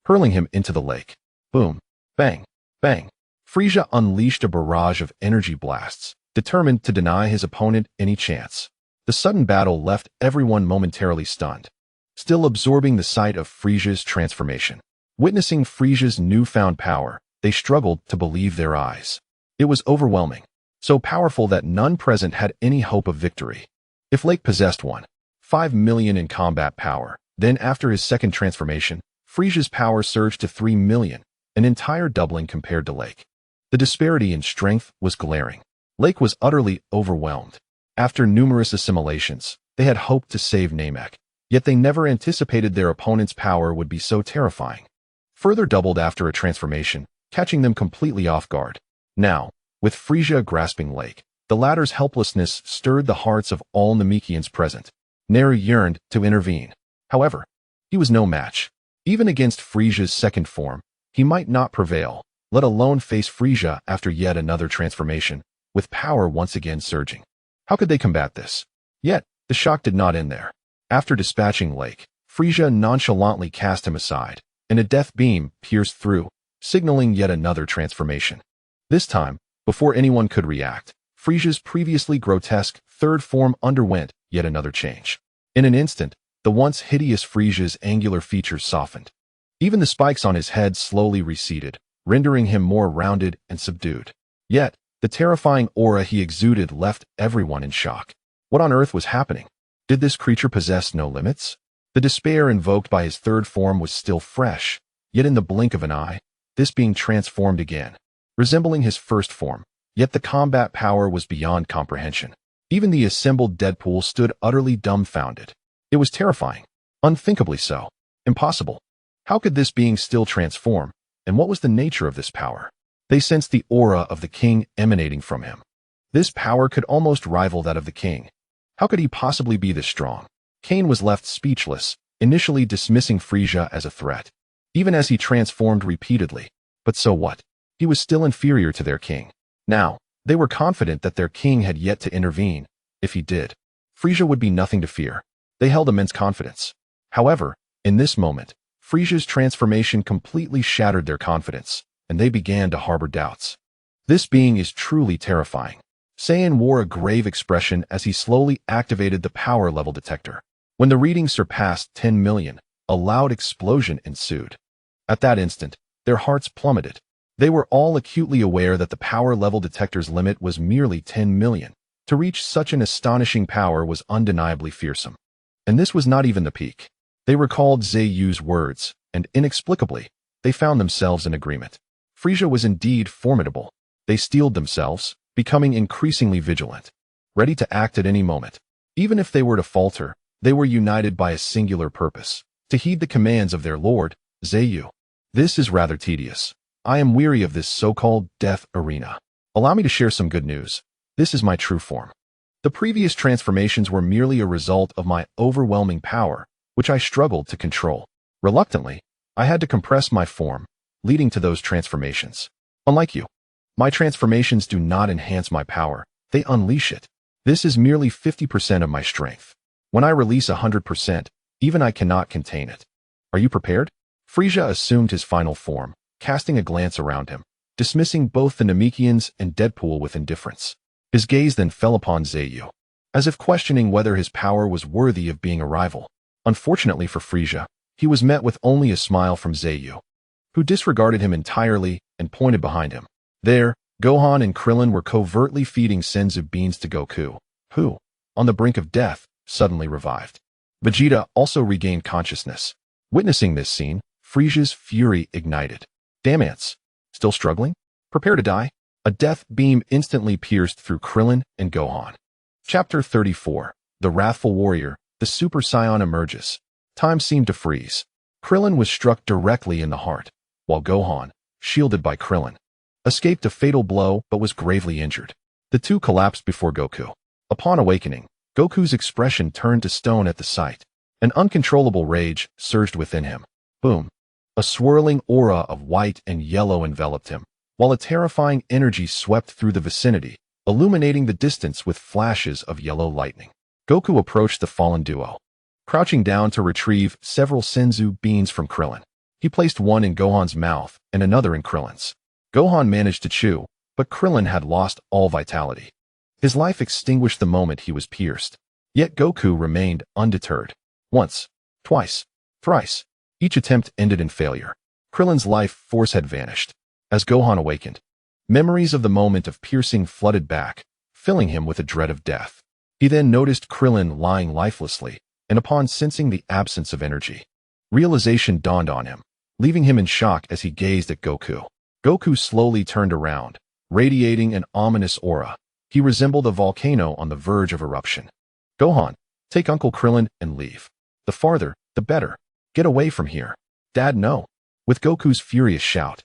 [SPEAKER 1] hurling him into the lake. Boom. Bang. Bang. Frieza unleashed a barrage of energy blasts, determined to deny his opponent any chance. The sudden battle left everyone momentarily stunned, still absorbing the sight of Frieza's transformation. Witnessing Frieza's newfound power, they struggled to believe their eyes. It was overwhelming, so powerful that none present had any hope of victory. If Lake possessed 5 million in combat power, then after his second transformation, Frieza's power surged to 3 million, an entire doubling compared to Lake. The disparity in strength was glaring. Lake was utterly overwhelmed. After numerous assimilations, they had hoped to save Namek, yet they never anticipated their opponent's power would be so terrifying. Further doubled after a transformation, catching them completely off guard. Now, with Frieza grasping Lake, the latter's helplessness stirred the hearts of all Namekians present. Naru yearned to intervene. However, he was no match. Even against Frieza's second form, he might not prevail, let alone face Frieza after yet another transformation, with power once again surging. How could they combat this? Yet, the shock did not end there. After dispatching Lake, Frieza nonchalantly cast him aside, and a death beam pierced through, signaling yet another transformation. This time, before anyone could react, Frieza's previously grotesque third form underwent yet another change. In an instant, the once hideous Frieza's angular features softened. Even the spikes on his head slowly receded, rendering him more rounded and subdued. Yet, the terrifying aura he exuded left everyone in shock. What on earth was happening? Did this creature possess no limits? The despair invoked by his third form was still fresh, yet in the blink of an eye, this being transformed again, resembling his first form, yet the combat power was beyond comprehension. Even the assembled Deadpool stood utterly dumbfounded. It was terrifying. Unthinkably so. Impossible. How could this being still transform, and what was the nature of this power? They sensed the aura of the king emanating from him. This power could almost rival that of the king. How could he possibly be this strong? Kane was left speechless, initially dismissing Frieza as a threat, even as he transformed repeatedly. But so what? He was still inferior to their king. Now, they were confident that their king had yet to intervene. If he did, Frieza would be nothing to fear. They held immense confidence. However, in this moment, Frieza's transformation completely shattered their confidence, and they began to harbor doubts. This being is truly terrifying. Saiyan wore a grave expression as he slowly activated the power level detector. When the reading surpassed 10 million, a loud explosion ensued. At that instant, their hearts plummeted. They were all acutely aware that the power level detector's limit was merely 10 million. To reach such an astonishing power was undeniably fearsome. And this was not even the peak. They recalled Zeyu's words, and inexplicably, they found themselves in agreement. Frieza was indeed formidable. They steeled themselves, becoming increasingly vigilant, ready to act at any moment. Even if they were to falter, they were united by a singular purpose, to heed the commands of their lord, Zeyu. This is rather tedious. I am weary of this so-called death arena. Allow me to share some good news. This is my true form. The previous transformations were merely a result of my overwhelming power, which I struggled to control. Reluctantly, I had to compress my form, leading to those transformations. Unlike you, my transformations do not enhance my power, they unleash it. This is merely 50% of my strength. When I release 100%, even I cannot contain it. Are you prepared? Frieza assumed his final form, casting a glance around him, dismissing both the Namekians and Deadpool with indifference. His gaze then fell upon Zeyu, as if questioning whether his power was worthy of being a rival. Unfortunately for Frieza, he was met with only a smile from Zeyu, who disregarded him entirely and pointed behind him. There, Gohan and Krillin were covertly feeding senzu beans to Goku, who, on the brink of death, suddenly revived. Vegeta also regained consciousness. Witnessing this scene, Frieza's fury ignited. Damn ants! Still struggling? Prepare to die? A death beam instantly pierced through Krillin and Gohan. Chapter 34. The Wrathful Warrior, the Super Saiyan emerges. Time seemed to freeze. Krillin was struck directly in the heart, while Gohan, shielded by Krillin, escaped a fatal blow but was gravely injured. The two collapsed before Goku. Upon awakening, Goku's expression turned to stone at the sight. An uncontrollable rage surged within him. Boom. A swirling aura of white and yellow enveloped him, while a terrifying energy swept through the vicinity, illuminating the distance with flashes of yellow lightning. Goku approached the fallen duo, crouching down to retrieve several senzu beans from Krillin. He placed one in Gohan's mouth and another in Krillin's. Gohan managed to chew, but Krillin had lost all vitality. His life extinguished the moment he was pierced. Yet Goku remained undeterred. Once, twice, thrice. Each attempt ended in failure. Krillin's life force had vanished. As Gohan awakened, memories of the moment of piercing flooded back, filling him with a dread of death. He then noticed Krillin lying lifelessly, and upon sensing the absence of energy, realization dawned on him, leaving him in shock as he gazed at Goku. Goku slowly turned around, radiating an ominous aura. He resembled a volcano on the verge of eruption. Gohan, take Uncle Krillin and leave. The farther, the better. Get away from here. Dad, no. With Goku's furious shout,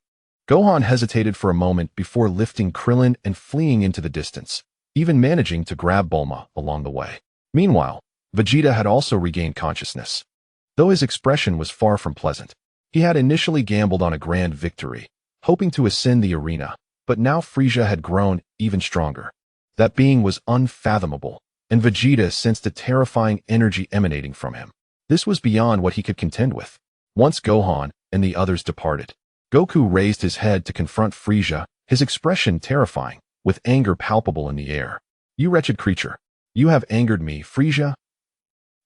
[SPEAKER 1] Gohan hesitated for a moment before lifting Krillin and fleeing into the distance, even managing to grab Bulma along the way. Meanwhile, Vegeta had also regained consciousness. Though his expression was far from pleasant, he had initially gambled on a grand victory, hoping to ascend the arena, but now Frieza had grown even stronger. That being was unfathomable, and Vegeta sensed a terrifying energy emanating from him. This was beyond what he could contend with. Once Gohan and the others departed, Goku raised his head to confront Frieza, his expression terrifying, with anger palpable in the air. "You wretched creature! You have angered me, Frieza!"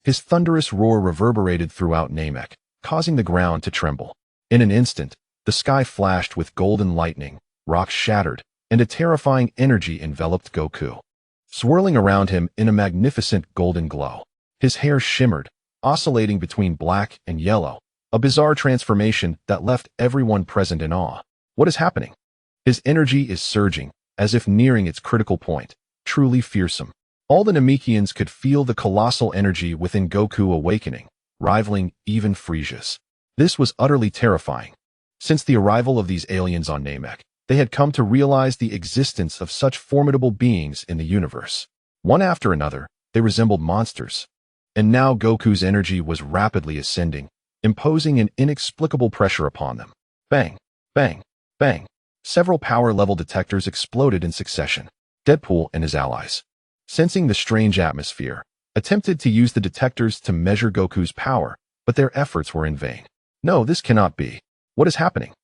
[SPEAKER 1] His thunderous roar reverberated throughout Namek, causing the ground to tremble. In an instant, the sky flashed with golden lightning, rocks shattered, and a terrifying energy enveloped Goku. Swirling around him in a magnificent golden glow, his hair shimmered, oscillating between black and yellow, a bizarre transformation that left everyone present in awe. What is happening? His energy is surging, as if nearing its critical point, truly fearsome. All the Namekians could feel the colossal energy within Goku awakening, rivaling even Frieza's. This was utterly terrifying. Since the arrival of these aliens on Namek, they had come to realize the existence of such formidable beings in the universe. One after another, they resembled monsters. And now Goku's energy was rapidly ascending, imposing an inexplicable pressure upon them. Bang, bang, bang. Several power-level detectors exploded in succession. Deadpool and his allies, sensing the strange atmosphere, attempted to use the detectors to measure Goku's power, but their efforts were in vain. No, this cannot be. What is happening?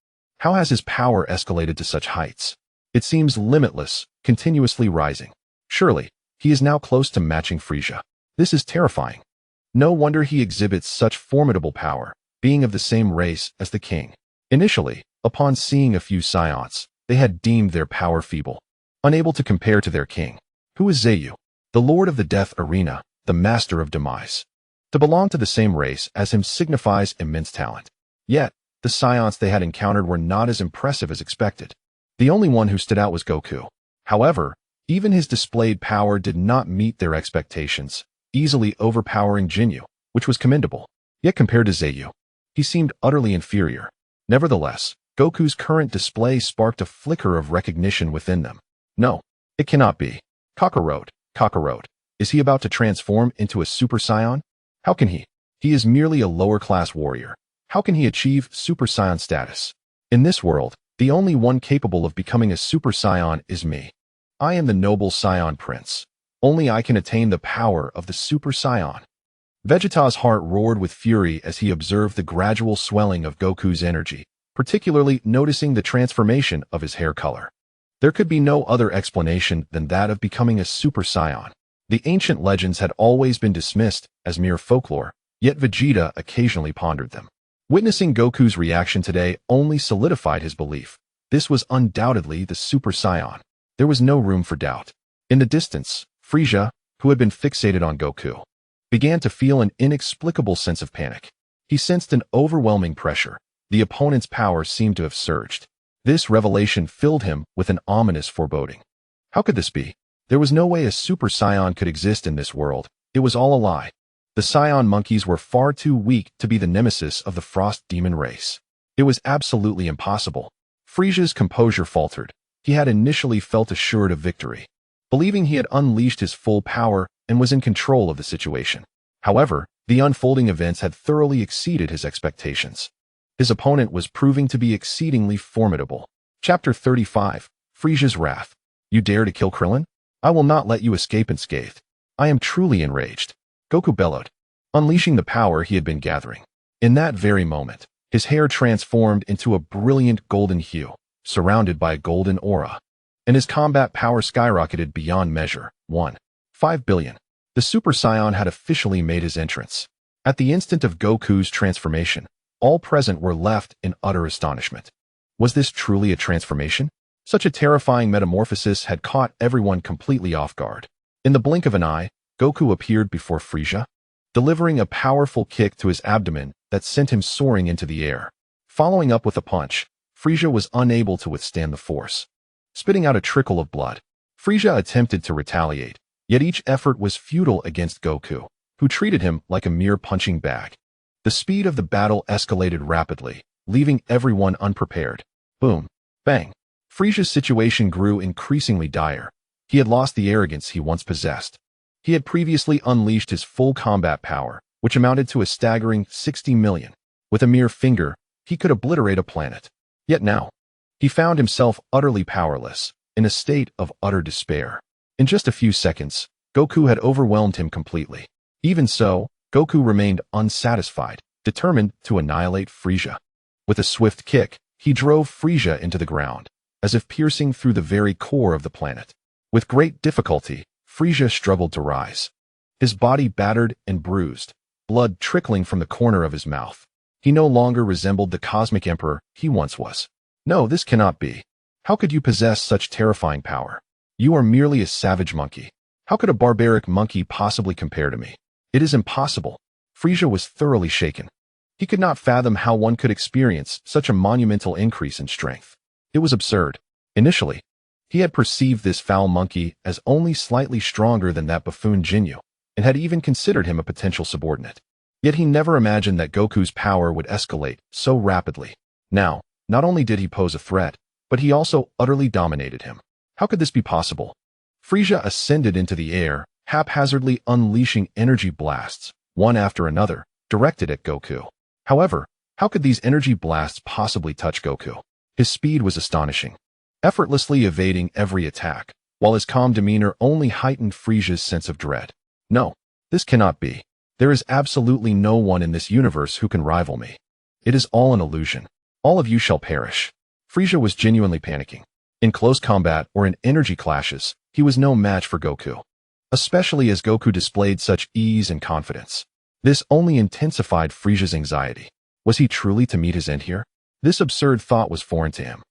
[SPEAKER 1] How has his power escalated to such heights? It seems limitless, continuously rising. Surely, he is now close to matching Frieza. This is terrifying. No wonder he exhibits such formidable power, being of the same race as the king. Initially, upon seeing a few Saiyans, they had deemed their power feeble, unable to compare to their king. Who is Zeyu? The Lord of the Death Arena, the Master of Demise. To belong to the same race as him signifies immense talent. Yet, the Saiyans they had encountered were not as impressive as expected. The only one who stood out was Goku. However, even his displayed power did not meet their expectations, easily overpowering Ginyu, which was commendable. Yet compared to Zeyu, he seemed utterly inferior. Nevertheless, Goku's current display sparked a flicker of recognition within them. No, it cannot be. Kakarot, is he about to transform into a Super Saiyan? How can he? He is merely a lower-class warrior. How can he achieve Super Saiyan status? In this world, the only one capable of becoming a Super Saiyan is me. I am the noble Saiyan prince. Only I can attain the power of the Super Saiyan. Vegeta's heart roared with fury as he observed the gradual swelling of Goku's energy, particularly noticing the transformation of his hair color. There could be no other explanation than that of becoming a Super Saiyan. The ancient legends had always been dismissed as mere folklore, yet Vegeta occasionally pondered them. Witnessing Goku's reaction today only solidified his belief. This was undoubtedly the Super Saiyan. There was no room for doubt. In the distance, Frieza, who had been fixated on Goku, began to feel an inexplicable sense of panic. He sensed an overwhelming pressure. The opponent's power seemed to have surged. This revelation filled him with an ominous foreboding. How could this be? There was no way a Super Saiyan could exist in this world. It was all a lie. The Saiyan monkeys were far too weak to be the nemesis of the Frost Demon race. It was absolutely impossible. Frieza's composure faltered. He had initially felt assured of victory, believing he had unleashed his full power and was in control of the situation. However, the unfolding events had thoroughly exceeded his expectations. His opponent was proving to be exceedingly formidable. Chapter 35, Frieza's Wrath. You dare to kill Krillin? I will not let you escape unscathed. I am truly enraged. Goku bellowed, unleashing the power he had been gathering. In that very moment, his hair transformed into a brilliant golden hue, surrounded by a golden aura, and his combat power skyrocketed beyond measure. 1.5 billion. The Super Saiyan had officially made his entrance. At the instant of Goku's transformation, all present were left in utter astonishment. Was this truly a transformation? Such a terrifying metamorphosis had caught everyone completely off guard. In the blink of an eye, Goku appeared before Frieza, delivering a powerful kick to his abdomen that sent him soaring into the air. Following up with a punch, Frieza was unable to withstand the force. Spitting out a trickle of blood, Frieza attempted to retaliate, yet each effort was futile against Goku, who treated him like a mere punching bag. The speed of the battle escalated rapidly, leaving everyone unprepared. Boom. Bang. Frieza's situation grew increasingly dire. He had lost the arrogance he once possessed. He had previously unleashed his full combat power, which amounted to a staggering 60 million. With a mere finger, he could obliterate a planet. Yet now, he found himself utterly powerless, in a state of utter despair. In just a few seconds, Goku had overwhelmed him completely. Even so, Goku remained unsatisfied, determined to annihilate Frieza. With a swift kick, he drove Frieza into the ground, as if piercing through the very core of the planet. With great difficulty, Frieza struggled to rise. His body battered and bruised, blood trickling from the corner of his mouth. He no longer resembled the cosmic emperor he once was. No, this cannot be. How could you possess such terrifying power? You are merely a savage monkey. How could a barbaric monkey possibly compare to me? It is impossible. Frieza was thoroughly shaken. He could not fathom how one could experience such a monumental increase in strength. It was absurd. Initially, he had perceived this foul monkey as only slightly stronger than that buffoon Ginyu, and had even considered him a potential subordinate. Yet he never imagined that Goku's power would escalate so rapidly. Now, not only did he pose a threat, but he also utterly dominated him. How could this be possible? Frieza ascended into the air, haphazardly unleashing energy blasts, one after another, directed at Goku. However, how could these energy blasts possibly touch Goku? His speed was astonishing, effortlessly evading every attack, while his calm demeanor only heightened Frieza's sense of dread. No, this cannot be. There is absolutely no one in this universe who can rival me. It is all an illusion. All of you shall perish. Frieza was genuinely panicking. In close combat or in energy clashes, he was no match for Goku. Especially as Goku displayed such ease and confidence. This only intensified Frieza's anxiety. Was he truly to meet his end here? This absurd thought was foreign to him.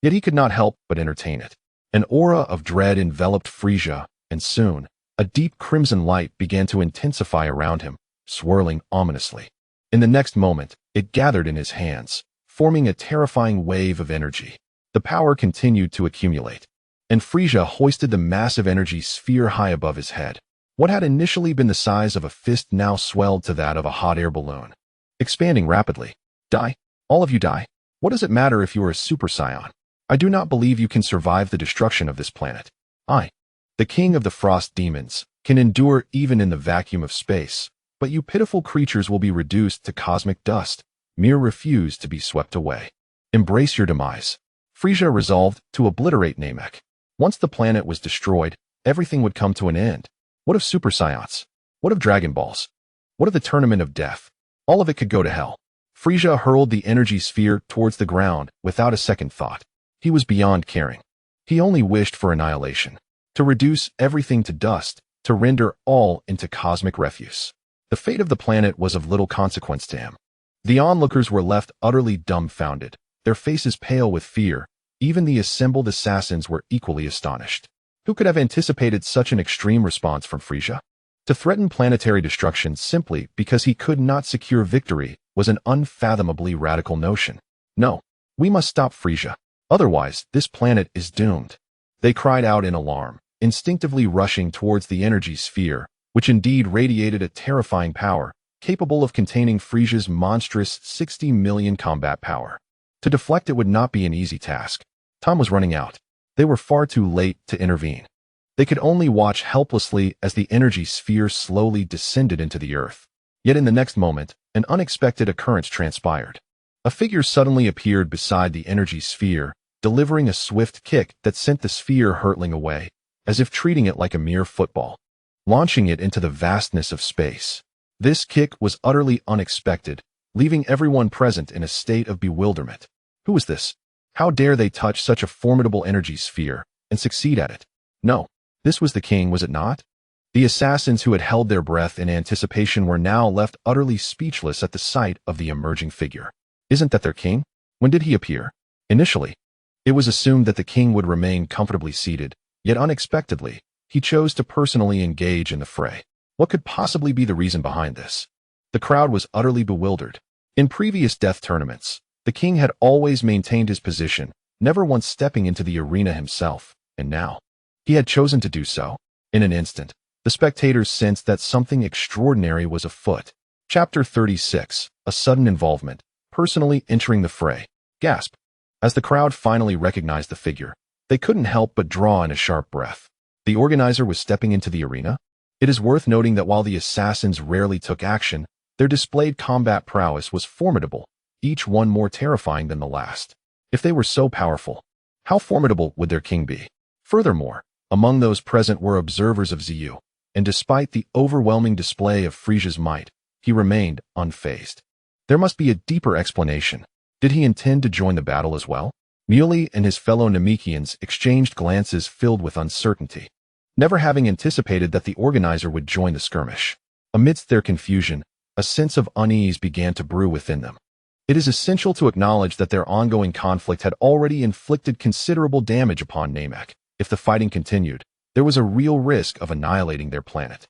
[SPEAKER 1] Yet he could not help but entertain it. An aura of dread enveloped Frieza, and soon, a deep crimson light began to intensify around him, swirling ominously. In the next moment, it gathered in his hands, forming a terrifying wave of energy. The power continued to accumulate, and Frieza hoisted the massive energy sphere high above his head. What had initially been the size of a fist now swelled to that of a hot air balloon, expanding rapidly. Die? All of you die? What does it matter if you are a Super Saiyan? I do not believe you can survive the destruction of this planet. I, the king of the frost demons, can endure even in the vacuum of space, but you pitiful creatures will be reduced to cosmic dust, mere refuse to be swept away. Embrace your demise. Frieza resolved to obliterate Namek. Once the planet was destroyed, everything would come to an end. What of Super Saiyans? What of Dragon Balls? What of the Tournament of Death? All of it could go to hell. Frieza hurled the energy sphere towards the ground without a second thought. He was beyond caring. He only wished for annihilation, to reduce everything to dust, to render all into cosmic refuse. The fate of the planet was of little consequence to him. The onlookers were left utterly dumbfounded, their faces pale with fear. Even the assembled assassins were equally astonished. Who could have anticipated such an extreme response from Frieza? To threaten planetary destruction simply because he could not secure victory was an unfathomably radical notion. No, we must stop Frieza. Otherwise, this planet is doomed. They cried out in alarm, instinctively rushing towards the energy sphere, which indeed radiated a terrifying power, capable of containing Frieza's monstrous 60 million combat power. To deflect it would not be an easy task. Time was running out. They were far too late to intervene. They could only watch helplessly as the energy sphere slowly descended into the earth. Yet in the next moment, an unexpected occurrence transpired. A figure suddenly appeared beside the energy sphere, delivering a swift kick that sent the sphere hurtling away, as if treating it like a mere football, launching it into the vastness of space. This kick was utterly unexpected, leaving everyone present in a state of bewilderment. Who was this? How dare they touch such a formidable energy sphere and succeed at it? No, this was the king, was it not? The assassins who had held their breath in anticipation were now left utterly speechless at the sight of the emerging figure. Isn't that their king? When did he appear? Initially, it was assumed that the king would remain comfortably seated, yet unexpectedly, he chose to personally engage in the fray. What could possibly be the reason behind this? The crowd was utterly bewildered. In previous death tournaments, the king had always maintained his position, never once stepping into the arena himself, and now, he had chosen to do so. In an instant, the spectators sensed that something extraordinary was afoot. Chapter 36, A Sudden Involvement, Personally Entering the Fray. Gasp. As the crowd finally recognized the figure, they couldn't help but draw in a sharp breath. The organizer was stepping into the arena? It is worth noting that while the assassins rarely took action, their displayed combat prowess was formidable, each one more terrifying than the last. If they were so powerful, how formidable would their king be? Furthermore, among those present were observers of Zeyu, and despite the overwhelming display of Frieza's might, he remained unfazed. There must be a deeper explanation. Did he intend to join the battle as well? Muley and his fellow Namekians exchanged glances filled with uncertainty, never having anticipated that the organizer would join the skirmish. Amidst their confusion, a sense of unease began to brew within them. It is essential to acknowledge that their ongoing conflict had already inflicted considerable damage upon Namek. If the fighting continued, there was a real risk of annihilating their planet.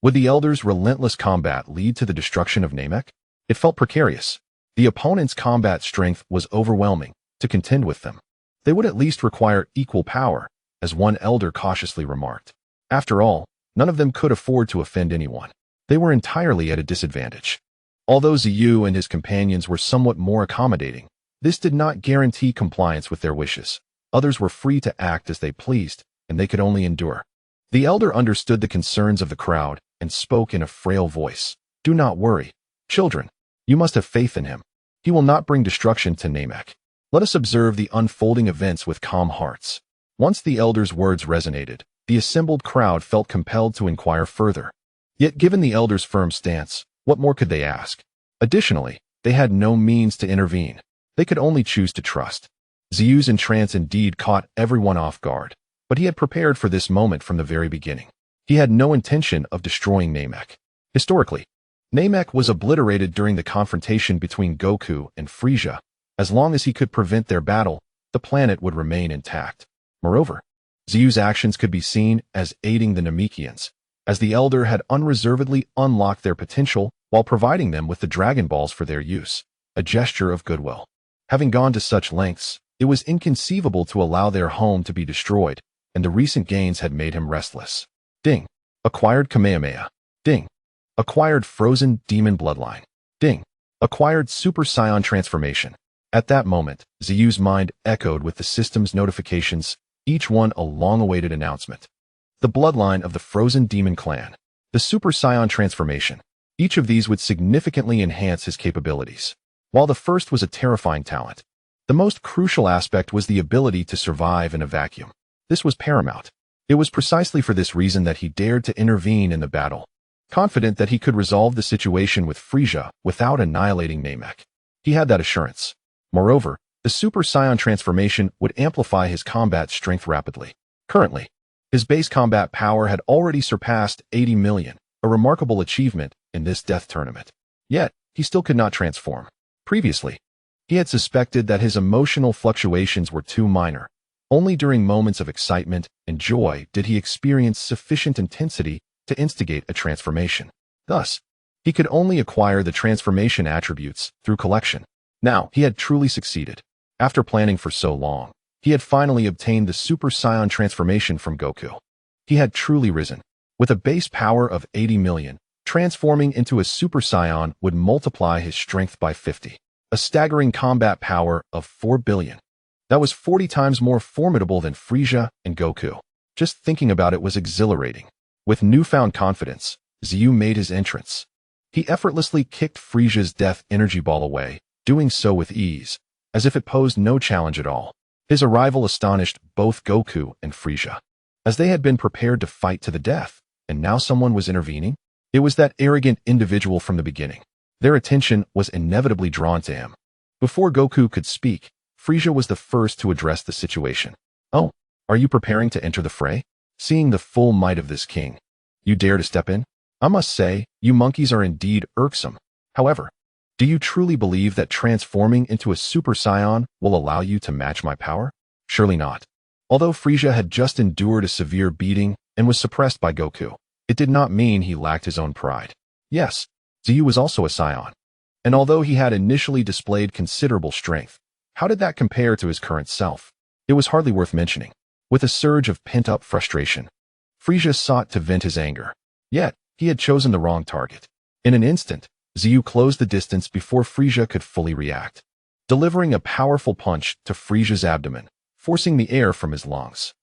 [SPEAKER 1] Would the Elders' relentless combat lead to the destruction of Namek? It felt precarious. The opponent's combat strength was overwhelming. To contend with them, they would at least require equal power, as one elder cautiously remarked. After all, none of them could afford to offend anyone. They were entirely at a disadvantage. Although Zeyu and his companions were somewhat more accommodating, this did not guarantee compliance with their wishes. Others were free to act as they pleased, and they could only endure. The elder understood the concerns of the crowd and spoke in a frail voice. Do not worry, children. You must have faith in him. He will not bring destruction to Namek. Let us observe the unfolding events with calm hearts. Once the elder's words resonated, the assembled crowd felt compelled to inquire further. Yet given the elder's firm stance, what more could they ask? Additionally, they had no means to intervene. They could only choose to trust. Zeyu's entrance indeed caught everyone off guard, but he had prepared for this moment from the very beginning. He had no intention of destroying Namek. Historically, Namek was obliterated during the confrontation between Goku and Frieza. As long as he could prevent their battle, the planet would remain intact. Moreover, Zeyu's actions could be seen as aiding the Namekians, as the Elder had unreservedly unlocked their potential while providing them with the Dragon Balls for their use, a gesture of goodwill. Having gone to such lengths, it was inconceivable to allow their home to be destroyed, and the recent gains had made him restless. Ding. Acquired Kamehameha. Ding. Acquired Frozen Demon Bloodline. Ding. Acquired Super Saiyan Transformation. At that moment, Zeyu's mind echoed with the system's notifications, each one a long-awaited announcement. The bloodline of the Frozen Demon Clan. The Super Saiyan Transformation. Each of these would significantly enhance his capabilities. While the first was a terrifying talent, the most crucial aspect was the ability to survive in a vacuum. This was paramount. It was precisely for this reason that he dared to intervene in the battle, confident that he could resolve the situation with Frieza without annihilating Namek. He had that assurance. Moreover, the Super Saiyan transformation would amplify his combat strength rapidly. Currently, his base combat power had already surpassed 80 million, a remarkable achievement in this death tournament. Yet, he still could not transform. Previously, he had suspected that his emotional fluctuations were too minor. Only during moments of excitement and joy did he experience sufficient intensity to instigate a transformation. Thus, he could only acquire the transformation attributes through collection. Now, he had truly succeeded. After planning for so long, he had finally obtained the Super Saiyan transformation from Goku. He had truly risen. With a base power of 80 million, transforming into a Super Saiyan would multiply his strength by 50. A staggering combat power of 4 billion. That was 40 times more formidable than Frieza and Goku. Just thinking about it was exhilarating. With newfound confidence, Zeyu made his entrance. He effortlessly kicked Frieza's death energy ball away, doing so with ease, as if it posed no challenge at all. His arrival astonished both Goku and Frieza, as they had been prepared to fight to the death, and now someone was intervening. It was that arrogant individual from the beginning. Their attention was inevitably drawn to him. Before Goku could speak, Frieza was the first to address the situation. "Oh, are you preparing to enter the fray? Seeing the full might of this king, you dare to step in? I must say, you monkeys are indeed irksome. However, do you truly believe that transforming into a Super Saiyan will allow you to match my power? Surely not." Although Frieza had just endured a severe beating and was suppressed by Goku, it did not mean he lacked his own pride. Yes, Zeyu was also a Saiyan, and although he had initially displayed considerable strength, how did that compare to his current self? It was hardly worth mentioning. With a surge of pent-up frustration, Frieza sought to vent his anger. Yet, he had chosen the wrong target. In an instant, Zeyu closed the distance before Frieza could fully react, delivering a powerful punch to Frieza's abdomen, forcing the air from his lungs.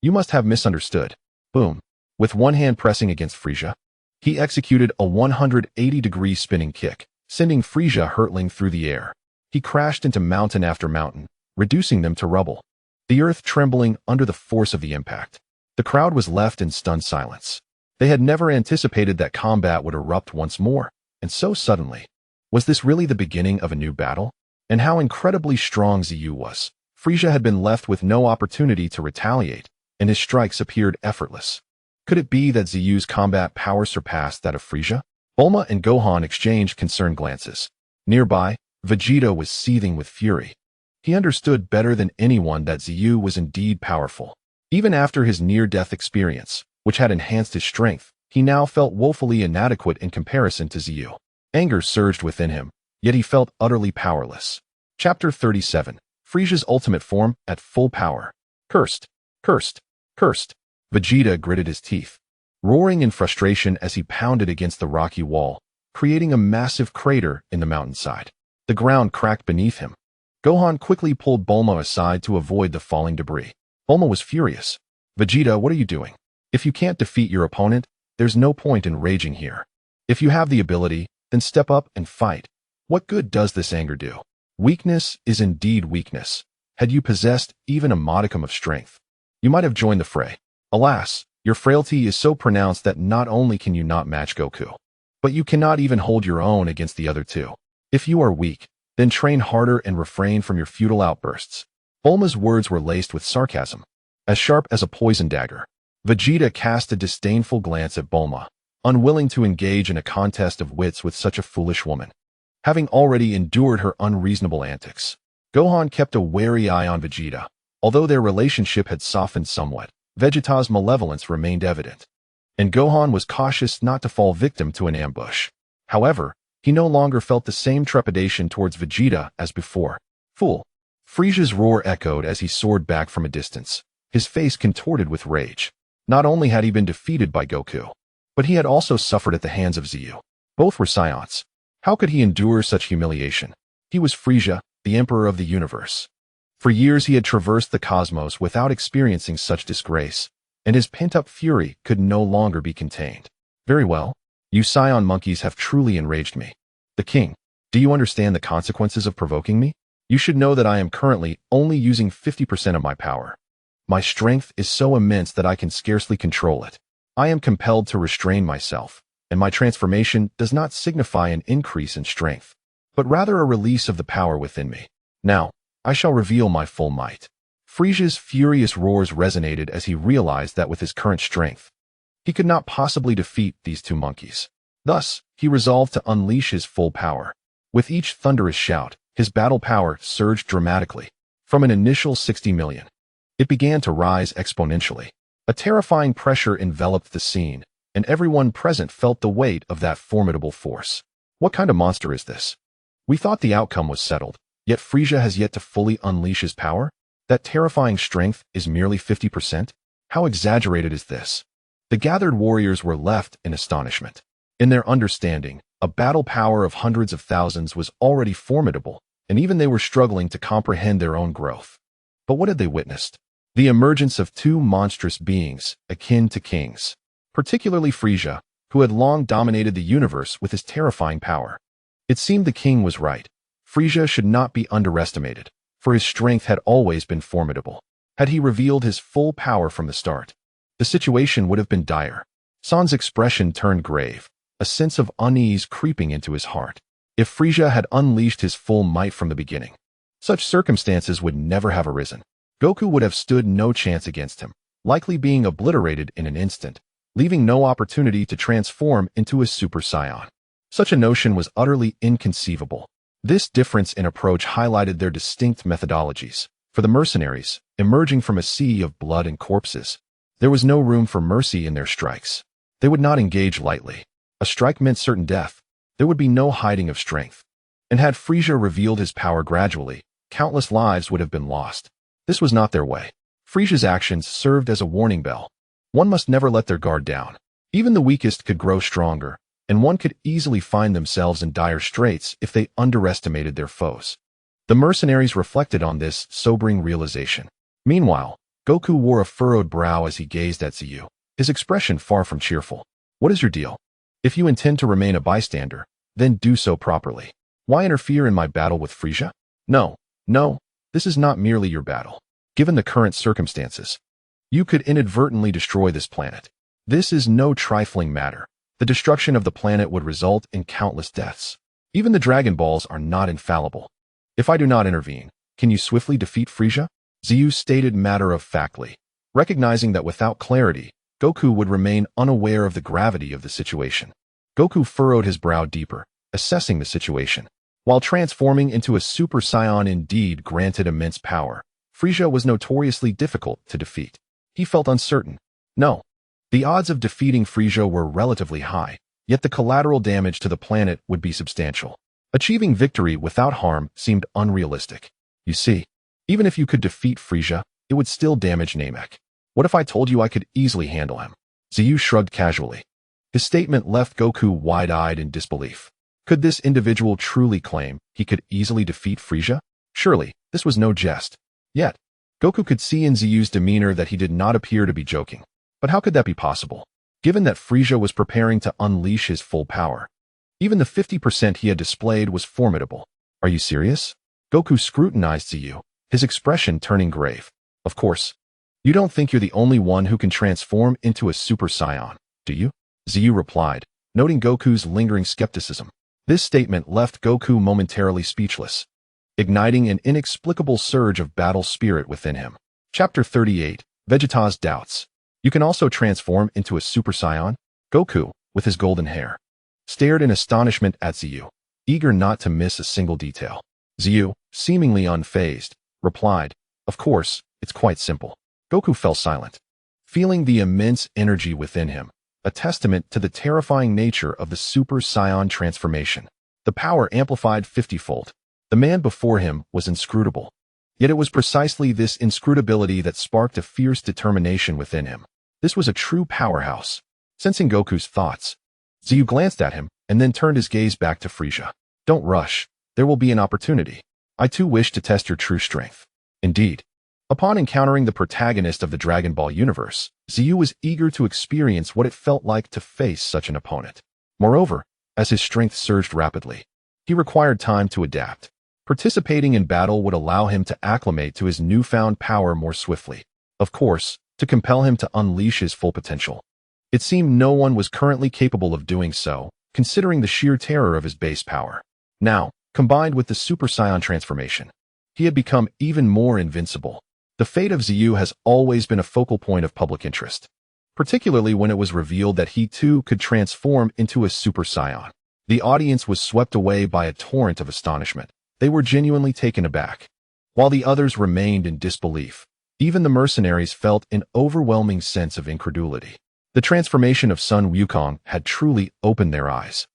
[SPEAKER 1] You must have misunderstood. Boom. With one hand pressing against Frieza, he executed a 180-degree spinning kick, sending Frieza hurtling through the air. He crashed into mountain after mountain, reducing them to rubble, the earth trembling under the force of the impact. The crowd was left in stunned silence. They had never anticipated that combat would erupt once more, and so suddenly. Was this really the beginning of a new battle? And how incredibly strong Zeyu was. Frieza had been left with no opportunity to retaliate, and his strikes appeared effortless. Could it be that Zeyu's combat power surpassed that of Frieza? Bulma and Gohan exchanged concerned glances. Nearby, Vegeta was seething with fury. He understood better than anyone that Zeyu was indeed powerful. Even after his near-death experience, which had enhanced his strength, he now felt woefully inadequate in comparison to Zeyu. Anger surged within him, yet he felt utterly powerless. Chapter 37. Frieza's ultimate form at full power. Cursed, cursed, cursed. Vegeta gritted his teeth, roaring in frustration as he pounded against the rocky wall, creating a massive crater in the mountainside. The ground cracked beneath him. Gohan quickly pulled Bulma aside to avoid the falling debris. Bulma was furious. Vegeta, what are you doing? If you can't defeat your opponent, there's no point in raging here. If you have the ability, then step up and fight. What good does this anger do? Weakness is indeed weakness. Had you possessed even a modicum of strength, you might have joined the fray. Alas, your frailty is so pronounced that not only can you not match Goku, but you cannot even hold your own against the other two. If you are weak, then train harder and refrain from your futile outbursts. Bulma's words were laced with sarcasm, as sharp as a poison dagger. Vegeta cast a disdainful glance at Bulma, unwilling to engage in a contest of wits with such a foolish woman. Having already endured her unreasonable antics, Gohan kept a wary eye on Vegeta. Although their relationship had softened somewhat, Vegeta's malevolence remained evident, and Gohan was cautious not to fall victim to an ambush. However, he no longer felt the same trepidation towards Vegeta as before. Fool! Frieza's roar echoed as he soared back from a distance, his face contorted with rage. Not only had he been defeated by Goku, but he had also suffered at the hands of Zeyu. Both were Saiyans. How could he endure such humiliation? He was Frieza, the Emperor of the universe. For years he had traversed the cosmos without experiencing such disgrace, and his pent-up fury could no longer be contained. Very well. You Saiyan monkeys have truly enraged me. The king, do you understand the consequences of provoking me? You should know that I am currently only using 50% of my power. My strength is so immense that I can scarcely control it. I am compelled to restrain myself, and my transformation does not signify an increase in strength, but rather a release of the power within me. Now, I shall reveal my full might. Frieza's furious roars resonated as he realized that with his current strength, he could not possibly defeat these two monkeys. Thus, he resolved to unleash his full power. With each thunderous shout, his battle power surged dramatically. From an initial 60 million, it began to rise exponentially. A terrifying pressure enveloped the scene, and everyone present felt the weight of that formidable force. What kind of monster is this? We thought the outcome was settled, yet Frieza has yet to fully unleash his power? That terrifying strength is merely 50%? How exaggerated is this? The gathered warriors were left in astonishment. In their understanding, a battle power of hundreds of thousands was already formidable, and even they were struggling to comprehend their own growth. But what had they witnessed? The emergence of two monstrous beings, akin to kings. Particularly Frieza, who had long dominated the universe with his terrifying power. It seemed the king was right. Frieza should not be underestimated, for his strength had always been formidable. Had he revealed his full power from the start, the situation would have been dire. San's expression turned grave, a sense of unease creeping into his heart. If Frieza had unleashed his full might from the beginning, such circumstances would never have arisen. Goku would have stood no chance against him, likely being obliterated in an instant, leaving no opportunity to transform into a Super Saiyan. Such a notion was utterly inconceivable. This difference in approach highlighted their distinct methodologies. For the mercenaries, emerging from a sea of blood and corpses, there was no room for mercy in their strikes. They would not engage lightly. A strike meant certain death. There would be no hiding of strength. And had Frieza revealed his power gradually, countless lives would have been lost. This was not their way. Frieza's actions served as a warning bell. One must never let their guard down. Even the weakest could grow stronger, and one could easily find themselves in dire straits if they underestimated their foes. The mercenaries reflected on this sobering realization. Meanwhile, Goku wore a furrowed brow as he gazed at Zeyu. his expression far from cheerful. What is your deal? If you intend to remain a bystander, then do so properly. Why interfere in my battle with Frieza? No, this is not merely your battle. Given the current circumstances, you could inadvertently destroy this planet. This is no trifling matter. The destruction of the planet would result in countless deaths. Even the Dragon Balls are not infallible. If I do not intervene, can you swiftly defeat Frieza? Zeyu stated matter-of-factly, recognizing that without clarity, Goku would remain unaware of the gravity of the situation. Goku furrowed his brow deeper, assessing the situation. While transforming into a Super Saiyan indeed granted immense power, Frieza was notoriously difficult to defeat. He felt uncertain. No. The odds of defeating Frieza were relatively high, yet the collateral damage to the planet would be substantial. Achieving victory without harm seemed unrealistic. You see, even if you could defeat Frieza, it would still damage Namek. What if I told you I could easily handle him? Zeyu shrugged casually. His statement left Goku wide-eyed in disbelief. Could this individual truly claim he could easily defeat Frieza? Surely, this was no jest. Yet, Goku could see in Zeyu's demeanor that he did not appear to be joking. But how could that be possible, given that Frieza was preparing to unleash his full power? Even the 50% he had displayed was formidable. Are you serious? Goku scrutinized Zeyu, his expression turning grave. Of course. You don't think you're the only one who can transform into a Super Saiyan, do you? Zeyu replied, noting Goku's lingering skepticism. This statement left Goku momentarily speechless, igniting an inexplicable surge of battle spirit within him. Chapter 38, Vegeta's Doubts. You can also transform into a Super Saiyan? Goku, with his golden hair, stared in astonishment at Zeyu, eager not to miss a single detail. Zeyu, seemingly unfazed, replied, of course, it's quite simple. Goku fell silent, feeling the immense energy within him, a testament to the terrifying nature of the Super Saiyan transformation. The power amplified 50-fold. The man before him was inscrutable. Yet it was precisely this inscrutability that sparked a fierce determination within him. This was a true powerhouse. Sensing Goku's thoughts, Zeyu glanced at him and then turned his gaze back to Frieza. Don't rush. There will be an opportunity. I too wish to test your true strength. Indeed. Upon encountering the protagonist of the Dragon Ball universe, Zeyu was eager to experience what it felt like to face such an opponent. Moreover, as his strength surged rapidly, he required time to adapt. Participating in battle would allow him to acclimate to his newfound power more swiftly. Of course, to compel him to unleash his full potential. It seemed no one was currently capable of doing so, considering the sheer terror of his base power. Now, combined with the Super Saiyan transformation, he had become even more invincible. The fate of Zeyu has always been a focal point of public interest, particularly when it was revealed that he too could transform into a Super Saiyan. The audience was swept away by a torrent of astonishment. They were genuinely taken aback. While the others remained in disbelief, even the mercenaries felt an overwhelming sense of incredulity. The transformation of Sun Wukong had truly opened their eyes.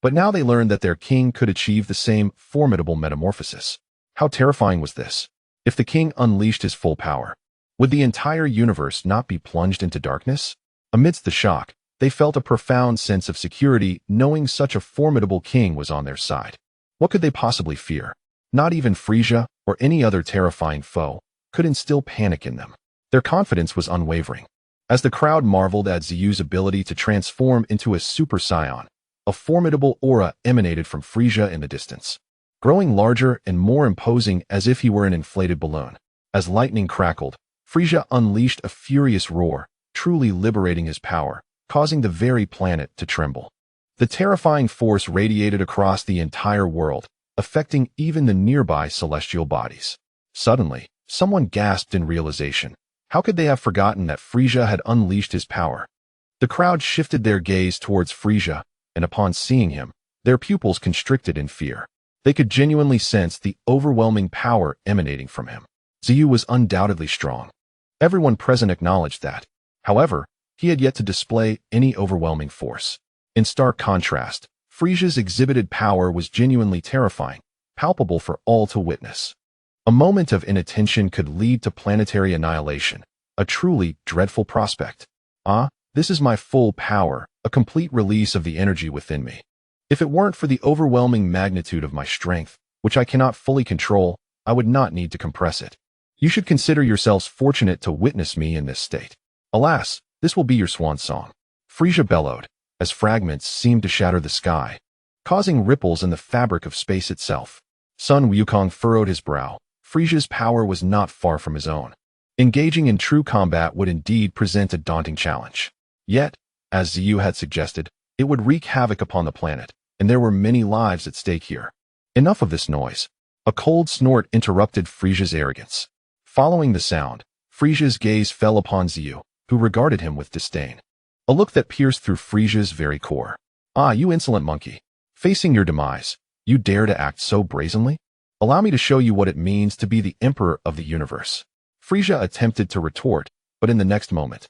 [SPEAKER 1] But now they learned that their king could achieve the same formidable metamorphosis. How terrifying was this? If the king unleashed his full power, would the entire universe not be plunged into darkness? Amidst the shock, they felt a profound sense of security knowing such a formidable king was on their side. What could they possibly fear? Not even Frieza or any other terrifying foe could instill panic in them. Their confidence was unwavering. As the crowd marveled at Zeyu's ability to transform into a Super Saiyan, a formidable aura emanated from Frieza in the distance, growing larger and more imposing as if he were an inflated balloon. As lightning crackled, Frieza unleashed a furious roar, truly liberating his power, causing the very planet to tremble. The terrifying force radiated across the entire world, affecting even the nearby celestial bodies. Suddenly, someone gasped in realization. How could they have forgotten that Frieza had unleashed his power? The crowd shifted their gaze towards Frieza, and upon seeing him, their pupils constricted in fear. They could genuinely sense the overwhelming power emanating from him. Zeyu was undoubtedly strong. Everyone present acknowledged that. However, he had yet to display any overwhelming force. In stark contrast, Frieza's exhibited power was genuinely terrifying, palpable for all to witness. A moment of inattention could lead to planetary annihilation, a truly dreadful prospect. This is my full power, a complete release of the energy within me. If it weren't for the overwhelming magnitude of my strength, which I cannot fully control, I would not need to compress it. You should consider yourselves fortunate to witness me in this state. Alas, This will be your swan song. Frieza bellowed, as fragments seemed to shatter the sky, causing ripples in the fabric of space itself. Sun Wukong furrowed his brow. Frieza's power was not far from his own. Engaging in true combat would indeed present a daunting challenge. Yet, as Zeyu had suggested, it would wreak havoc upon the planet, and there were many lives at stake here. Enough of this noise. A cold snort interrupted Frieza's arrogance. Following the sound, Frieza's gaze fell upon Zeyu, who regarded him with disdain. A look that pierced through Frieza's very core. Ah, you insolent monkey. Facing your demise, you dare to act so brazenly? Allow me to show you what it means to be the emperor of the universe. Frieza attempted to retort, but in the next moment,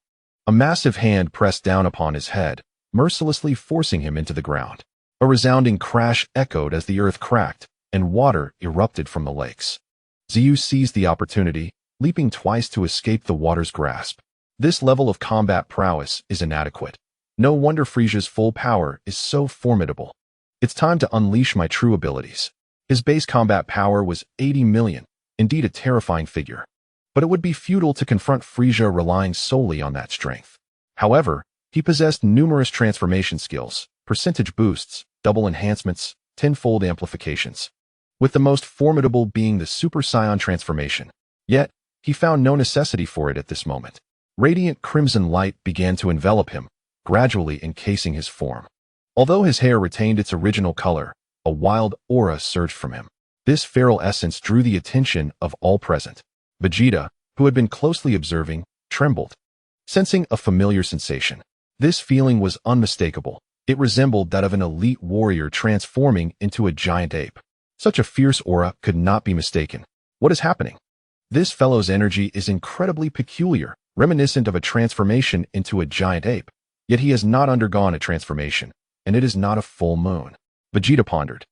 [SPEAKER 1] a massive hand pressed down upon his head, mercilessly forcing him into the ground. A resounding crash echoed as the earth cracked, and water erupted from the lakes. Zeyu seized the opportunity, leaping twice to escape the water's grasp. This level of combat prowess is inadequate. No wonder Frieza's full power is so formidable. It's time to unleash my true abilities. His base combat power was 80 million, indeed a terrifying figure. But it would be futile to confront Frieza relying solely on that strength. However, he possessed numerous transformation skills, percentage boosts, double enhancements, tenfold amplifications, with the most formidable being the Super Saiyan transformation. Yet, he found no necessity for it at this moment. Radiant crimson light began to envelop him, gradually encasing his form. Although his hair retained its original color, a wild aura surged from him. This feral essence drew the attention of all present. Vegeta, who had been closely observing, trembled, sensing a familiar sensation. This feeling was unmistakable. It resembled that of an elite warrior transforming into a giant ape. Such a fierce aura could not be mistaken. What is happening? This fellow's energy is incredibly peculiar, reminiscent of a transformation into a giant ape. Yet he has not undergone a transformation, and it is not a full moon. Vegeta pondered,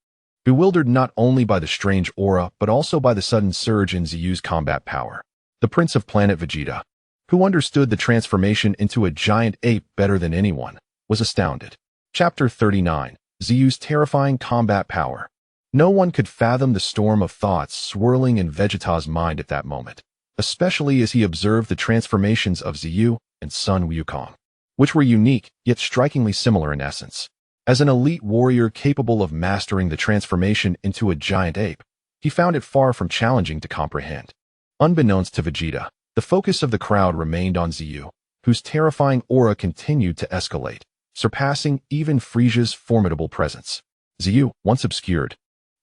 [SPEAKER 1] bewildered not only by the strange aura but also by the sudden surge in Zeyu's combat power. The Prince of Planet Vegeta, who understood the transformation into a giant ape better than anyone, was astounded. Chapter 39. Zeyu's terrifying combat power. No one could fathom the storm of thoughts swirling in Vegeta's mind at that moment, especially as he observed the transformations of Zeyu and Sun Wukong, which were unique yet strikingly similar in essence. As an elite warrior capable of mastering the transformation into a giant ape, he found it far from challenging to comprehend. Unbeknownst to Vegeta, the focus of the crowd remained on Zeyu, whose terrifying aura continued to escalate, surpassing even Frieza's formidable presence. Zeyu, once obscured,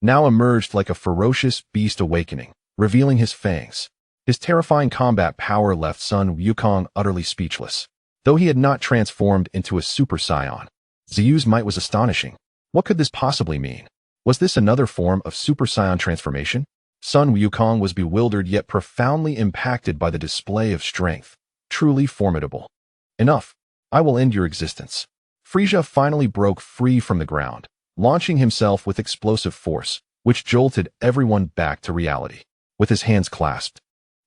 [SPEAKER 1] now emerged like a ferocious beast awakening, revealing his fangs. His terrifying combat power left Sun Wukong utterly speechless. Though he had not transformed into a Super Saiyan, Zeyu's might was astonishing. What could this possibly mean? Was this another form of Super Saiyan transformation? Sun Wukong was bewildered yet profoundly impacted by the display of strength. Truly formidable. Enough. I will end your existence. Frieza finally broke free from the ground, launching himself with explosive force, which jolted everyone back to reality. With his hands clasped,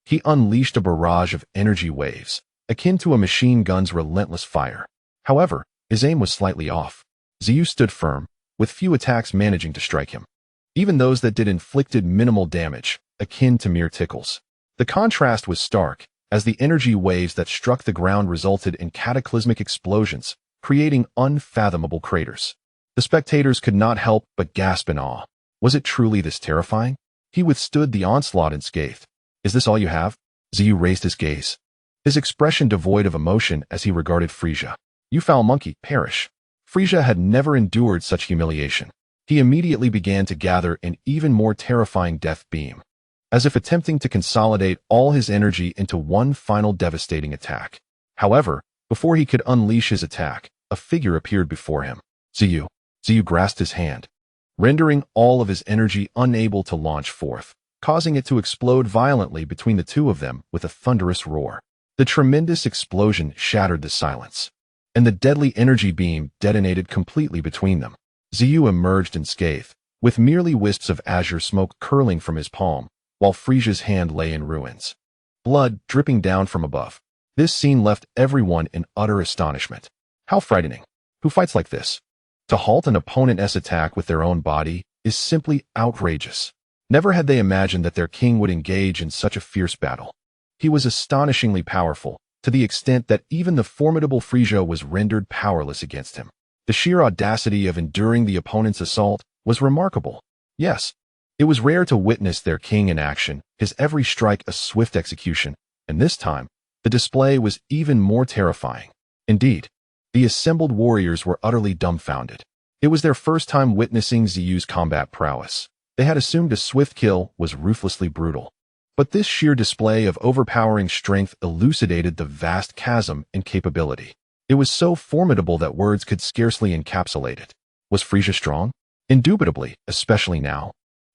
[SPEAKER 1] he unleashed a barrage of energy waves, akin to a machine gun's relentless fire. However, his aim was slightly off. Zeyu stood firm, with few attacks managing to strike him. Even those that did inflicted minimal damage, akin to mere tickles. The contrast was stark, as the energy waves that struck the ground resulted in cataclysmic explosions, creating unfathomable craters. The spectators could not help but gasp in awe. Was it truly this terrifying? He withstood the onslaught unscathed. Is this all you have? Zeyu raised his gaze, his expression devoid of emotion as he regarded Frieza. You foul monkey, perish. Frieza had never endured such humiliation. He immediately began to gather an even more terrifying death beam, as if attempting to consolidate all his energy into one final devastating attack. However, before he could unleash his attack, a figure appeared before him. Zeyu. Zeyu grasped his hand, rendering all of his energy unable to launch forth, causing it to explode violently between the two of them with a thunderous roar. The tremendous explosion shattered the silence, and the deadly energy beam detonated completely between them. Zeyu emerged unscathed, with merely wisps of azure smoke curling from his palm, while Frieza's hand lay in ruins, blood dripping down from above. This scene left everyone in utter astonishment. How frightening. Who fights like this? To halt an opponent's attack with their own body is simply outrageous. Never had they imagined that their king would engage in such a fierce battle. He was astonishingly powerful, to the extent that even the formidable Frieza was rendered powerless against him. The sheer audacity of enduring the opponent's assault was remarkable. Yes, it was rare to witness their king in action, his every strike a swift execution, and this time, the display was even more terrifying. Indeed, the assembled warriors were utterly dumbfounded. It was their first time witnessing Zeyu's combat prowess. They had assumed a swift kill was ruthlessly brutal. But this sheer display of overpowering strength elucidated the vast chasm in capability. It was so formidable that words could scarcely encapsulate it. Was Frieza strong? Indubitably, especially now,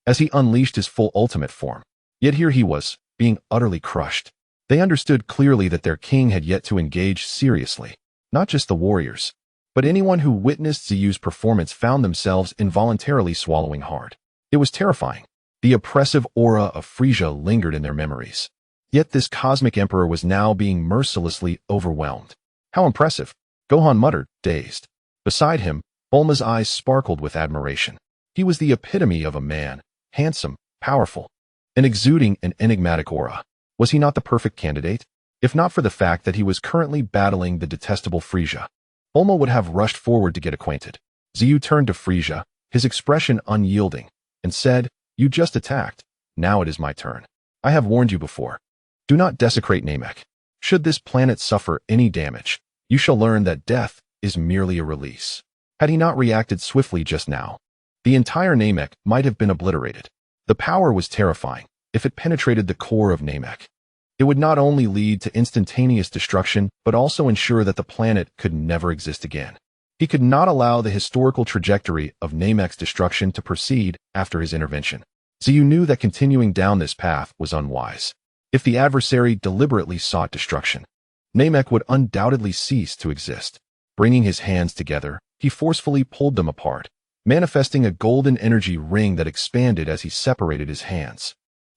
[SPEAKER 1] as he unleashed his full ultimate form. Yet here he was, being utterly crushed. They understood clearly that their king had yet to engage seriously. Not just the warriors, but anyone who witnessed Zeyu's performance found themselves involuntarily swallowing hard. It was terrifying. The oppressive aura of Frieza lingered in their memories. Yet this cosmic emperor was now being mercilessly overwhelmed. How impressive, Gohan muttered, dazed. Beside him, Bulma's eyes sparkled with admiration. He was the epitome of a man, handsome, powerful, and exuding an enigmatic aura. Was he not the perfect candidate? If not for the fact that he was currently battling the detestable Frieza, Bulma would have rushed forward to get acquainted. Zeyu turned to Frieza, his expression unyielding, and said, "You just attacked. Now it is my turn. I have warned you before. Do not desecrate Namek. Should this planet suffer any damage, you shall learn that death is merely a release." Had he not reacted swiftly just now, the entire Namek might have been obliterated. The power was terrifying. If it penetrated the core of Namek, it would not only lead to instantaneous destruction, but also ensure that the planet could never exist again. He could not allow the historical trajectory of Namek's destruction to proceed after his intervention. Zeyu knew that continuing down this path was unwise. If the adversary deliberately sought destruction, Namek would undoubtedly cease to exist. Bringing his hands together, he forcefully pulled them apart, manifesting a golden energy ring that expanded as he separated his hands.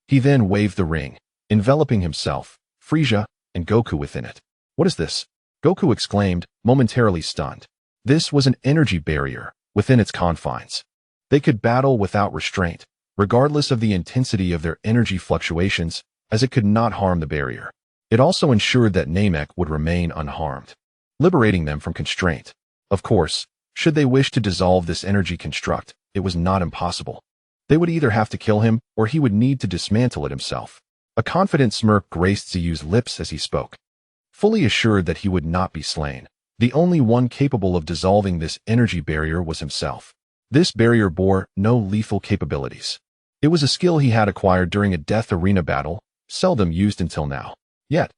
[SPEAKER 1] He then waved the ring, enveloping himself, Frieza, and Goku within it. "What is this?" Goku exclaimed, momentarily stunned. This was an energy barrier within its confines. They could battle without restraint, regardless of the intensity of their energy fluctuations, as it could not harm the barrier. It also ensured that Namek would remain unharmed, liberating them from constraint. Of course, should they wish to dissolve this energy construct, it was not impossible. They would either have to kill him, or he would need to dismantle it himself. A confident smirk graced Zeyu's lips as he spoke, fully assured that he would not be slain. The only one capable of dissolving this energy barrier was himself. This barrier bore no lethal capabilities. It was a skill he had acquired during a death arena battle, seldom used until now. Yet,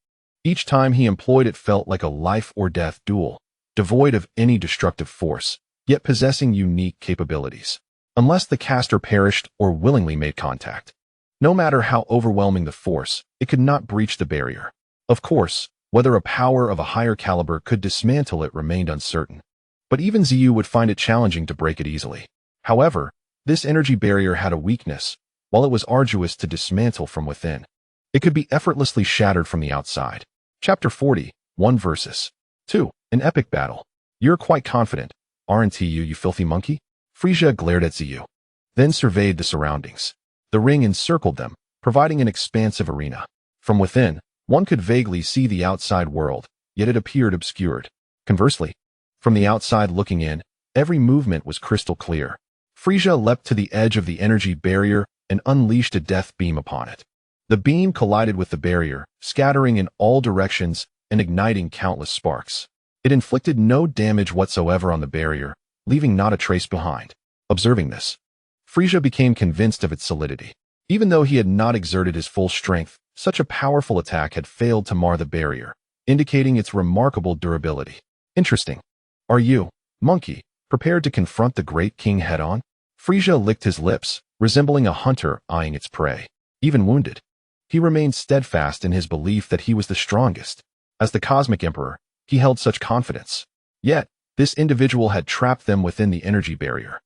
[SPEAKER 1] each time he employed it felt like a life-or-death duel, devoid of any destructive force, yet possessing unique capabilities. Unless the caster perished or willingly made contact, no matter how overwhelming the force, it could not breach the barrier. Of course, whether a power of a higher caliber could dismantle it remained uncertain. But even Zeyu would find it challenging to break it easily. However, this energy barrier had a weakness. While it was arduous to dismantle from within, it could be effortlessly shattered from the outside. Chapter 40, 1 versus 2. An epic battle. "You're quite confident, aren't you, you filthy monkey?" Frieza glared at Zeyu, then surveyed the surroundings. The ring encircled them, providing an expansive arena. From within, one could vaguely see the outside world, yet it appeared obscured. Conversely, from the outside looking in, every movement was crystal clear. Frieza leapt to the edge of the energy barrier and unleashed a death beam upon it. The beam collided with the barrier, scattering in all directions and igniting countless sparks. It inflicted no damage whatsoever on the barrier, leaving not a trace behind. Observing this, Frieza became convinced of its solidity. Even though he had not exerted his full strength, such a powerful attack had failed to mar the barrier, indicating its remarkable durability. "Interesting. Are you, monkey, prepared to confront the great king head-on?" Frieza licked his lips, resembling a hunter eyeing its prey. Even wounded, he remained steadfast in his belief that he was the strongest. As the Cosmic Emperor, he held such confidence. Yet, this individual had trapped them within the energy barrier,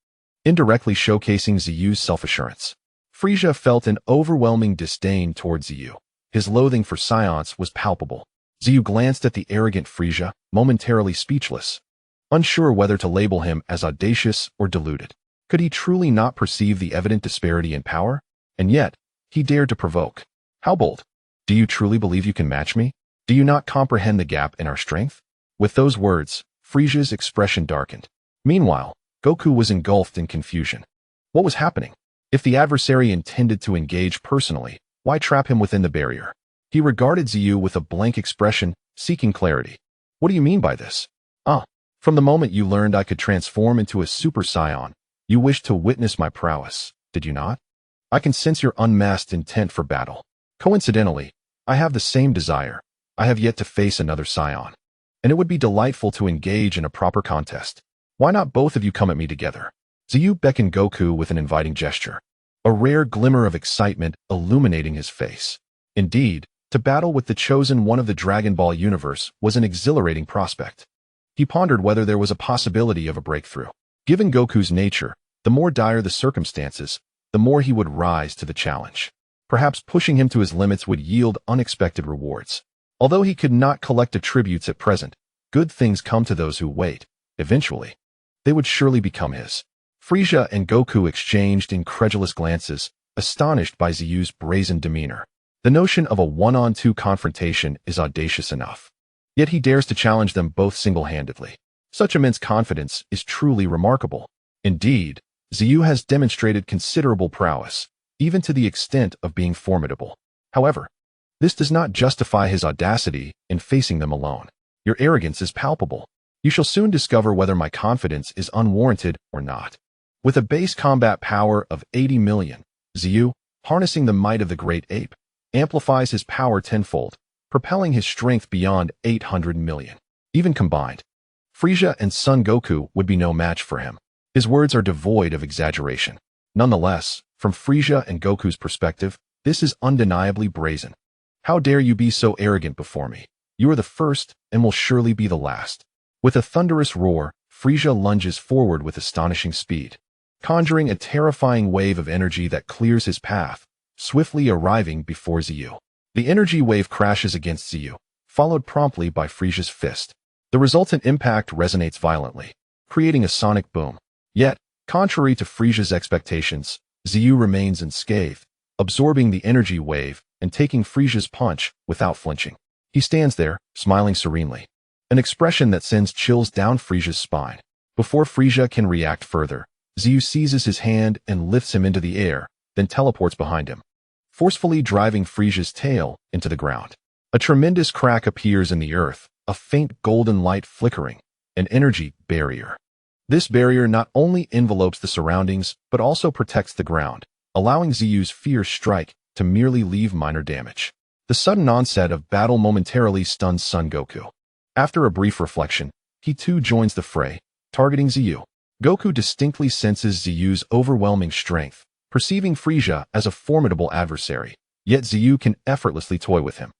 [SPEAKER 1] indirectly showcasing Zeyu's self-assurance. Frieza felt an overwhelming disdain towards Zeyu. His loathing for Saiyans was palpable. Zeyu glanced at the arrogant Frieza, momentarily speechless, unsure whether to label him as audacious or deluded. Could he truly not perceive the evident disparity in power? And yet, he dared to provoke. "How bold? Do you truly believe you can match me?" Do you not comprehend the gap in our strength? With those words, Frieza's expression darkened. Meanwhile, Goku was engulfed in confusion. What was happening? If the adversary intended to engage personally, why trap him within the barrier? He regarded Zeyu with a blank expression, seeking clarity. What do you mean by this? From the moment you learned I could transform into a Super Saiyan, you wished to witness my prowess, did you not? I can sense your unmasked intent for battle. Coincidentally, I have the same desire. I have yet to face another Saiyan, and it would be delightful to engage in a proper contest. Why not both of you come at me together? Zeyu beckoned Goku with an inviting gesture, a rare glimmer of excitement illuminating his face. Indeed, to battle with the chosen one of the Dragon Ball universe was an exhilarating prospect. He pondered whether there was a possibility of a breakthrough. Given Goku's nature, the more dire the circumstances, the more he would rise to the challenge. Perhaps pushing him to his limits would yield unexpected rewards. Although he could not collect attributes at present, good things come to those who wait. Eventually, they would surely become his. Frieza and Goku exchanged incredulous glances, astonished by Zeyu's brazen demeanor. The notion of a one-on-two confrontation is audacious enough. Yet he dares to challenge them both single-handedly. Such immense confidence is truly remarkable. Indeed, Zeyu has demonstrated considerable prowess, even to the extent of being formidable. However, this does not justify his audacity in facing them alone. Your arrogance is palpable. You shall soon discover whether my confidence is unwarranted or not. With a base combat power of 80 million, Zeyu, harnessing the might of the great ape, amplifies his power tenfold, propelling his strength beyond 800 million. Even combined, Frieza and Son Goku would be no match for him. His words are devoid of exaggeration. Nonetheless, from Frieza and Goku's perspective, this is undeniably brazen. How dare you be so arrogant before me? You are the first and will surely be the last. With a thunderous roar, Frieza lunges forward with astonishing speed, conjuring a terrifying wave of energy that clears his path, swiftly arriving before Zeyu. The energy wave crashes against Zeyu, followed promptly by Frieza's fist. The resultant impact resonates violently, creating a sonic boom. Yet, contrary to Frieza's expectations, Zeyu remains unscathed, absorbing the energy wave and taking Frieza's punch without flinching. He stands there, smiling serenely, an expression that sends chills down Frieza's spine. Before Frieza can react further, Zeyu seizes his hand and lifts him into the air, then teleports behind him, forcefully driving Frieza's tail into the ground. A tremendous crack appears in the earth, a faint golden light flickering, an energy barrier. This barrier not only envelopes the surroundings, but also protects the ground, allowing Zeyu's fierce strike to merely leave minor damage. The sudden onset of battle momentarily stuns Son Goku. After a brief reflection, he too joins the fray, targeting Zeyu. Goku distinctly senses Zeyu's overwhelming strength, perceiving Frieza as a formidable adversary, yet Zeyu can effortlessly toy with him.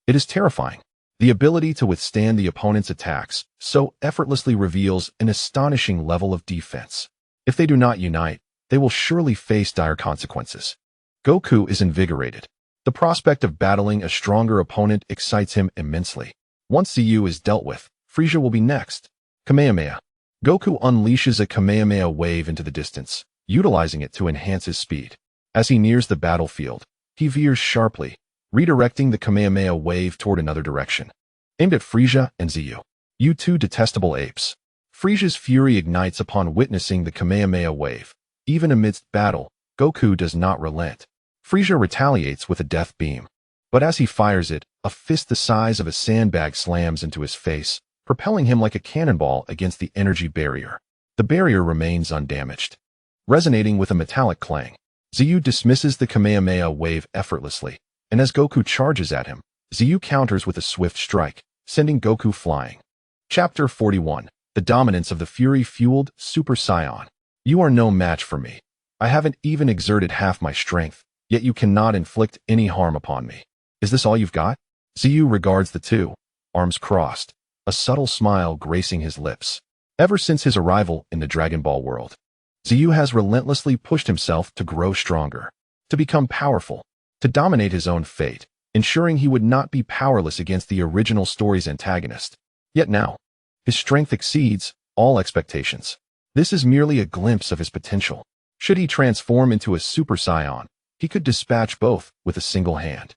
[SPEAKER 1] It is terrifying. The ability to withstand the opponent's attacks so effortlessly reveals an astonishing level of defense. If they do not unite, they will surely face dire consequences. Goku is invigorated. The prospect of battling a stronger opponent excites him immensely. Once Zeyu is dealt with, Frieza will be next. Kamehameha. Goku unleashes a Kamehameha wave into the distance, utilizing it to enhance his speed. As he nears the battlefield, he veers sharply, redirecting the Kamehameha wave toward another direction, aimed at Frieza and Zeyu. You two detestable apes. Frieza's fury ignites upon witnessing the Kamehameha wave. Even amidst battle, Goku does not relent. Frieza retaliates with a death beam. But as he fires it, a fist the size of a sandbag slams into his face, propelling him like a cannonball against the energy barrier. The barrier remains undamaged, resonating with a metallic clang. Zeyu dismisses the Kamehameha wave effortlessly, and as Goku charges at him, Zeyu counters with a swift strike, sending Goku flying. Chapter 41. The Dominance of the Fury-Fueled Super Saiyan. You are no match for me. I haven't even exerted half my strength, yet you cannot inflict any harm upon me. Is this all you've got? Zeyu regards the two, arms crossed, a subtle smile gracing his lips. Ever since his arrival in the Dragon Ball world, Zeyu has relentlessly pushed himself to grow stronger, to become powerful, to dominate his own fate, ensuring he would not be powerless against the original story's antagonist. Yet now, his strength exceeds all expectations. This is merely a glimpse of his potential. Should he transform into a Super Saiyan, he could dispatch both with a single hand.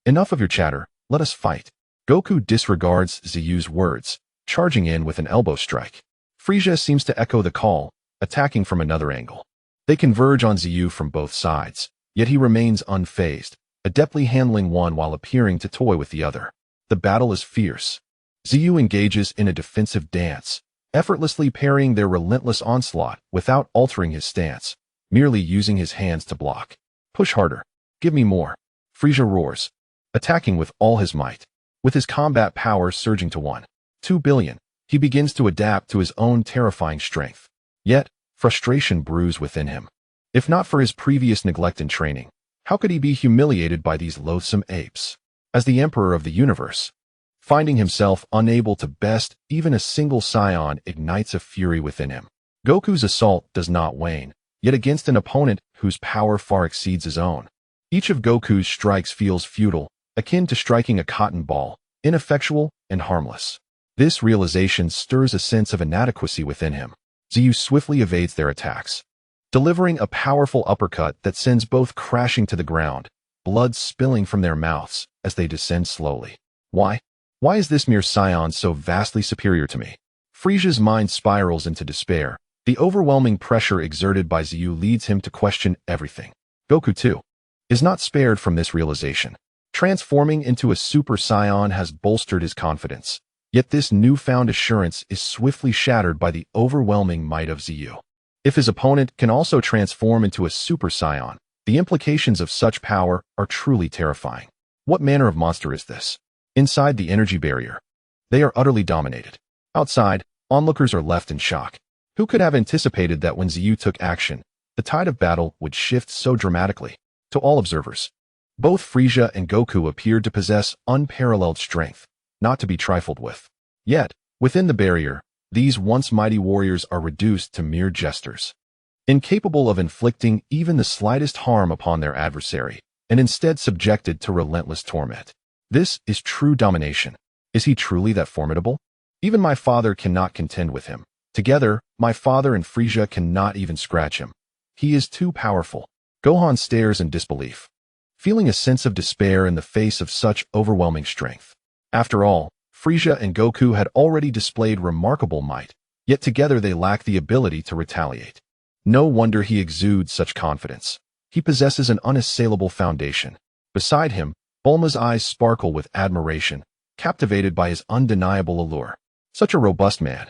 [SPEAKER 1] Enough of your chatter, let us fight. Goku disregards Zeyu's words, charging in with an elbow strike. Frieza seems to echo the call, attacking from another angle. They converge on Zeyu from both sides, yet he remains unfazed, adeptly handling one while appearing to toy with the other. The battle is fierce. Zeyu engages in a defensive dance, effortlessly parrying their relentless onslaught without altering his stance, merely using his hands to block. Push harder. Give me more. Frieza roars, attacking with all his might. With his combat power surging to 1.2 billion, he begins to adapt to his own terrifying strength. Yet, frustration brews within him. If not for his previous neglect in training, how could he be humiliated by these loathsome apes? As the Emperor of the Universe, finding himself unable to best even a single Saiyan ignites a fury within him. Goku's assault does not wane, yet against an opponent whose power far exceeds his own. Each of Goku's strikes feels futile, akin to striking a cotton ball, ineffectual and harmless. This realization stirs a sense of inadequacy within him. Zeyu swiftly evades their attacks, delivering a powerful uppercut that sends both crashing to the ground, blood spilling from their mouths as they descend slowly. Why? Why is this mere Saiyan so vastly superior to me? Frieza's mind spirals into despair. The overwhelming pressure exerted by Zeyu leads him to question everything. Goku, too, is not spared from this realization. Transforming into a Super Saiyan has bolstered his confidence. Yet this newfound assurance is swiftly shattered by the overwhelming might of Zeyu. If his opponent can also transform into a Super Saiyan, the implications of such power are truly terrifying. What manner of monster is this? Inside the energy barrier, they are utterly dominated. Outside, onlookers are left in shock. Who could have anticipated that when Zeyu took action, the tide of battle would shift so dramatically? To all observers, both Frieza and Goku appeared to possess unparalleled strength, not to be trifled with. Yet, within the barrier, these once mighty warriors are reduced to mere jesters, incapable of inflicting even the slightest harm upon their adversary, and instead subjected to relentless torment. This is true domination. Is he truly that formidable? Even my father cannot contend with him. Together, my father and Frieza cannot even scratch him. He is too powerful. Gohan stares in disbelief, feeling a sense of despair in the face of such overwhelming strength. After all, Frieza and Goku had already displayed remarkable might, yet together they lack the ability to retaliate. No wonder he exudes such confidence. He possesses an unassailable foundation. Beside him, Bulma's eyes sparkle with admiration, captivated by his undeniable allure. Such a robust man.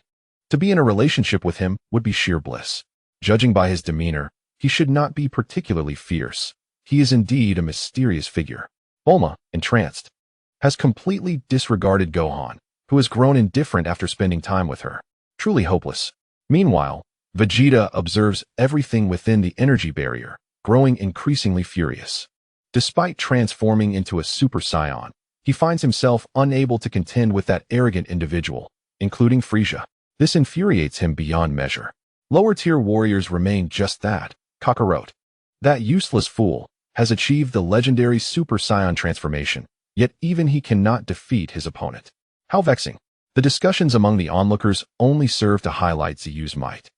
[SPEAKER 1] To be in a relationship with him would be sheer bliss. Judging by his demeanor, he should not be particularly fierce. He is indeed a mysterious figure. Bulma, entranced, has completely disregarded Gohan, who has grown indifferent after spending time with her. Truly hopeless. Meanwhile, Vegeta observes everything within the energy barrier, growing increasingly furious. Despite transforming into a Super Saiyan, he finds himself unable to contend with that arrogant individual, including Frieza. This infuriates him beyond measure. Lower-tier warriors remain just that, Kakarot. That useless fool has achieved the legendary Super Saiyan transformation, yet even he cannot defeat his opponent. How vexing. The discussions among the onlookers only serve to highlight Zeyu's might.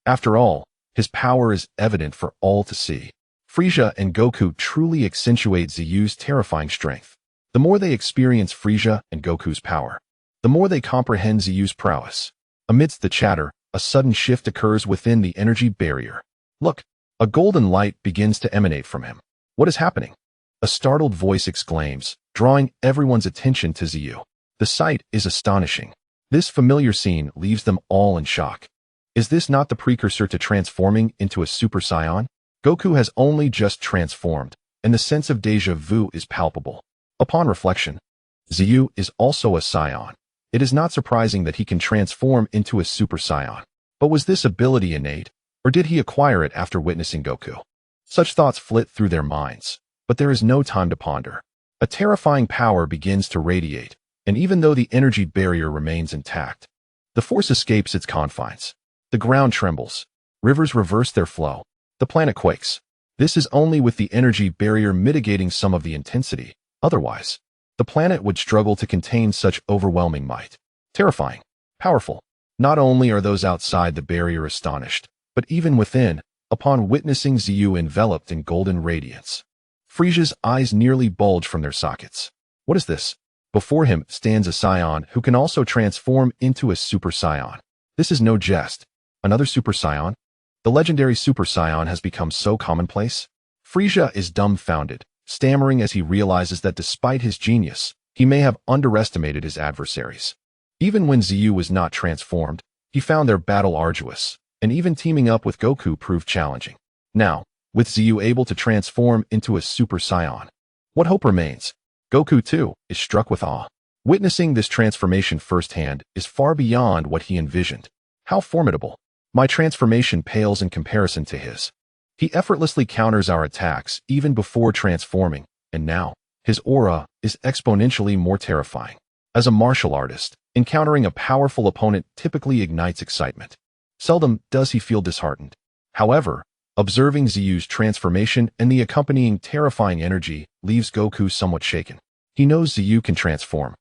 [SPEAKER 1] After all, his power is evident for all to see. Frieza and Goku truly accentuate Zeyu's terrifying strength. The more they experience Frieza and Goku's power, the more they comprehend Zeyu's prowess. Amidst the chatter, a sudden shift occurs within the energy barrier. Look, a golden light begins to emanate from him. What is happening? A startled voice exclaims, drawing everyone's attention to Zeyu. The sight is astonishing. This familiar scene leaves them all in shock. Is this not the precursor to transforming into a Super Saiyan? Goku has only just transformed, and the sense of déjà vu is palpable. Upon reflection, Zeyu is also a Saiyan. It is not surprising that he can transform into a Super Saiyan. But was this ability innate, or did he acquire it after witnessing Goku? Such thoughts flit through their minds, but there is no time to ponder. A terrifying power begins to radiate, and even though the energy barrier remains intact, the force escapes its confines. The ground trembles, rivers reverse their flow, the planet quakes. This is only with the energy barrier mitigating some of the intensity. Otherwise, the planet would struggle to contain such overwhelming might. Terrifying, powerful. Not only are those outside the barrier astonished, but even within, upon witnessing Zeyu enveloped in golden radiance, Frieza's eyes nearly bulge from their sockets. What is this? Before him stands a Saiyan who can also transform into a Super Saiyan. This is no jest. Another Super Saiyan? The legendary Super Saiyan has become so commonplace. Frieza is dumbfounded, stammering as he realizes that despite his genius, he may have underestimated his adversaries. Even when Zeyu was not transformed, he found their battle arduous, and even teaming up with Goku proved challenging. Now, with Zeyu able to transform into a Super Saiyan, what hope remains? Goku, too, is struck with awe. Witnessing this transformation firsthand is far beyond what he envisioned. How formidable! My transformation pales in comparison to his. He effortlessly counters our attacks even before transforming, and now, his aura is exponentially more terrifying. As a martial artist, encountering a powerful opponent typically ignites excitement. Seldom does he feel disheartened. However, observing Zeyu's transformation and the accompanying terrifying energy leaves Goku somewhat shaken. He knows Zeyu can transform,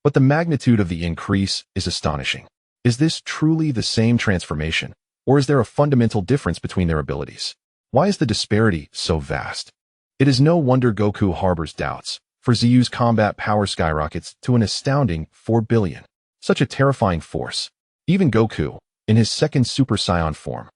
[SPEAKER 1] but the magnitude of the increase is astonishing. Is this truly the same transformation, or is there a fundamental difference between their abilities? Why is the disparity so vast? It is no wonder Goku harbors doubts, for Zeyu's combat power skyrockets to an astounding 4 billion. Such a terrifying force. Even Goku, in his second Super Saiyan form,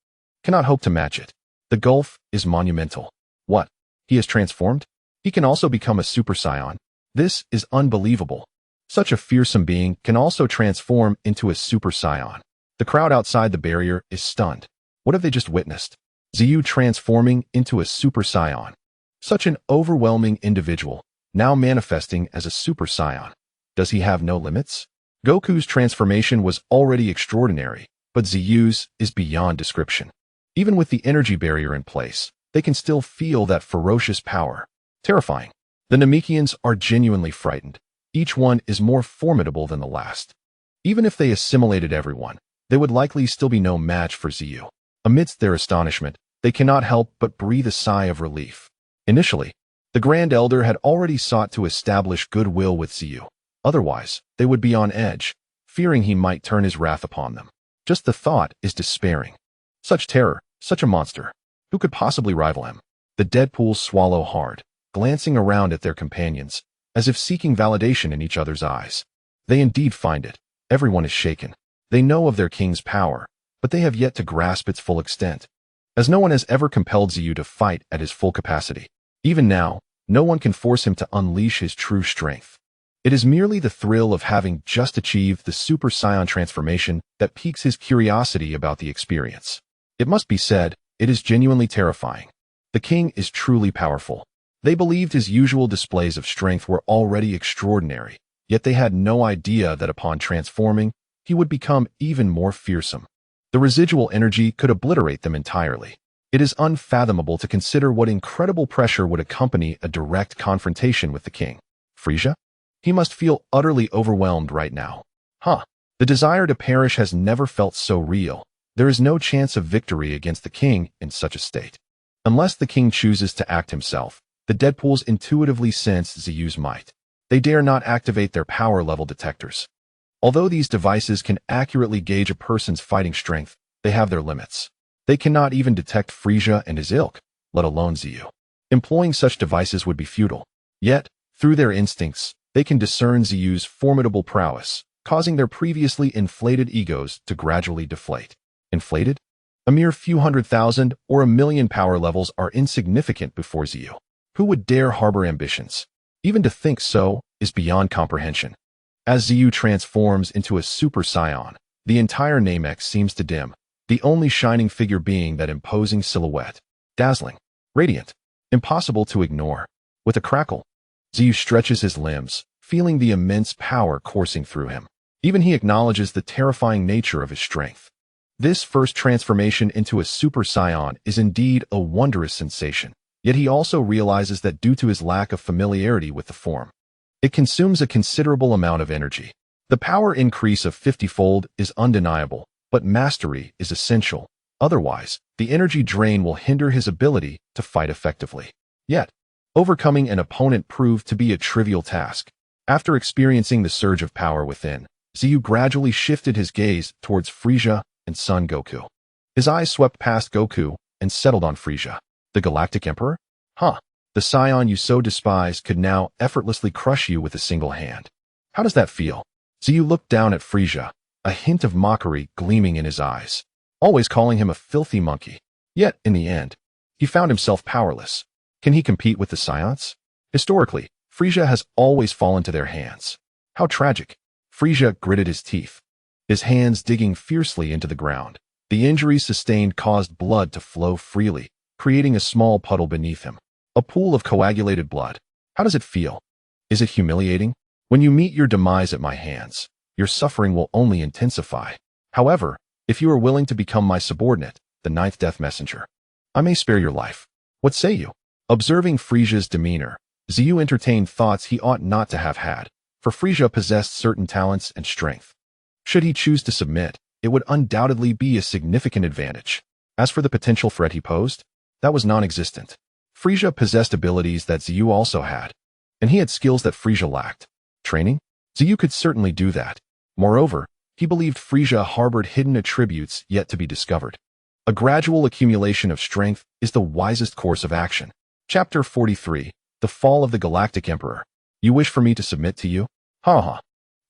[SPEAKER 1] cannot hope to match it. The gulf is monumental. What? He has transformed? He can also become a Super Saiyan? This is unbelievable. Such a fearsome being can also transform into a Super Saiyan. The crowd outside the barrier is stunned. What have they just witnessed? Zeyu transforming into a Super Saiyan. Such an overwhelming individual, now manifesting as a Super Saiyan. Does he have no limits? Goku's transformation was already extraordinary, but Zeyu's is beyond description. Even with the energy barrier in place, they can still feel that ferocious power. Terrifying. The Namekians are genuinely frightened. Each one is more formidable than the last. Even if they assimilated everyone, there would likely still be no match for Zeyu. Amidst their astonishment, they cannot help but breathe a sigh of relief. Initially, the Grand Elder had already sought to establish goodwill with Zeyu. Otherwise, they would be on edge, fearing he might turn his wrath upon them. Just the thought is despairing. Such terror, such a monster. Who could possibly rival him? The Deadpools swallow hard, glancing around at their companions, as if seeking validation in each other's eyes. They indeed find it. Everyone is shaken. They know of their king's power, but they have yet to grasp its full extent. As no one has ever compelled Zeyu to fight at his full capacity. Even now, no one can force him to unleash his true strength. It is merely the thrill of having just achieved the Super Saiyan transformation that piques his curiosity about the experience. It must be said, it is genuinely terrifying. The king is truly powerful. They believed his usual displays of strength were already extraordinary, yet they had no idea that upon transforming, he would become even more fearsome. The residual energy could obliterate them entirely. It is unfathomable to consider what incredible pressure would accompany a direct confrontation with the king. Frieza? He must feel utterly overwhelmed right now. The desire to perish has never felt so real. There is no chance of victory against the king in such a state. Unless the king chooses to act himself, the Deadpools intuitively sense Zeyu's might. They dare not activate their power level detectors. Although these devices can accurately gauge a person's fighting strength, they have their limits. They cannot even detect Frieza and his ilk, let alone Zeyu. Employing such devices would be futile. Yet, through their instincts, they can discern Zeyu's formidable prowess, causing their previously inflated egos to gradually deflate. Inflated? A mere few 100,000 or 1,000,000 power levels are insignificant before Zeyu. Who would dare harbor ambitions? Even to think so is beyond comprehension. As Zeyu transforms into a Super Saiyan, the entire Namek seems to dim, the only shining figure being that imposing silhouette. Dazzling, radiant, impossible to ignore. With a crackle, Zeyu stretches his limbs, feeling the immense power coursing through him. Even he acknowledges the terrifying nature of his strength. This first transformation into a Super Saiyan is indeed a wondrous sensation, yet he also realizes that due to his lack of familiarity with the form, it consumes a considerable amount of energy. The power increase of 50-fold is undeniable, but mastery is essential. Otherwise, the energy drain will hinder his ability to fight effectively. Yet, overcoming an opponent proved to be a trivial task. After experiencing the surge of power within, Zeyu gradually shifted his gaze towards Frieza and Son Goku. His eyes swept past Goku and settled on Frieza. The Galactic Emperor? The Saiyan you so despised could now effortlessly crush you with a single hand. How does that feel? Zeyu looked down at Frieza, a hint of mockery gleaming in his eyes, always calling him a filthy monkey. Yet, in the end, he found himself powerless. Can he compete with the Saiyans? Historically, Frieza has always fallen to their hands. How tragic. Frieza gritted his teeth, his hands digging fiercely into the ground. The injuries sustained caused blood to flow freely, creating a small puddle beneath him. A pool of coagulated blood. How does it feel? Is it humiliating? When you meet your demise at my hands, your suffering will only intensify. However, if you are willing to become my subordinate, the ninth death messenger, I may spare your life. What say you? Observing Frieza's demeanor, Zeyu entertained thoughts he ought not to have had, for Frieza possessed certain talents and strength. Should he choose to submit, it would undoubtedly be a significant advantage. As for the potential threat he posed, that was non-existent. Frieza possessed abilities that Zeyu also had, and he had skills that Frieza lacked. Training? Zeyu could certainly do that. Moreover, he believed Frieza harbored hidden attributes yet to be discovered. A gradual accumulation of strength is the wisest course of action. Chapter 43, The Fall of the Galactic Emperor. You wish for me to submit to you? Ha ha.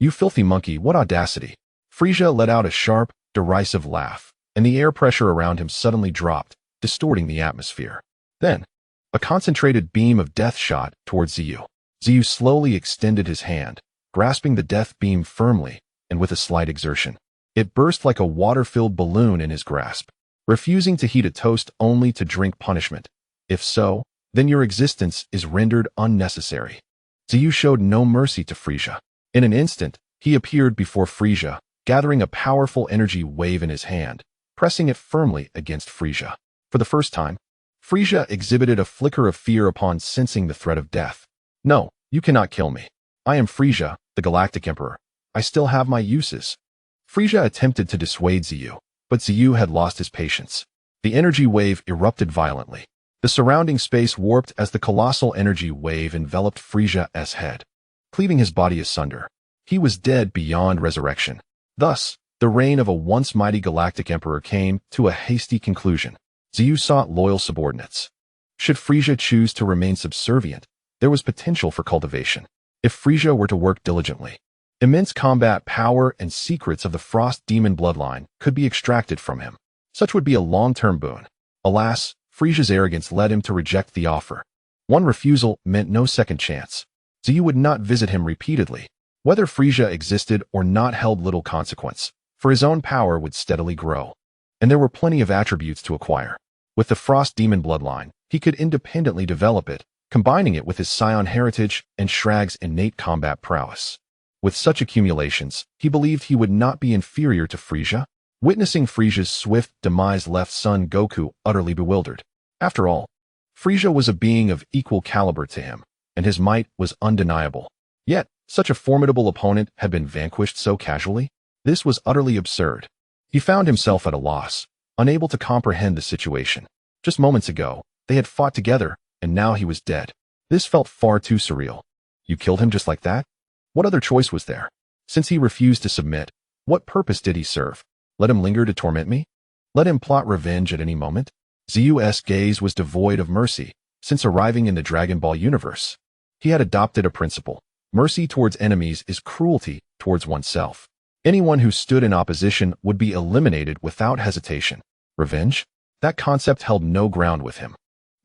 [SPEAKER 1] You filthy monkey, what audacity. Frieza let out a sharp, derisive laugh, and the air pressure around him suddenly dropped, distorting the atmosphere. Then, a concentrated beam of death shot towards Zeyu. Zeyu slowly extended his hand, grasping the death beam firmly, and with a slight exertion, it burst like a water-filled balloon in his grasp. Refusing to heat a toast only to drink punishment. If so, then your existence is rendered unnecessary. Zeyu showed no mercy to Frieza. In an instant, he appeared before Frieza, gathering a powerful energy wave in his hand, pressing it firmly against Frieza. For the first time, Frieza exhibited a flicker of fear upon sensing the threat of death. No, you cannot kill me. I am Frieza, the Galactic Emperor. I still have my uses. Frieza attempted to dissuade Zeyu, but Zeyu had lost his patience. The energy wave erupted violently. The surrounding space warped as the colossal energy wave enveloped Frieza's head, cleaving his body asunder. He was dead beyond resurrection. Thus, the reign of a once mighty galactic emperor came to a hasty conclusion. Zeyu sought loyal subordinates. Should Frieza choose to remain subservient, there was potential for cultivation. If Frieza were to work diligently, immense combat power and secrets of the Frost Demon bloodline could be extracted from him. Such would be a long-term boon. Alas, Frieza's arrogance led him to reject the offer. One refusal meant no second chance. Zeyu would not visit him repeatedly. Whether Frieza existed or not held little consequence, for his own power would steadily grow. And there were plenty of attributes to acquire. With the Frost Demon bloodline, he could independently develop it, combining it with his Saiyan heritage and Shrag's innate combat prowess. With such accumulations, he believed he would not be inferior to Frieza. Witnessing Frieza's swift demise left Son Goku utterly bewildered. After all, Frieza was a being of equal caliber to him, and his might was undeniable. Yet, such a formidable opponent had been vanquished so casually? This was utterly absurd. He found himself at a loss, unable to comprehend the situation. Just moments ago, they had fought together, and now he was dead. This felt far too surreal. You killed him just like that? What other choice was there? Since he refused to submit, what purpose did he serve? Let him linger to torment me? Let him plot revenge at any moment? Zeyu's gaze was devoid of mercy. Since arriving in the Dragon Ball universe, he had adopted a principle. Mercy towards enemies is cruelty towards oneself. Anyone who stood in opposition would be eliminated without hesitation. Revenge? That concept held no ground with him.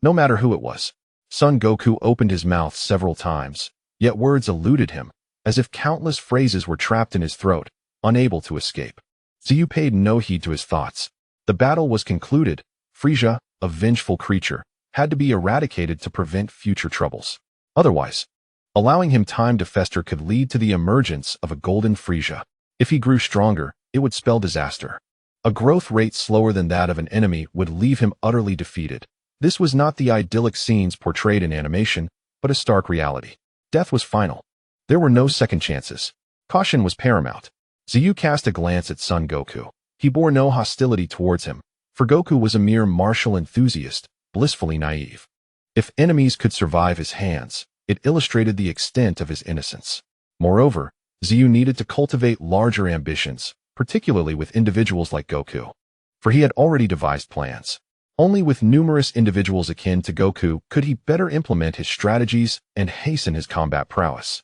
[SPEAKER 1] No matter who it was. Son Goku opened his mouth several times, yet words eluded him, as if countless phrases were trapped in his throat, unable to escape. Zeyu paid no heed to his thoughts. The battle was concluded. Frieza, a vengeful creature, had to be eradicated to prevent future troubles. Otherwise, allowing him time to fester could lead to the emergence of a golden Frieza. If he grew stronger, it would spell disaster. A growth rate slower than that of an enemy would leave him utterly defeated. This was not the idyllic scenes portrayed in animation, but a stark reality. Death was final. There were no second chances. Caution was paramount. Zeyu cast a glance at Son Goku. He bore no hostility towards him, for Goku was a mere martial enthusiast, blissfully naive. If enemies could survive his hands, it illustrated the extent of his innocence. Moreover, Zeyu needed to cultivate larger ambitions, particularly with individuals like Goku, for he had already devised plans. Only with numerous individuals akin to Goku could he better implement his strategies and hasten his combat prowess.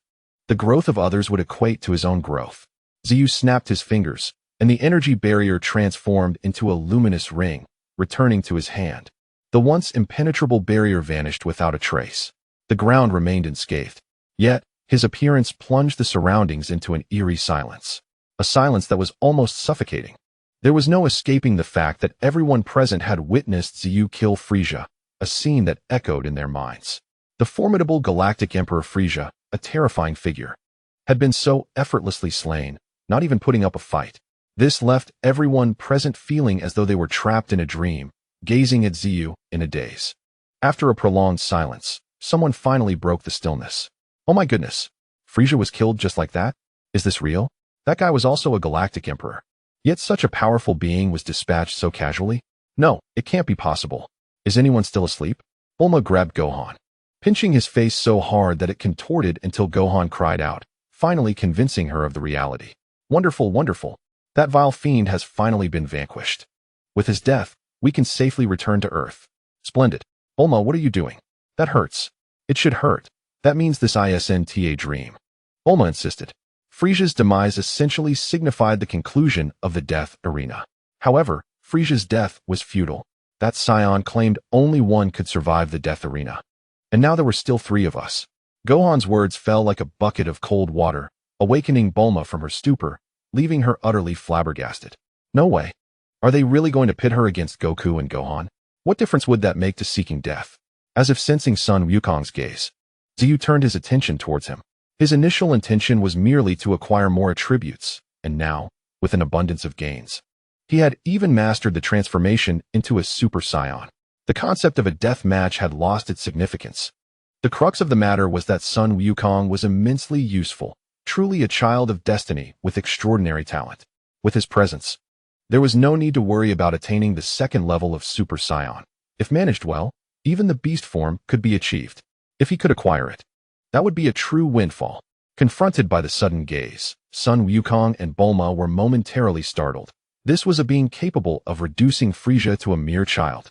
[SPEAKER 1] The growth of others would equate to his own growth. Zeyu snapped his fingers, and the energy barrier transformed into a luminous ring, returning to his hand. The once impenetrable barrier vanished without a trace. The ground remained unscathed. Yet, his appearance plunged the surroundings into an eerie silence. A silence that was almost suffocating. There was no escaping the fact that everyone present had witnessed Zeyu kill Frieza, a scene that echoed in their minds. The formidable galactic Emperor Frieza, a terrifying figure, had been so effortlessly slain, not even putting up a fight. This left everyone present feeling as though they were trapped in a dream, gazing at Zeyu in a daze. After a prolonged silence, someone finally broke the stillness. Oh my goodness, Frieza was killed just like that? Is this real? That guy was also a galactic emperor. Yet such a powerful being was dispatched so casually? No, it can't be possible. Is anyone still asleep? Bulma grabbed Gohan, pinching his face so hard that it contorted until Gohan cried out, finally convincing her of the reality. Wonderful, wonderful. That vile fiend has finally been vanquished. With his death, we can safely return to Earth. Splendid. Bulma, what are you doing? That hurts. It should hurt. That means this isn't a dream. Bulma insisted. Frieza's demise essentially signified the conclusion of the death arena. However, Frieza's death was futile. That Saiyan claimed only one could survive the death arena. And now there were still 3 of us. Gohan's words fell like a bucket of cold water, awakening Bulma from her stupor, leaving her utterly flabbergasted. No way. Are they really going to pit her against Goku and Gohan? What difference would that make to seeking death? As if sensing Sun Wukong's gaze, Zeyu turned his attention towards him. His initial intention was merely to acquire more attributes, and now, with an abundance of gains, he had even mastered the transformation into a Super Saiyan. The concept of a death match had lost its significance. The crux of the matter was that Sun Wukong was immensely useful, truly a child of destiny with extraordinary talent. With his presence, there was no need to worry about attaining the 2nd level of Super Saiyan. If managed well, even the beast form could be achieved. If he could acquire it, that would be a true windfall. Confronted by the sudden gaze, Sun Wukong and Bulma were momentarily startled. This was a being capable of reducing Frieza to a mere child.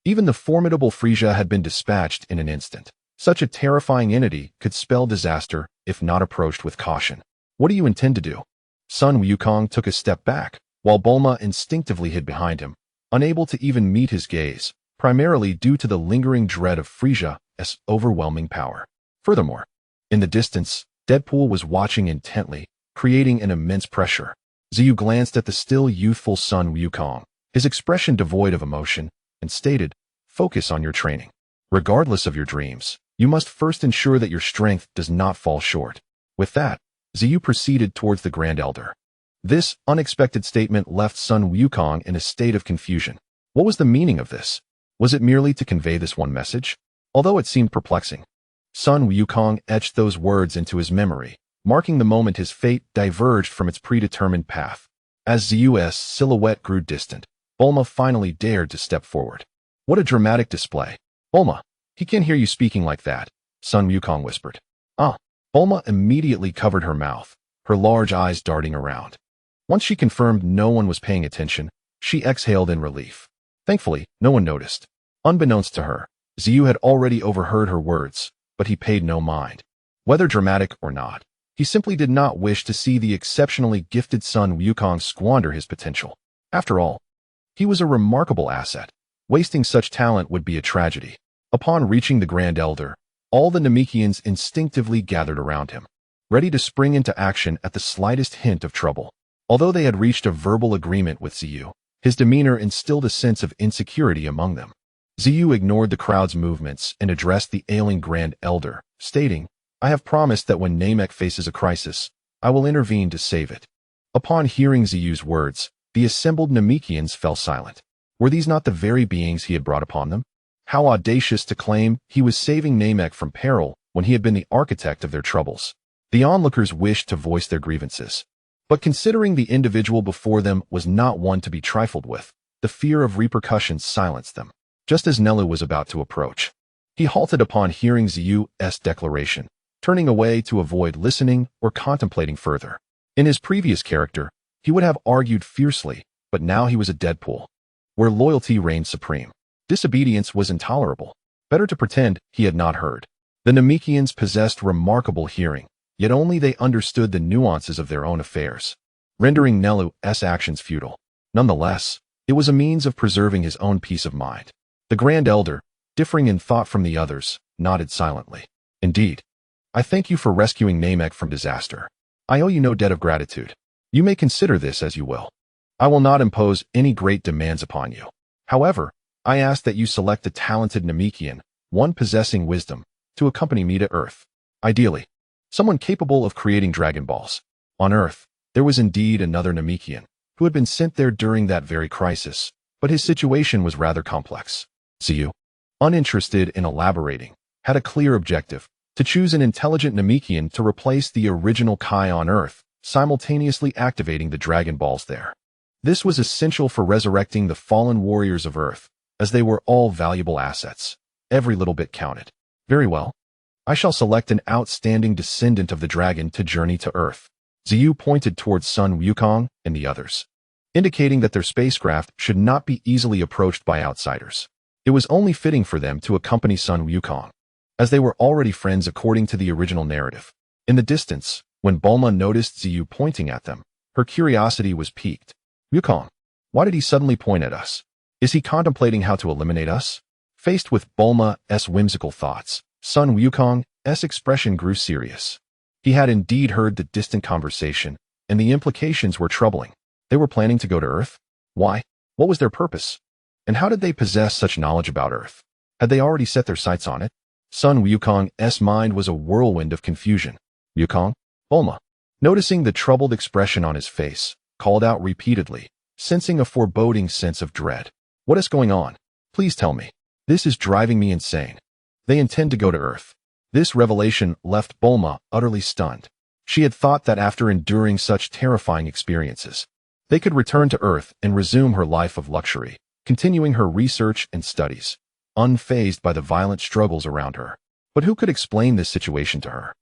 [SPEAKER 1] Even the formidable Frieza had been dispatched in an instant. Such a terrifying entity could spell disaster if not approached with caution. What do you intend to do? Sun Wukong took a step back, while Bulma instinctively hid behind him, unable to even meet his gaze, primarily due to the lingering dread of Frieza's overwhelming power. Furthermore, in the distance, Deadpool was watching intently, creating an immense pressure. Zeyu glanced at the still youthful Sun Wukong, his expression devoid of emotion, and stated, "Focus on your training. Regardless of your dreams, you must first ensure that your strength does not fall short." With that, Zeyu proceeded towards the Grand Elder. This unexpected statement left Sun Wukong in a state of confusion. What was the meaning of this? Was it merely to convey this one message? Although it seemed perplexing, Sun Wukong etched those words into his memory, marking the moment his fate diverged from its predetermined path. As Zeyu's silhouette grew distant, Bulma finally dared to step forward. What a dramatic display. Bulma, he can't hear you speaking like that, Sun Wukong whispered. Ah. Bulma immediately covered her mouth, her large eyes darting around. Once she confirmed no one was paying attention, she exhaled in relief. Thankfully, no one noticed. Unbeknownst to her, Zeyu had already overheard her words, but he paid no mind. Whether dramatic or not, he simply did not wish to see the exceptionally gifted Sun Wukong squander his potential. After all, he was a remarkable asset. Wasting such talent would be a tragedy. Upon reaching the Grand Elder, all the Namekians instinctively gathered around him, ready to spring into action at the slightest hint of trouble. Although they had reached a verbal agreement with Zeyu, his demeanor instilled a sense of insecurity among them. Zeyu ignored the crowd's movements and addressed the ailing Grand Elder, stating, "I have promised that when Namek faces a crisis, I will intervene to save it." Upon hearing Zeyu's words, the assembled Namekians fell silent. Were these not the very beings he had brought upon them? How audacious to claim he was saving Namek from peril when he had been the architect of their troubles. The onlookers wished to voice their grievances. But considering the individual before them was not one to be trifled with, the fear of repercussions silenced them. Just as Nelu was about to approach, he halted upon hearing Zeyu's declaration, turning away to avoid listening or contemplating further. In his previous character, he would have argued fiercely, but now he was a Deadpool, where loyalty reigned supreme. Disobedience was intolerable. Better to pretend he had not heard. The Namekians possessed remarkable hearing, yet only they understood the nuances of their own affairs, rendering Nelu's actions futile. Nonetheless, it was a means of preserving his own peace of mind. The Grand Elder, differing in thought from the others, nodded silently. Indeed. I thank you for rescuing Namek from disaster. I owe you no debt of gratitude. You may consider this as you will. I will not impose any great demands upon you. However, I ask that you select a talented Namekian, one possessing wisdom, to accompany me to Earth. Ideally, someone capable of creating Dragon Balls. On Earth, there was indeed another Namekian, who had been sent there during that very crisis, but his situation was rather complex. Zeyu, uninterested in elaborating, had a clear objective: to choose an intelligent Namekian to replace the original Kai on Earth, simultaneously activating the Dragon Balls there. This was essential for resurrecting the fallen warriors of Earth, as they were all valuable assets. Every little bit counted. Very well. I shall select an outstanding descendant of the dragon to journey to Earth. Zeyu pointed towards Sun Wukong and the others, indicating that their spacecraft should not be easily approached by outsiders. It was only fitting for them to accompany Sun Wukong, as they were already friends according to the original narrative. In the distance, when Bulma noticed Zeyu pointing at them, her curiosity was piqued. Wukong, why did he suddenly point at us? Is he contemplating how to eliminate us? Faced with Bulma's whimsical thoughts, Sun Wukong's expression grew serious. He had indeed heard the distant conversation, and the implications were troubling. They were planning to go to Earth? Why? What was their purpose? And how did they possess such knowledge about Earth? Had they already set their sights on it? Sun Wukong's mind was a whirlwind of confusion. Wukong? Bulma, noticing the troubled expression on his face, called out repeatedly, sensing a foreboding sense of dread. What is going on? Please tell me. This is driving me insane. They intend to go to Earth. This revelation left Bulma utterly stunned. She had thought that after enduring such terrifying experiences, they could return to Earth and resume her life of luxury, continuing her research and studies, unfazed by the violent struggles around her. But who could explain this situation to her?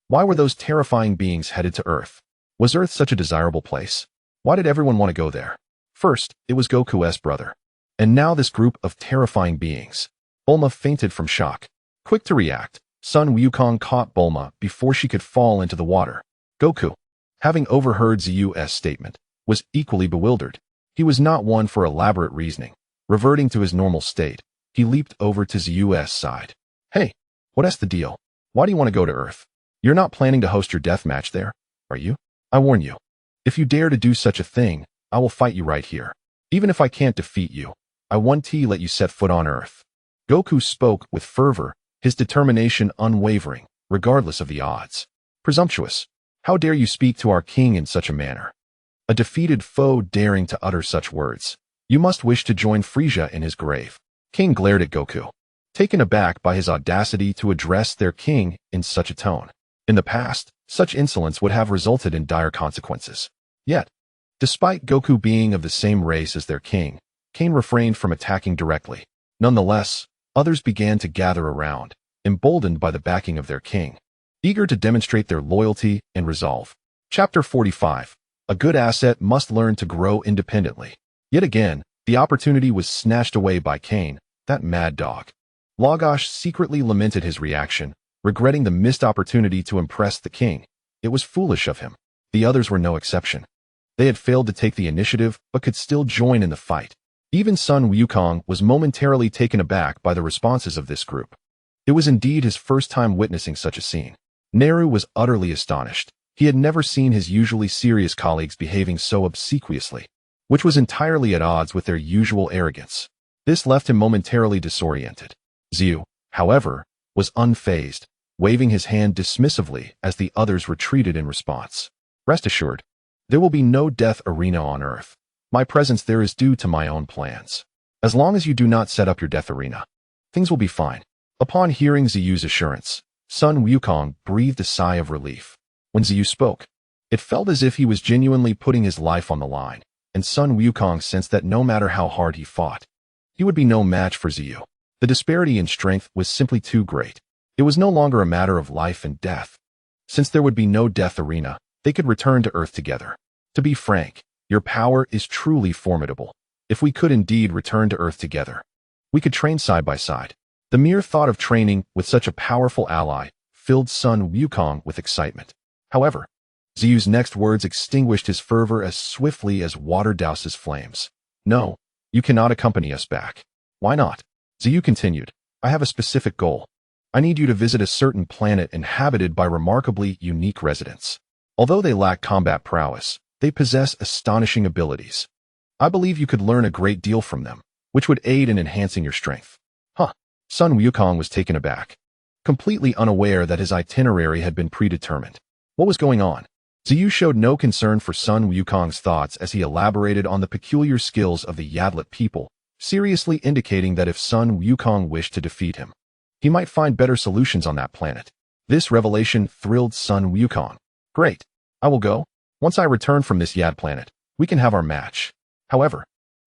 [SPEAKER 1] Why were those terrifying beings headed to Earth? Was Earth such a desirable place? Why did everyone want to go there? First, it was Goku's brother. And now this group of terrifying beings. Bulma fainted from shock. Quick to react, Sun Wukong caught Bulma before she could fall into the water. Goku, having overheard Zeyu's statement, was equally bewildered. He was not one for elaborate reasoning. Reverting to his normal state, he leaped over to Zeyu's side. Hey, what's the deal? Why do you want to go to Earth? You're not planning to host your death match there, are you? I warn you. If you dare to do such a thing, I will fight you right here. Even if I can't defeat you, I won't let you set foot on Earth. Goku spoke with fervor, his determination unwavering, regardless of the odds. Presumptuous. How dare you speak to our king in such a manner? A defeated foe daring to utter such words. You must wish to join Frieza in his grave. King glared at Goku, taken aback by his audacity to address their king in such a tone. In the past, such insolence would have resulted in dire consequences. Yet, despite Goku being of the same race as their king, Cain refrained from attacking directly. Nonetheless, others began to gather around, emboldened by the backing of their king, eager to demonstrate their loyalty and resolve. Chapter 45. A good asset must learn to grow independently. Yet again, the opportunity was snatched away by Cain, that mad dog. Lagash secretly lamented his reaction, regretting the missed opportunity to impress the king. It was foolish of him. The others were no exception. They had failed to take the initiative, but could still join in the fight. Even Sun Wukong was momentarily taken aback by the responses of this group. It was indeed his first time witnessing such a scene. Neru was utterly astonished. He had never seen his usually serious colleagues behaving so obsequiously, which was entirely at odds with their usual arrogance. This left him momentarily disoriented. Zeyu, however, was unfazed, waving his hand dismissively as the others retreated in response. Rest assured, there will be no death arena on Earth. My presence there is due to my own plans. As long as you do not set up your death arena, things will be fine. Upon hearing Zeyu's assurance, Sun Wukong breathed a sigh of relief. When Zeyu spoke, it felt as if he was genuinely putting his life on the line, and Sun Wukong sensed that no matter how hard he fought, he would be no match for Zeyu. The disparity in strength was simply too great. It was no longer a matter of life and death. Since there would be no death arena, they could return to Earth together. To be frank, your power is truly formidable. If we could indeed return to Earth together, we could train side by side. The mere thought of training with such a powerful ally filled Sun Wukong with excitement. However, Zeyu's next words extinguished his fervor as swiftly as water douses flames. No, you cannot accompany us back. Why not? Zeyu continued. I have a specific goal. I need you to visit a certain planet inhabited by remarkably unique residents. Although they lack combat prowess, they possess astonishing abilities. I believe you could learn a great deal from them, which would aid in enhancing your strength. Huh. Sun Wukong was taken aback, completely unaware that his itinerary had been predetermined. What was going on? Zeyu showed no concern for Sun Wukong's thoughts as he elaborated on the peculiar skills of the Yadlit people, seriously indicating that if Sun Wukong wished to defeat him, he might find better solutions on that planet. This revelation thrilled Sun Wukong. Great. I will go. Once I return from this Yad planet, we can have our match. However,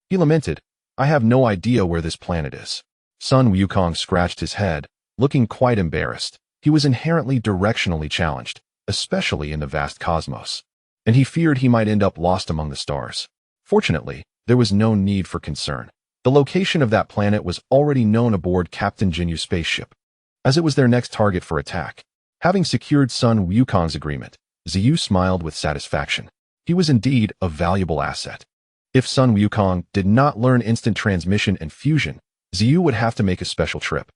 [SPEAKER 1] he lamented, I have no idea where this planet is. Sun Wukong scratched his head, looking quite embarrassed. He was inherently directionally challenged, especially in the vast cosmos, and he feared he might end up lost among the stars. Fortunately, there was no need for concern. The location of that planet was already known aboard Captain Ginyu's spaceship, as it was their next target for attack. Having secured Sun Wukong's agreement, Zeyu smiled with satisfaction. He was indeed a valuable asset. If Sun Wukong did not learn instant transmission and fusion, Zeyu would have to make a special trip.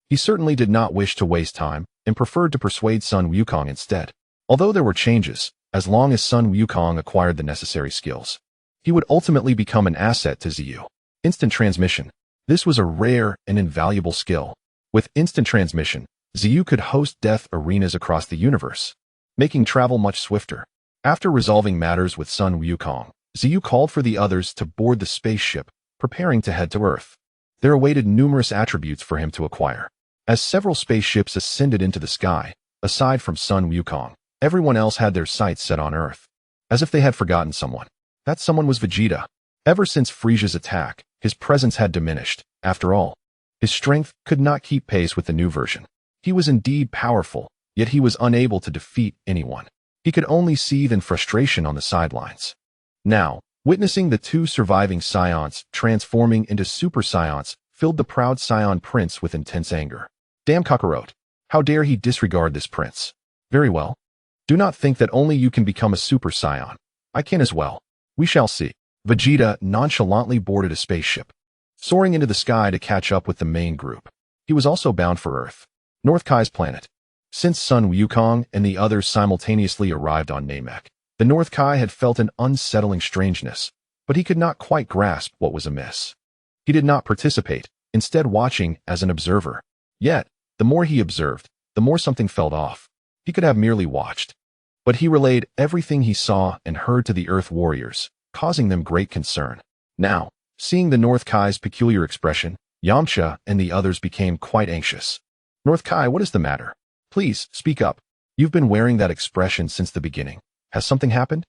[SPEAKER 1] He certainly did not wish to waste time and preferred to persuade Sun Wukong instead. Although there were changes, as long as Sun Wukong acquired the necessary skills, he would ultimately become an asset to Zeyu. Instant transmission. This was a rare and invaluable skill. With instant transmission, Zeyu could host death arenas across the universe, making travel much swifter. After resolving matters with Sun Wukong, Zeyu called for the others to board the spaceship, preparing to head to Earth. There awaited numerous attributes for him to acquire. As several spaceships ascended into the sky, aside from Sun Wukong, everyone else had their sights set on Earth, as if they had forgotten someone. That someone was Vegeta. Ever since Frieza's attack, his presence had diminished. After all, his strength could not keep pace with the new version. He was indeed powerful, yet he was unable to defeat anyone. He could only seethe in frustration on the sidelines. Now, witnessing the two surviving Saiyans transforming into Super Saiyans filled the proud Saiyan prince with intense anger. Damn Kakarot! How dare he disregard this prince? Very well. Do not think that only you can become a Super Saiyan. I can as well. We shall see. Vegeta nonchalantly boarded a spaceship, soaring into the sky to catch up with the main group. He was also bound for Earth, North Kai's planet. Since Sun Wukong and the others simultaneously arrived on Namek, the North Kai had felt an unsettling strangeness, but he could not quite grasp what was amiss. He did not participate, instead watching as an observer. Yet, the more he observed, the more something felt off. He could have merely watched, but he relayed everything he saw and heard to the Earth warriors, causing them great concern. Now, seeing the North Kai's peculiar expression, Yamcha and the others became quite anxious. North Kai, what is the matter? Please, speak up. You've been wearing that expression since the beginning. Has something happened?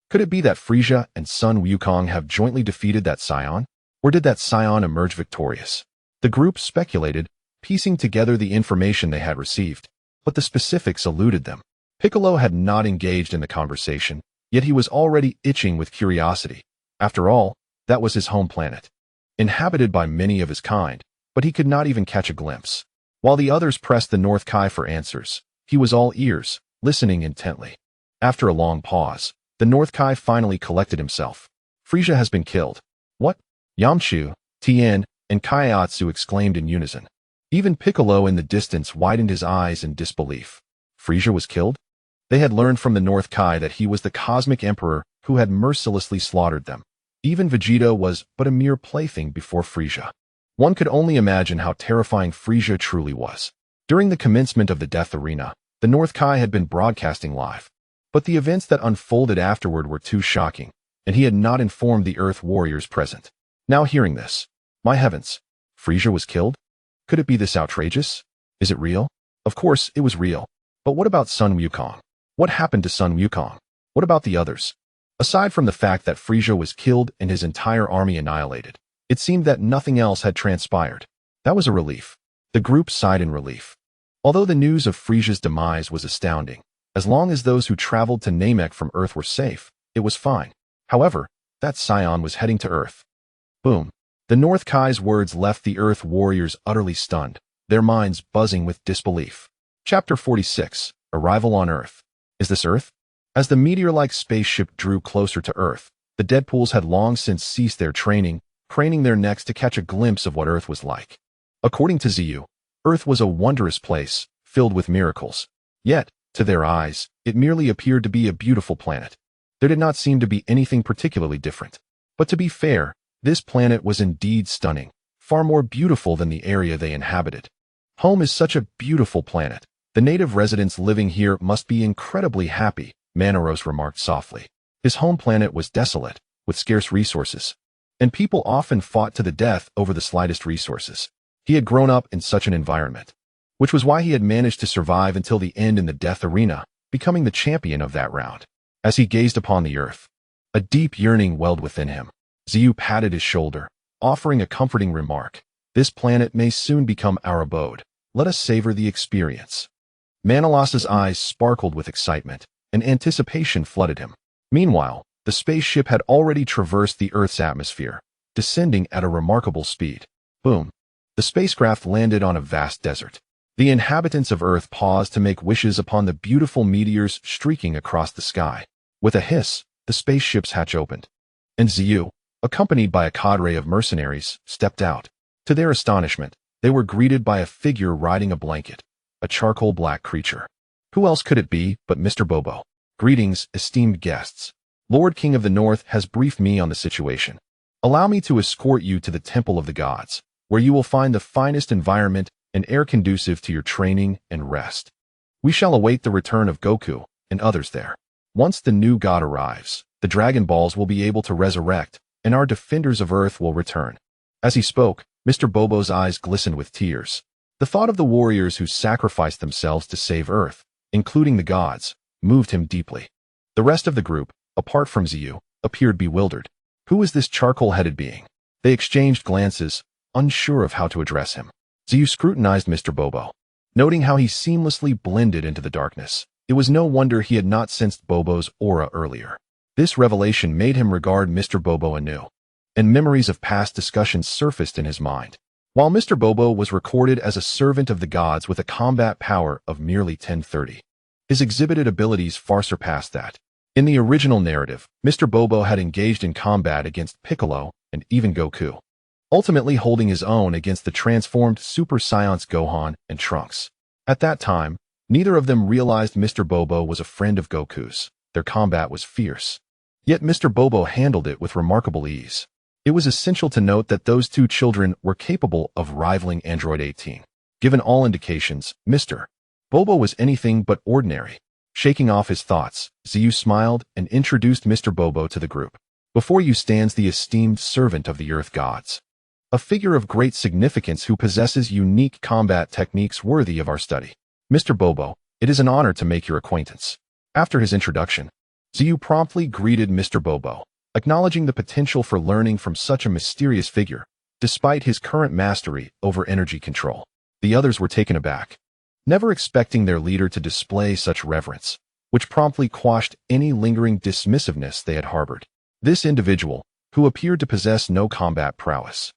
[SPEAKER 1] Could it be that Frieza and Sun Wukong have jointly defeated that Saiyan? Or did that Saiyan emerge victorious? The group speculated, piecing together the information they had received, but the specifics eluded them. Piccolo had not engaged in the conversation, yet he was already itching with curiosity. After all, that was his home planet, inhabited by many of his kind, but he could not even catch a glimpse. While the others pressed the North Kai for answers, he was all ears, listening intently. After a long pause, the North Kai finally collected himself. Frieza has been killed. What? Yamcha, Tien, and Kaiatsu exclaimed in unison. Even Piccolo in the distance widened his eyes in disbelief. Frieza was killed? They had learned from the North Kai that he was the cosmic emperor who had mercilessly slaughtered them. Even Vegeta was but a mere plaything before Frieza. One could only imagine how terrifying Frieza truly was. During the commencement of the death arena, the North Kai had been broadcasting live. But the events that unfolded afterward were too shocking, and he had not informed the Earth warriors present. Now hearing this, my heavens, Frieza was killed? Could it be this outrageous? Is it real? Of course, it was real. But what about Sun Wukong? What happened to Sun Wukong? What about the others? Aside from the fact that Frieza was killed and his entire army annihilated, it seemed that nothing else had transpired. That was a relief. The group sighed in relief. Although the news of Frieza's demise was astounding, as long as those who traveled to Namek from Earth were safe, it was fine. However, that Saiyan was heading to Earth. Boom. The North Kai's words left the Earth warriors utterly stunned, their minds buzzing with disbelief. Chapter 46. Arrival on Earth. Is this Earth? As the meteor-like spaceship drew closer to Earth, the Deadpools had long since ceased their training, craning their necks to catch a glimpse of what Earth was like. According to Zeyu, Earth was a wondrous place, filled with miracles. Yet, to their eyes, it merely appeared to be a beautiful planet. There did not seem to be anything particularly different. But to be fair, this planet was indeed stunning, far more beautiful than the area they inhabited. Home is such a beautiful planet. The native residents living here must be incredibly happy, Manoros remarked softly. His home planet was desolate, with scarce resources, and people often fought to the death over the slightest resources. He had grown up in such an environment, which was why he had managed to survive until the end in the death arena, becoming the champion of that round. As he gazed upon the earth, a deep yearning welled within him. Zeyu patted his shoulder, offering a comforting remark. This planet may soon become our abode. Let us savor the experience. Manilos's eyes sparkled with excitement, and anticipation flooded him. Meanwhile, the spaceship had already traversed the Earth's atmosphere, descending at a remarkable speed. Boom! The spacecraft landed on a vast desert. The inhabitants of Earth paused to make wishes upon the beautiful meteors streaking across the sky. With a hiss, the spaceship's hatch opened, and Zeyu, accompanied by a cadre of mercenaries, stepped out. To their astonishment, they were greeted by a figure riding a blanket, a charcoal black creature. Who else could it be but Mr. Bobo? Greetings, esteemed guests. Lord King of the North has briefed me on the situation. Allow me to escort you to the Temple of the Gods, where you will find the finest environment and air conducive to your training and rest. We shall await the return of Goku and others there. Once the new god arrives, the Dragon Balls will be able to resurrect, and our defenders of Earth will return. As he spoke, Mr. Bobo's eyes glistened with tears. The thought of the warriors who sacrificed themselves to save Earth, including the gods, moved him deeply. The rest of the group, apart from Zeyu, appeared bewildered. Who was this charcoal-headed being? They exchanged glances, unsure of how to address him. Zeyu scrutinized Mr. Bobo, noting how he seamlessly blended into the darkness. It was no wonder he had not sensed Bobo's aura earlier. This revelation made him regard Mr. Bobo anew, and memories of past discussions surfaced in his mind. While Mr. Bobo was recorded as a servant of the gods with a combat power of merely 1030, his exhibited abilities far surpassed that. In the original narrative, Mr. Bobo had engaged in combat against Piccolo and even Goku, ultimately holding his own against the transformed Super Saiyans Gohan and Trunks. At that time, neither of them realized Mr. Bobo was a friend of Goku's. Their combat was fierce. Yet Mr. Bobo handled it with remarkable ease. It was essential to note that those two children were capable of rivaling Android 18. Given all indications, Mr. Bobo was anything but ordinary. Shaking off his thoughts, Zeyu smiled and introduced Mr. Bobo to the group. Before you stands the esteemed servant of the Earth gods, a figure of great significance who possesses unique combat techniques worthy of our study. Mr. Bobo, it is an honor to make your acquaintance. After his introduction, Zeyu promptly greeted Mr. Bobo, acknowledging the potential for learning from such a mysterious figure, despite his current mastery over energy control. The others were taken aback, never expecting their leader to display such reverence, which promptly quashed any lingering dismissiveness they had harbored. This individual, who appeared to possess no combat prowess,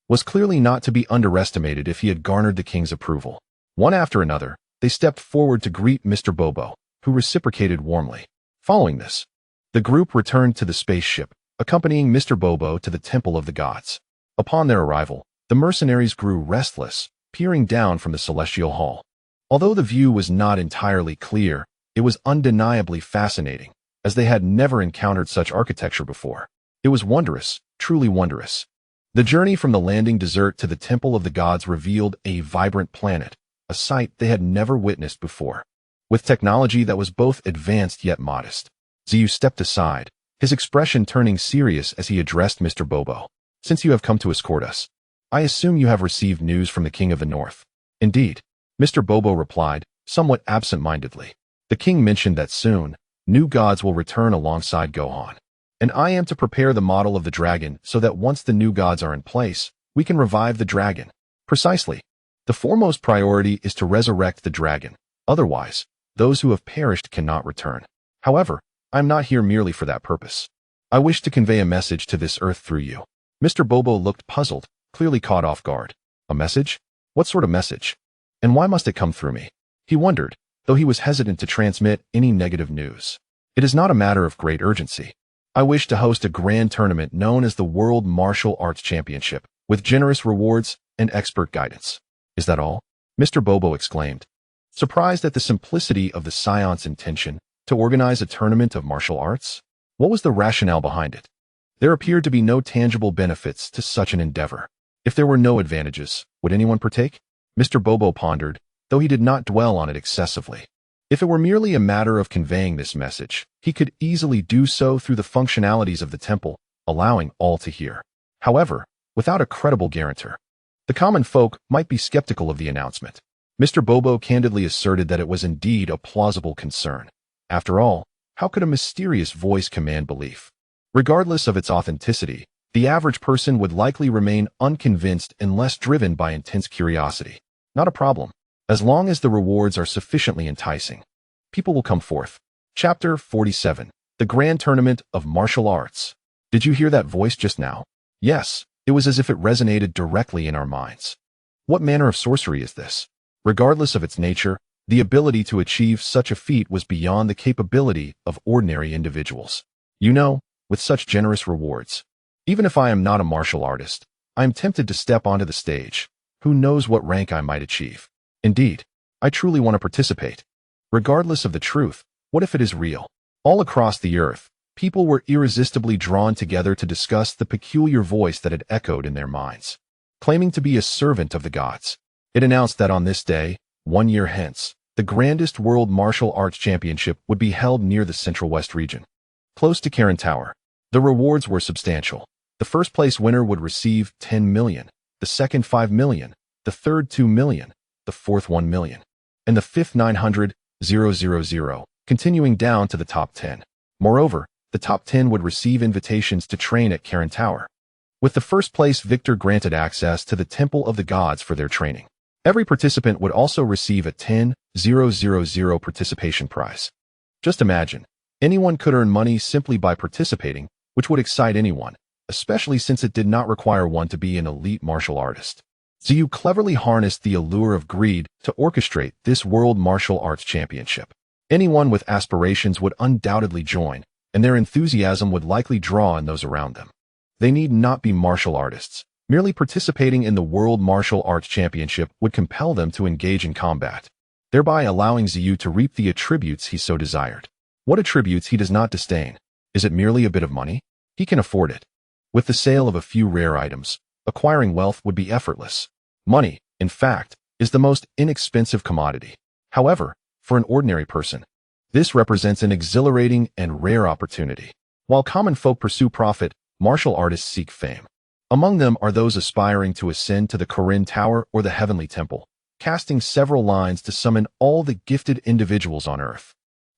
[SPEAKER 1] was clearly not to be underestimated if he had garnered the king's approval. One after another, they stepped forward to greet Mr. Bobo, who reciprocated warmly. Following this, the group returned to the spaceship, accompanying Mr. Bobo to the Temple of the Gods. Upon their arrival, the mercenaries grew restless, peering down from the celestial hall. Although the view was not entirely clear, it was undeniably fascinating, as they had never encountered such architecture before. It was wondrous, truly wondrous. The journey from the landing desert to the Temple of the Gods revealed a vibrant planet, a sight they had never witnessed before. With technology that was both advanced yet modest, Zeyu stepped aside, his expression turning serious as he addressed Mr. Bobo. Since you have come to escort us, I assume you have received news from the King of the North. Indeed, Mr. Bobo replied, somewhat absent-mindedly. The king mentioned that soon, new gods will return alongside Gohan, and I am to prepare the model of the dragon so that once the new gods are in place, we can revive the dragon. Precisely. The foremost priority is to resurrect the dragon. Otherwise, those who have perished cannot return. However, I am not here merely for that purpose. I wish to convey a message to this earth through you. Mr. Bobo looked puzzled, clearly caught off guard. A message? What sort of message? And why must it come through me? He wondered, though he was hesitant to transmit any negative news. It is not a matter of great urgency. I wish to host a grand tournament known as the World Martial Arts Championship, with generous rewards and expert guidance. Is that all? Mr. Bobo exclaimed, surprised at the simplicity of the Saiyans' intention to organize a tournament of martial arts. What was the rationale behind it? There appeared to be no tangible benefits to such an endeavor. If there were no advantages, would anyone partake? Mr. Bobo pondered, though he did not dwell on it excessively. If it were merely a matter of conveying this message, he could easily do so through the functionalities of the temple, allowing all to hear. However, without a credible guarantor, the common folk might be skeptical of the announcement. Mr. Bobo candidly asserted that it was indeed a plausible concern. After all, how could a mysterious voice command belief? Regardless of its authenticity, the average person would likely remain unconvinced unless driven by intense curiosity. Not a problem. As long as the rewards are sufficiently enticing, people will come forth. Chapter 47. The Grand Tournament of Martial Arts. Did you hear that voice just now? Yes, it was as if it resonated directly in our minds. What manner of sorcery is this? Regardless of its nature, the ability to achieve such a feat was beyond the capability of ordinary individuals. You know, with such generous rewards. Even if I am not a martial artist, I am tempted to step onto the stage. Who knows what rank I might achieve? Indeed, I truly want to participate. Regardless of the truth, what if it is real? All across the earth, people were irresistibly drawn together to discuss the peculiar voice that had echoed in their minds. Claiming to be a servant of the gods, it announced that on this day, 1 year hence, the grandest World Martial Arts Championship would be held near the Central West region, close to Karen Tower. The rewards were substantial. The first place winner would receive 10 million, the second 5 million, the third 2 million, the fourth 1 million, and the fifth 900,000, continuing down to the top 10. Moreover, the top 10 would receive invitations to train at Karen Tower, with the first place victor granted access to the Temple of the Gods for their training. Every participant would also receive a 10,000 participation prize. Just imagine, anyone could earn money simply by participating, which would excite anyone, especially since it did not require one to be an elite martial artist. Zeyu cleverly harnessed the allure of greed to orchestrate this World Martial Arts Championship. Anyone with aspirations would undoubtedly join, and their enthusiasm would likely draw on those around them. They need not be martial artists. Merely participating in the World Martial Arts Championship would compel them to engage in combat, thereby allowing Zeyu to reap the attributes he so desired. What attributes he does not disdain? Is it merely a bit of money? He can afford it. With the sale of a few rare items, acquiring wealth would be effortless. Money, in fact, is the most inexpensive commodity. However, for an ordinary person, this represents an exhilarating and rare opportunity. While common folk pursue profit, martial artists seek fame. Among them are those aspiring to ascend to the Karen Tower or the Heavenly Temple, casting several lines to summon all the gifted individuals on Earth.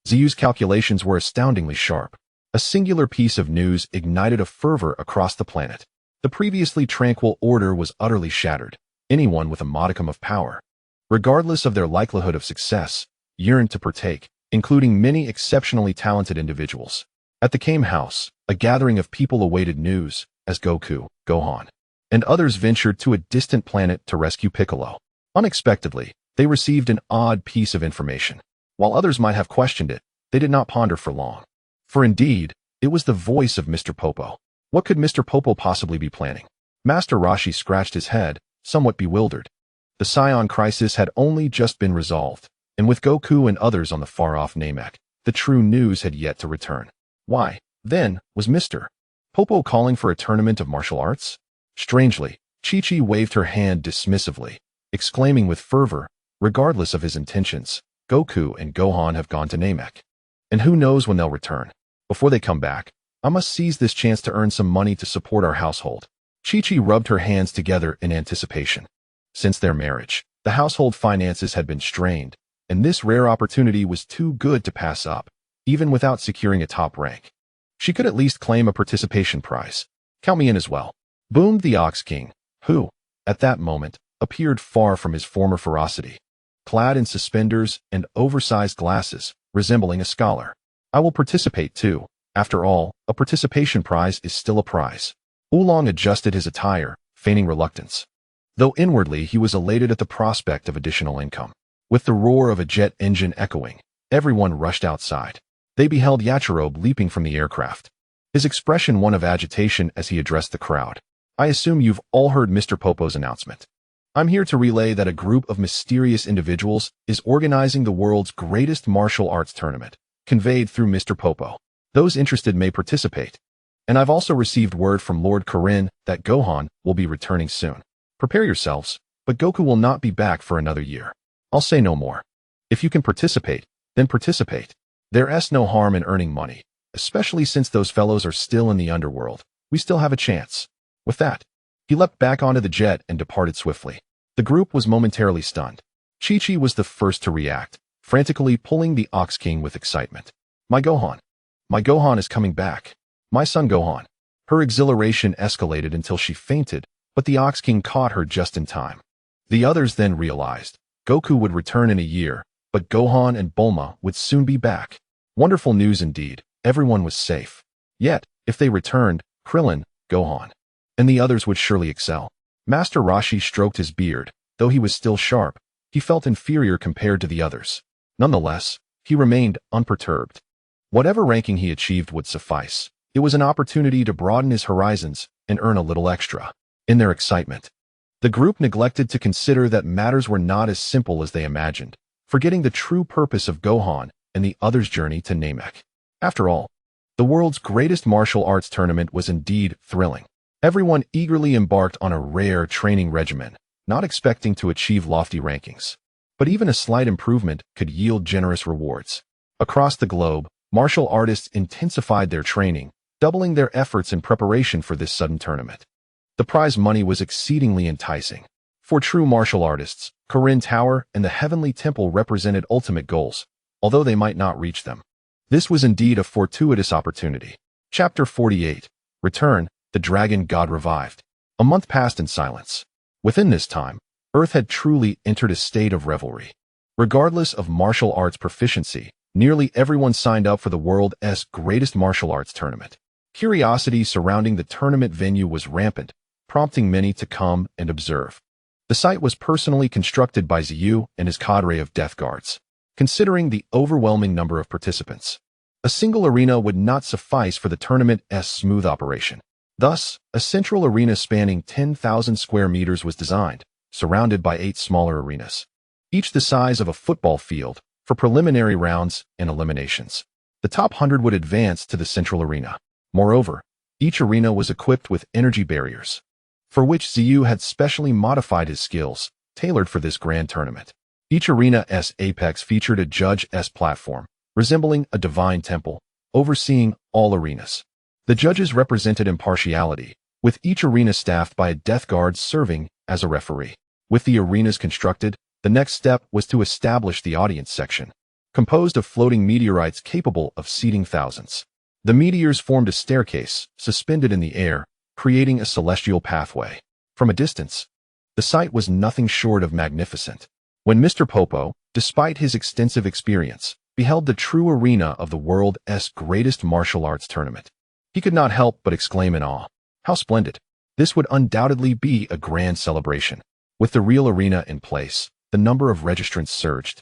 [SPEAKER 1] Zeyu's calculations were astoundingly sharp. A singular piece of news ignited a fervor across the planet. The previously tranquil order was utterly shattered. Anyone with a modicum of power, regardless of their likelihood of success, yearned to partake, including many exceptionally talented individuals. At the Kame House, a gathering of people awaited news, as Goku, Gohan, and others ventured to a distant planet to rescue Piccolo. Unexpectedly, they received an odd piece of information. While others might have questioned it, they did not ponder for long. For indeed, it was the voice of Mr. Popo. What could Mr. Popo possibly be planning? Master Roshi scratched his head, somewhat bewildered. The Saiyan crisis had only just been resolved, and with Goku and others on the far-off Namek, the true news had yet to return. Why, then, was Mr. Popo calling for a tournament of martial arts? Strangely, Chi-Chi waved her hand dismissively, exclaiming with fervor, regardless of his intentions, Goku and Gohan have gone to Namek. And who knows when they'll return. Before they come back, I must seize this chance to earn some money to support our household. Chi-Chi rubbed her hands together in anticipation. Since their marriage, the household finances had been strained, and this rare opportunity was too good to pass up, even without securing a top rank. She could at least claim a participation prize. Count me in as well, boomed the Ox King, who, at that moment, appeared far from his former ferocity, clad in suspenders and oversized glasses, resembling a scholar. I will participate too. After all, a participation prize is still a prize. Oolong adjusted his attire, feigning reluctance, though inwardly he was elated at the prospect of additional income. With the roar of a jet engine echoing, everyone rushed outside. They beheld Yachirobe leaping from the aircraft. His expression one of agitation as he addressed the crowd. I assume you've all heard Mr. Popo's announcement. I'm here to relay that a group of mysterious individuals is organizing the world's greatest martial arts tournament, conveyed through Mr. Popo. Those interested may participate. And I've also received word from Lord Karin that Gohan will be returning soon. Prepare yourselves, but Goku will not be back for another year. I'll say no more. If you can participate, then participate. There's no harm in earning money, especially since those fellows are still in the underworld. We still have a chance. With that, he leapt back onto the jet and departed swiftly. The group was momentarily stunned. Chi-Chi was the first to react, frantically pulling the Ox King with excitement. My Gohan! My Gohan is coming back! My son Gohan! Her exhilaration escalated until she fainted, but the Ox King caught her just in time. The others then realized Goku would return in a year, but Gohan and Bulma would soon be back. Wonderful news indeed. Everyone was safe. Yet, if they returned, Krillin, Gohan, and the others would surely excel. Master Roshi stroked his beard. Though he was still sharp, he felt inferior compared to the others. Nonetheless, he remained unperturbed. Whatever ranking he achieved would suffice. It was an opportunity to broaden his horizons and earn a little extra. In their excitement, the group neglected to consider that matters were not as simple as they imagined, forgetting the true purpose of Gohan and the others' journey to Namek. After all, the world's greatest martial arts tournament was indeed thrilling. Everyone eagerly embarked on a rare training regimen, not expecting to achieve lofty rankings. But even a slight improvement could yield generous rewards. Across the globe, martial artists intensified their training, doubling their efforts in preparation for this sudden tournament. The prize money was exceedingly enticing. For true martial artists, Karin Tower and the Heavenly Temple represented ultimate goals, although they might not reach them. This was indeed a fortuitous opportunity. Chapter 48. Return, the Dragon God Revived. A month passed in silence. Within this time, Earth had truly entered a state of revelry. Regardless of martial arts proficiency, nearly everyone signed up for the world's greatest martial arts tournament. Curiosity surrounding the tournament venue was rampant, prompting many to come and observe. The site was personally constructed by Zeyu and his cadre of death guards. Considering the overwhelming number of participants, a single arena would not suffice for the tournament's smooth operation. Thus, a central arena spanning 10,000 square meters was designed, surrounded by 8 smaller arenas, each the size of a football field, for preliminary rounds and eliminations. The top 100 would advance to the central arena. Moreover, each arena was equipped with energy barriers, for which Zeyu had specially modified his skills, tailored for this grand tournament. Each arena's apex featured a judge's platform, resembling a divine temple, overseeing all arenas. The judges represented impartiality, with each arena staffed by a death guard serving as a referee. With the arenas constructed, the next step was to establish the audience section, composed of floating meteorites capable of seating thousands. The meteors formed a staircase, suspended in the air, creating a celestial pathway. From a distance, the sight was nothing short of magnificent. When Mr. Popo, despite his extensive experience, beheld the true arena of the world's greatest martial arts tournament, he could not help but exclaim in awe. How splendid! This would undoubtedly be a grand celebration. With the real arena in place, the number of registrants surged,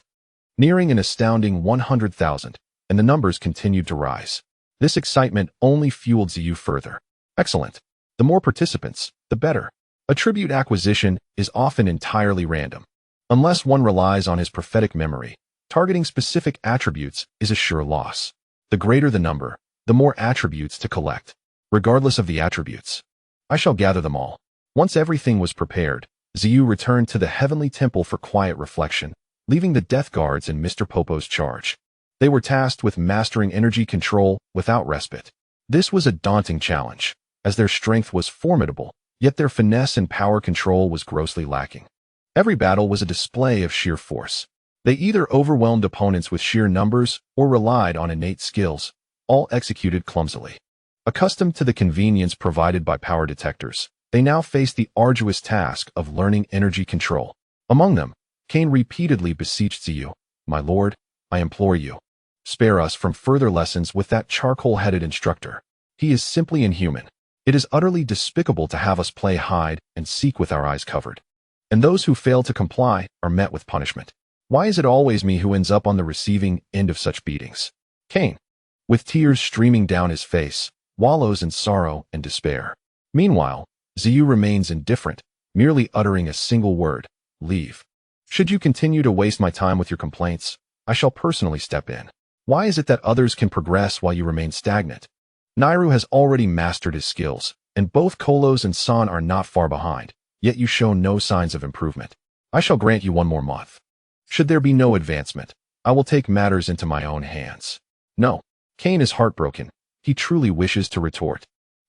[SPEAKER 1] nearing an astounding 100,000, and the numbers continued to rise. This excitement only fueled Zeyu further. Excellent. The more participants, the better. A tribute acquisition is often entirely random. Unless one relies on his prophetic memory, targeting specific attributes is a sure loss. The greater the number, the more attributes to collect. Regardless of the attributes, I shall gather them all. Once everything was prepared, Zeyu returned to the Heavenly Temple for quiet reflection, leaving the death guards in Mr. Popo's charge. They were tasked with mastering energy control without respite. This was a daunting challenge, as their strength was formidable, yet their finesse and power control was grossly lacking. Every battle was a display of sheer force. They either overwhelmed opponents with sheer numbers or relied on innate skills, all executed clumsily. Accustomed to the convenience provided by power detectors, they now faced the arduous task of learning energy control. Among them, Cain repeatedly beseeched Zeyu, "My lord, I implore you, spare us from further lessons with that charcoal-headed instructor. He is simply inhuman. It is utterly despicable to have us play hide and seek with our eyes covered. And those who fail to comply are met with punishment. Why is it always me who ends up on the receiving end of such beatings?" Cain, with tears streaming down his face, wallows in sorrow and despair. Meanwhile, Zeyu remains indifferent, merely uttering a single word, leave. Should you continue to waste my time with your complaints, I shall personally step in. Why is it that others can progress while you remain stagnant? Nairu has already mastered his skills, and both Kolos and San are not far behind, yet you show no signs of improvement. I shall grant you one more month. Should there be no advancement, I will take matters into my own hands. No. Cain is heartbroken. He truly wishes to retort.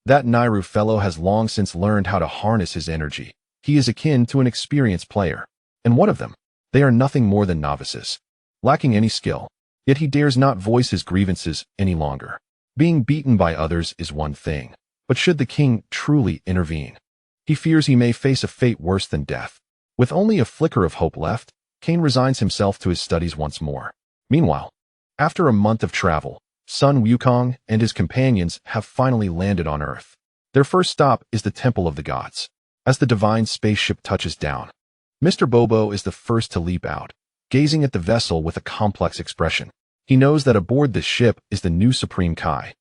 [SPEAKER 1] That Nairu fellow has long since learned how to harness his energy. He is akin to an experienced player. And what of them? They are nothing more than novices, lacking any skill. Yet he dares not voice his grievances any longer. Being beaten by others is one thing, but should the king truly intervene, he fears he may face a fate worse than death. With only a flicker of hope left, Cain resigns himself to his studies once more. Meanwhile, after a month of travel, Sun Wukong and his companions have finally landed on Earth. Their first stop is the Temple of the Gods. As the divine spaceship touches down, Mr. Bobo is the first to leap out, gazing at the vessel with a complex expression. He knows that aboard this ship is the new Supreme Kai,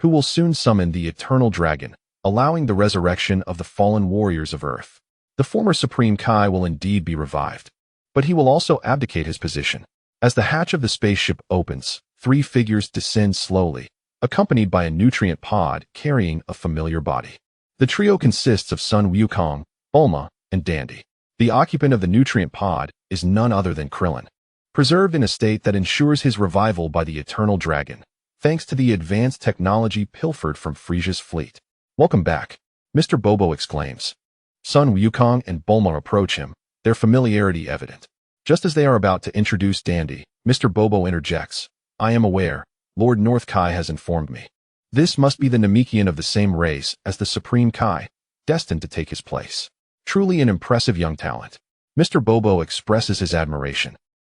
[SPEAKER 1] who will soon summon the Eternal Dragon, allowing the resurrection of the fallen warriors of Earth. The former Supreme Kai will indeed be revived, but he will also abdicate his position. As the hatch of the spaceship opens, 3 figures descend slowly, accompanied by a nutrient pod carrying a familiar body. The trio consists of Sun Wukong, Bulma, and Dandy. The occupant of the nutrient pod is none other than Krillin, preserved in a state that ensures his revival by the Eternal Dragon, thanks to the advanced technology pilfered from Frieza's fleet. Welcome back, Mr. Bobo exclaims. Sun Wukong and Bulma approach him, their familiarity evident. Just as they are about to introduce Dandy, Mr. Bobo interjects. I am aware, Lord North Kai has informed me. This must be the Namekian of the same race as the Supreme Kai, destined to take his place. Truly an impressive young talent. Mr. Bobo expresses his admiration,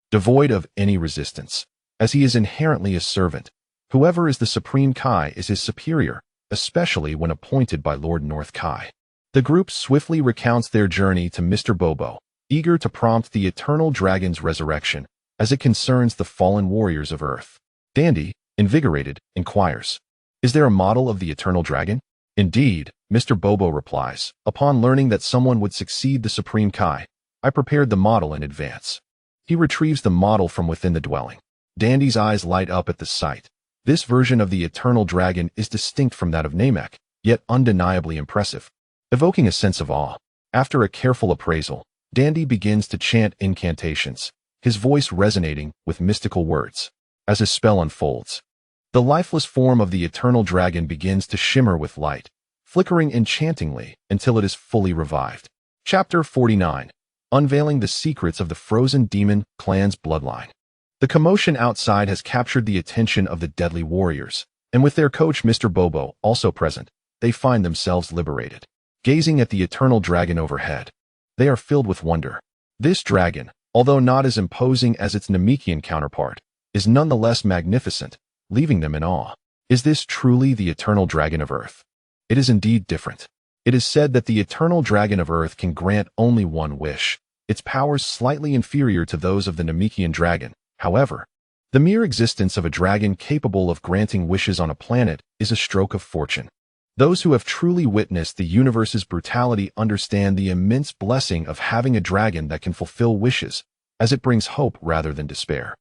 [SPEAKER 1] devoid of any resistance, as he is inherently a servant. Whoever is the Supreme Kai is his superior, especially when appointed by Lord North Kai. The group swiftly recounts their journey to Mr. Bobo, eager to prompt the Eternal Dragon's resurrection, as it concerns the fallen warriors of Earth. Dandy, invigorated, inquires, is there a model of the Eternal Dragon? Indeed, Mr. Bobo replies, upon learning that someone would succeed the Supreme Kai, I prepared the model in advance. He retrieves the model from within the dwelling. Dandy's eyes light up at the sight. This version of the Eternal Dragon is distinct from that of Namek, yet undeniably impressive, evoking a sense of awe. After a careful appraisal, Dandy begins to chant incantations, his voice resonating with mystical words. As his spell unfolds, the lifeless form of the Eternal Dragon begins to shimmer with light, flickering enchantingly until it is fully revived. Chapter 49. Unveiling the secrets of the Frozen Demon Clan's bloodline. The commotion outside has captured the attention of the deadly warriors, and with their coach Mr. Bobo also present, they find themselves liberated. Gazing at the Eternal Dragon overhead, they are filled with wonder. This dragon, although not as imposing as its Namekian counterpart, is nonetheless magnificent, leaving them in awe. Is this truly the Eternal Dragon of Earth? It is indeed different. It is said that the Eternal Dragon of Earth can grant only one wish, its powers slightly inferior to those of the Namekian dragon. However, the mere existence of a dragon capable of granting wishes on a planet is a stroke of fortune. Those who have truly witnessed the universe's brutality understand the immense blessing of having a dragon that can fulfill wishes, as it brings hope rather than despair.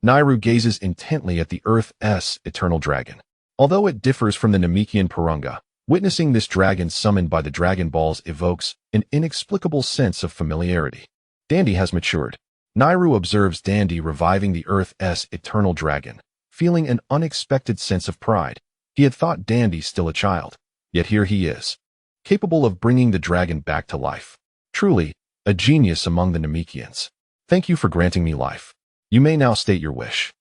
[SPEAKER 1] Nairu gazes intently at the Earth's Eternal Dragon. Although it differs from the Namekian Porunga, witnessing this dragon summoned by the Dragon Balls evokes an inexplicable sense of familiarity. Dandy has matured. Nairu observes Dandy reviving the Earth's Eternal Dragon, feeling an unexpected sense of pride. He had thought Dandy still a child, yet here he is, capable of bringing the dragon back to life. Truly, a genius among the Namekians. Thank you for granting me life. You may now state your wish.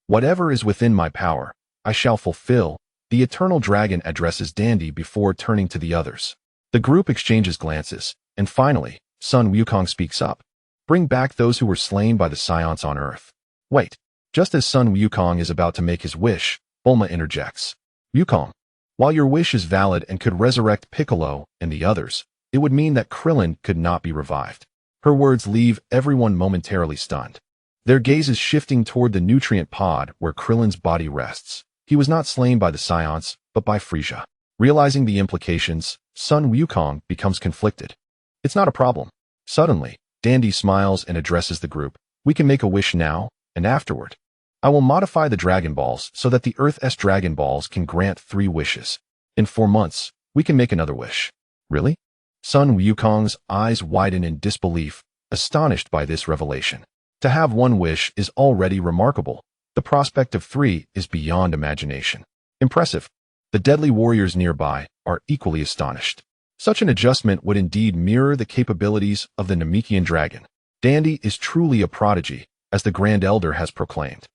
[SPEAKER 1] Whatever is within my power, I shall fulfill. The Eternal Dragon addresses Dandy before turning to the others. The group exchanges glances, and finally, Sun Wukong speaks up. Bring back those who were slain by the Saiyans on Earth. Wait. Just as Sun Wukong is about to make his wish, Bulma interjects. Wukong, while your wish is valid and could resurrect Piccolo and the others, it would mean that Krillin could not be revived. Her words leave everyone momentarily stunned. Their gaze is shifting toward the nutrient pod where Krillin's body rests. He was not slain by the Saiyans, but by Frieza. Realizing the implications, Sun Wukong becomes conflicted. It's not a problem. Suddenly, Dandy smiles and addresses the group. We can make a wish now and afterward. I will modify the Dragon Balls so that the Earth's Dragon Balls can grant 3 wishes. In 4 months, we can make another wish. Really? Sun Wukong's eyes widen in disbelief, astonished by this revelation. To have 1 wish is already remarkable. The prospect of 3 is beyond imagination. Impressive. The deadly warriors nearby are equally astonished. Such an adjustment would indeed mirror the capabilities of the Namekian dragon. Dandy is truly a prodigy, as the Grand Elder has proclaimed.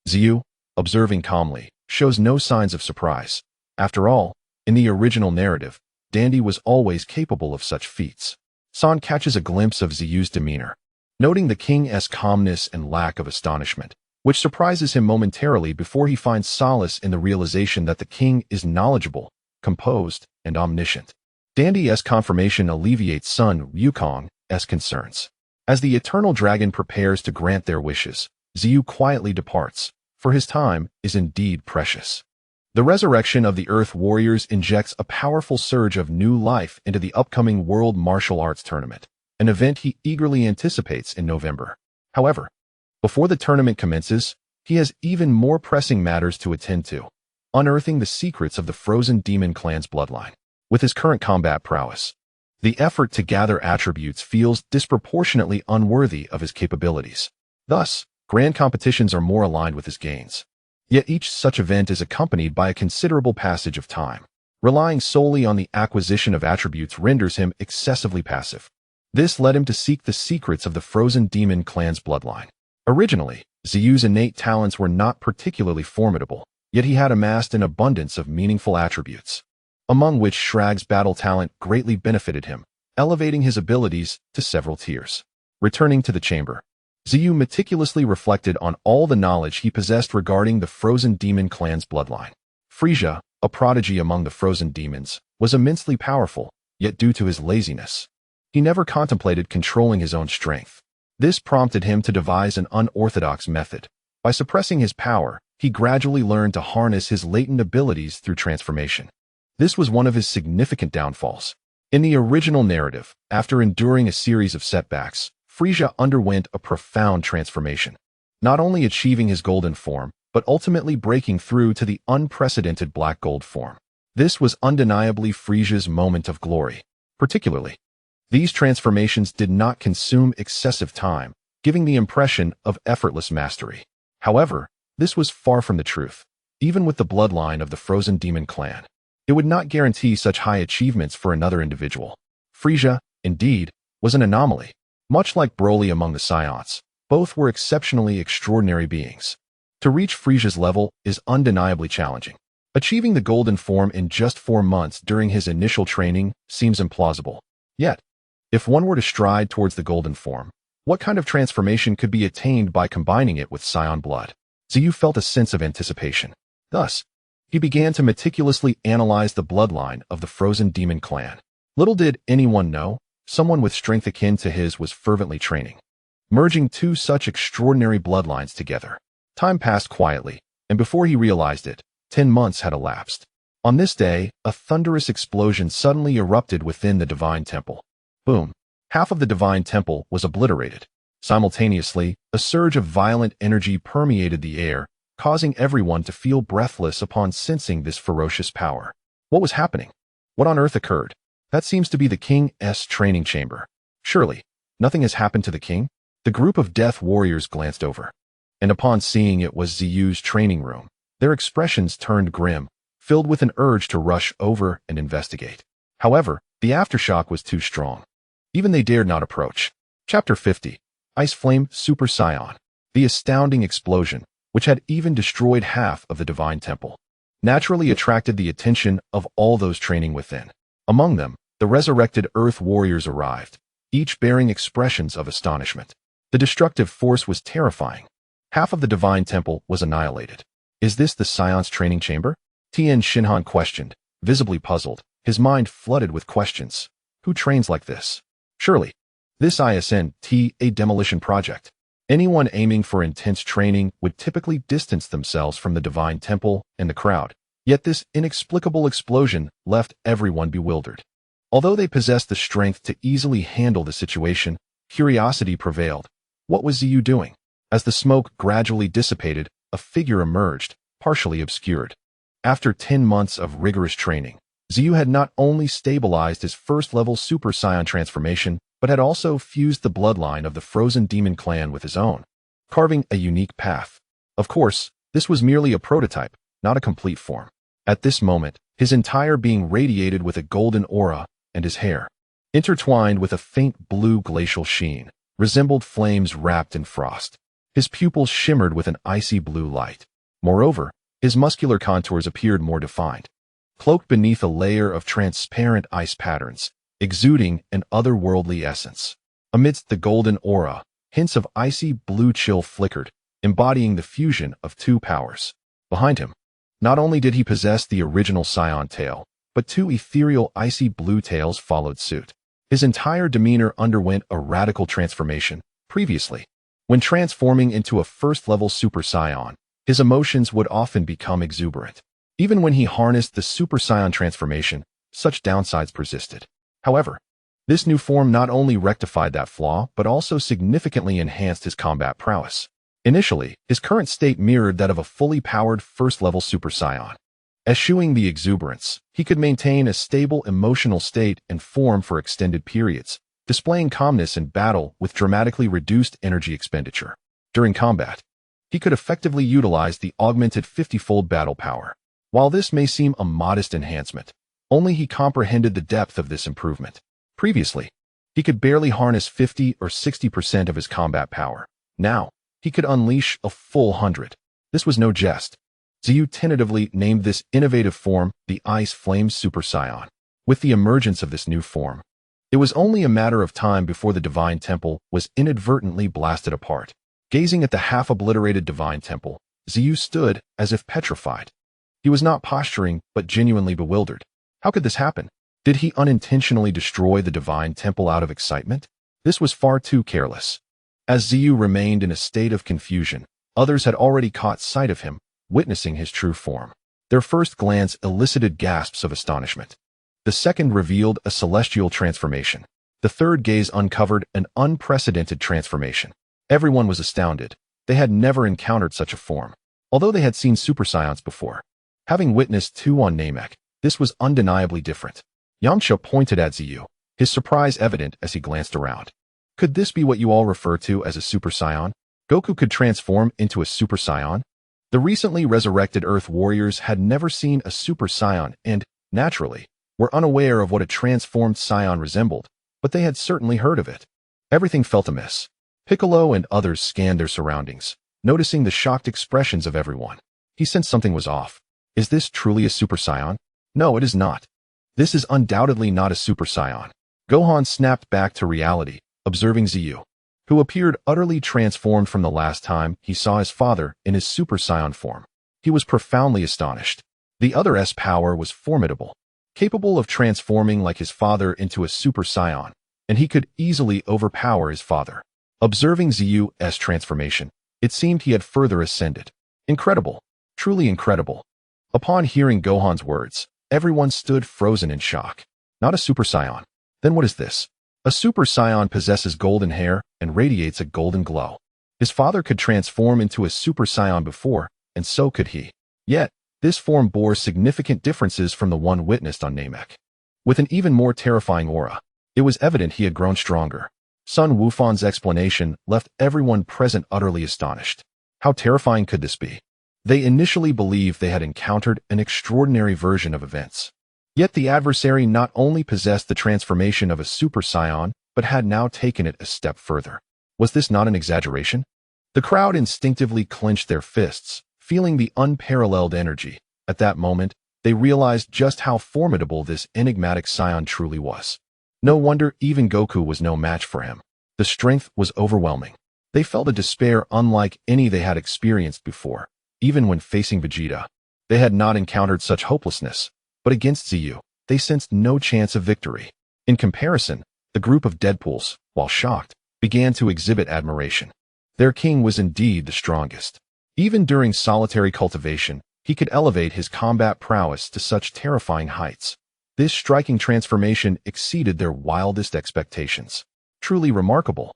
[SPEAKER 1] Zeyu, observing calmly, shows no signs of surprise. After all, in the original narrative, Dandy was always capable of such feats. San catches a glimpse of Zeyu's demeanor, noting the king's calmness and lack of astonishment, which surprises him momentarily before he finds solace in the realization that the king is knowledgeable, composed, and omniscient. Dandy's confirmation alleviates Sun Wukong's concerns. As the eternal dragon prepares to grant their wishes, Zeyu quietly departs, for his time is indeed precious. The resurrection of the Earth Warriors injects a powerful surge of new life into the upcoming World Martial Arts Tournament, an event he eagerly anticipates in November. However, before the tournament commences, he has even more pressing matters to attend to, unearthing the secrets of the Frozen Demon Clan's bloodline. With his current combat prowess, the effort to gather attributes feels disproportionately unworthy of his capabilities. Thus, grand competitions are more aligned with his gains. Yet each such event is accompanied by a considerable passage of time. Relying solely on the acquisition of attributes renders him excessively passive. This led him to seek the secrets of the Frozen Demon Clan's bloodline. Originally, Zeyu's innate talents were not particularly formidable, yet he had amassed an abundance of meaningful attributes, among which Shrag's battle talent greatly benefited him, elevating his abilities to several tiers. Returning to the chamber, Zeyu meticulously reflected on all the knowledge he possessed regarding the Frozen Demon Clan's bloodline. Frieza, a prodigy among the Frozen Demons, was immensely powerful, yet due to his laziness, he never contemplated controlling his own strength. This prompted him to devise an unorthodox method. By suppressing his power, he gradually learned to harness his latent abilities through transformation. This was one of his significant downfalls. In the original narrative, after enduring a series of setbacks, Frieza underwent a profound transformation, not only achieving his golden form, but ultimately breaking through to the unprecedented black gold form. This was undeniably Frieza's moment of glory. Particularly, these transformations did not consume excessive time, giving the impression of effortless mastery. However, this was far from the truth. Even with the bloodline of the Frozen Demon Clan, it would not guarantee such high achievements for another individual. Frieza, indeed, was an anomaly. Much like Broly among the Saiyans, both were exceptionally extraordinary beings. To reach Frieza's level is undeniably challenging. Achieving the golden form in just 4 months during his initial training seems implausible. Yet, if one were to stride towards the golden form, what kind of transformation could be attained by combining it with Saiyan blood? Zeyu felt a sense of anticipation. Thus, he began to meticulously analyze the bloodline of the Frozen Demon Clan. Little did anyone know, someone with strength akin to his was fervently training, merging 2 such extraordinary bloodlines together. Time passed quietly, and before he realized it, 10 months had elapsed. On this day, a thunderous explosion suddenly erupted within the Divine Temple. Boom! Half of the Divine Temple was obliterated. Simultaneously, a surge of violent energy permeated the air, causing everyone to feel breathless upon sensing this ferocious power. What was happening? What on earth occurred? That seems to be the king's training chamber. Surely, nothing has happened to the king? The group of death warriors glanced over, and upon seeing it was Zeyu's training room, their expressions turned grim, filled with an urge to rush over and investigate. However, the aftershock was too strong. Even they dared not approach. Chapter 50. Ice Flame Super Saiyan. The astounding explosion, which had even destroyed half of the Divine Temple, naturally attracted the attention of all those training within. Among them, the resurrected Earth Warriors arrived, each bearing expressions of astonishment. The destructive force was terrifying. Half of the Divine Temple was annihilated. Is this the Saiyans training chamber? Tien Shinhan questioned, visibly puzzled, his mind flooded with questions. Who trains like this? Surely, this isn't a demolition project. Anyone aiming for intense training would typically distance themselves from the Divine Temple and the crowd, yet this inexplicable explosion left everyone bewildered. Although they possessed the strength to easily handle the situation, curiosity prevailed. What was Zeyu doing? As the smoke gradually dissipated, a figure emerged, partially obscured. After 10 months of rigorous training, Zeyu had not only stabilized his first-level Super Saiyan transformation, but had also fused the bloodline of the Frozen Demon clan with his own, carving a unique path. Of course, this was merely a prototype, not a complete form. At this moment, his entire being radiated with a golden aura, and his hair, intertwined with a faint blue glacial sheen, resembled flames wrapped in frost. His pupils shimmered with an icy blue light. Moreover, his muscular contours appeared more defined, cloaked beneath a layer of transparent ice patterns, exuding an otherworldly essence. Amidst the golden aura, hints of icy blue chill flickered, embodying the fusion of two powers. Behind him, not only did he possess the original Saiyan tail, but two ethereal icy blue tails followed suit. His entire demeanor underwent a radical transformation. Previously, when transforming into a first-level Super Saiyan, his emotions would often become exuberant. Even when he harnessed the Super Saiyan transformation, such downsides persisted. However, this new form not only rectified that flaw, but also significantly enhanced his combat prowess. Initially, his current state mirrored that of a fully powered first-level Super Saiyan. Eschewing the exuberance, he could maintain a stable emotional state and form for extended periods, displaying calmness in battle with dramatically reduced energy expenditure. During combat, he could effectively utilize the augmented 50-fold battle power. While this may seem a modest enhancement, only he comprehended the depth of this improvement. Previously, he could barely harness 50 or 60% of his combat power. Now, he could unleash a full 100. This was no jest. Zeyu tentatively named this innovative form the Ice Flame Super Saiyan. With the emergence of this new form, it was only a matter of time before the Divine Temple was inadvertently blasted apart. Gazing at the half-obliterated Divine Temple, Zeyu stood as if petrified. He was not posturing, but genuinely bewildered. How could this happen? Did he unintentionally destroy the Divine Temple out of excitement? This was far too careless. As Zeyu remained in a state of confusion, others had already caught sight of him, witnessing his true form. Their first glance elicited gasps of astonishment. The second revealed a celestial transformation. The third gaze uncovered an unprecedented transformation. Everyone was astounded. They had never encountered such a form, although they had seen Super Saiyans before. Having witnessed two on Namek, this was undeniably different. Yamcha pointed at Zeyu, his surprise evident as he glanced around. Could this be what you all refer to as a Super Saiyan? Goku could transform into a Super Saiyan? The recently resurrected Earth warriors had never seen a Super Saiyan and, naturally, were unaware of what a transformed Saiyan resembled, but they had certainly heard of it. Everything felt amiss. Piccolo and others scanned their surroundings, noticing the shocked expressions of everyone. He sensed something was off. Is this truly a Super Saiyan? No, it is not. This is undoubtedly not a Super Saiyan. Gohan snapped back to reality, observing Zeyu, who appeared utterly transformed from the last time he saw his father in his Super Saiyan form. He was profoundly astonished. The other's power was formidable, capable of transforming like his father into a Super Saiyan, and he could easily overpower his father. Observing Zeyu's transformation, it seemed he had further ascended. Incredible, truly incredible. Upon hearing Gohan's words, everyone stood frozen in shock. Not a Super Saiyan. Then what is this? A Super Saiyan possesses golden hair and radiates a golden glow. His father could transform into a Super Saiyan before, and so could he. Yet, this form bore significant differences from the one witnessed on Namek. With an even more terrifying aura, it was evident he had grown stronger. Sun Wufan's explanation left everyone present utterly astonished. How terrifying could this be? They initially believed they had encountered an extraordinary version of events. Yet the adversary not only possessed the transformation of a Super Saiyan, but had now taken it a step further. Was this not an exaggeration? The crowd instinctively clenched their fists, feeling the unparalleled energy. At that moment, they realized just how formidable this enigmatic Saiyan truly was. No wonder even Goku was no match for him. The strength was overwhelming. They felt a despair unlike any they had experienced before. Even when facing Vegeta, they had not encountered such hopelessness, but against Zeyu, they sensed no chance of victory. In comparison, the group of Deadpools, while shocked, began to exhibit admiration. Their king was indeed the strongest. Even during solitary cultivation, he could elevate his combat prowess to such terrifying heights. This striking transformation exceeded their wildest expectations. Truly remarkable.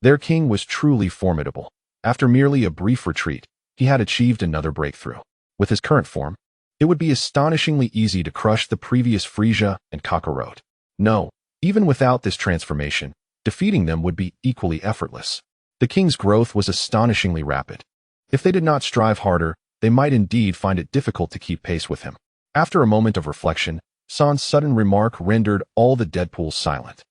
[SPEAKER 1] Their king was truly formidable. After merely a brief retreat, he had achieved another breakthrough. With his current form, it would be astonishingly easy to crush the previous Frieza and Kakarot. No, even without this transformation, defeating them would be equally effortless. The king's growth was astonishingly rapid. If they did not strive harder, they might indeed find it difficult to keep pace with him. After a moment of reflection, San's sudden remark rendered all the Deadpools silent.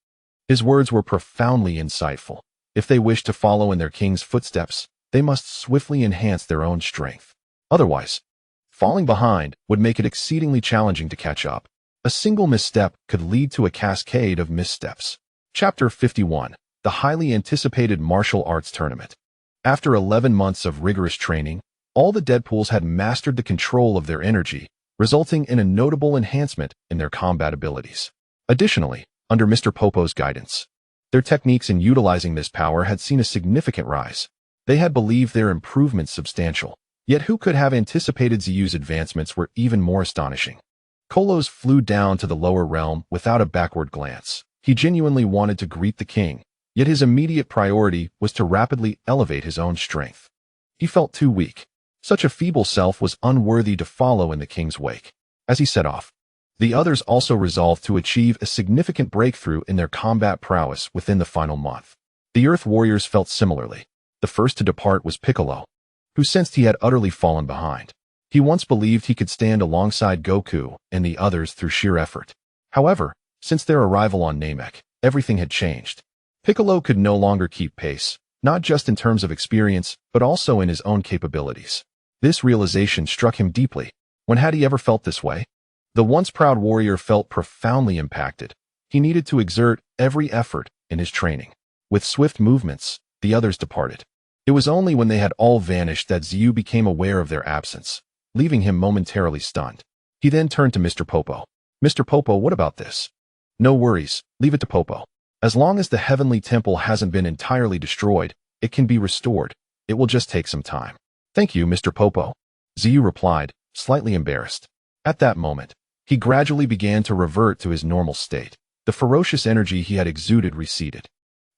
[SPEAKER 1] His words were profoundly insightful. If they wished to follow in their king's footsteps, they must swiftly enhance their own strength. Otherwise, falling behind would make it exceedingly challenging to catch up. A single misstep could lead to a cascade of missteps. Chapter 51. The highly anticipated martial arts tournament. After 11 months of rigorous training, all the Deadpools had mastered the control of their energy, resulting in a notable enhancement in their combat abilities. Additionally, under Mr. Popo's guidance, their techniques in utilizing this power had seen a significant rise. They had believed their improvements substantial, yet who could have anticipated Zeyu's advancements were even more astonishing. Kolos flew down to the lower realm without a backward glance. He genuinely wanted to greet the king, yet his immediate priority was to rapidly elevate his own strength. He felt too weak. Such a feeble self was unworthy to follow in the king's wake. As he set off, the others also resolved to achieve a significant breakthrough in their combat prowess within the final month. The Earth Warriors felt similarly. The first to depart was Piccolo, who sensed he had utterly fallen behind. He once believed he could stand alongside Goku and the others through sheer effort. However, since their arrival on Namek, everything had changed. Piccolo could no longer keep pace, not just in terms of experience, but also in his own capabilities. This realization struck him deeply. When had he ever felt this way? The once proud warrior felt profoundly impacted. He needed to exert every effort in his training. With swift movements, the others departed. It was only when they had all vanished that Zeyu became aware of their absence, leaving him momentarily stunned. He then turned to Mr. Popo. Mr. Popo, what about this? No worries, leave it to Popo. As long as the heavenly temple hasn't been entirely destroyed, it can be restored. It will just take some time. Thank you, Mr. Popo. Zeyu replied, slightly embarrassed. At that moment, he gradually began to revert to his normal state. The ferocious energy he had exuded receded.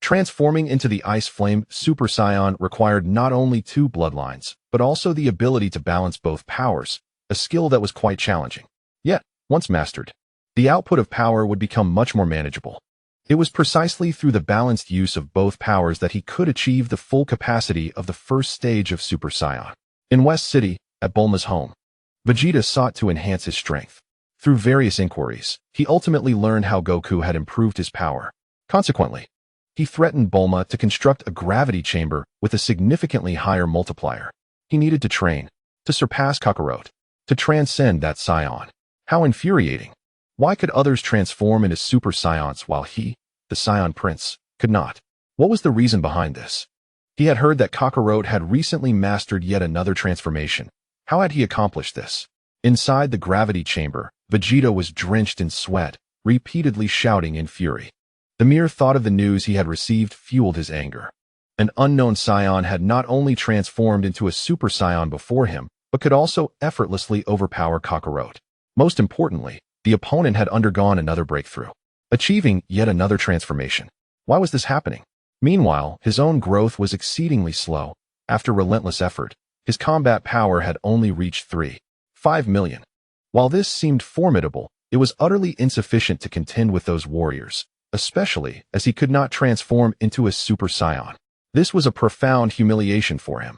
[SPEAKER 1] Transforming into the Ice Flame Super Saiyan required not only 2 bloodlines, but also the ability to balance both powers, a skill that was quite challenging. Yet, once mastered, the output of power would become much more manageable. It was precisely through the balanced use of both powers that he could achieve the full capacity of the first stage of Super Saiyan. In West City, at Bulma's home, Vegeta sought to enhance his strength. Through various inquiries, he ultimately learned how Goku had improved his power. Consequently, he threatened Bulma to construct a gravity chamber with a significantly higher multiplier. He needed to train, to surpass Kakarot, to transcend that Saiyan. How infuriating! Why could others transform into Super Saiyans while he, the Saiyan Prince, could not? What was the reason behind this? He had heard that Kakarot had recently mastered yet another transformation. How had he accomplished this? Inside the gravity chamber, Vegeta was drenched in sweat, repeatedly shouting in fury. The mere thought of the news he had received fueled his anger. An unknown Saiyan had not only transformed into a Super Saiyan before him, but could also effortlessly overpower Kakarot. Most importantly, the opponent had undergone another breakthrough, achieving yet another transformation. Why was this happening? Meanwhile, his own growth was exceedingly slow. After relentless effort, his combat power had only reached 3.5 million. While this seemed formidable, it was utterly insufficient to contend with those warriors, especially as he could not transform into a Super Saiyan. This was a profound humiliation for him.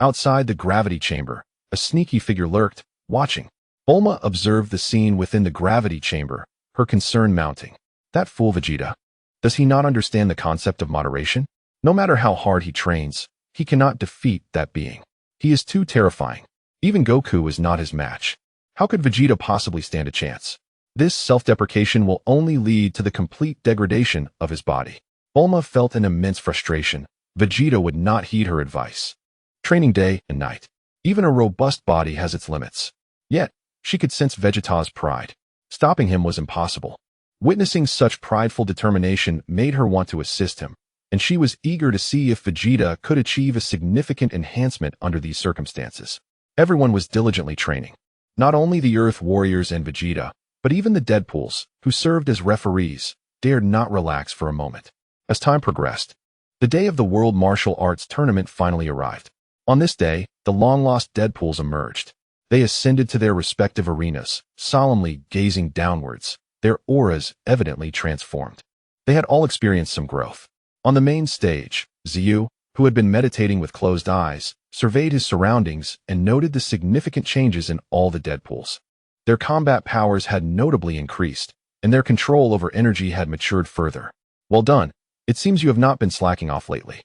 [SPEAKER 1] Outside the gravity chamber, a sneaky figure lurked, watching. Bulma observed the scene within the gravity chamber, her concern mounting. That fool Vegeta. Does he not understand the concept of moderation? No matter how hard he trains, he cannot defeat that being. He is too terrifying. Even Goku is not his match. How could Vegeta possibly stand a chance? This self-deprecation will only lead to the complete degradation of his body. Bulma felt an immense frustration. Vegeta would not heed her advice. Training day and night. Even a robust body has its limits. Yet, she could sense Vegeta's pride. Stopping him was impossible. Witnessing such prideful determination made her want to assist him. and she was eager to see if Vegeta could achieve a significant enhancement under these circumstances. Everyone was diligently training. Not only the Earth Warriors and Vegeta, but even the Deadpools, who served as referees, dared not relax for a moment. As time progressed, the day of the World Martial Arts Tournament finally arrived. On this day, the long-lost Deadpools emerged. They ascended to their respective arenas, solemnly gazing downwards, their auras evidently transformed. They had all experienced some growth. On the main stage, Zeyu, who had been meditating with closed eyes, surveyed his surroundings and noted the significant changes in all the Deadpools. Their combat powers had notably increased, and their control over energy had matured further. Well done. It seems you have not been slacking off lately.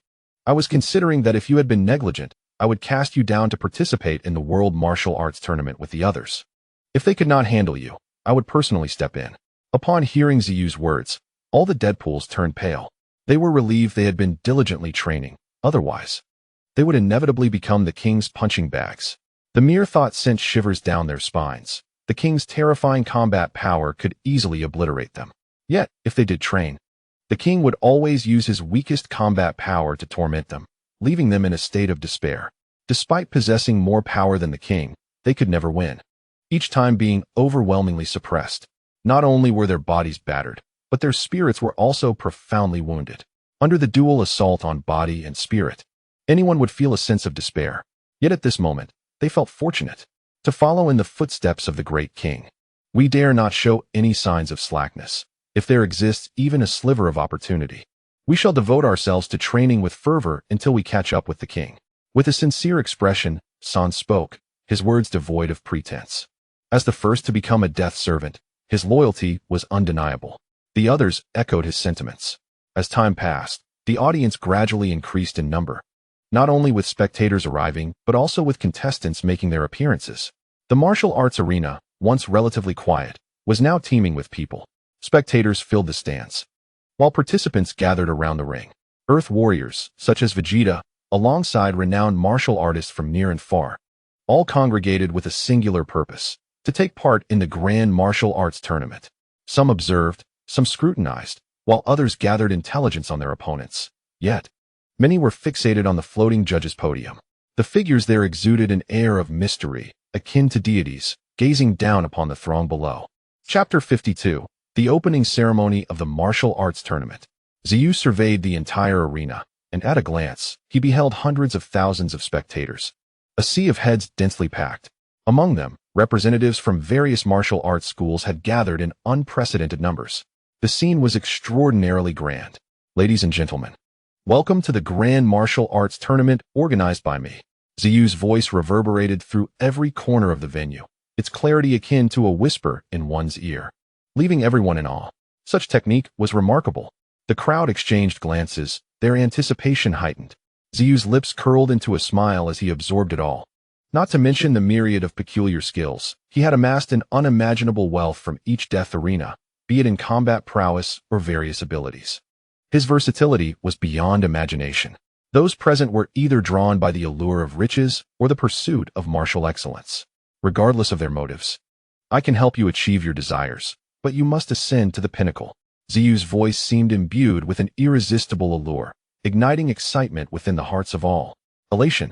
[SPEAKER 1] I was considering that if you had been negligent, I would cast you down to participate in the World Martial Arts Tournament with the others. If they could not handle you, I would personally step in. Upon hearing Zeyu's words, all the Deadpools turned pale. They were relieved they had been diligently training. Otherwise, they would inevitably become the king's punching bags. The mere thought sent shivers down their spines. The king's terrifying combat power could easily obliterate them. Yet, if they did train, the king would always use his weakest combat power to torment them, leaving them in a state of despair. Despite possessing more power than the king, they could never win, each time being overwhelmingly suppressed. Not only were their bodies battered, but their spirits were also profoundly wounded. Under the dual assault on body and spirit, anyone would feel a sense of despair. Yet at this moment, they felt fortunate to follow in the footsteps of the great king. We dare not show any signs of slackness. If there exists even a sliver of opportunity, we shall devote ourselves to training with fervor until we catch up with the king. With a sincere expression, San spoke, his words devoid of pretense. As the first to become a death servant, his loyalty was undeniable. The others echoed his sentiments. As time passed, the audience gradually increased in number, not only with spectators arriving, but also with contestants making their appearances. The martial arts arena, once relatively quiet, was now teeming with people. Spectators filled the stands, while participants gathered around the ring. Earth warriors, such as Vegeta, alongside renowned martial artists from near and far, all congregated with a singular purpose: to take part in the grand martial arts tournament. Some observed, some scrutinized, while others gathered intelligence on their opponents. Yet, many were fixated on the floating judges' podium. The figures there exuded an air of mystery, akin to deities, gazing down upon the throng below. Chapter 52. The opening ceremony of the martial arts tournament. Zeyu surveyed the entire arena, and at a glance, he beheld hundreds of thousands of spectators. A sea of heads densely packed. Among them, representatives from various martial arts schools had gathered in unprecedented numbers. The scene was extraordinarily grand. Ladies and gentlemen, welcome to the Grand Martial Arts Tournament organized by me. Zeyu's voice reverberated through every corner of the venue, its clarity akin to a whisper in one's ear, leaving everyone in awe. Such technique was remarkable. The crowd exchanged glances, their anticipation heightened. Zeyu's lips curled into a smile as he absorbed it all. Not to mention the myriad of peculiar skills, he had amassed an unimaginable wealth from each death arena, be it in combat prowess or various abilities. His versatility was beyond imagination. Those present were either drawn by the allure of riches or the pursuit of martial excellence. Regardless of their motives, I can help you achieve your desires, but you must ascend to the pinnacle. Zeyu's voice seemed imbued with an irresistible allure, igniting excitement within the hearts of all. Elation,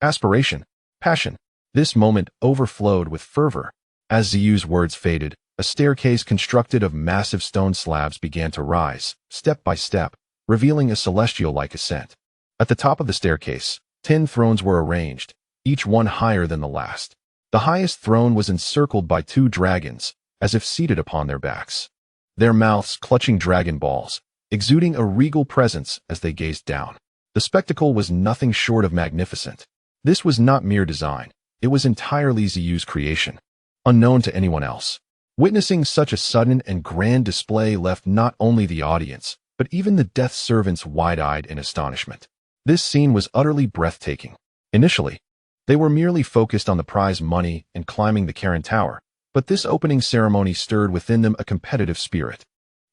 [SPEAKER 1] aspiration, passion. This moment overflowed with fervor. As Zeyu's words faded, a staircase constructed of massive stone slabs began to rise, step by step, revealing a celestial-like ascent. At the top of the staircase, 10 thrones were arranged, each one higher than the last. The highest throne was encircled by 2 dragons, as if seated upon their backs, their mouths clutching dragon balls, exuding a regal presence as they gazed down. The spectacle was nothing short of magnificent. This was not mere design, it was entirely Zeyu's creation, unknown to anyone else. Witnessing such a sudden and grand display left not only the audience, but even the death servants wide-eyed in astonishment. This scene was utterly breathtaking. Initially, they were merely focused on the prize money and climbing the Karen Tower, but this opening ceremony stirred within them a competitive spirit.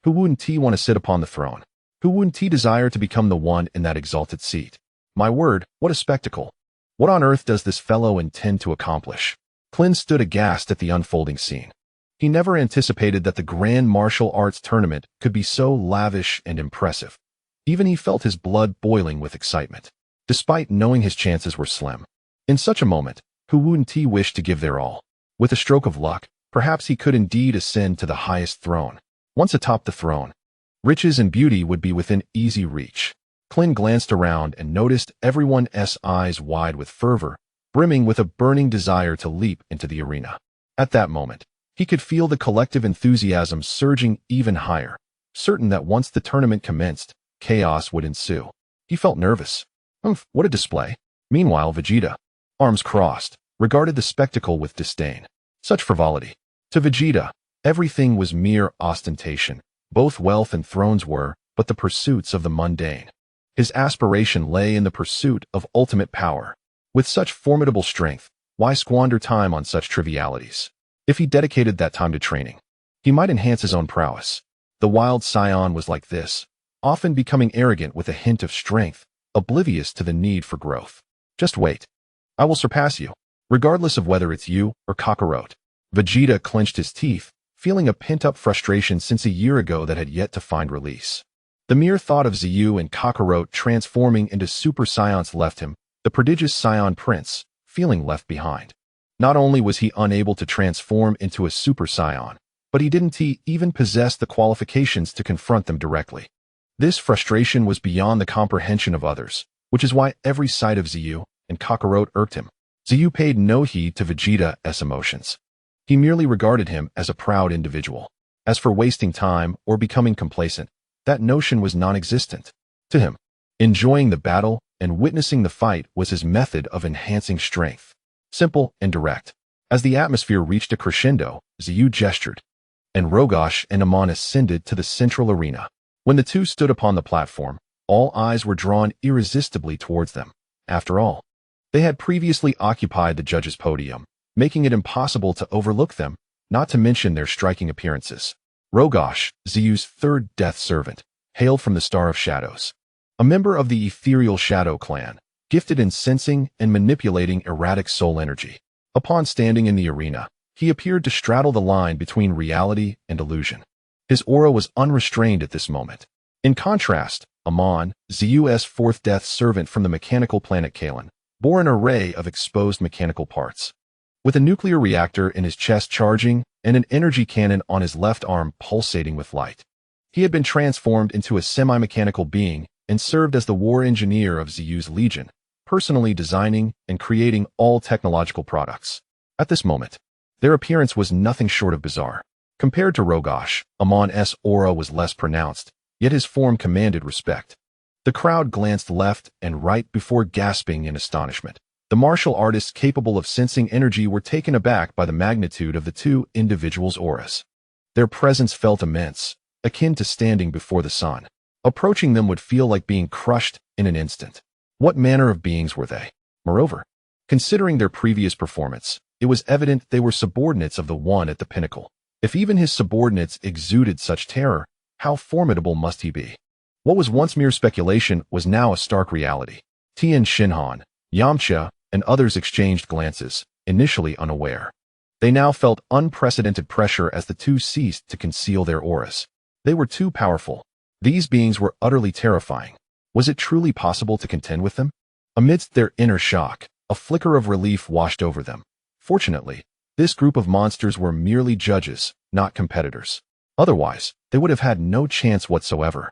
[SPEAKER 1] Who wouldn't want to sit upon the throne? Who wouldn't desire to become the one in that exalted seat? My word, what a spectacle! What on earth does this fellow intend to accomplish? Clint stood aghast at the unfolding scene. He never anticipated that the Grand Martial Arts Tournament could be so lavish and impressive. Even he felt his blood boiling with excitement, despite knowing his chances were slim. In such a moment, who wouldn't he wish to give their all? With a stroke of luck, perhaps he could indeed ascend to the highest throne. Once atop the throne, riches and beauty would be within easy reach. Clint glanced around and noticed everyone's eyes wide with fervor, brimming with a burning desire to leap into the arena. At that moment, he could feel the collective enthusiasm surging even higher, certain that once the tournament commenced, chaos would ensue. He felt nervous. What a display. Meanwhile, Vegeta, arms crossed, regarded the spectacle with disdain. Such frivolity. To Vegeta, everything was mere ostentation. Both wealth and thrones were but the pursuits of the mundane. His aspiration lay in the pursuit of ultimate power. With such formidable strength, why squander time on such trivialities? If he dedicated that time to training, he might enhance his own prowess. The wild Saiyan was like this, often becoming arrogant with a hint of strength, oblivious to the need for growth. Just wait. I will surpass you, regardless of whether it's you or Kakarot. Vegeta clenched his teeth, feeling a pent-up frustration since a year ago that had yet to find release. The mere thought of Zeyu and Kakarot transforming into Super Saiyans left him, the prodigious Saiyan prince, feeling left behind. Not only was he unable to transform into a Super Saiyan, but he didn't even possess the qualifications to confront them directly. This frustration was beyond the comprehension of others, which is why every sight of Zeyu and Kakarot irked him. Zeyu paid no heed to Vegeta's emotions. He merely regarded him as a proud individual. As for wasting time or becoming complacent, that notion was non-existent. To him, enjoying the battle and witnessing the fight was his method of enhancing strength. Simple and direct. As the atmosphere reached a crescendo, Zeyu gestured, and Rogosh and Amon ascended to the central arena. When the two stood upon the platform, all eyes were drawn irresistibly towards them. After all, they had previously occupied the judges' podium, making it impossible to overlook them, not to mention their striking appearances. Rogosh, Zeyu's third death servant, hailed from the Star of Shadows. A member of the ethereal Shadow clan, gifted in sensing and manipulating erratic soul energy. Upon standing in the arena, he appeared to straddle the line between reality and illusion. His aura was unrestrained at this moment. In contrast, Amon, Zeyu's fourth death servant from the mechanical planet Kalen, bore an array of exposed mechanical parts. With a nuclear reactor in his chest charging and an energy cannon on his left arm pulsating with light. He had been transformed into a semi-mechanical being and served as the war engineer of Zeyu's legion, personally designing and creating all technological products. At this moment, their appearance was nothing short of bizarre. Compared to Rogosh, Amon's aura was less pronounced, yet his form commanded respect. The crowd glanced left and right before gasping in astonishment. The martial artists capable of sensing energy were taken aback by the magnitude of the two individuals' auras. Their presence felt immense, akin to standing before the sun. Approaching them would feel like being crushed in an instant. What manner of beings were they? Moreover, considering their previous performance, it was evident they were subordinates of the one at the pinnacle. If even his subordinates exuded such terror, how formidable must he be? What was once mere speculation was now a stark reality. Tien Shinhan, Yamcha, and others exchanged glances, initially unaware. They now felt unprecedented pressure as the two ceased to conceal their auras. They were too powerful. These beings were utterly terrifying. Was it truly possible to contend with them? Amidst their inner shock, a flicker of relief washed over them. Fortunately, this group of monsters were merely judges, not competitors. Otherwise, they would have had no chance whatsoever.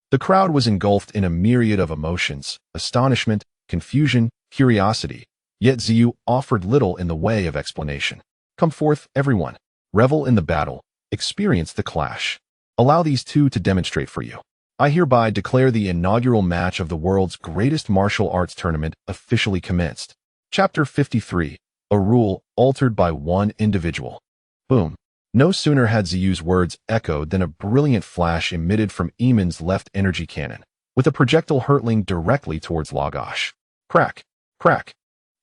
[SPEAKER 1] The crowd was engulfed in a myriad of emotions, astonishment, confusion, curiosity, yet Zeyu offered little in the way of explanation. Come forth, everyone. Revel in the battle. Experience the clash. Allow these two to demonstrate for you. I hereby declare the inaugural match of the world's greatest martial arts tournament officially commenced. Chapter 53. A rule altered by one individual. Boom. No sooner had Zeyu's words echoed than a brilliant flash emitted from Eamon's left energy cannon, with a projectile hurtling directly towards Lagosh. Crack! Crack!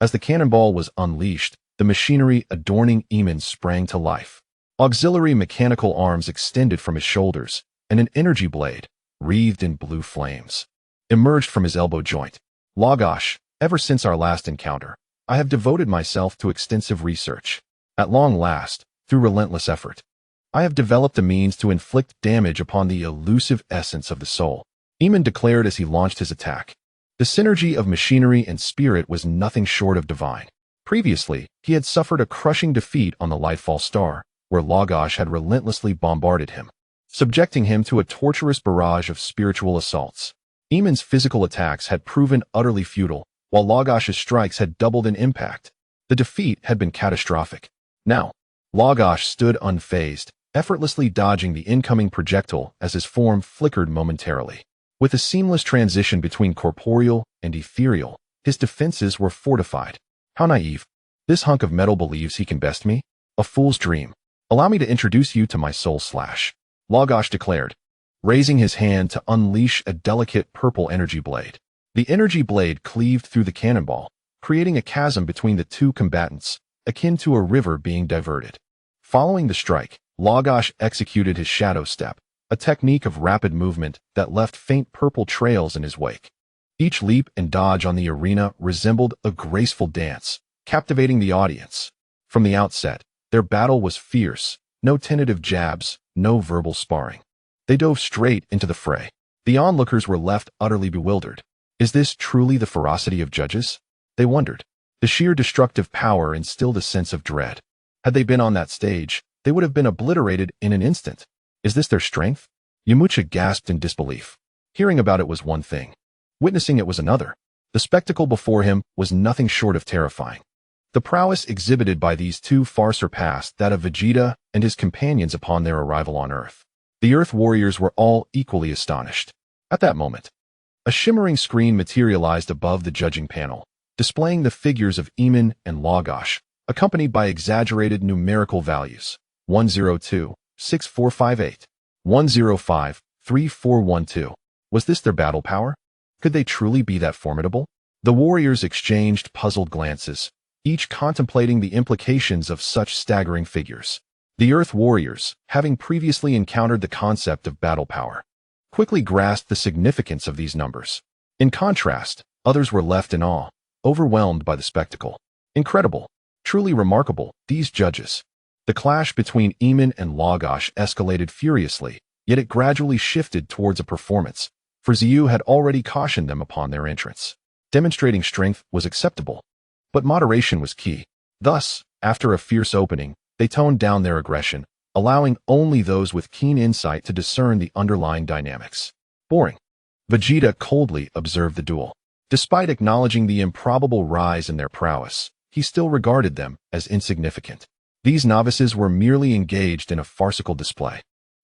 [SPEAKER 1] As the cannonball was unleashed, the machinery adorning Eamon sprang to life. Auxiliary mechanical arms extended from his shoulders, and an energy blade, wreathed in blue flames, emerged from his elbow joint. Lagosh, ever since our last encounter, I have devoted myself to extensive research. At long last, through relentless effort, I have developed a means to inflict damage upon the elusive essence of the soul. Eamon declared as he launched his attack. The synergy of machinery and spirit was nothing short of divine. Previously, he had suffered a crushing defeat on the Lightfall Star, where Lagash had relentlessly bombarded him, subjecting him to a torturous barrage of spiritual assaults. Eamon's physical attacks had proven utterly futile, while Lagash's strikes had doubled in impact. The defeat had been catastrophic. Now, Lagash stood unfazed, effortlessly dodging the incoming projectile as his form flickered momentarily. With a seamless transition between corporeal and ethereal, his defenses were fortified. How naive. This hunk of metal believes he can best me? A fool's dream. Allow me to introduce you to my soul slash, Lagash declared, raising his hand to unleash a delicate purple energy blade. The energy blade cleaved through the cannonball, creating a chasm between the two combatants, akin to a river being diverted. Following the strike, Lagash executed his shadow step, a technique of rapid movement that left faint purple trails in his wake. Each leap and dodge on the arena resembled a graceful dance, captivating the audience. From the outset, their battle was fierce, no tentative jabs, no verbal sparring. They dove straight into the fray. The onlookers were left utterly bewildered. Is this truly the ferocity of judges? They wondered. The sheer destructive power instilled a sense of dread. Had they been on that stage, they would have been obliterated in an instant. Is this their strength? Yamucha gasped in disbelief. Hearing about it was one thing. Witnessing it was another. The spectacle before him was nothing short of terrifying. The prowess exhibited by these two far surpassed that of Vegeta and his companions upon their arrival on Earth. The Earth warriors were all equally astonished. At that moment, a shimmering screen materialized above the judging panel, displaying the figures of Eamon and Lagash, accompanied by exaggerated numerical values: 102, 6458, 105, 3412. Was this their battle power? Could they truly be that formidable? The warriors exchanged puzzled glances, each contemplating the implications of such staggering figures. The Earth warriors, having previously encountered the concept of battle power, quickly grasped the significance of these numbers. In contrast, others were left in awe, overwhelmed by the spectacle. Incredible, truly remarkable, these judges. The clash between Eamon and Lagash escalated furiously, yet it gradually shifted towards a performance, for Zeyu had already cautioned them upon their entrance. Demonstrating strength was acceptable, but moderation was key. Thus, after a fierce opening, they toned down their aggression, allowing only those with keen insight to discern the underlying dynamics. Boring. Vegeta coldly observed the duel. Despite acknowledging the improbable rise in their prowess, he still regarded them as insignificant. These novices were merely engaged in a farcical display,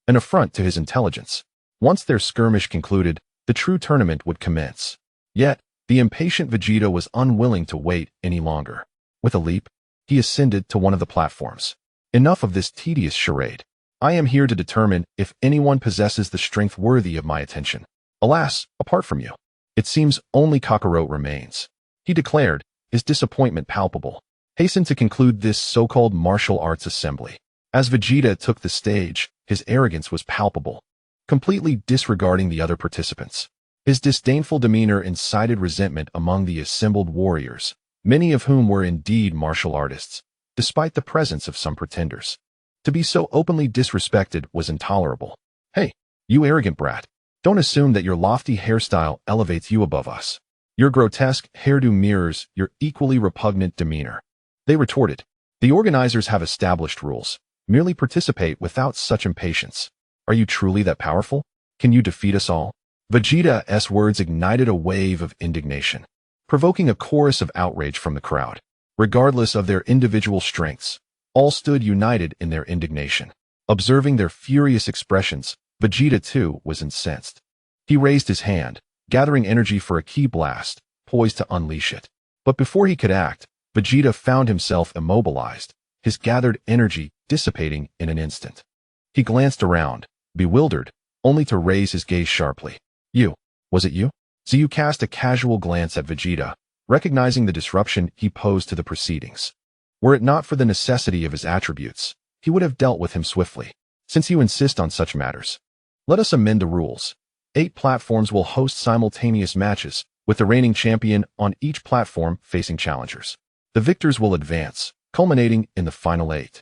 [SPEAKER 1] an affront to his intelligence. Once their skirmish concluded, the true tournament would commence. Yet, the impatient Vegeta was unwilling to wait any longer. With a leap, he ascended to one of the platforms. Enough of this tedious charade. I am here to determine if anyone possesses the strength worthy of my attention. Alas, apart from you, it seems only Kakarot remains, he declared, his disappointment palpable. Hasten to conclude this so-called martial arts assembly. As Vegeta took the stage, his arrogance was palpable, completely disregarding the other participants. His disdainful demeanor incited resentment among the assembled warriors, many of whom were indeed martial artists, despite the presence of some pretenders. To be so openly disrespected was intolerable. Hey, you arrogant brat, don't assume that your lofty hairstyle elevates you above us. Your grotesque hairdo mirrors your equally repugnant demeanor. They retorted. The organizers have established rules. Merely participate without such impatience. Are you truly that powerful? Can you defeat us all? Vegeta's words ignited a wave of indignation, provoking a chorus of outrage from the crowd. Regardless of their individual strengths, all stood united in their indignation. Observing their furious expressions, Vegeta too was incensed. He raised his hand, gathering energy for a ki blast, poised to unleash it. But before he could act, Vegeta found himself immobilized, his gathered energy dissipating in an instant. He glanced around, bewildered, only to raise his gaze sharply. Was it you? Zeyu cast a casual glance at Vegeta, recognizing the disruption he posed to the proceedings. Were it not for the necessity of his attributes, he would have dealt with him swiftly. Since you insist on such matters, let us amend the rules. 8 platforms will host simultaneous matches, with the reigning champion on each platform facing challengers. The victors will advance, culminating in the final 8.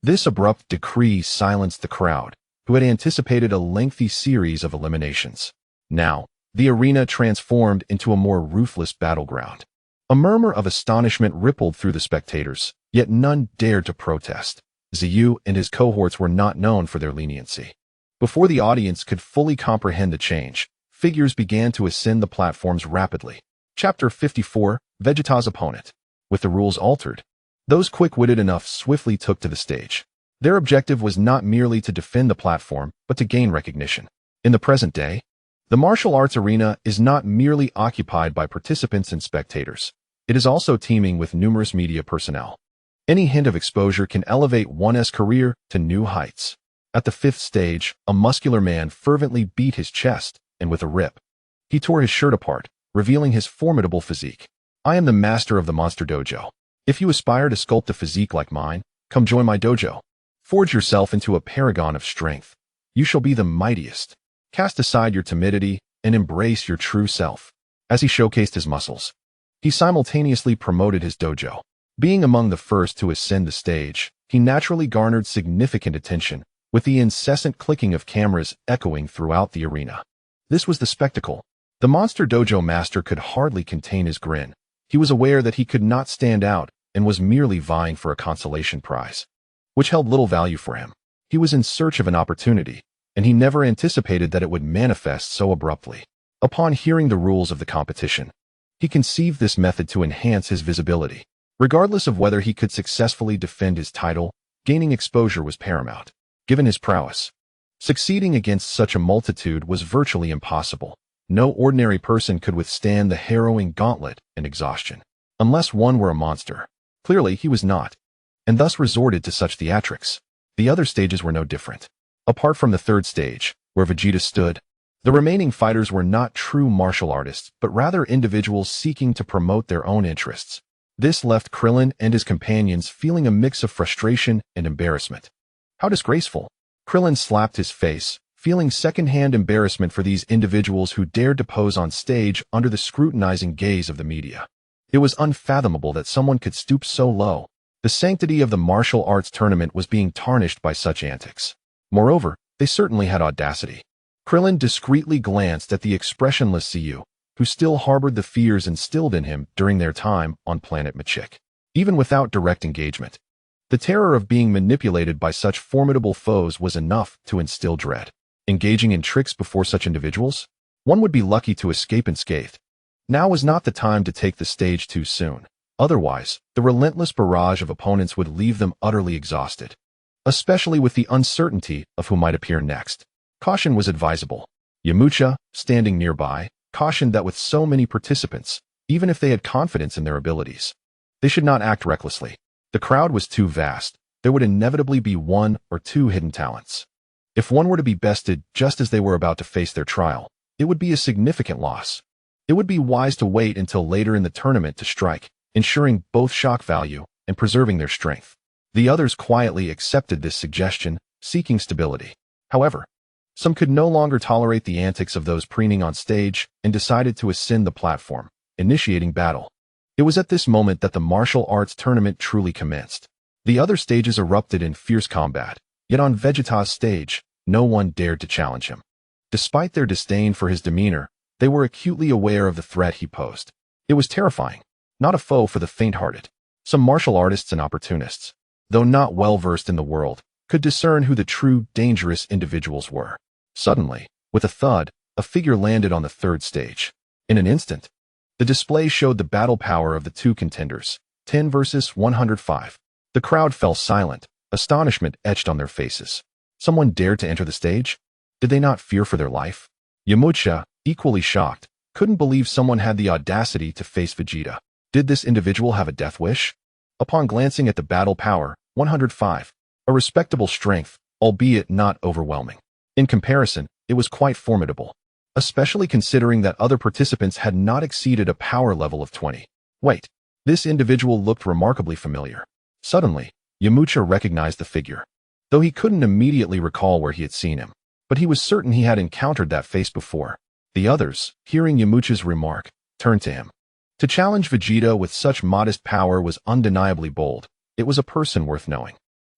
[SPEAKER 1] This abrupt decree silenced the crowd, who had anticipated a lengthy series of eliminations. Now, the arena transformed into a more ruthless battleground. A murmur of astonishment rippled through the spectators, yet none dared to protest. Zeyu and his cohorts were not known for their leniency. Before the audience could fully comprehend the change, figures began to ascend the platforms rapidly. Chapter 54, Vegeta's Opponent. With the rules altered, those quick-witted enough swiftly took to the stage. Their objective was not merely to defend the platform, but to gain recognition. In the present day, the martial arts arena is not merely occupied by participants and spectators. It is also teeming with numerous media personnel. Any hint of exposure can elevate one's career to new heights. At the 5th stage, a muscular man fervently beat his chest, and with a rip, he tore his shirt apart, revealing his formidable physique. I am the master of the Monster Dojo. If you aspire to sculpt a physique like mine, come join my dojo. Forge yourself into a paragon of strength. You shall be the mightiest. Cast aside your timidity and embrace your true self. As he showcased his muscles, he simultaneously promoted his dojo. Being among the first to ascend the stage, he naturally garnered significant attention, with the incessant clicking of cameras echoing throughout the arena. This was the spectacle. The Monster Dojo master could hardly contain his grin. He was aware that he could not stand out and was merely vying for a consolation prize, which held little value for him. He was in search of an opportunity, and he never anticipated that it would manifest so abruptly. Upon hearing the rules of the competition, he conceived this method to enhance his visibility. Regardless of whether he could successfully defend his title, gaining exposure was paramount. Given his prowess, succeeding against such a multitude was virtually impossible. No ordinary person could withstand the harrowing gauntlet and exhaustion, unless one were a monster. Clearly, he was not, and thus resorted to such theatrics. The other stages were no different. Apart from the 3rd stage, where Vegeta stood, the remaining fighters were not true martial artists, but rather individuals seeking to promote their own interests. This left Krillin and his companions feeling a mix of frustration and embarrassment. How disgraceful! Krillin slapped his face, feeling second-hand embarrassment for these individuals who dared to pose on stage under the scrutinizing gaze of the media. It was unfathomable that someone could stoop so low. The sanctity of the martial arts tournament was being tarnished by such antics. Moreover, they certainly had audacity. Krillin discreetly glanced at the expressionless Zeyu, who still harbored the fears instilled in him during their time on planet Machik. Even without direct engagement, the terror of being manipulated by such formidable foes was enough to instill dread. Engaging in tricks before such individuals? One would be lucky to escape unscathed. Now was not the time to take the stage too soon. Otherwise, the relentless barrage of opponents would leave them utterly exhausted, especially with the uncertainty of who might appear next. Caution was advisable. Yamcha, standing nearby, cautioned that with so many participants, even if they had confidence in their abilities, they should not act recklessly. The crowd was too vast. There would inevitably be 1 or 2 hidden talents. If one were to be bested just as they were about to face their trial, it would be a significant loss. It would be wise to wait until later in the tournament to strike, ensuring both shock value and preserving their strength. The others quietly accepted this suggestion, seeking stability. However, some could no longer tolerate the antics of those preening on stage and decided to ascend the platform, initiating battle. It was at this moment that the martial arts tournament truly commenced. The other stages erupted in fierce combat, yet on Vegeta's stage, no one dared to challenge him. Despite their disdain for his demeanor, they were acutely aware of the threat he posed. It was terrifying, not a foe for the faint-hearted. Some martial artists and opportunists, though not well-versed in the world, could discern who the true, dangerous individuals were. Suddenly, with a thud, a figure landed on the 3rd stage. In an instant, the display showed the battle power of the 2 contenders, 10 versus 105. The crowd fell silent, astonishment etched on their faces. Someone dared to enter the stage? Did they not fear for their life? Yamcha, equally shocked, couldn't believe someone had the audacity to face Vegeta. Did this individual have a death wish? Upon glancing at the battle power, 105, a respectable strength, albeit not overwhelming. In comparison, it was quite formidable, especially considering that other participants had not exceeded a power level of 20. Wait, this individual looked remarkably familiar. Suddenly, Yamcha recognized the figure, though he couldn't immediately recall where he had seen him. But he was certain he had encountered that face before. The others, hearing Yamcha's remark, turned to him. To challenge Vegeta with such modest power was undeniably bold. It was a person worth knowing.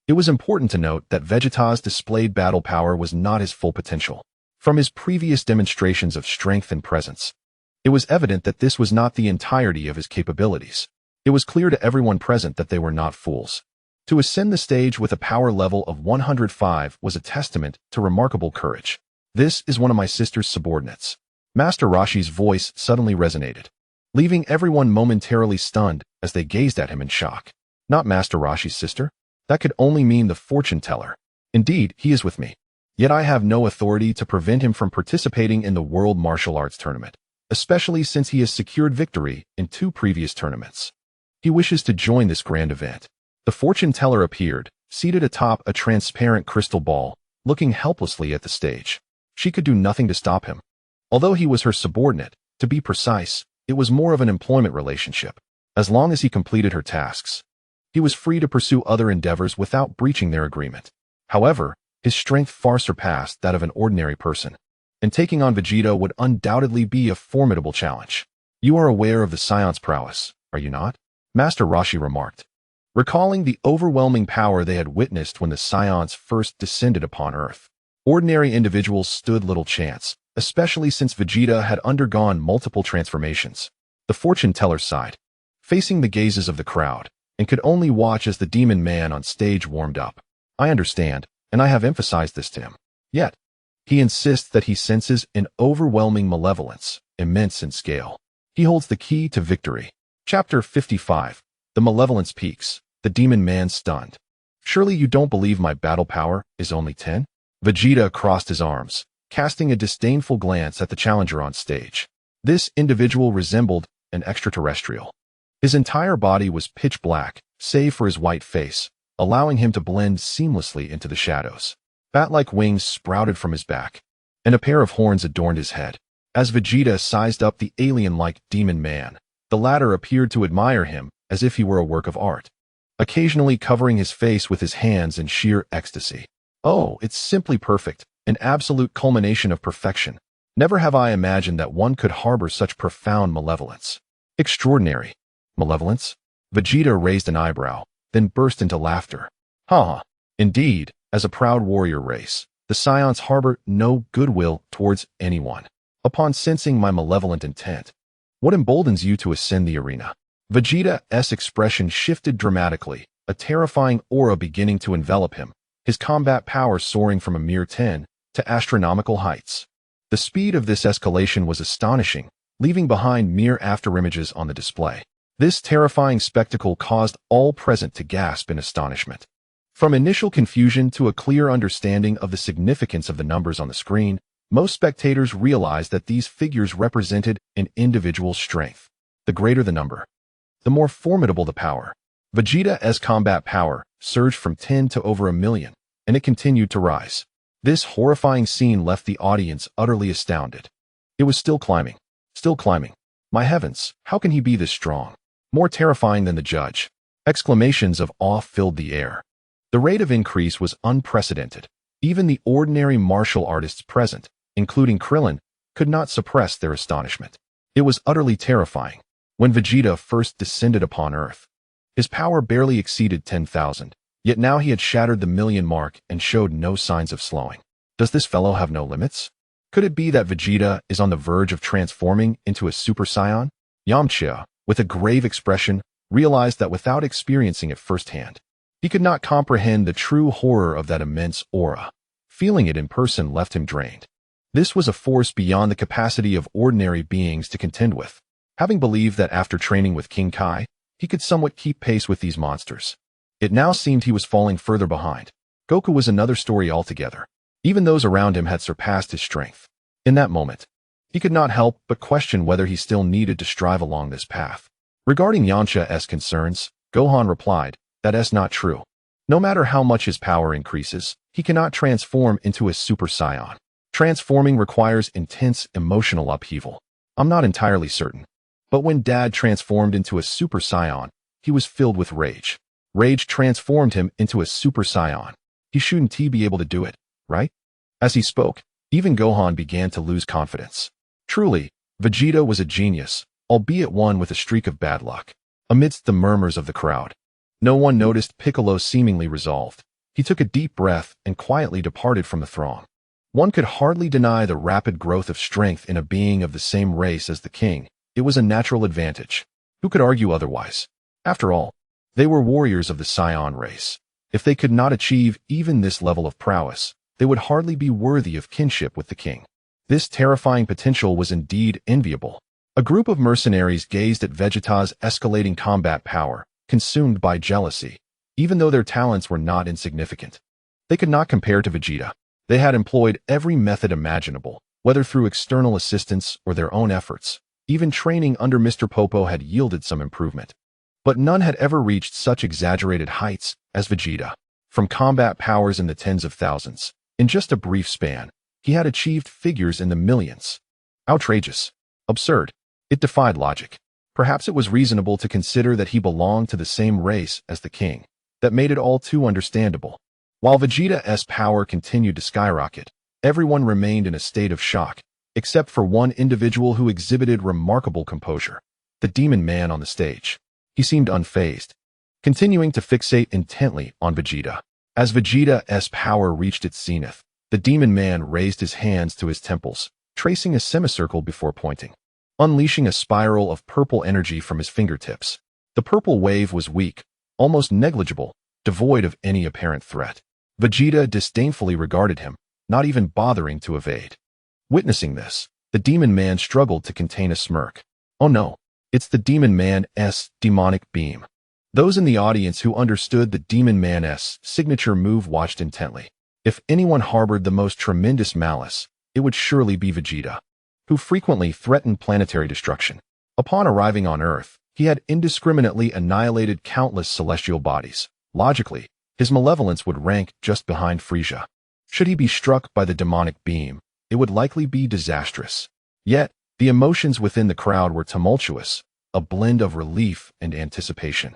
[SPEAKER 1] It was important to note that Vegeta's displayed battle power was not his full potential. From his previous demonstrations of strength and presence, it was evident that this was not the entirety of his capabilities. It was clear to everyone present that they were not fools. To ascend the stage with a power level of 105 was a testament to remarkable courage. This is one of my sister's subordinates. Master Roshi's voice suddenly resonated, leaving everyone momentarily stunned as they gazed at him in shock. Not Master Roshi's sister? That could only mean the fortune teller. Indeed, he is with me. Yet I have no authority to prevent him from participating in the World Martial Arts Tournament, especially since he has secured victory in 2 previous tournaments. He wishes to join this grand event. The fortune teller appeared, seated atop a transparent crystal ball, looking helplessly at the stage. She could do nothing to stop him. Although he was her subordinate, to be precise, it was more of an employment relationship. As long as he completed her tasks, he was free to pursue other endeavors without breaching their agreement. However, his strength far surpassed that of an ordinary person, and taking on Vegeta would undoubtedly be a formidable challenge. You are aware of the Saiyans' prowess, are you not? Master Roshi remarked, recalling the overwhelming power they had witnessed when the Saiyans first descended upon Earth. Ordinary individuals stood little chance, especially since Vegeta had undergone multiple transformations. The fortune teller sighed, facing the gazes of the crowd, and could only watch as the demon man on stage warmed up. I understand, and I have emphasized this to him. Yet, he insists that he senses an overwhelming malevolence, immense in scale. He holds the key to victory. Chapter 55. The Malevolence Peaks. The demon man stunned. Surely you don't believe my battle power is only 10? Vegeta crossed his arms, casting a disdainful glance at the challenger on stage. This individual resembled an extraterrestrial. His entire body was pitch black, save for his white face, allowing him to blend seamlessly into the shadows. Bat-like wings sprouted from his back, and a pair of horns adorned his head. As Vegeta sized up the alien-like demon man, the latter appeared to admire him as if he were a work of art, occasionally covering his face with his hands in sheer ecstasy. Oh, it's simply perfect, an absolute culmination of perfection. Never have I imagined that one could harbor such profound malevolence. Extraordinary. Malevolence? Vegeta raised an eyebrow, then burst into laughter. Ha! Indeed, as a proud warrior race, the Saiyans harbor no goodwill towards anyone. Upon sensing my malevolent intent, what emboldens you to ascend the arena? Vegeta's expression shifted dramatically, a terrifying aura beginning to envelop him, his combat power soaring from a mere 10 to astronomical heights. The speed of this escalation was astonishing, leaving behind mere afterimages on the display. This terrifying spectacle caused all present to gasp in astonishment. From initial confusion to a clear understanding of the significance of the numbers on the screen, most spectators realized that these figures represented an individual's strength. The greater the number, the more formidable the power. Vegeta's combat power surged from 10 to over 1,000,000, and it continued to rise. This horrifying scene left the audience utterly astounded. It was still climbing. Still climbing. My heavens, how can he be this strong? More terrifying than the judge. Exclamations of awe filled the air. The rate of increase was unprecedented. Even the ordinary martial artists present, including Krillin, could not suppress their astonishment. It was utterly terrifying. When Vegeta first descended upon Earth, his power barely exceeded 10,000, yet now he had shattered the 1,000,000 mark and showed no signs of slowing. Does this fellow have no limits? Could it be that Vegeta is on the verge of transforming into a Super Saiyan? Yamcha, with a grave expression, realized that without experiencing it firsthand, he could not comprehend the true horror of that immense aura. Feeling it in person left him drained. This was a force beyond the capacity of ordinary beings to contend with. Having believed that after training with King Kai, he could somewhat keep pace with these monsters, it now seemed he was falling further behind. Goku was another story altogether. Even those around him had surpassed his strength. In that moment, he could not help but question whether he still needed to strive along this path. Regarding Yamcha's concerns, Gohan replied, "That's not true. No matter how much his power increases, he cannot transform into a Super Saiyan. Transforming requires intense emotional upheaval. I'm not entirely certain. But when Dad transformed into a Super Saiyan, he was filled with rage. Rage transformed him into a Super Saiyan. He shouldn't be able to do it, right?" As he spoke, even Gohan began to lose confidence. Truly, Vegeta was a genius, albeit one with a streak of bad luck. Amidst the murmurs of the crowd, no one noticed Piccolo seemingly resolved. He took a deep breath and quietly departed from the throng. One could hardly deny the rapid growth of strength in a being of the same race as the king. It was a natural advantage. Who could argue otherwise? After all, they were warriors of the Saiyan race. If they could not achieve even this level of prowess, they would hardly be worthy of kinship with the king. This terrifying potential was indeed enviable. A group of mercenaries gazed at Vegeta's escalating combat power, consumed by jealousy, even though their talents were not insignificant. They could not compare to Vegeta. They had employed every method imaginable, whether through external assistance or their own efforts. Even training under Mr. Popo had yielded some improvement. But none had ever reached such exaggerated heights as Vegeta. From combat powers in the tens of thousands, in just a brief span, he had achieved figures in the millions. Outrageous. Absurd. It defied logic. Perhaps it was reasonable to consider that he belonged to the same race as the king. That made it all too understandable. While Vegeta's power continued to skyrocket, everyone remained in a state of shock, except for one individual who exhibited remarkable composure, the demon man on the stage. He seemed unfazed, continuing to fixate intently on Vegeta. As Vegeta's power reached its zenith, the demon man raised his hands to his temples, tracing a semicircle before pointing, unleashing a spiral of purple energy from his fingertips. The purple wave was weak, almost negligible, devoid of any apparent threat. Vegeta disdainfully regarded him, not even bothering to evade. Witnessing this, the demon man struggled to contain a smirk. Oh no, it's the demon man's demonic beam. Those in the audience who understood the demon man's signature move watched intently. If anyone harbored the most tremendous malice, it would surely be Vegeta, who frequently threatened planetary destruction. Upon arriving on Earth, he had indiscriminately annihilated countless celestial bodies. Logically, his malevolence would rank just behind Frieza. Should he be struck by the demonic beam, it would likely be disastrous. Yet, the emotions within the crowd were tumultuous, a blend of relief and anticipation,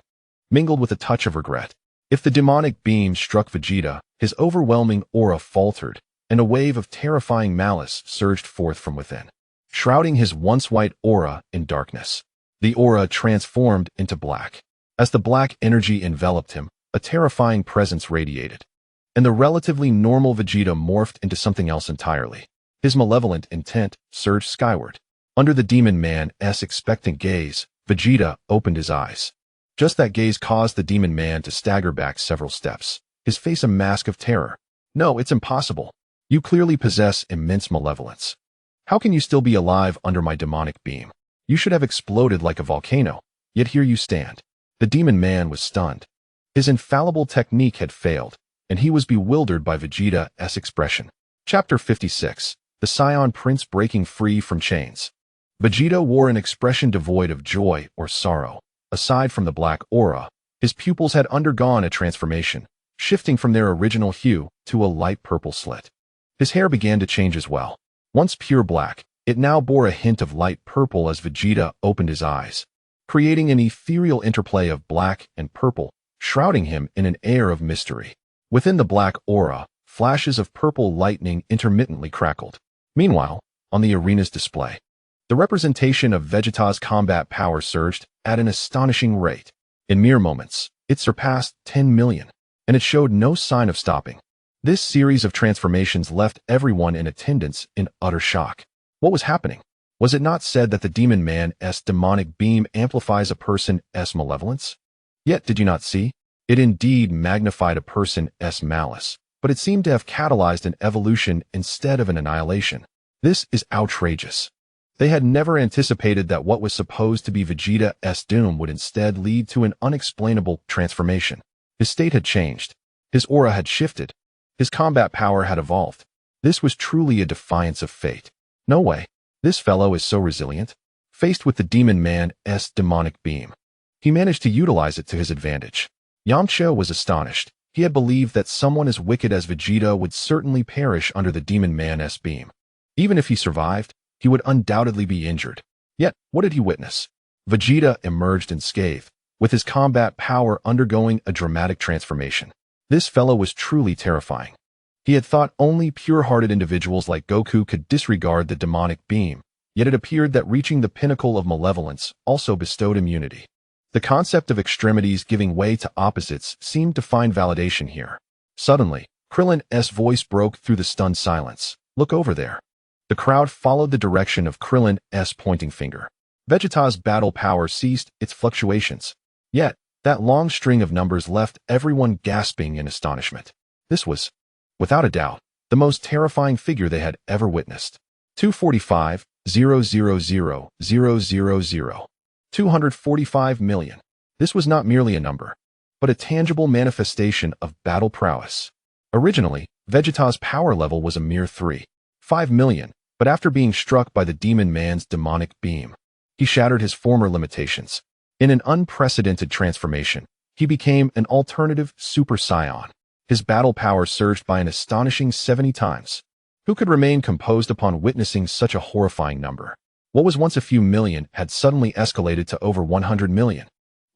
[SPEAKER 1] mingled with a touch of regret. If the demonic beam struck Vegeta, his overwhelming aura faltered, and a wave of terrifying malice surged forth from within, shrouding his once white aura in darkness. The aura transformed into black. As the black energy enveloped him, a terrifying presence radiated, and the relatively normal Vegeta morphed into something else entirely. His malevolent intent surged skyward. Under the demon man's expectant gaze, Vegeta opened his eyes. Just that gaze caused the demon man to stagger back several steps, his face a mask of terror. No, it's impossible. You clearly possess immense malevolence. How can you still be alive under my demonic beam? You should have exploded like a volcano, yet here you stand. The demon man was stunned. His infallible technique had failed, and he was bewildered by Vegeta's expression. Chapter 56. The Saiyan Prince Breaking Free from Chains. Vegeta wore an expression devoid of joy or sorrow. Aside from the black aura, his pupils had undergone a transformation, shifting from their original hue to a light purple slit. His hair began to change as well. Once pure black, it now bore a hint of light purple as Vegeta opened his eyes, creating an ethereal interplay of black and purple, shrouding him in an air of mystery. Within the black aura, flashes of purple lightning intermittently crackled. Meanwhile, on the arena's display, the representation of Vegeta's combat power surged at an astonishing rate. In mere moments, it surpassed 10 million, and it showed no sign of stopping. This series of transformations left everyone in attendance in utter shock. What was happening? Was it not said that the demon man's demonic beam amplifies a person's malevolence? Yet did you not see? It indeed magnified a person's malice, but it seemed to have catalyzed an evolution instead of an annihilation. This is outrageous. They had never anticipated that what was supposed to be Vegeta's doom would instead lead to an unexplainable transformation. His state had changed. His aura had shifted. His combat power had evolved. This was truly a defiance of fate. No way. This fellow is so resilient. Faced with the demon man's demonic beam, he managed to utilize it to his advantage. Yamcha was astonished. He had believed that someone as wicked as Vegeta would certainly perish under the demon man's beam. Even if he survived, he would undoubtedly be injured. Yet, what did he witness? Vegeta emerged unscathed, with his combat power undergoing a dramatic transformation. This fellow was truly terrifying. He had thought only pure-hearted individuals like Goku could disregard the demonic beam, yet it appeared that reaching the pinnacle of malevolence also bestowed immunity. The concept of extremities giving way to opposites seemed to find validation here. Suddenly, Krillin's voice broke through the stunned silence. Look over there. The crowd followed the direction of Krillin's pointing finger. Vegeta's battle power ceased its fluctuations. Yet, that long string of numbers left everyone gasping in astonishment. This was, without a doubt, the most terrifying figure they had ever witnessed. 245,000,000. 245 million. This was not merely a number, but a tangible manifestation of battle prowess. Originally, Vegeta's power level was a mere 3.5 million, but after being struck by the demon man's demonic beam, he shattered his former limitations. In an unprecedented transformation, he became an alternative Super Saiyan. His battle power surged by an astonishing 70 times. Who could remain composed upon witnessing such a horrifying number? What was once a few million had suddenly escalated to over 100 million.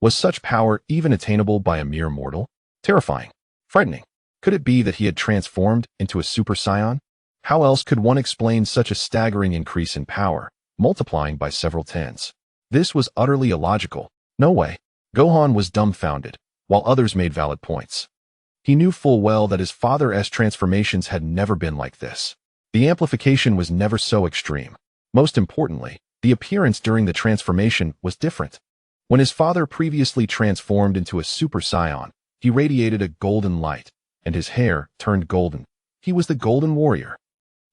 [SPEAKER 1] Was such power even attainable by a mere mortal? Terrifying. Frightening. Could it be that he had transformed into a Super Saiyan? How else could one explain such a staggering increase in power, multiplying by several tens? This was utterly illogical. No way. Gohan was dumbfounded, while others made valid points. He knew full well that his father's transformations had never been like this. The amplification was never so extreme. Most importantly, the appearance during the transformation was different. When his father previously transformed into a Super Saiyan, he radiated a golden light, and his hair turned golden. He was the Golden Warrior.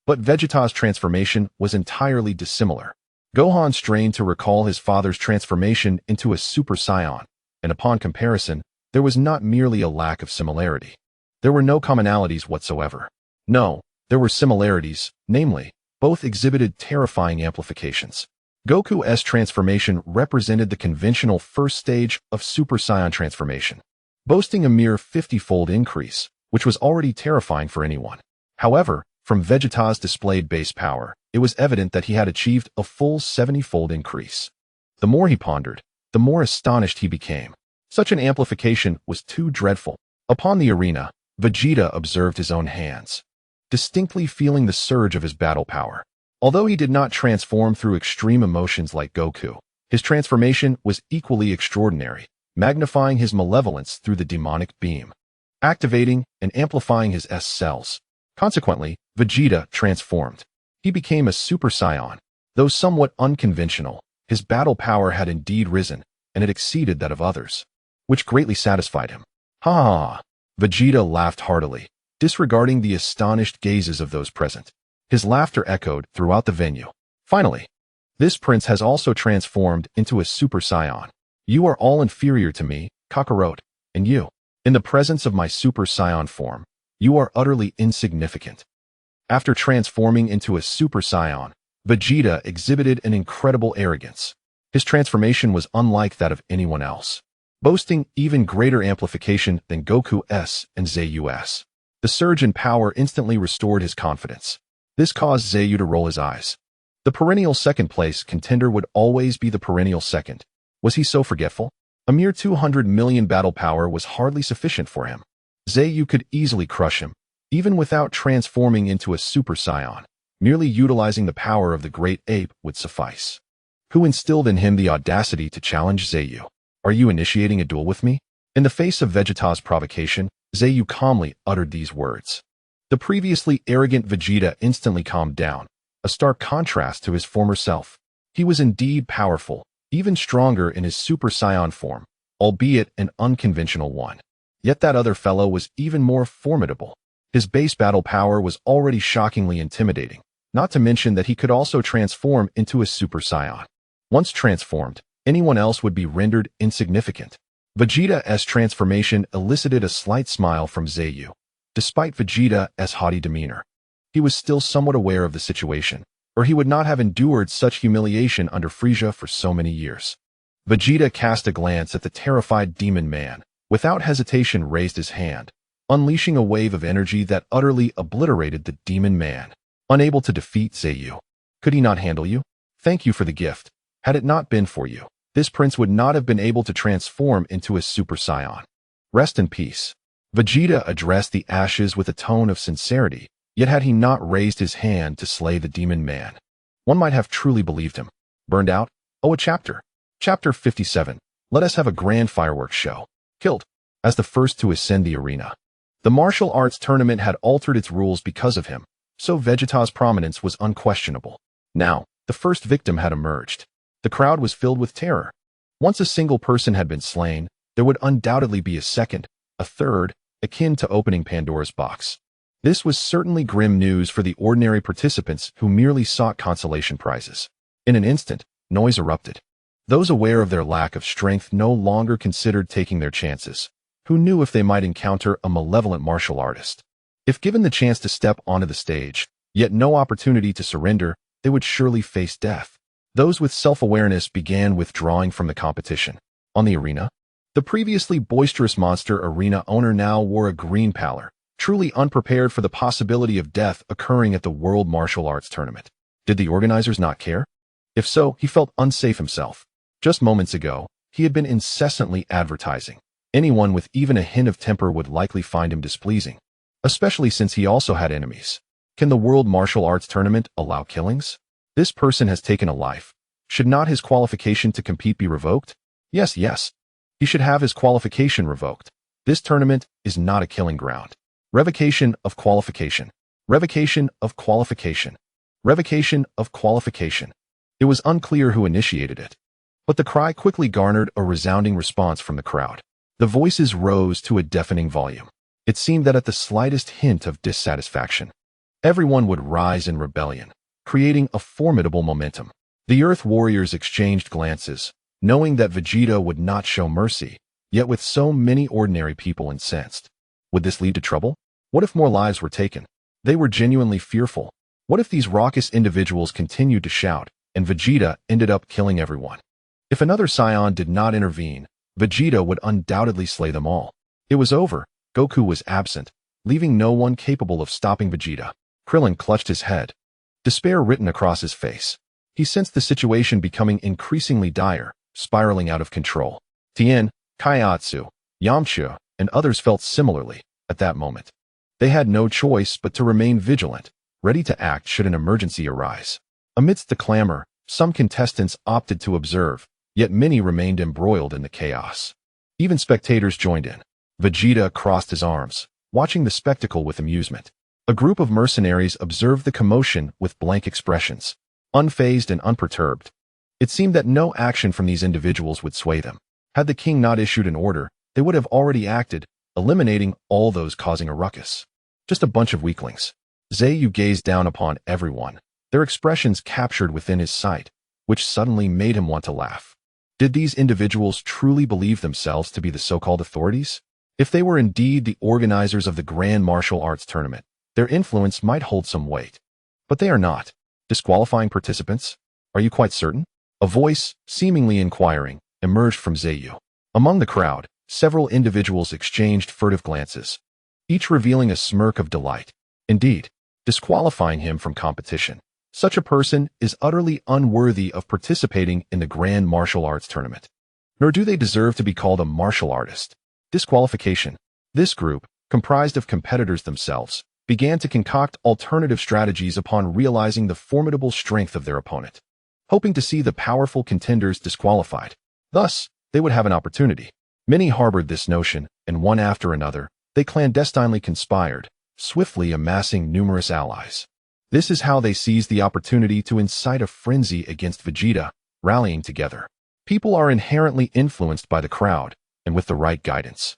[SPEAKER 1] But Vegeta's transformation was entirely dissimilar. Gohan strained to recall his father's transformation into a Super Saiyan, and upon comparison, there was not merely a lack of similarity. There were no commonalities whatsoever. No, there were similarities, namely, both exhibited terrifying amplifications. Goku's transformation represented the conventional first stage of Super Saiyan transformation, boasting a mere 50-fold increase, which was already terrifying for anyone. However, from Vegeta's displayed base power, it was evident that he had achieved a full 70-fold increase. The more he pondered, the more astonished he became. Such an amplification was too dreadful. Upon the arena, Vegeta observed his own hands, distinctly feeling the surge of his battle power. Although he did not transform through extreme emotions like Goku, his transformation was equally extraordinary, magnifying his malevolence through the demonic beam, activating and amplifying his S cells. Consequently, Vegeta transformed. He became a Super Saiyan. Though somewhat unconventional, his battle power had indeed risen, and it exceeded that of others, which greatly satisfied him. Ha ha ha! Vegeta laughed heartily, disregarding the astonished gazes of those present. His laughter echoed throughout the venue. Finally, this prince has also transformed into a Super Saiyan. You are all inferior to me, Kakarot, and you. In the presence of my Super Saiyan form, you are utterly insignificant. After transforming into a Super Saiyan, Vegeta exhibited an incredible arrogance. His transformation was unlike that of anyone else, boasting even greater amplification than Goku's and Zeyu's. The surge in power instantly restored his confidence. This caused Zeyu to roll his eyes. The perennial second-place contender would always be the perennial second. Was he so forgetful? A mere 200 million battle power was hardly sufficient for him. Zeyu could easily crush him, even without transforming into a Super Saiyan. Merely utilizing the power of the great ape would suffice. Who instilled in him the audacity to challenge Zeyu? Are you initiating a duel with me? In the face of Vegeta's provocation, Zeyu calmly uttered these words. The previously arrogant Vegeta instantly calmed down, a stark contrast to his former self. He was indeed powerful, even stronger in his Super Saiyan form, albeit an unconventional one. Yet that other fellow was even more formidable. His base battle power was already shockingly intimidating, not to mention that he could also transform into a Super Saiyan. Once transformed, anyone else would be rendered insignificant. Vegeta's transformation elicited a slight smile from Zeyu. Despite Vegeta's haughty demeanor, he was still somewhat aware of the situation, or he would not have endured such humiliation under Frieza for so many years. Vegeta cast a glance at the terrified demon man, without hesitation raised his hand, unleashing a wave of energy that utterly obliterated the demon man. Unable to defeat Zeyu, could he not handle you? Thank you for the gift. Had it not been for you, this prince would not have been able to transform into a Super Saiyan. Rest in peace. Vegeta addressed the ashes with a tone of sincerity, yet had he not raised his hand to slay the demon man, one might have truly believed him. Burned out? Oh, a chapter. Chapter 57. Let us have a grand fireworks show. Killed. As the first to ascend the arena. The martial arts tournament had altered its rules because of him, so Vegeta's prominence was unquestionable. Now, the first victim had emerged. The crowd was filled with terror. Once a single person had been slain, there would undoubtedly be a second, a third, akin to opening Pandora's box. This was certainly grim news for the ordinary participants who merely sought consolation prizes. In an instant, noise erupted. Those aware of their lack of strength no longer considered taking their chances. Who knew if they might encounter a malevolent martial artist? If given the chance to step onto the stage, yet no opportunity to surrender, they would surely face death. Those with self-awareness began withdrawing from the competition. On the arena, the previously boisterous monster arena owner now wore a green pallor, truly unprepared for the possibility of death occurring at the World Martial Arts Tournament. Did the organizers not care? If so, he felt unsafe himself. Just moments ago, he had been incessantly advertising. Anyone with even a hint of temper would likely find him displeasing, especially since he also had enemies. Can the World Martial Arts Tournament allow killings? This person has taken a life. Should not his qualification to compete be revoked? Yes. He should have his qualification revoked. This tournament is not a killing ground. Revocation of qualification. Revocation of qualification. Revocation of qualification. It was unclear who initiated it, but the cry quickly garnered a resounding response from the crowd. The voices rose to a deafening volume. It seemed that at the slightest hint of dissatisfaction, everyone would rise in rebellion, creating a formidable momentum. The Earth Warriors exchanged glances, knowing that Vegeta would not show mercy, yet with so many ordinary people incensed. Would this lead to trouble? What if more lives were taken? They were genuinely fearful. What if these raucous individuals continued to shout, and Vegeta ended up killing everyone? If another Saiyan did not intervene, Vegeta would undoubtedly slay them all. It was over. Goku was absent, leaving no one capable of stopping Vegeta. Krillin clutched his head, despair written across his face. He sensed the situation becoming increasingly dire, spiraling out of control. Tien, Kaiatsu, Yamcha, and others felt similarly at that moment. They had no choice but to remain vigilant, ready to act should an emergency arise. Amidst the clamor, some contestants opted to observe, yet many remained embroiled in the chaos. Even spectators joined in. Vegeta crossed his arms, watching the spectacle with amusement. A group of mercenaries observed the commotion with blank expressions, unfazed and unperturbed. It seemed that no action from these individuals would sway them. Had the king not issued an order, they would have already acted, eliminating all those causing a ruckus. Just a bunch of weaklings. Zeyu gazed down upon everyone, their expressions captured within his sight, which suddenly made him want to laugh. Did these individuals truly believe themselves to be the so-called authorities? If they were indeed the organizers of the Grand Martial Arts Tournament, their influence might hold some weight. But they are not. Disqualifying participants? Are you quite certain? A voice, seemingly inquiring, emerged from Zeyu. Among the crowd, several individuals exchanged furtive glances, each revealing a smirk of delight. Indeed, disqualifying him from competition. Such a person is utterly unworthy of participating in the Grand Martial Arts Tournament. Nor do they deserve to be called a martial artist. Disqualification. This group, comprised of competitors themselves, began to concoct alternative strategies upon realizing the formidable strength of their opponent, hoping to see the powerful contenders disqualified. Thus, they would have an opportunity. Many harbored this notion, and one after another, they clandestinely conspired, swiftly amassing numerous allies. This is how they seized the opportunity to incite a frenzy against Vegeta, rallying together. People are inherently influenced by the crowd, and with the right guidance,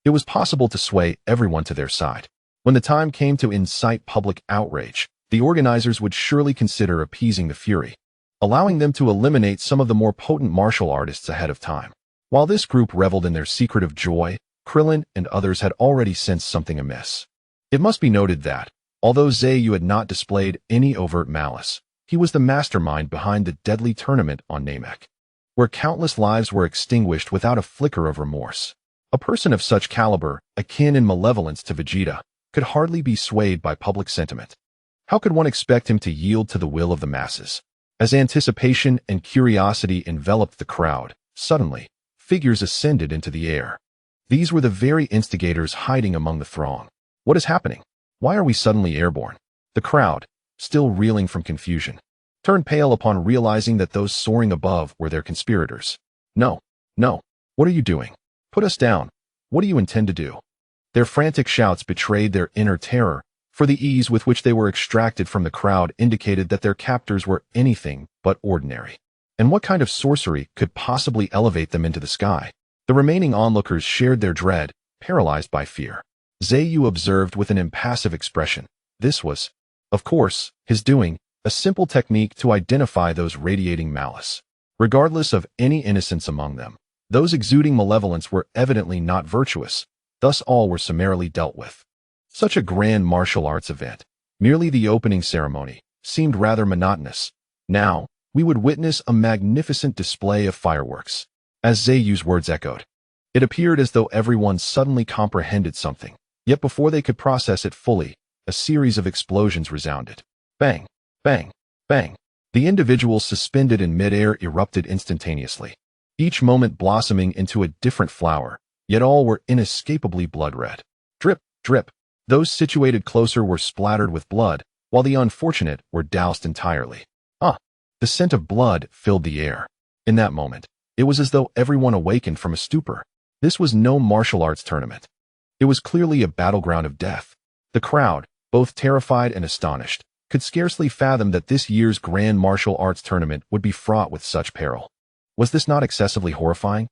[SPEAKER 1] it was possible to sway everyone to their side. When the time came to incite public outrage, the organizers would surely consider appeasing the fury, allowing them to eliminate some of the more potent martial artists ahead of time. While this group reveled in their secretive joy, Krillin and others had already sensed something amiss. It must be noted that, although Zeyu had not displayed any overt malice, he was the mastermind behind the deadly tournament on Namek, where countless lives were extinguished without a flicker of remorse. A person of such caliber, akin in malevolence to Vegeta, could hardly be swayed by public sentiment. How could one expect him to yield to the will of the masses? As anticipation and curiosity enveloped the crowd, suddenly, figures ascended into the air. These were the very instigators hiding among the throng. What is happening? Why are we suddenly airborne? The crowd, still reeling from confusion, turned pale upon realizing that those soaring above were their conspirators. No. What are you doing? Put us down. What do you intend to do? Their frantic shouts betrayed their inner terror, for the ease with which they were extracted from the crowd indicated that their captors were anything but ordinary. And what kind of sorcery could possibly elevate them into the sky? The remaining onlookers shared their dread, paralyzed by fear. Zeyu observed with an impassive expression. This was, of course, his doing, a simple technique to identify those radiating malice. Regardless of any innocence among them, those exuding malevolence were evidently not virtuous, thus all were summarily dealt with. Such a grand martial arts event, merely the opening ceremony, seemed rather monotonous. Now, we would witness a magnificent display of fireworks. As Zeyu's words echoed, it appeared as though everyone suddenly comprehended something. Yet before they could process it fully, a series of explosions resounded. Bang, bang, bang. The individuals suspended in midair erupted instantaneously, each moment blossoming into a different flower, yet all were inescapably blood-red. Drip, drip. Those situated closer were splattered with blood, while the unfortunate were doused entirely. The scent of blood filled the air. In that moment, it was as though everyone awakened from a stupor. This was no martial arts tournament. It was clearly a battleground of death. The crowd, both terrified and astonished, could scarcely fathom that this year's grand martial arts tournament would be fraught with such peril. Was this not excessively horrifying?